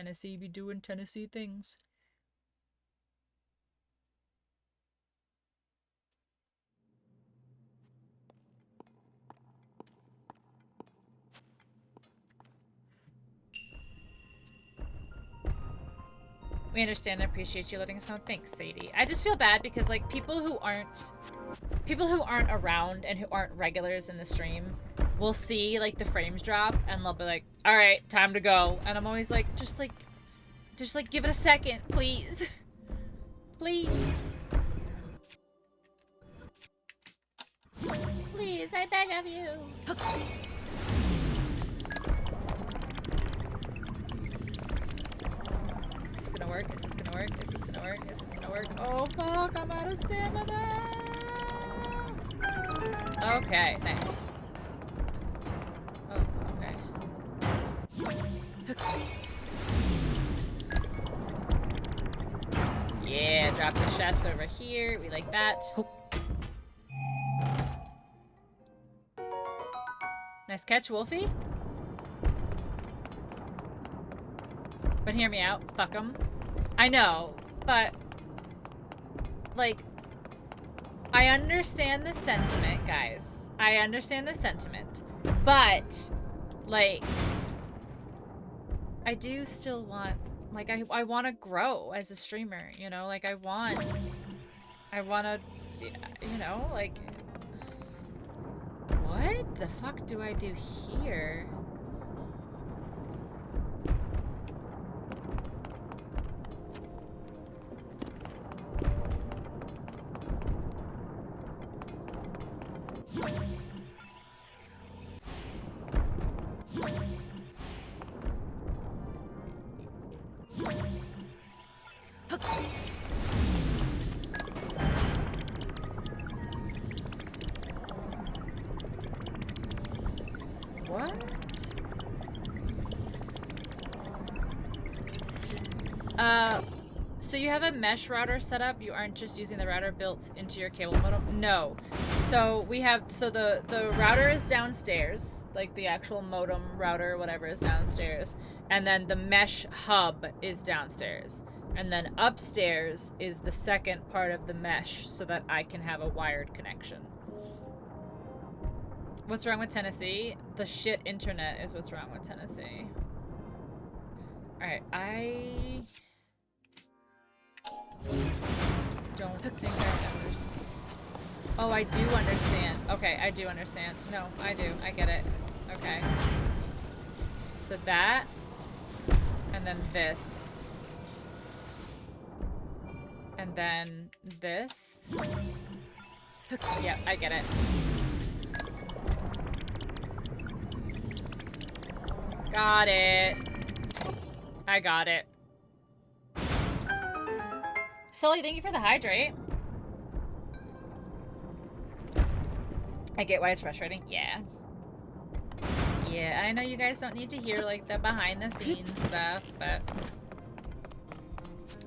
[SPEAKER 1] Tennessee be doing Tennessee things. We understand and appreciate you letting us know. Thanks, Sadie. I just feel bad because like people who aren't around and who aren't regulars in the stream will see like the frames drop and they'll be like, all right, time to go. And I'm always like, just give it a second, please. Please. Please, I beg of you. Is this gonna work? Is this gonna work? Is this gonna work? Is this gonna work? Oh fuck, I'm out of stamina. Okay, nice. Oh, okay. Yeah, drop the chest over here. We like that. Nice catch, Wolfie. But hear me out. Fuck 'em. I know, but like, I understand the sentiment, guys. I understand the sentiment, but like, I do still want, like, I want to grow as a streamer, you know, like I want to, you know, like, what the fuck do I do here? What? So you have a mesh router set up? You aren't just using the router built into your cable modem? No. So we have, so the router is downstairs, like the actual modem router, whatever, is downstairs. And then the mesh hub is downstairs. And then upstairs is the second part of the mesh so that I can have a wired connection. What's wrong with Tennessee? The shit internet is what's wrong with Tennessee. Alright, I don't think I understand. Oh, I do understand. Okay, I do understand. No, I do. I get it. Okay. So that, and then this. And then this. Yep, I get it. Got it. I got it. Sully, thank you for the hydrate. I get why it's frustrating. Yeah. Yeah, I know you guys don't need to hear like the behind the scenes stuff, but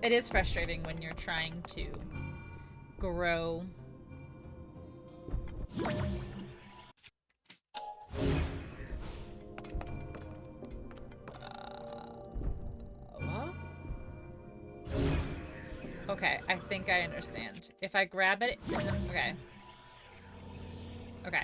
[SPEAKER 1] it is frustrating when you're trying to grow. What? Okay, I think I understand. If I grab it, okay. Okay.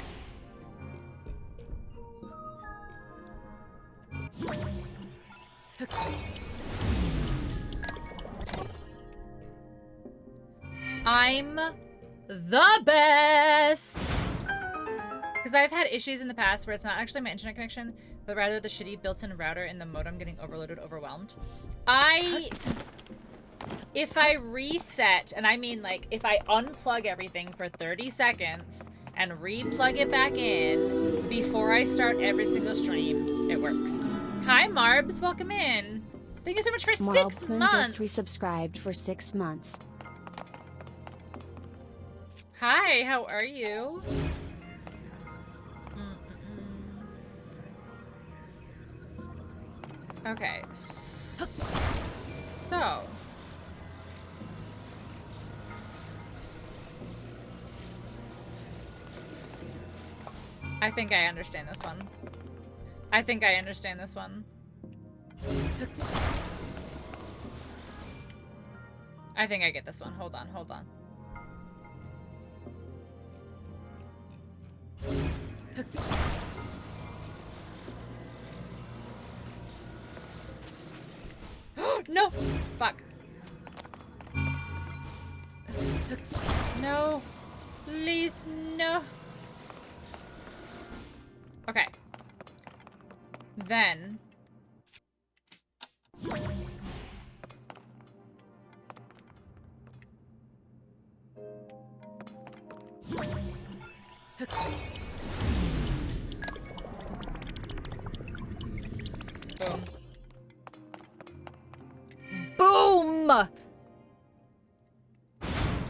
[SPEAKER 1] I'm the best! Because I've had issues in the past where it's not actually my internet connection, but rather the shitty built-in router in the modem getting overloaded, overwhelmed. If I reset, and I mean like if I unplug everything for 30 seconds and re-plug it back in before I start every single stream, it works. Hi Marbs, welcome in. Thank you so much for 6 months.
[SPEAKER 5] Just resubscribed for 6 months.
[SPEAKER 1] Hi, how are you? Okay. So. I think I understand this one. I think I understand this one. I think I get this one. Hold on, hold on. No! Fuck. No. Please, no. Okay. Then. Boom. Boom!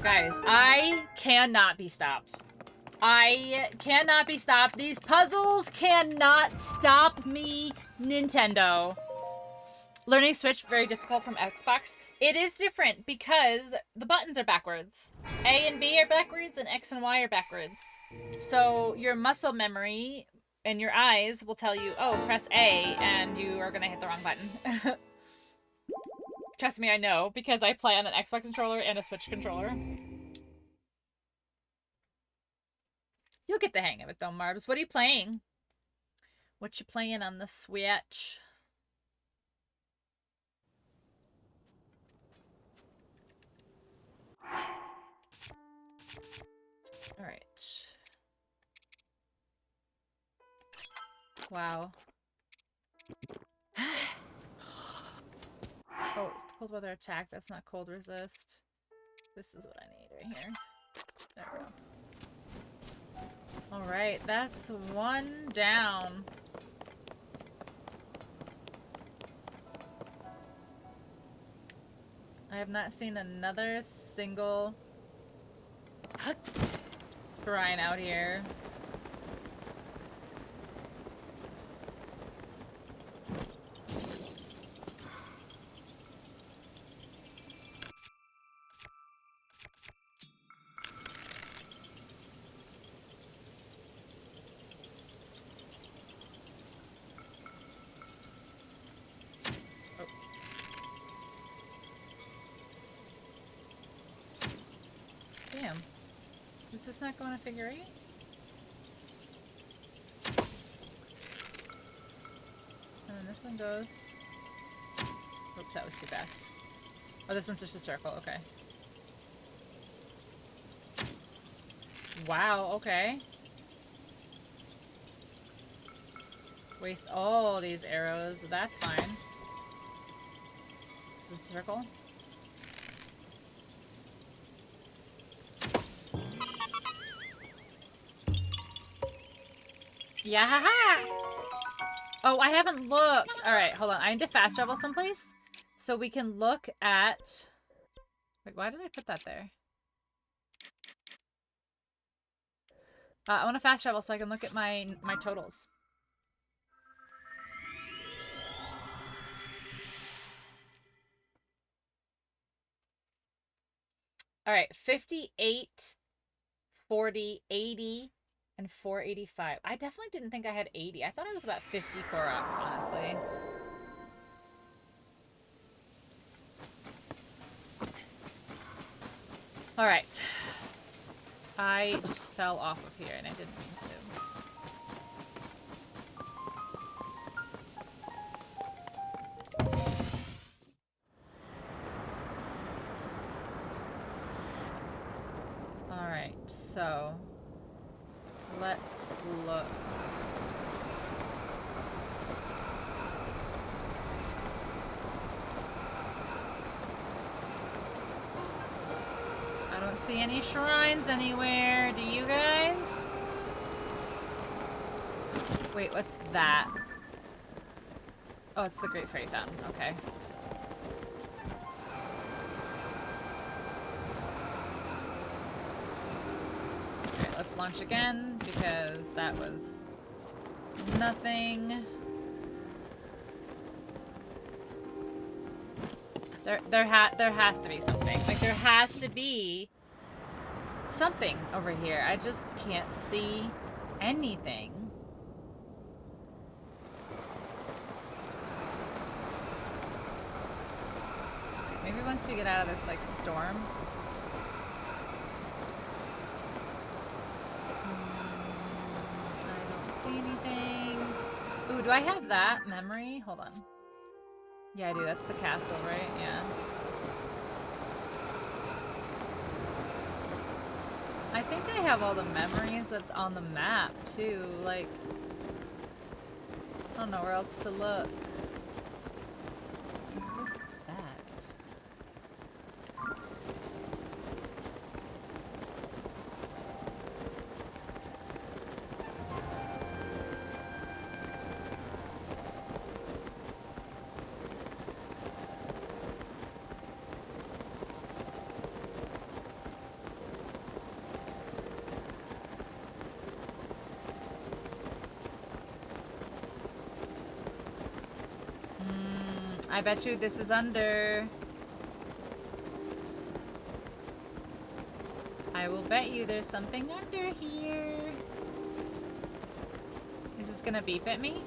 [SPEAKER 1] Guys, I cannot be stopped. I cannot be stopped. These puzzles cannot stop me, Nintendo. Learning Switch, very difficult from Xbox. It is different because the buttons are backwards. A and B are backwards and X and Y are backwards. So your muscle memory and your eyes will tell you, oh, press A, and you are gonna hit the wrong button. Trust me, I know, because I play on an Xbox controller and a Switch controller. You'll get the hang of it though, Marbs. What are you playing? What you playing on the Switch? Alright. Wow. Oh, it's cold weather attack. That's not cold resist. This is what I need right here. There we go. Alright, that's one down. I have not seen another single shrine out here. Damn. Is this not going to figure 8? And then this one goes... Oops, that was too fast. Oh, this one's just a circle. Okay. Wow, okay. Waste all these arrows. That's fine. This is a circle. Yeah! Oh, I haven't looked. Alright, hold on. I need to fast travel someplace so we can look at... Wait, why did I put that there? I want to fast travel so I can look at my totals. Alright, 58, 40, 80, and 485. I definitely didn't think I had 80. I thought I was about 50 Koroks, honestly. Alright. I just fell off of here and I didn't mean to. Alright, so let's look. I don't see any shrines anywhere. Do you guys? Wait, what's that? Oh, it's the Great Fairy Fountain. Okay. Alright, let's launch again because that was nothing. There has to be something. Like, there has to be something over here. I just can't see anything. maybe once we get out of this, like, storm. I don't see anything. Ooh, do I have that memory? Hold on. Yeah, I do. That's the castle, right? Yeah. I think I have all the memories that's on the map, too. Like, I don't know where else to look. What is that? I bet you this is under. I will bet you there's something under here. Is this gonna beep at me?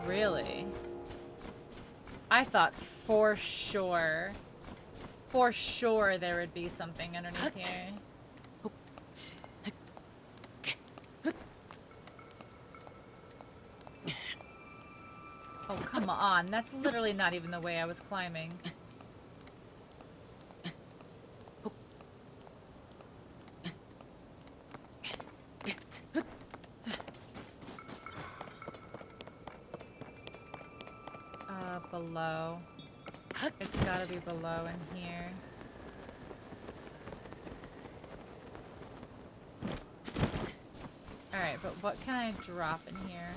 [SPEAKER 1] Really? I thought for sure there would be something underneath here. Oh, come on. That's literally not even the way I was climbing. Below. It's gotta be below in here. Alright, but what can I drop in here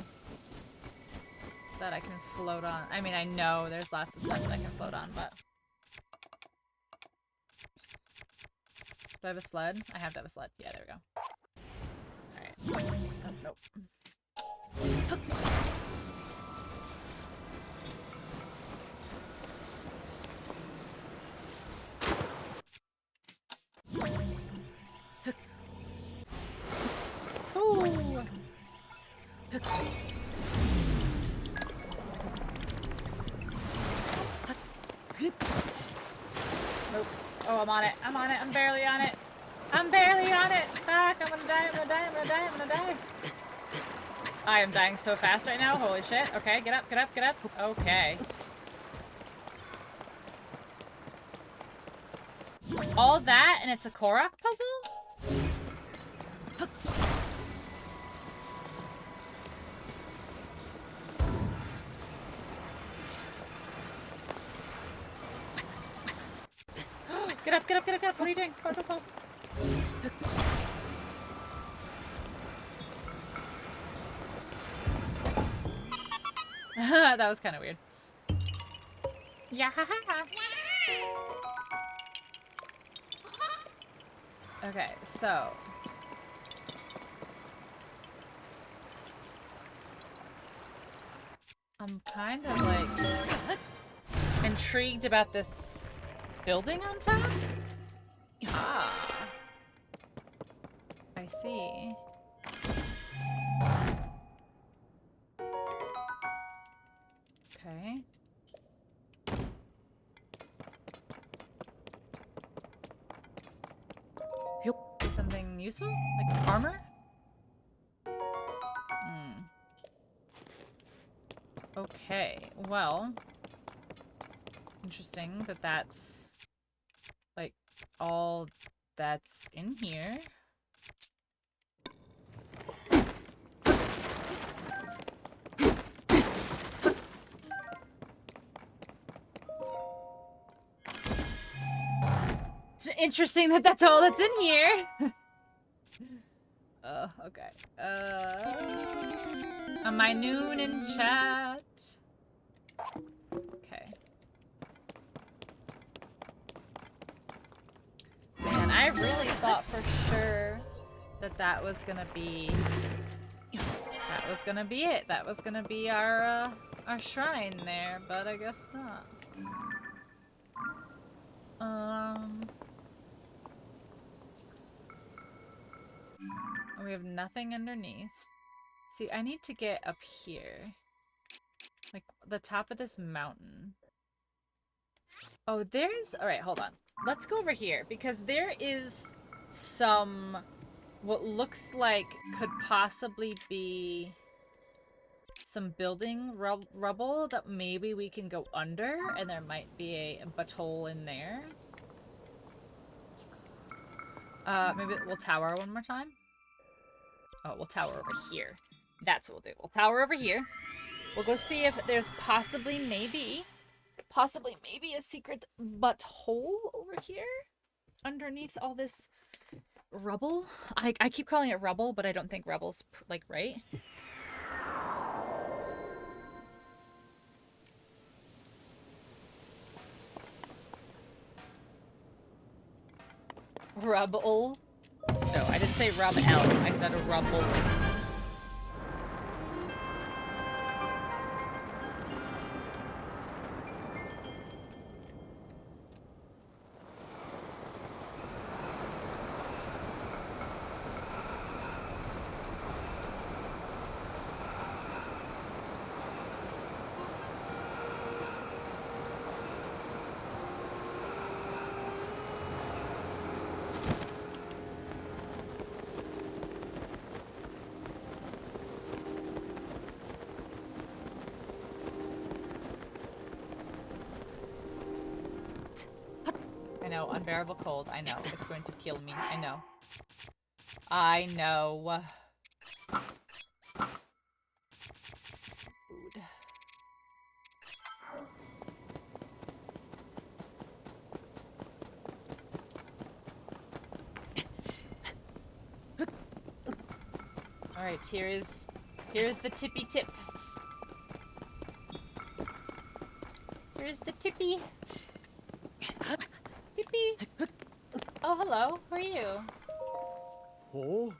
[SPEAKER 1] that I can float on? I mean, I know there's lots of stuff that I can float on, but... Do I have a sled? I have to have a sled. Yeah, there we go. Alright. Oh, nope. Ooh. Nope. Oh, I'm on it. I'm on it. I'm barely on it. I'm barely on it. Fuck, I'm gonna die. I'm gonna die. I'm gonna die. I'm gonna die. I am dying so fast right now. Holy shit. Okay, get up, get up, get up. Okay. All that and it's a Korok puzzle? Get up, get up, get up, get up. What are you doing? Go, go, go. That was kind of weird. Yeah. Okay, so. I'm kind of like intrigued about this building on top. Ah. I see. Okay. Is something useful? Like armor? Hmm. Okay, well. Interesting that that's like all that's in here. It's interesting that that's all that's in here. Okay. Am I noon in chat? Okay. Man, I really thought for sure that that was gonna be... That was gonna be it. That was gonna be our shrine there, but I guess not. And we have nothing underneath. See, I need to get up here. Like, the top of this mountain. Oh, there's... Alright, hold on. Let's go over here, because there is some... what looks like could possibly be some building rubble that maybe we can go under, and there might be a butthole in there. Maybe we'll tower one more time. Oh, we'll tower over here. That's what we'll do. We'll tower over here. We'll go see if there's possibly maybe a secret butthole over here underneath all this rubble. I keep calling it rubble, but I don't think rubble's like right. Rubble. No, I didn't say rub L. I said a rubble. I know, unbearable cold. I know, it's going to kill me. I know. I know. Food. Alright, here's the tippy tip. Here's the tippy. Tippy. Oh, hello. Who are you?
[SPEAKER 2] Oh?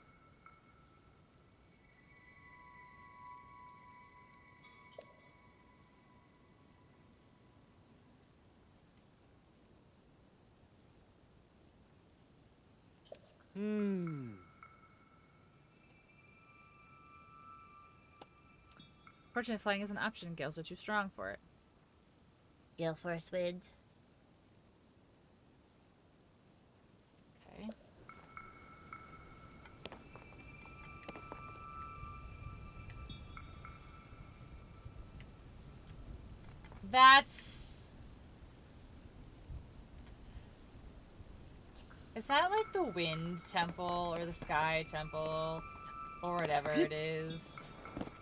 [SPEAKER 1] Fortunately, flying is an option. Gales are too strong for it.
[SPEAKER 6] Gale Force Wind.
[SPEAKER 1] Okay. That's... Is that like the wind temple or the sky temple or whatever it is?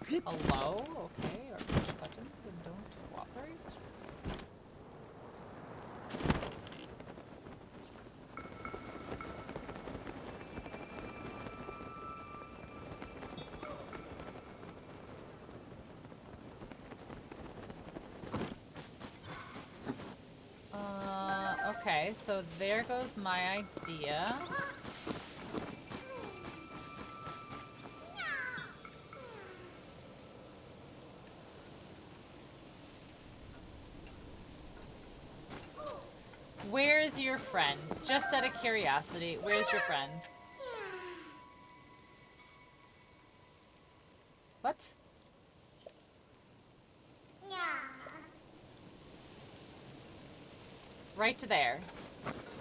[SPEAKER 1] Hello? Okay, or push buttons and don't cooperate. Okay, so there goes my idea. Where's your friend? Just out of curiosity, where's your friend? What? Right there.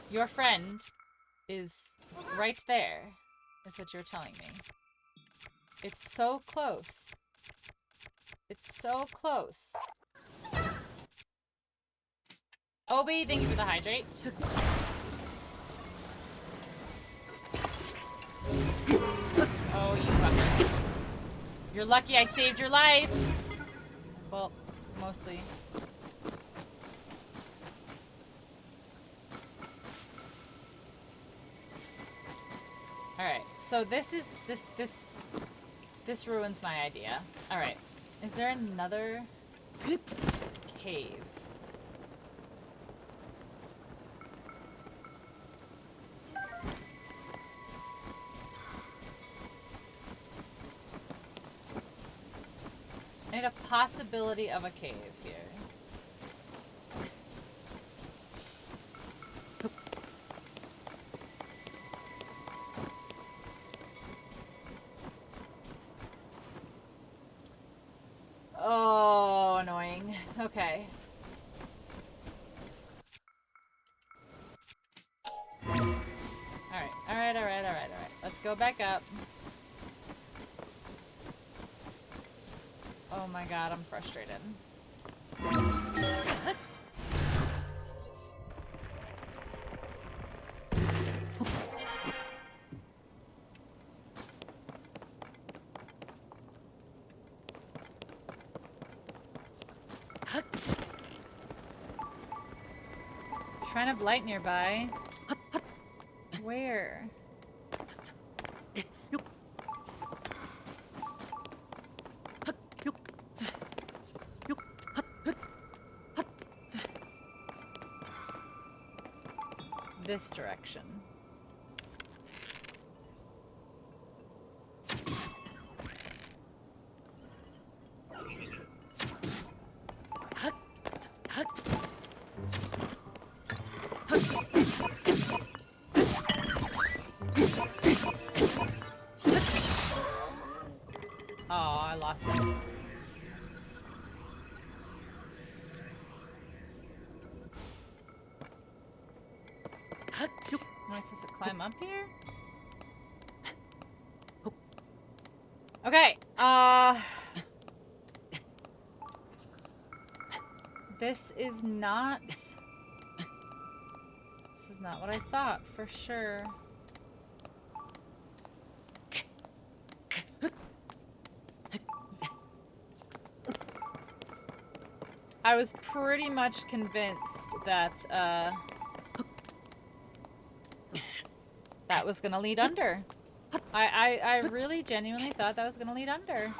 [SPEAKER 1] Your friend is right there, is what you're telling me. It's so close. It's so close. Obi, thank you for the hydrate. Oh, you fucker. You're lucky I saved your life. Well, mostly. Alright, so this ruins my idea. Alright, is there another cave? I need a possibility of a cave here. go back up. Oh my god, I'm frustrated. Shrine of light nearby. Where? This direction. Oh, I lost it. Am I supposed to climb up here? Okay, this is not what I thought for sure. I was pretty much convinced that that was gonna lead under. I really genuinely thought that was gonna lead under.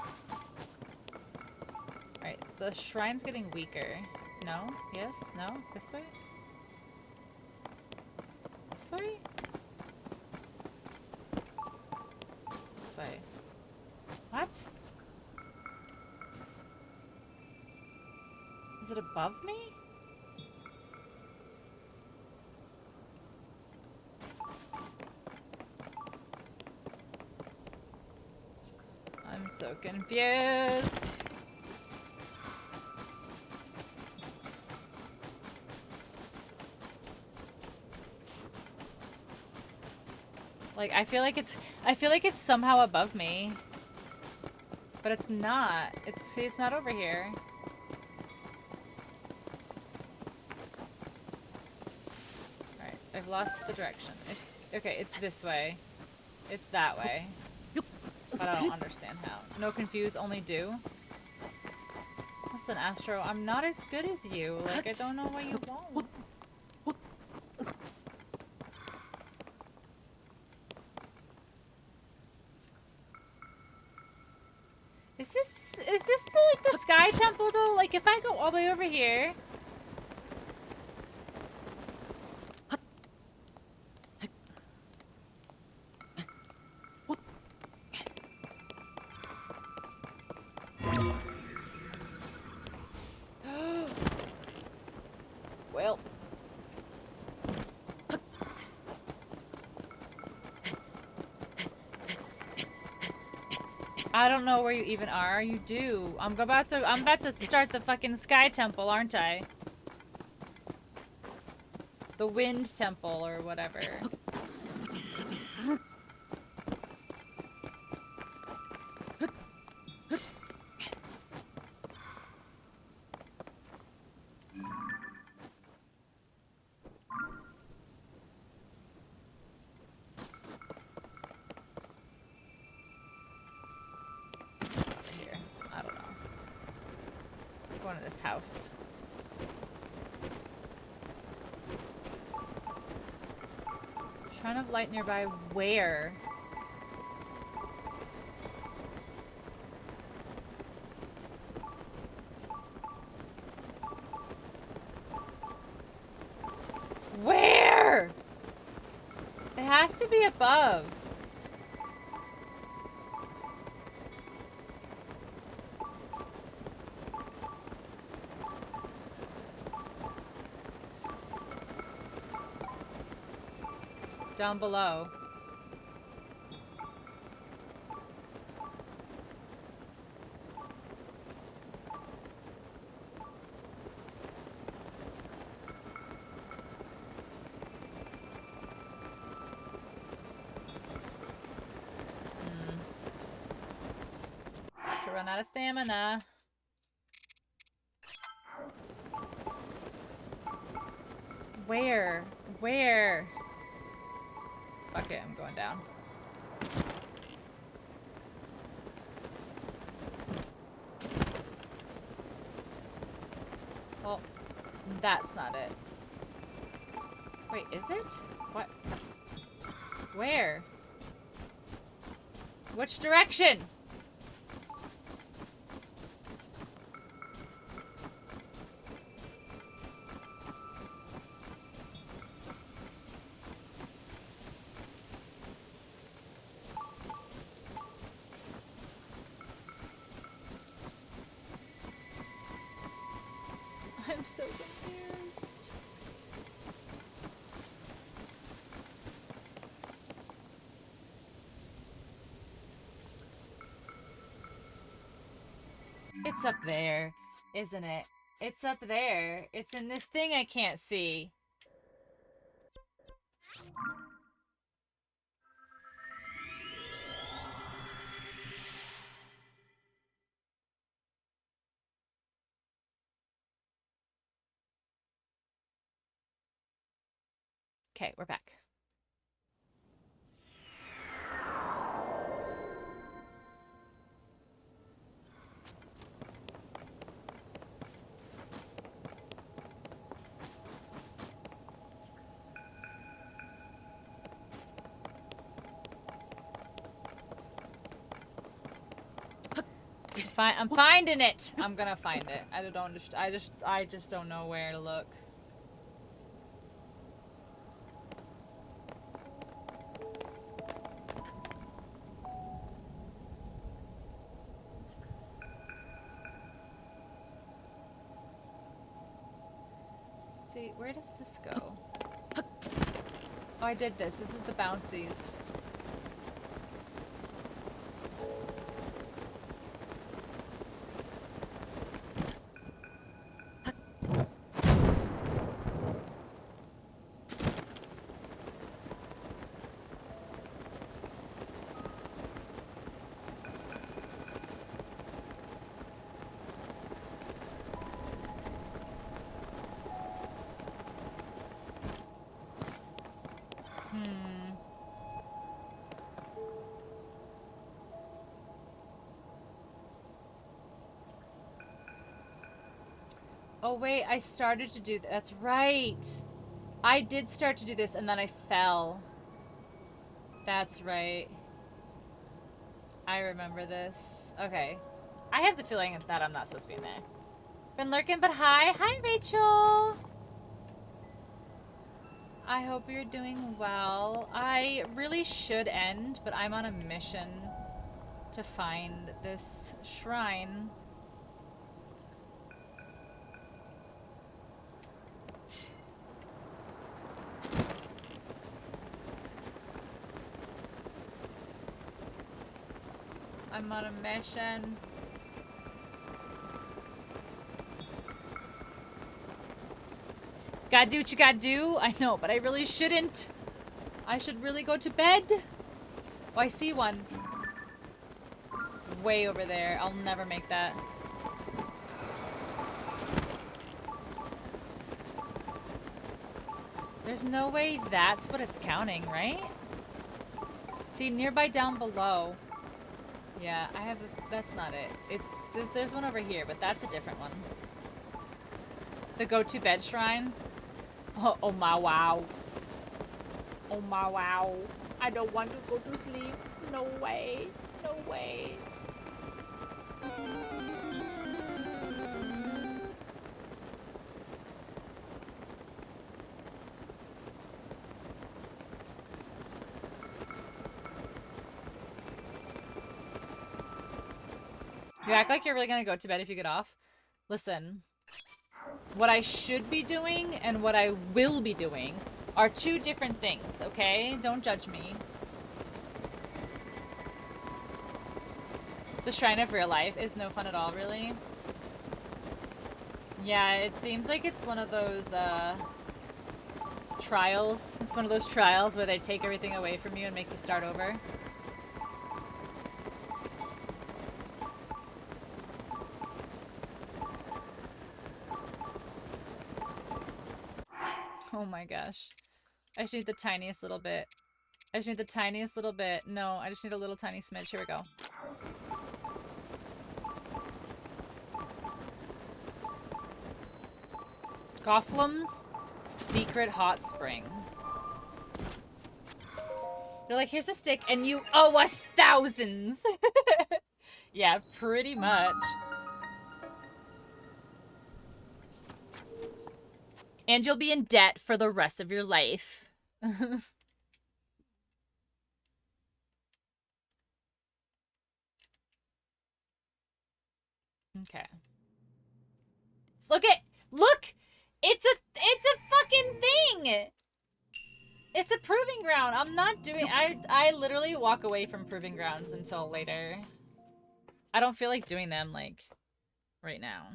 [SPEAKER 1] Alright, the shrine's getting weaker. No? Yes? No? This way? This way? This way. What? Is it above me? I'm so confused. Like, I feel like it's somehow above me. But it's not. It's not over here. Alright, I've lost the direction. Okay, it's this way. It's that way. But I don't understand how. No confuse, only do. Listen, Astro, I'm not as good as you. Like, I don't know what you want. Is this like the Sky Temple though? Like if I go all the way over here. Well. I don't know where you even are. You do. I'm about to start the fucking Sky Temple, aren't I? The Wind Temple or whatever. Going to this house. Shrine of light nearby. Where? Where? It has to be above. Down below. run out of stamina. Where? Where? Okay, I'm going down. Well, that's not it. Wait, is it? What? Where? Which direction? I'm so confused. It's up there, isn't it? It's up there. It's in this thing I can't see. Okay, we're back. I'm finding it. I'm gonna find it. I just don't know where to look. See, where does this go? Oh, I did this. This is the bouncies. Oh wait, I started to do that's right. I did start to do this and then I fell. That's right. I remember this. Okay. I have the feeling that I'm not supposed to be in there. Been lurking, but hi. Hi, Rachel. I hope you're doing well. I really should end, but I'm on a mission to find this shrine. I'm on a mission. Gotta do what you gotta do. I know, but I really shouldn't. I should really go to bed. Oh, I see one. Way over there. I'll never make that. There's no way that's what it's counting, right? See, nearby down below. Yeah, I have a, that's not it. It's this. There's one over here, but that's a different one. The go-to bed shrine. Oh, oh my wow. Oh my wow. I don't want to go to sleep. No way. No way. You act like you're really gonna go to bed if you get off. Listen, what I should be doing and what I will be doing are two different things, okay? Don't judge me. The Shrine of Real Life is no fun at all, really. Yeah, it seems like it's one of those, trials. It's one of those trials where they take everything away from you and make you start over. Oh my gosh. I just need the tiniest little bit. I just need the tiniest little bit. No, I just need a little tiny smidge. Here we go. Gothlam's secret hot spring. They're like, here's a stick, and you owe us thousands. Yeah, pretty much. And you'll be in debt for the rest of your life. Okay. Look! It's a fucking thing! It's a proving ground. I'm not doing, I literally walk away from proving grounds until later. I don't feel like doing them, like, right now.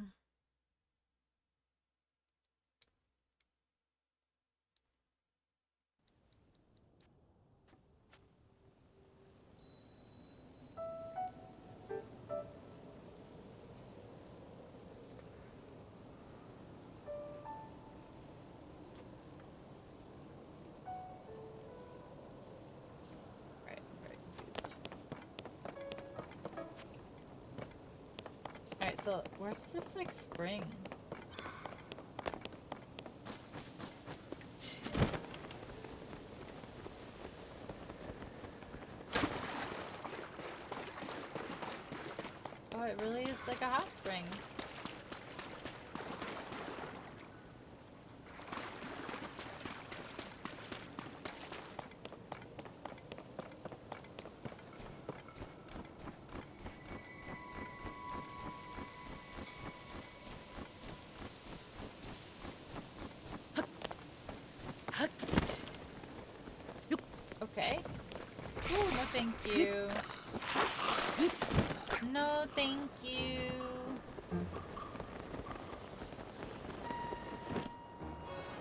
[SPEAKER 1] Right, I'm very confused. Alright, so where's this, like, spring? Oh, it really is like a hot spring. Okay. Ooh, no thank you. No thank you.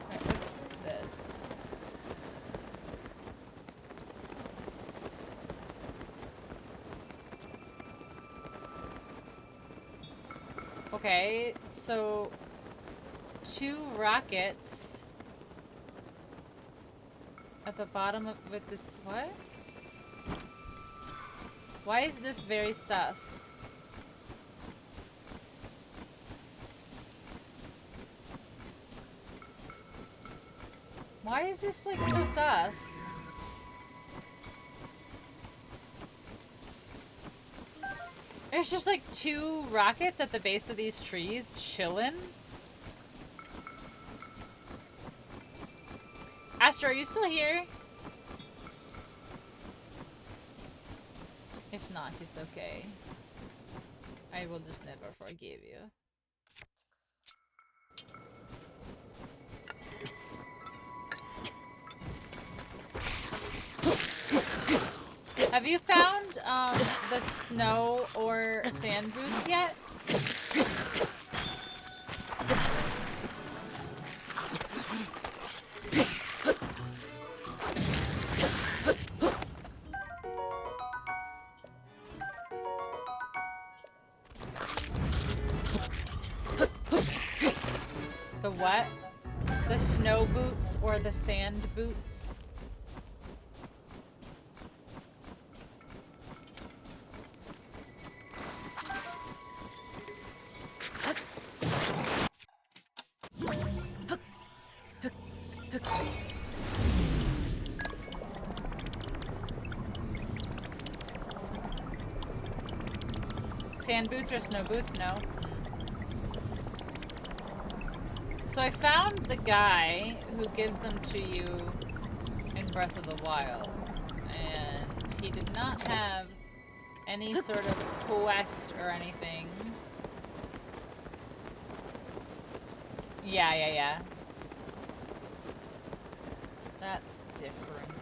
[SPEAKER 1] Alright, what's this? Okay, so 2 rockets at the bottom of with this what? Why is this very sus? Why is this like so sus? There's just like 2 rockets at the base of these trees chillin'. Astro, are you still here? If not, it's okay. I will just never forgive you. Have you found the snow or sand boots yet? The what? The snow boots or the sand boots? Sand boots or snow boots? No. So I found the guy who gives them to you in Breath of the Wild, and he did not have any sort of quest or anything. Yeah. That's different.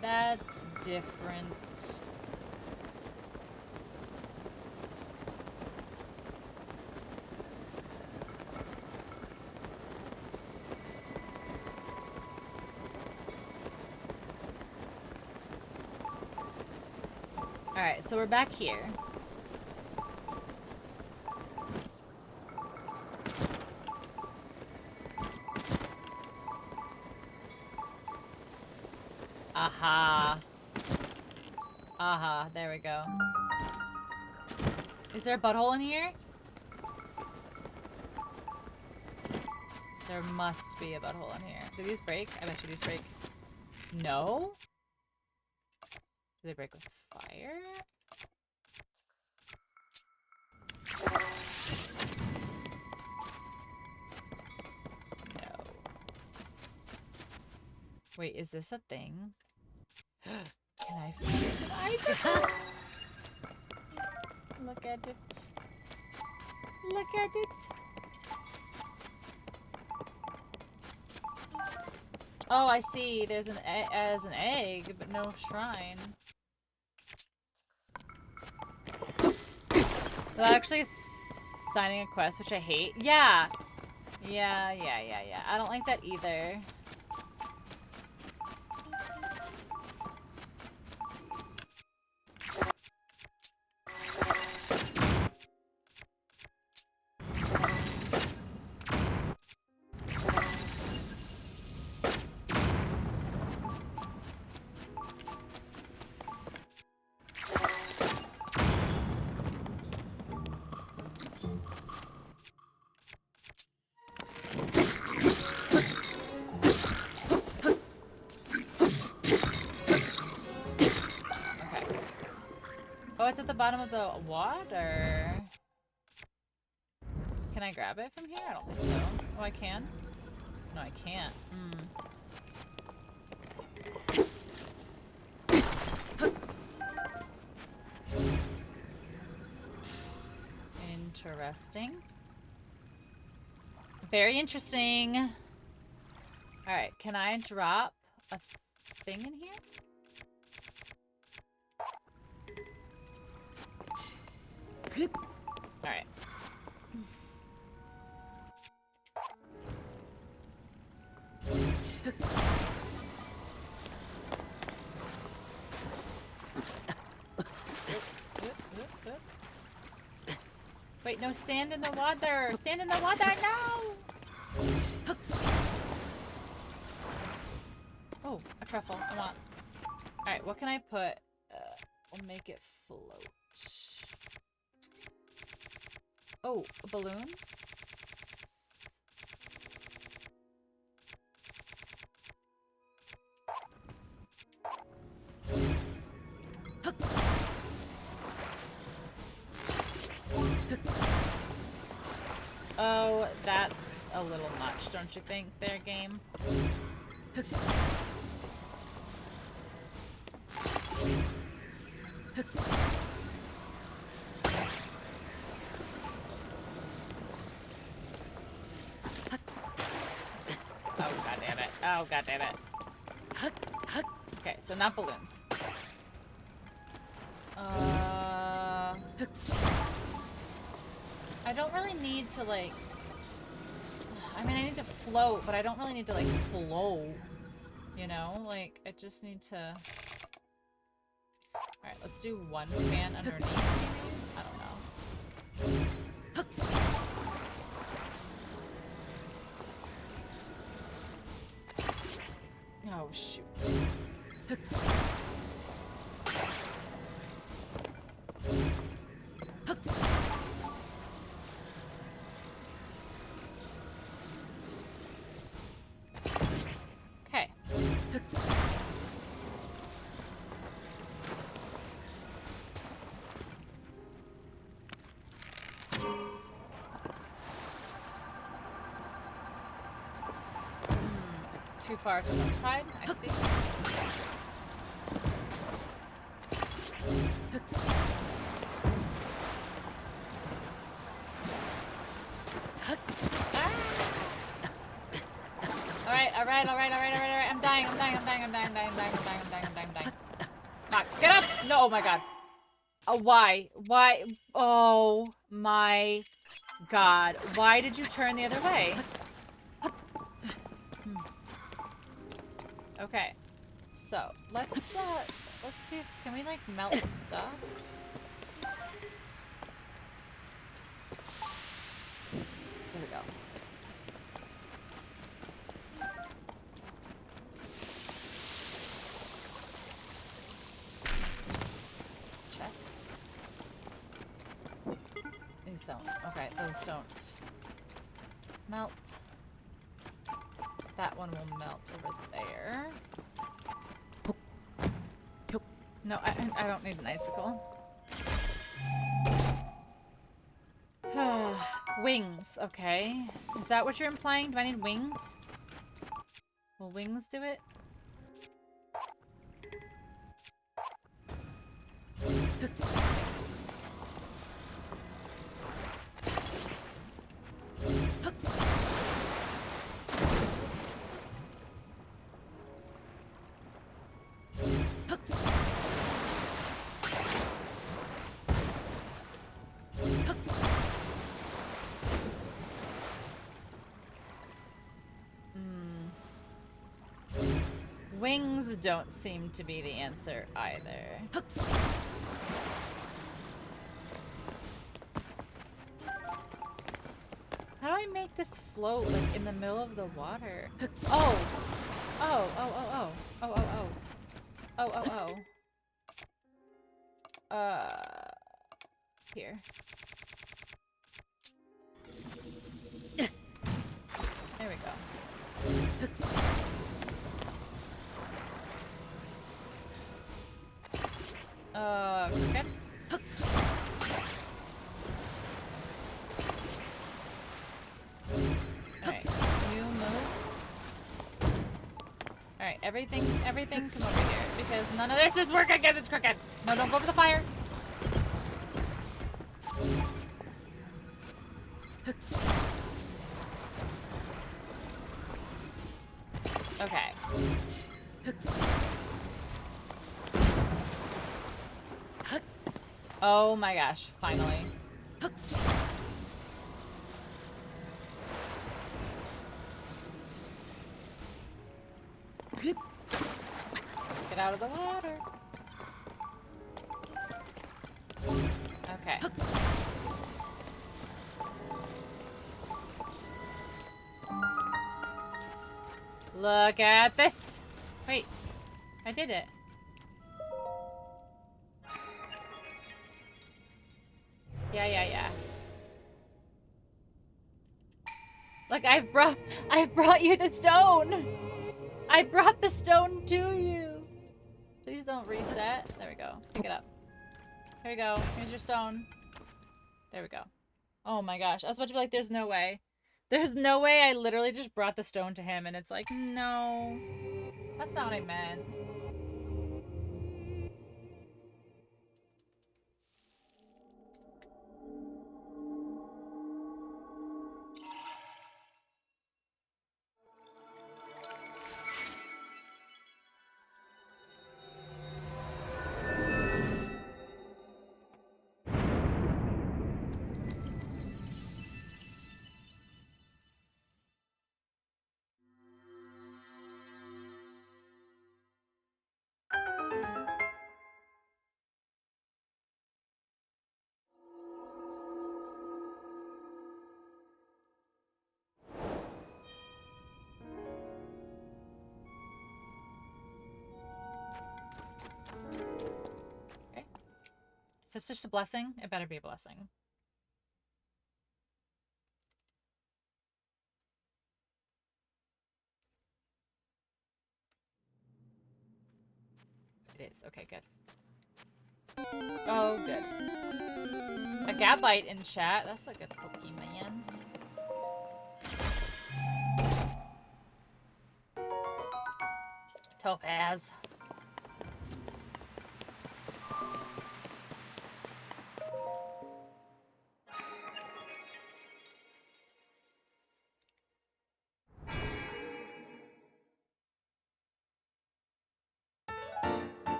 [SPEAKER 1] That's different. Alright, so we're back here. Aha. Aha, there we go. Is there a butthole in here? There must be a butthole in here. Do these break? I bet you these break. No? Do they break with fire? No. Wait, is this a thing? Can I fuse Look at it. Look at it. Oh, I see. There's an egg, but no shrine. Well, actually signing a quest, which I hate. Yeah. Yeah. I don't like that either. Oh, it's at the bottom of the water. Can I grab it from here? I don't think so. Oh, I can? No, I can't. Interesting. Very interesting. Alright, can I drop a thing in here? Alright. Wait, no, stand in the water! Stand in the water, no! Oh, a truffle. I want. Alright, what can I put? We'll make it float. Oh, balloons? Oh, that's a little much, don't you think, there, game? Oh, god damn it. Oh, god damn it. Okay, so not balloons. I don't really need to, like... I mean, I need to float, but I don't really need to, like, float. You know? Like, I just need to... Alright, let's do one fan underneath, maybe? I don't know. Oh, shoot. Okay. Too far to one side, I see. Alright. I'm dying. Knock, get up! No, oh my god. Why? Why? Oh my god. Why did you turn the other way? Okay. So, let's see if, can we, like, melt some stuff? There we go. These don't. Okay, those don't melt. That one will melt over there. No, I don't need an icicle. Wings, okay. Is that what you're implying? Do I need wings? Will wings do it? Wings don't seem to be the answer either. How do I make this float like in the middle of the water? Oh! Oh, oh, oh, oh. Oh, oh, oh. Oh, oh, oh. Here. There we go. Okay. Alright, you move. Alright, everything come over here, because none of this is working because it's crooked. No, don't go over the fire. Okay. Oh my gosh, finally. Get out of the water. Okay. Look at this. Wait, I did it. Yeah. Look, I've brought you the stone. I brought the stone to you. Please don't reset. There we go. Pick it up. Here we go. Here's your stone. There we go. Oh my gosh. I was about to be like, there's no way. There's no way I literally just brought the stone to him and it's like, no. That's not what I meant. Okay. Is this just a blessing? It better be a blessing. It is. Okay, good. Oh, good. A Gabite in chat. That's a good Pokemans. Topaz.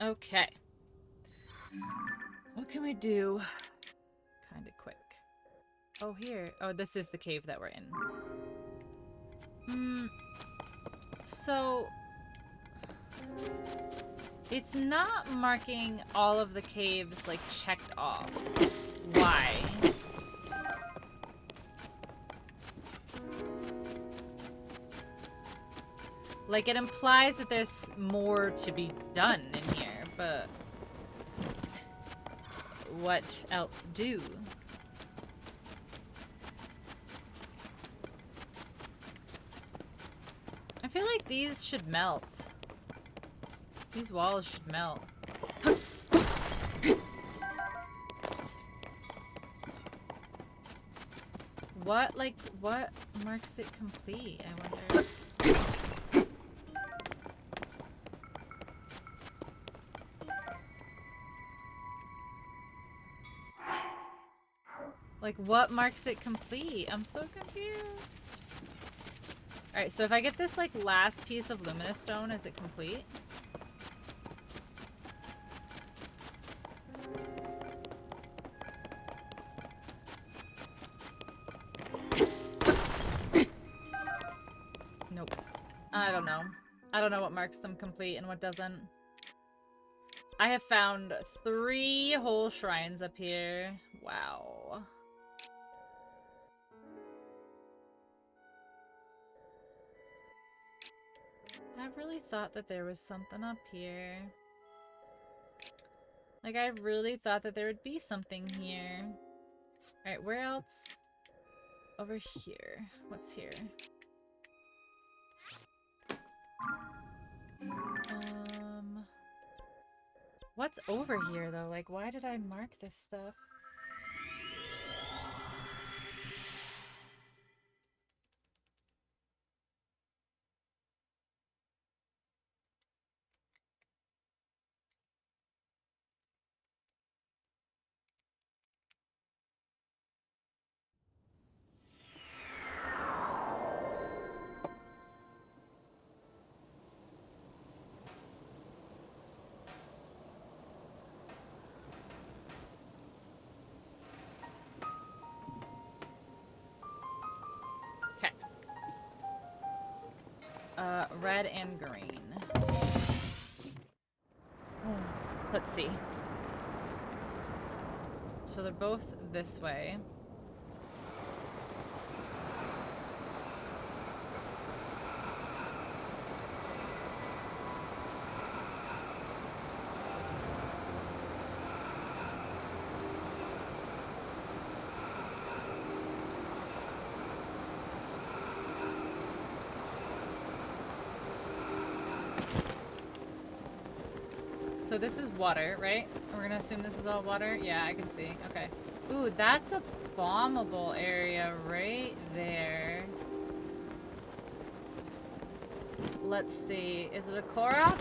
[SPEAKER 1] Okay. What can we do? Kind of quick. Oh, here. Oh, this is the cave that we're in. So... it's not marking all of the caves, like, checked off. Why? Like, it implies that there's more to be done in here, but... what else do? I feel like these should melt. These walls should melt. What, like, what marks it complete, I wonder? Like, what marks it complete? I'm so confused. Alright, so if I get this, like, last piece of luminous stone, is it complete? Nope. I don't know. I don't know what marks them complete and what doesn't. I have found 3 whole shrines up here. Wow. I really thought that there was something up here. Like, I really thought that there would be something here. Alright, where else? Over here. What's here? What's over here, though? Like, why did I mark this stuff? Okay. Red and green. Let's see. So they're both this way. So this is water, right? We're gonna assume this is all water? Yeah, I can see. Okay. Ooh, that's a bombable area right there. Let's see. Is it a Korok?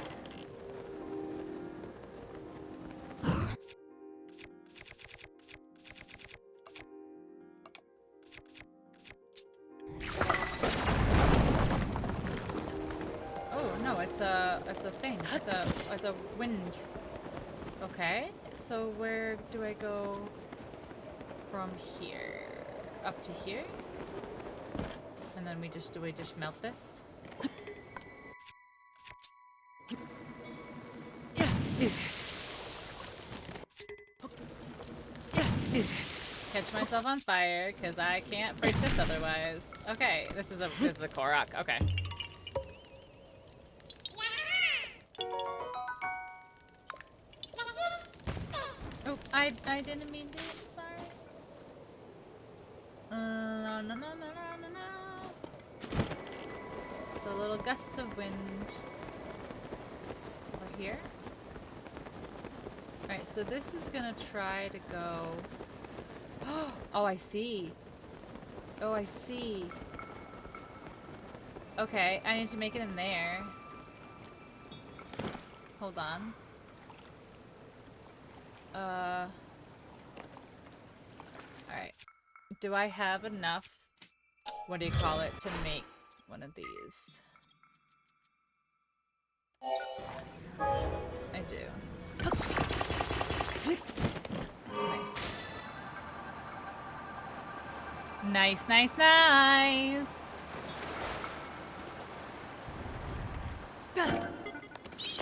[SPEAKER 1] Oh no, it's a thing. It's a wind. Okay, so where do I go from here? Up to here? And then we just melt this? Catch myself on fire, because I can't break this otherwise. Okay, this is a Korok. Okay. Oh, I didn't mean to. Sorry. No, no, no, no, no, no, no. So a little gust of wind. Over here. Alright, so this is gonna try to go... Oh, I see. Oh, I see. Okay, I need to make it in there. Hold on. Alright. Do I have enough, what do you call it, to make one of these? I do. Nice. Nice, nice, nice.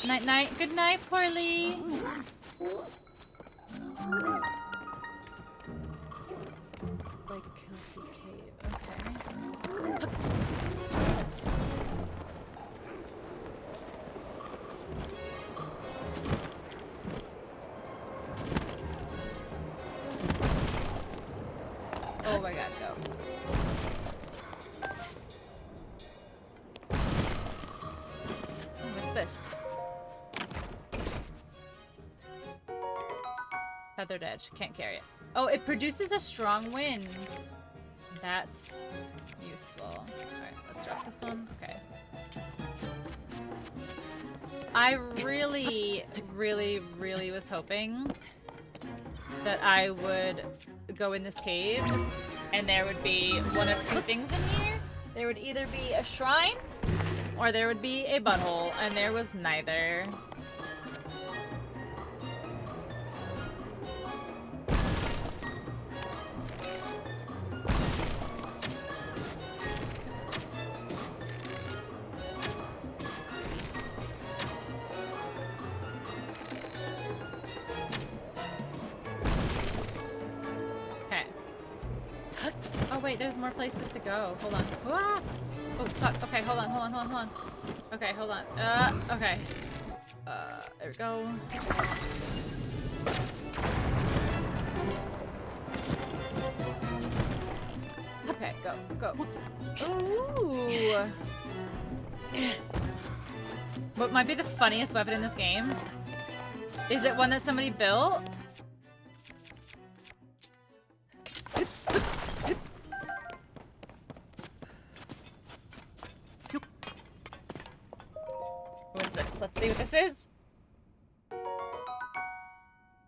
[SPEAKER 1] Night, night. Good night, Poorly. Like Kelsey Cave. Okay. Oh my god, go. Oh, what's this? Feathered edge. Can't carry it. Oh, it produces a strong wind. That's useful. Alright, let's drop this one. Okay. I really, really, really was hoping that I would go in this cave and there would be one of two things in here. There would either be a shrine or there would be a butthole, and there was neither. Oh wait, there's more places to go. Hold on. Ah! Oh fuck. Okay, hold on, hold on, hold on, hold on. Okay, hold on. Okay. There we go. Okay, go. Ooh. What might be the funniest weapon in this game? Is it one that somebody built? What's this? Let's see what this is.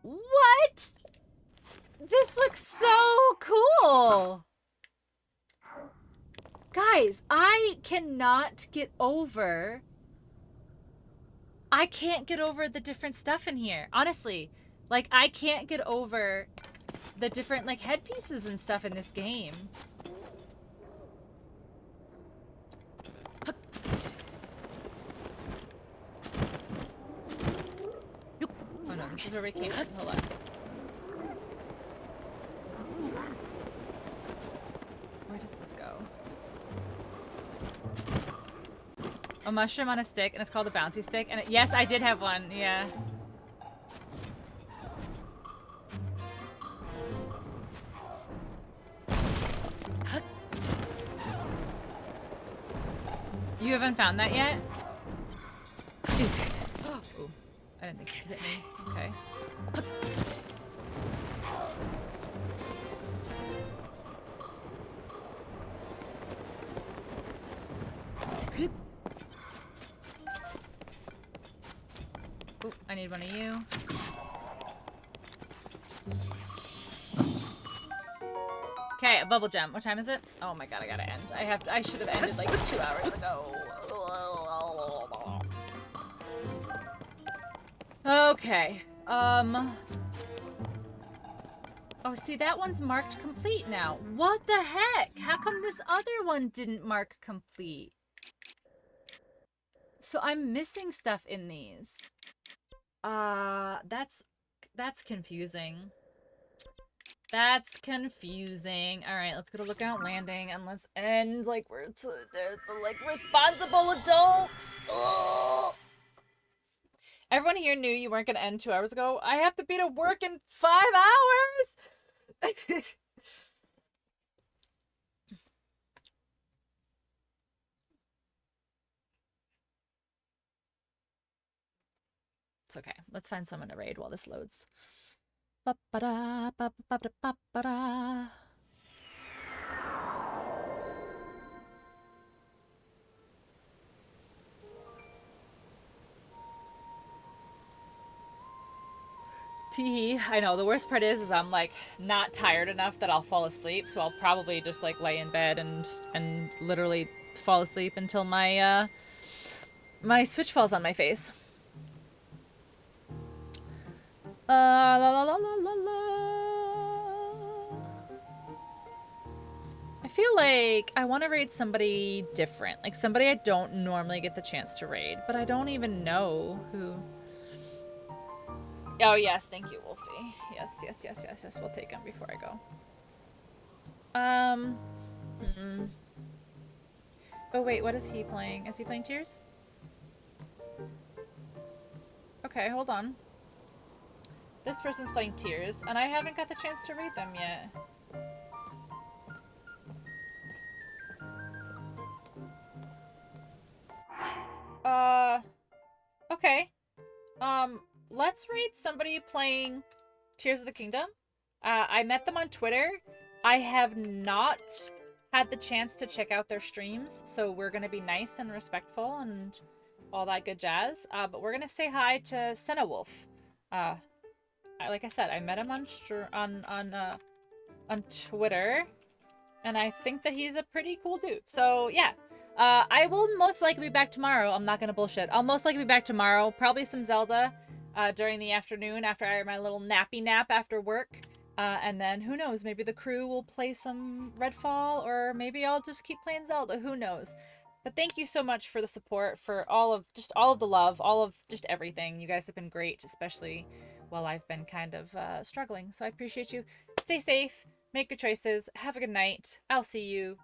[SPEAKER 1] What? This looks so cool. Guys, I cannot get over... I can't get over the different stuff in here. Honestly. Like, I can't get over the different, like, headpieces and stuff in this game. Oh no, this is where we came from. Hold on. Where does this go? A mushroom on a stick, and it's called a bouncy stick. And yes, I did have one. Yeah. You haven't found that yet? Oh, I didn't think it hit me. Okay. Ooh, I need one of you. Okay, a bubble gem. What time is it? Oh my god, I gotta end. I should have ended like 2 hours ago. Okay. Oh, see, that one's marked complete now. What the heck? How come this other one didn't mark complete? So I'm missing stuff in these. That's confusing. That's confusing. All right, let's go to Lookout Landing and let's end like we're like responsible adults. Ugh. Everyone here knew you weren't gonna end 2 hours ago. I have to be to work in 5 hours. It's okay. Let's find someone to raid while this loads. Ba-ba-da, ba-ba-da-ba-ba-da. Teehee. I know, the worst part is I'm like not tired enough that I'll fall asleep, so I'll probably just like lay in bed and literally fall asleep until my My Switch falls on my face. La la la la la la. I feel like I want to raid somebody different. Like somebody I don't normally get the chance to raid, but I don't even know who. Oh, yes. Thank you, Wolfie. Yes, yes, yes, yes, yes. We'll take him before I go. Oh, wait. What is he playing? Is he playing Tears? Okay, hold on. This person's playing Tears, and I haven't got the chance to read them yet. Okay. Let's rate somebody playing Tears of the Kingdom. I met them on Twitter. I have not had the chance to check out their streams, so we're gonna be nice and respectful and all that good jazz. But we're gonna say hi to Senna Wolf. Like I said, I met him on Twitter, and I think that he's a pretty cool dude. So yeah, I will most likely be back tomorrow. I'm not gonna bullshit. I'll most likely be back tomorrow. Probably some Zelda during the afternoon after I have my little nappy nap after work. And then who knows? Maybe the crew will play some Redfall, or maybe I'll just keep playing Zelda. Who knows? But thank you so much for the support, for all of the love, all of just everything. You guys have been great, especially while I've been kind of struggling. So I appreciate you. Stay safe. Make good choices. Have a good night. I'll see you.